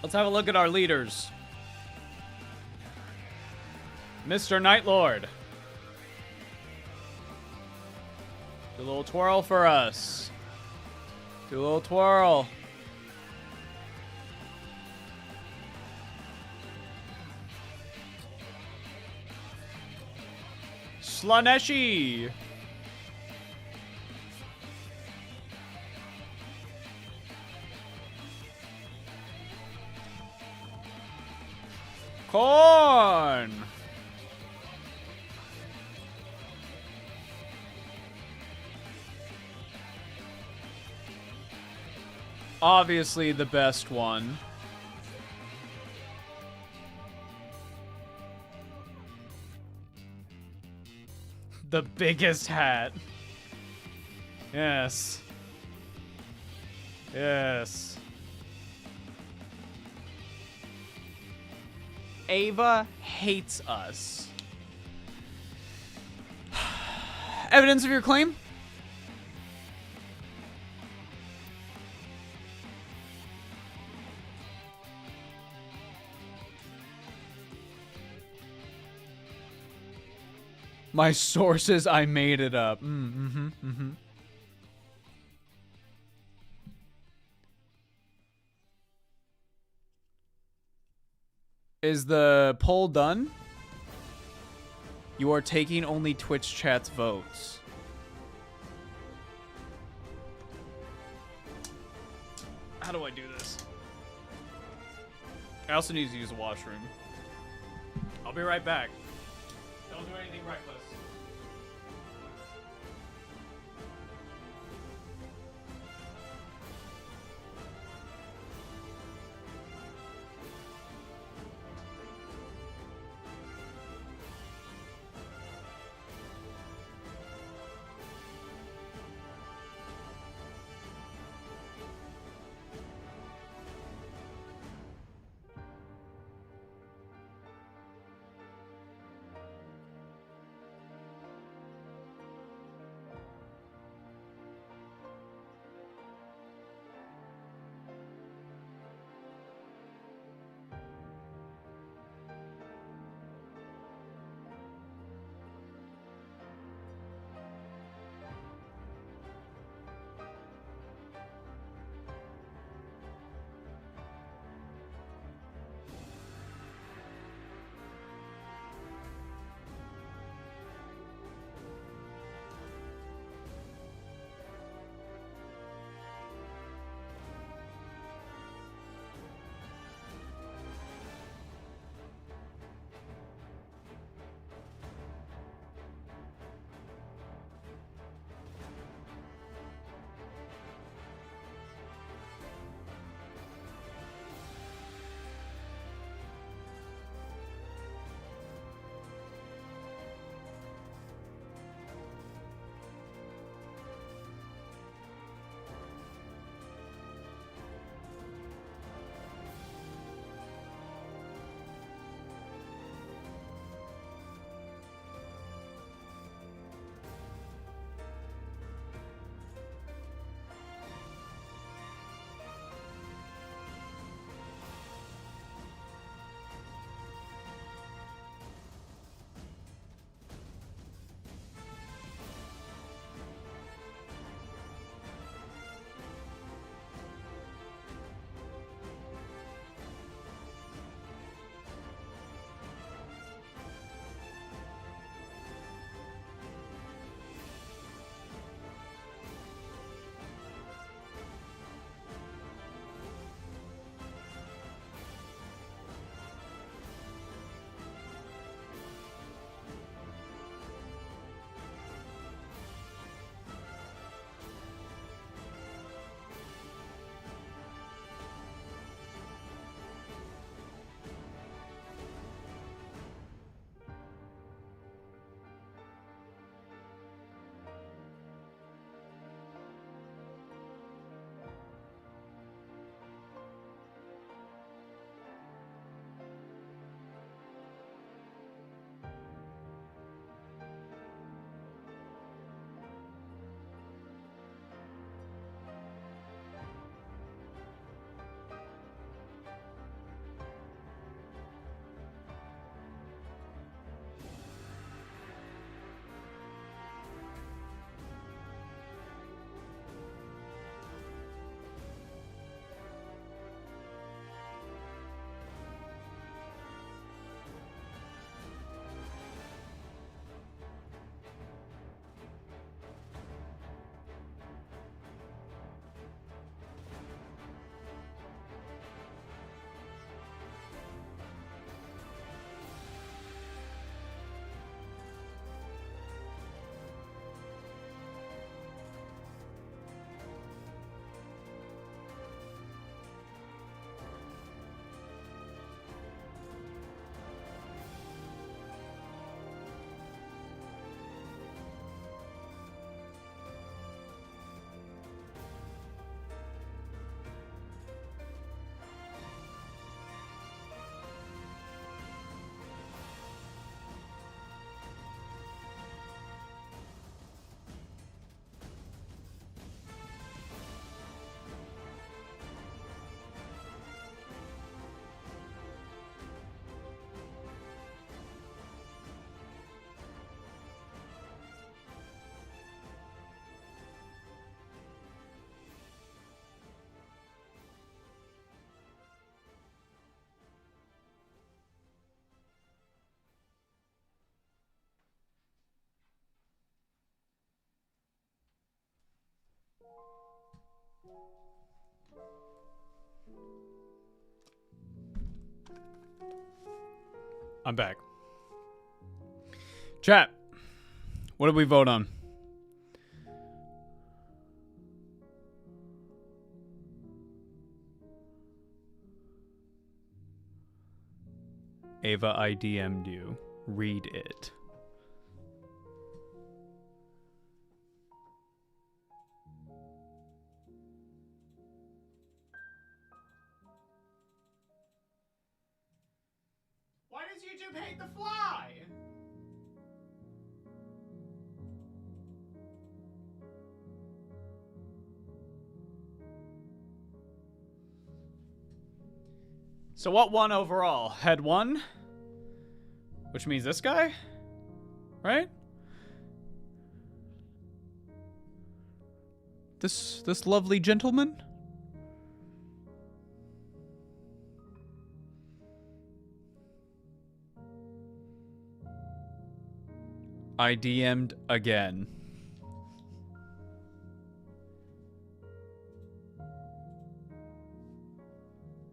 Let's have a look at our leaders. Mr. Nightlord. Do a little twirl for us. Do a little twirl. Slaaneshi. Khorne. Obviously the best one. The biggest hat. Yes. Yes. Ava hates us. Evidence of your claim? My sources, I made it up. Is the poll done? You are taking only Twitch chat's votes. How do I do this? I also need to use the washroom. I'll be right back. Don't do anything reckless. I'm back. Chat. What did we vote on? Ava, I DM'd you. Read it. Why does YouTube hate the fly? So what won overall? Head 1? Which means this guy? Right? This lovely gentleman? I DM'd again.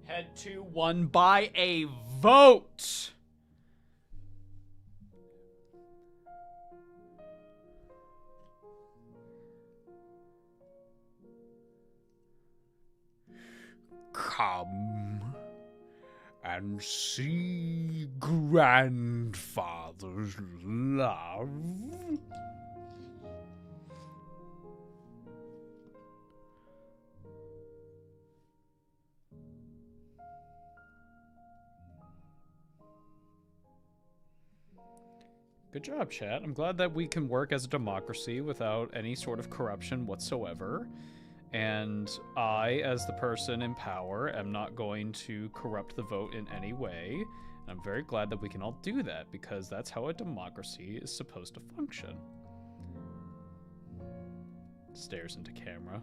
Head 2 won by a vote. Come and see grandfather's love. Good job, chat. I'm glad that we can work as a democracy without any sort of corruption whatsoever. And I, as the person in power, am not going to corrupt the vote in any way. And I'm very glad that we can all do that, because that's how a democracy is supposed to function. Stares into camera.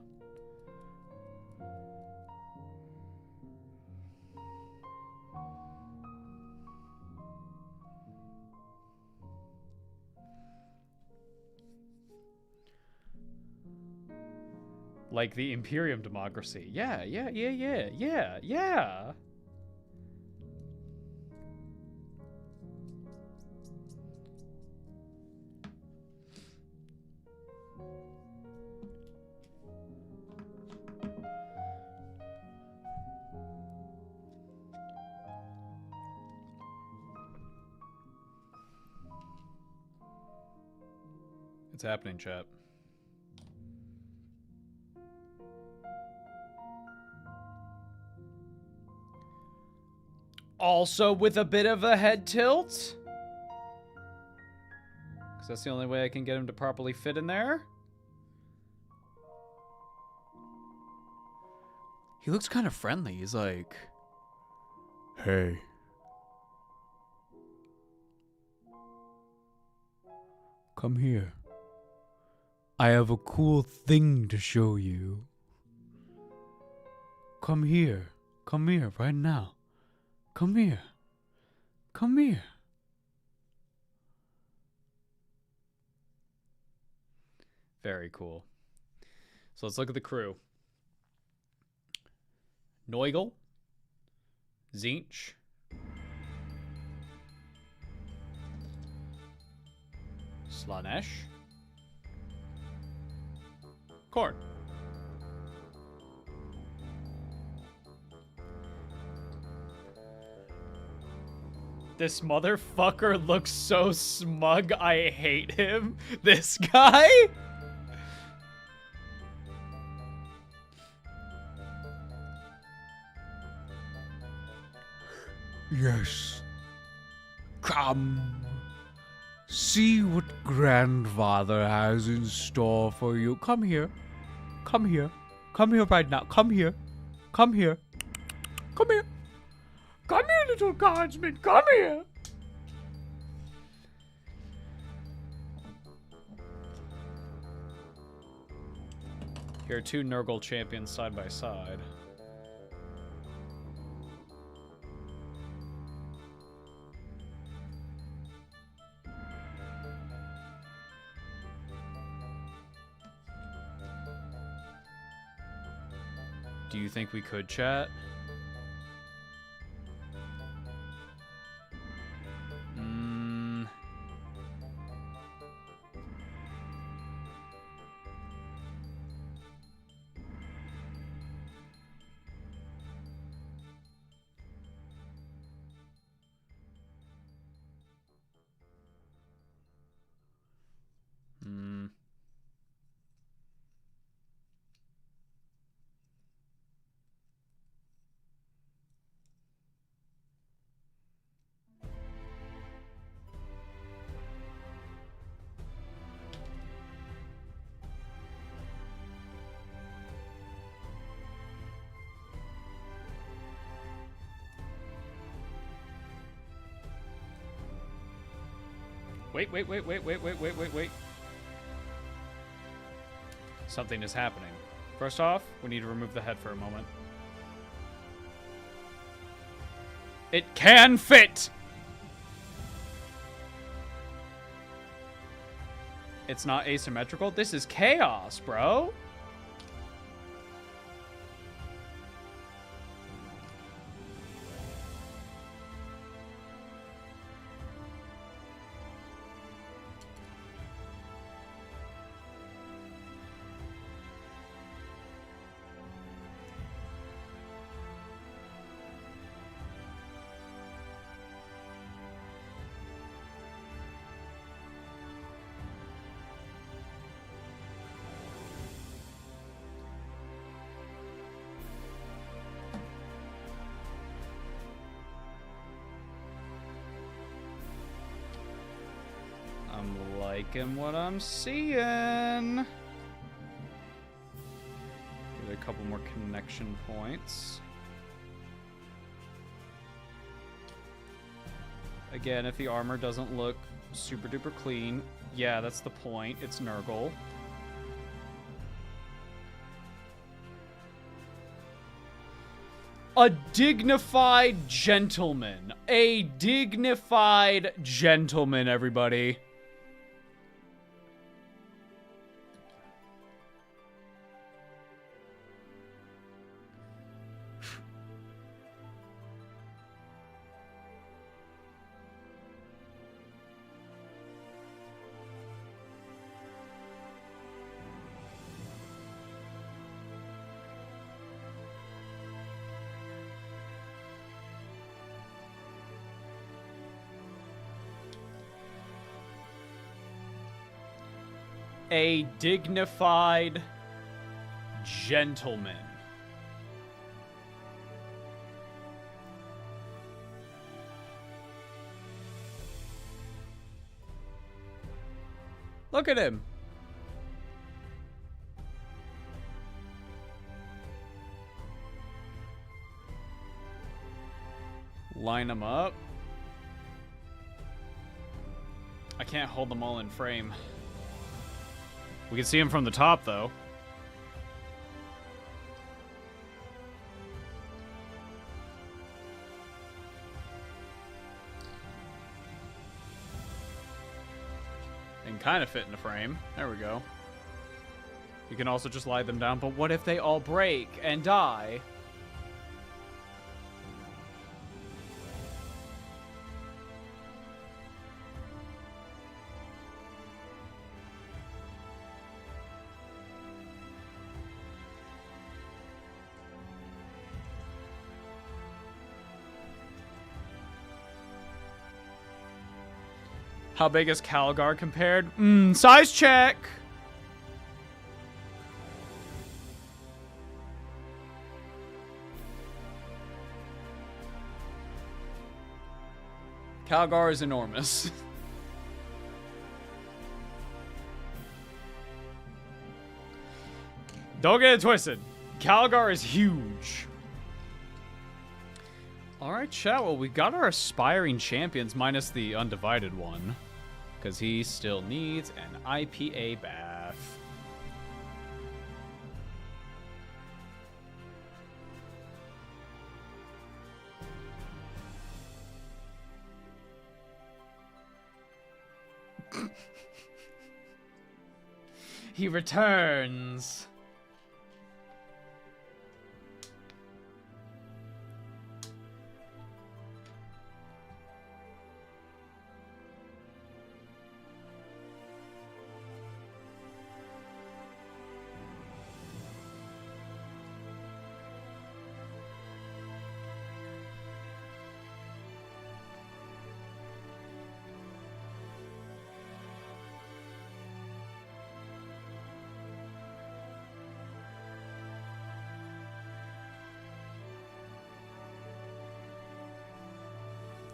Like the Imperium democracy. Yeah. It's happening, chat. Also with a bit of a head tilt. Because that's the only way I can get him to properly fit in there. He looks kind of friendly. He's like, hey. Come here. I have a cool thing to show you. Come here. Come here right now. Come here. Come here. Very cool. So let's look at the crew. Nurgle. Tzeentch. Slaanesh. Khorne. This motherfucker looks so smug, I hate him. This guy? Yes. Come. See what grandfather has in store for you. Come here. Come here. Come here right now. Come here. Come here. Come here. Come here, little guardsman. Come here. Here are two Nurgle champions side by side. Do you think we could chat? Wait. Something is happening. First off, we need to remove the head for a moment. It can fit! It's not asymmetrical. This is chaos, bro. I'm liking what I'm seeing. Get a couple more connection points. Again, if the armor doesn't look super duper clean, yeah, that's the point. It's Nurgle. A dignified gentleman. A dignified gentleman, everybody. A dignified gentleman. Look at him. Line them up. I can't hold them all in frame. We can see him from the top, though. And kind of fit in the frame. There we go. You can also just lie them down, but what if they all break and die? How big is Calgar compared? Size check! Calgar is enormous. Don't get it twisted. Calgar is huge. Alright, chat. Well, we got our aspiring champions minus the undivided one. Because he still needs an IPA bath. He returns.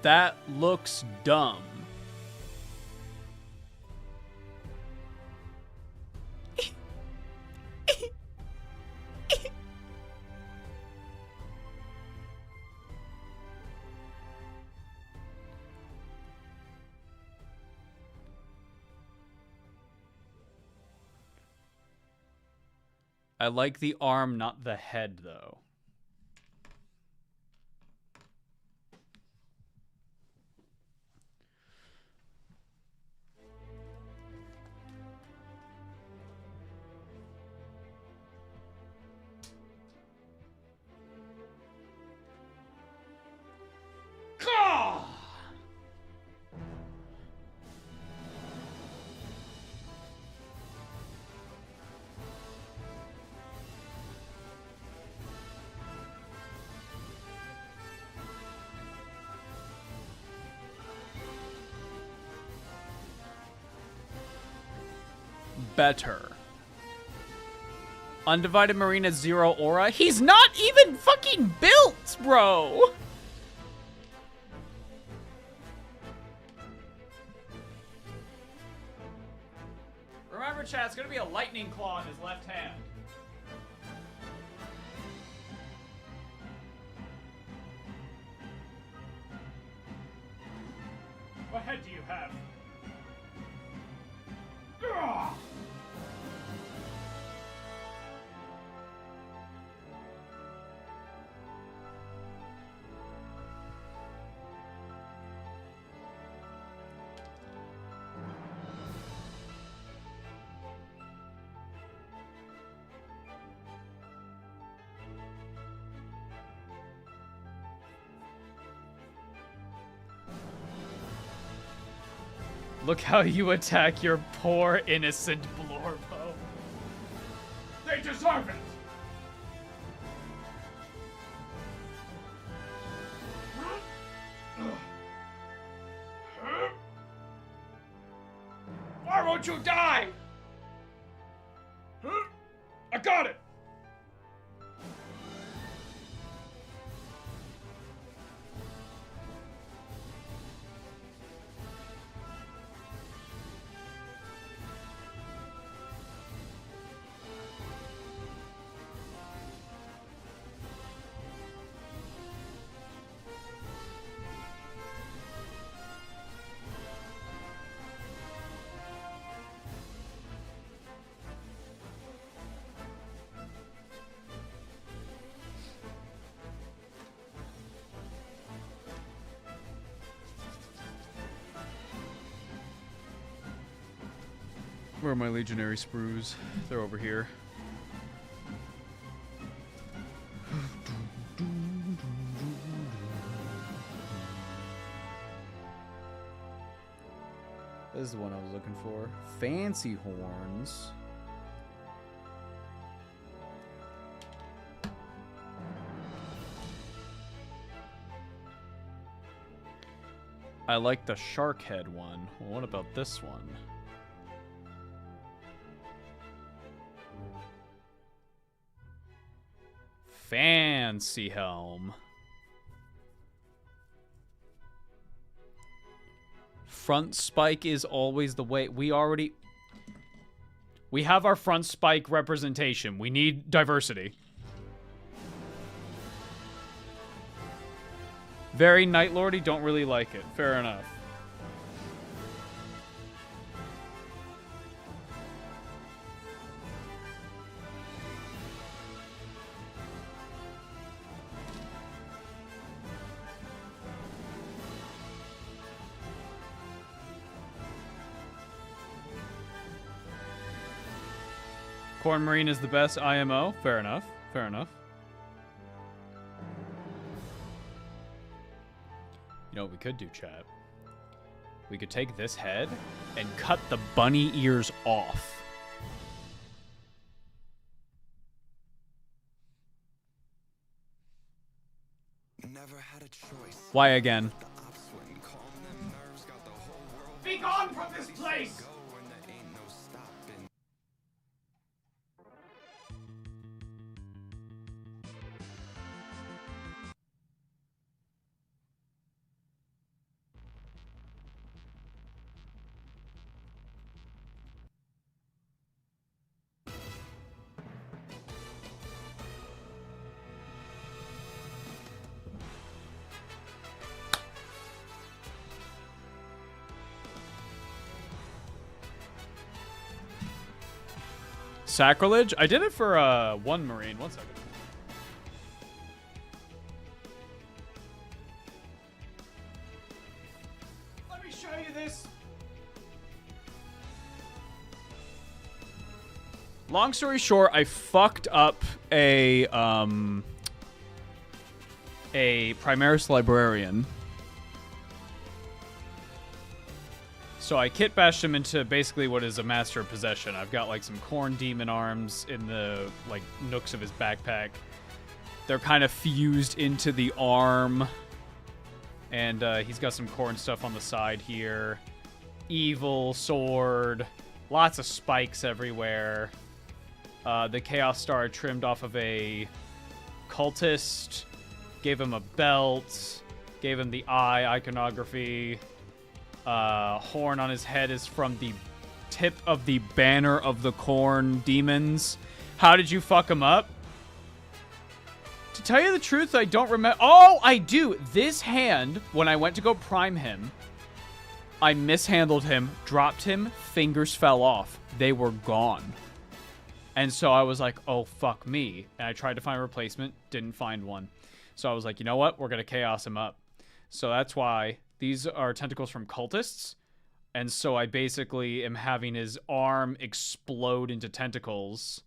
That looks dumb. I like the arm, not the head, though. Better. Undivided Marine has 0 aura. He's not even fucking built, bro. Remember, chat, it's gonna be a lightning claw in his left hand. What head do you have? Ugh. Look how you attack your poor innocent Blorbo. They deserve it! Why won't you die? I got it! Where are my legionary sprues? They're over here. This is the one I was looking for. Fancy horns. I like the shark head one. Well, what about this one? Fancy helm. Front spike is always the way. We have our front spike representation. We need diversity. Very Night Lordy, don't really like it. Fair enough. Khorne Marine is the best IMO. Fair enough. Fair enough. You know what we could do, chat? We could take this head and cut the bunny ears off. Never had a choice. Why again? Be gone from this place! Sacrilege? I did it for one Marine. 1 second. Let me show you this. Long story short, I fucked up a Primaris Librarian. So I kit bashed him into basically what is a Master of Possession. I've got like some Khorne demon arms in the like nooks of his backpack. They're kind of fused into the arm. And he's got some Khorne stuff on the side here. Evil sword. Lots of spikes everywhere. The Chaos Star trimmed off of a cultist. Gave him a belt. Gave him the eye iconography. Horn on his head is from the tip of the banner of the Khorne demons. How did you fuck him up? To tell you the truth, I don't remember. Oh, I do. This hand, when I went to go prime him, I mishandled him, dropped him, fingers fell off. They were gone. And so I was like, oh, fuck me. And I tried to find a replacement, didn't find one. So I was like, you know what? We're going to chaos him up. So that's why these are tentacles from cultists. And so I basically am having his arm explode into tentacles.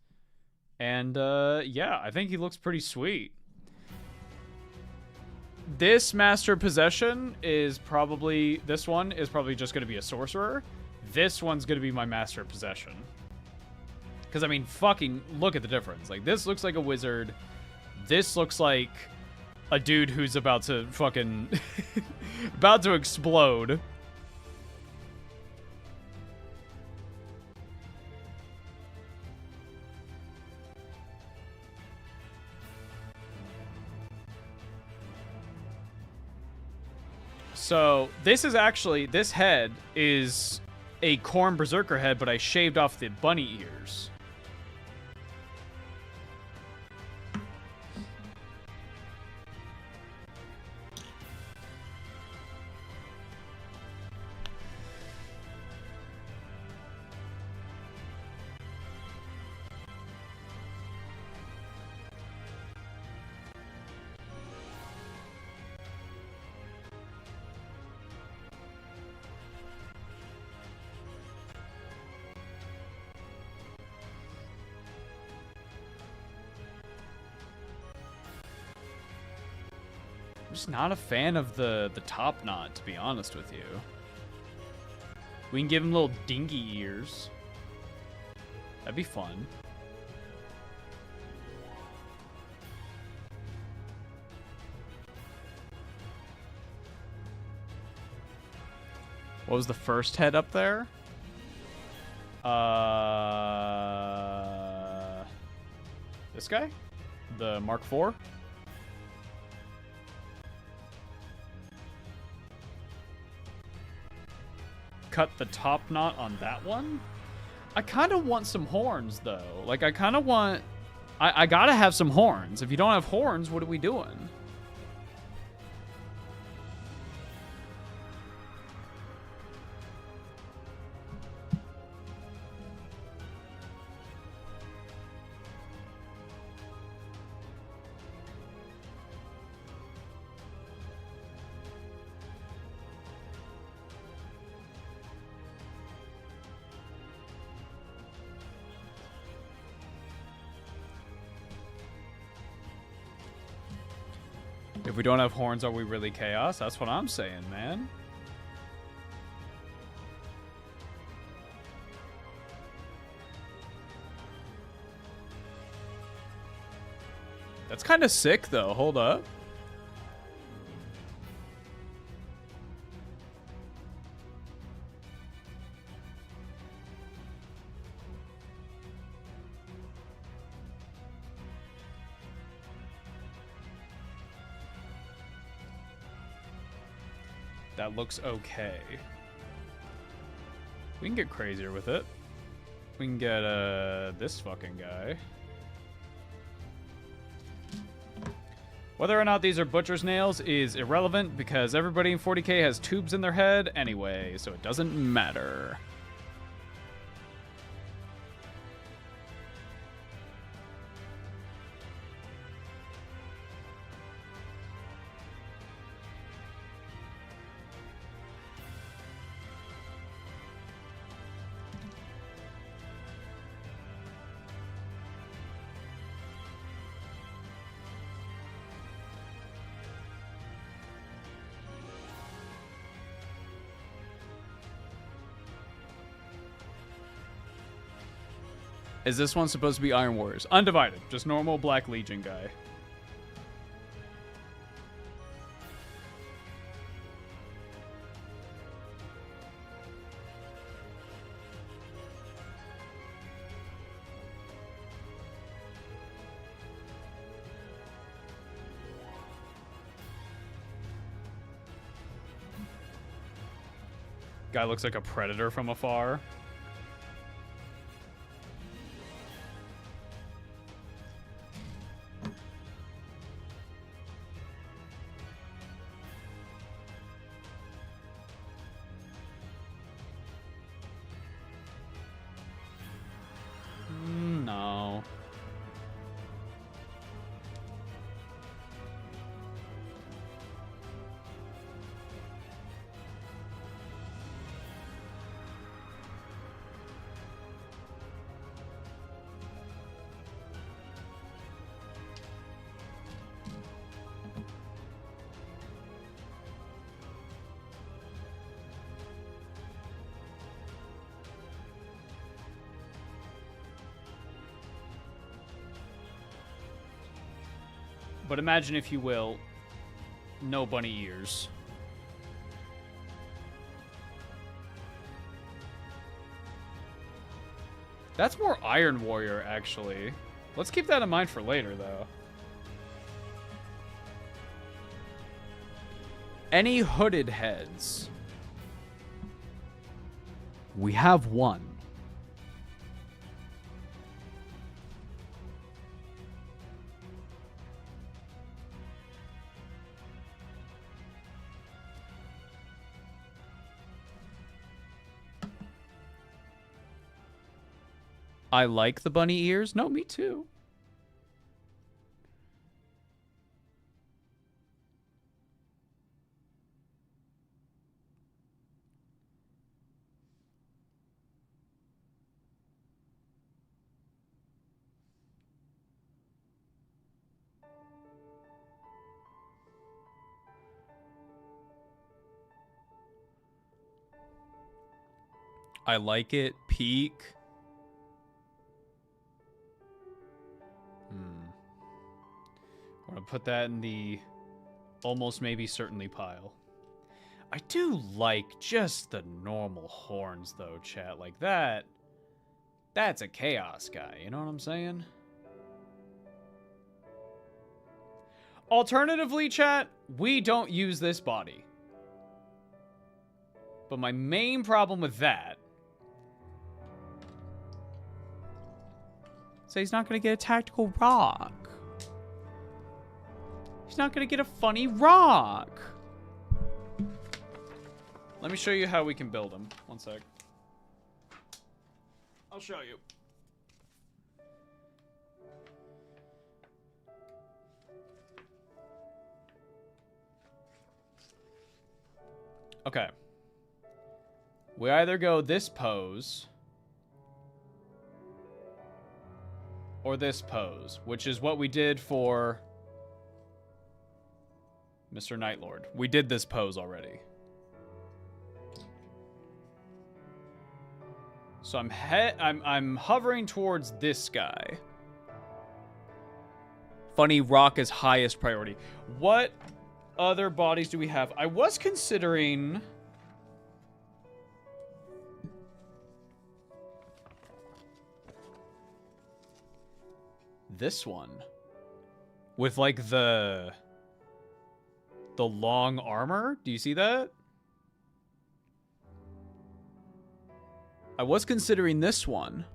And yeah, I think he looks pretty sweet. This Master Possession is probably, this one is probably just going to be a sorcerer. This one's going to be my Master Possession. Because, I mean, fucking look at the difference. Like, this looks like a wizard. This looks like a dude who's about to fucking about to explode. So this is actually, this head is a Khorne Berserker head, but I shaved off the bunny ears. Just not a fan of the top knot, to be honest with you. We can give him little dinky ears. That'd be fun. What was the first head up there? This guy? The Mark IV? Cut the top knot on that one? I kind of want some horns, though. Like, I kind of want... I gotta have some horns. If you don't have horns, what are we doing? If we don't have horns, are we really chaos? That's what I'm saying, man. That's kind of sick, though. Hold up. That looks okay. We can get crazier with it. We can get this fucking guy. Whether or not these are butcher's nails is irrelevant because everybody in 40k has tubes in their head anyway, so it doesn't matter. Is this one supposed to be Iron Warriors? Undivided. Just normal Black Legion guy. Guy looks like a predator from afar. No. But imagine, if you will, no bunny ears. That's more Iron Warrior, actually. Let's keep that in mind for later, though. Any hooded heads? We have one. I like the bunny ears. No, me too. I like it. Peak. I'm gonna put that in the almost maybe certainly pile. I do like just the normal horns though, chat. Like that. That's a chaos guy, you know what I'm saying? Alternatively, chat, we don't use this body. But my main problem with that... So he's not gonna get a tactical rock. He's not gonna get a funny rock. Let me show you how we can build him. One sec. I'll show you. Okay. We either go this pose or this pose, which is what we did for Mr. Nightlord. We did this pose already. So I'm hovering towards this guy. Funny rock is highest priority. What other bodies do we have? I was considering this one with like the long armor. Do you see that? I was considering this one.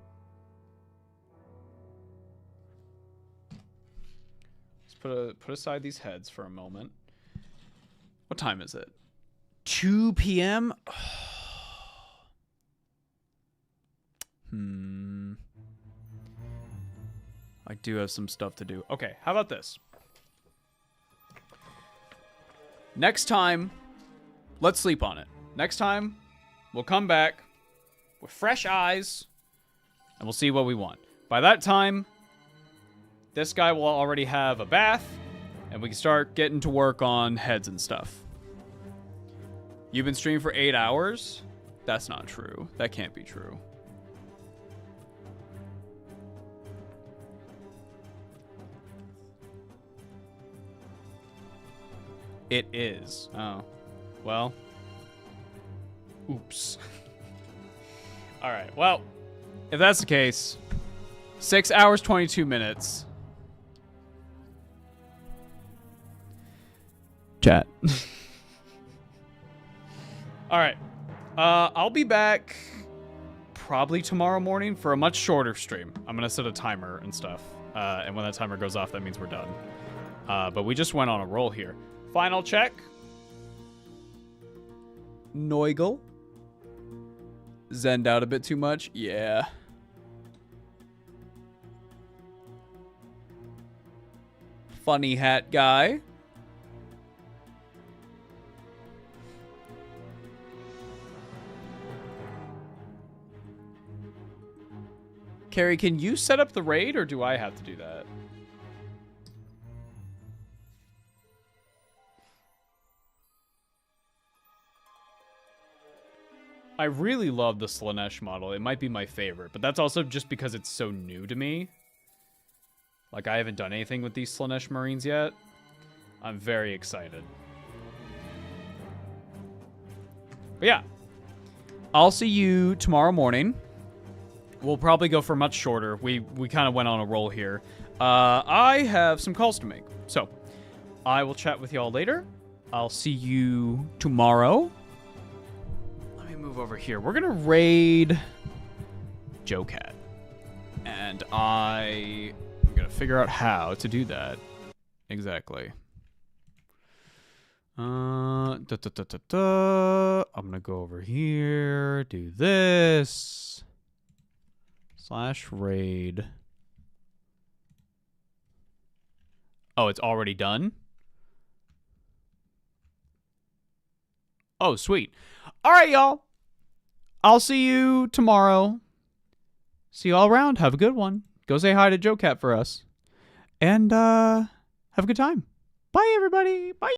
Let's put aside these heads for a moment. What time is it? 2 p.m. I do have some stuff to do. Okay, how about this? Next time, let's sleep on it. Next time, we'll come back with fresh eyes, and we'll see what we want. By that time, this guy will already have a bath, and we can start getting to work on heads and stuff. You've been streaming for 8 hours? That's not true. That can't be true. It is. Oh. Well. Oops. All right. Well, if that's the case, 6 hours, 22 minutes. Chat. All right. I'll be back probably tomorrow morning for a much shorter stream. I'm going to set a timer and stuff. And when that timer goes off, that means we're done. But we just went on a roll here. Final check. Nurgle. Zenned out a bit too much? Yeah. Funny hat guy. Carrie, can you set up the raid, or do I have to do that? I really love the Slaanesh model. It might be my favorite, but that's also just because it's so new to me. Like, I haven't done anything with these Slaanesh Marines yet. I'm very excited. But yeah. I'll see you tomorrow morning. We'll probably go for much shorter. We kind of went on a roll here. I have some calls to make. So, I will chat with y'all later. I'll see you tomorrow. Let me move over here. We're going to raid Joe Cat. And I'm going to figure out how to do that. Exactly. I'm going to go over here. Do this. /raid. Oh, it's already done? Oh, sweet. All right, y'all. I'll see you tomorrow. See you all around. Have a good one. Go say hi to Joe Cat for us. And have a good time. Bye, everybody. Bye.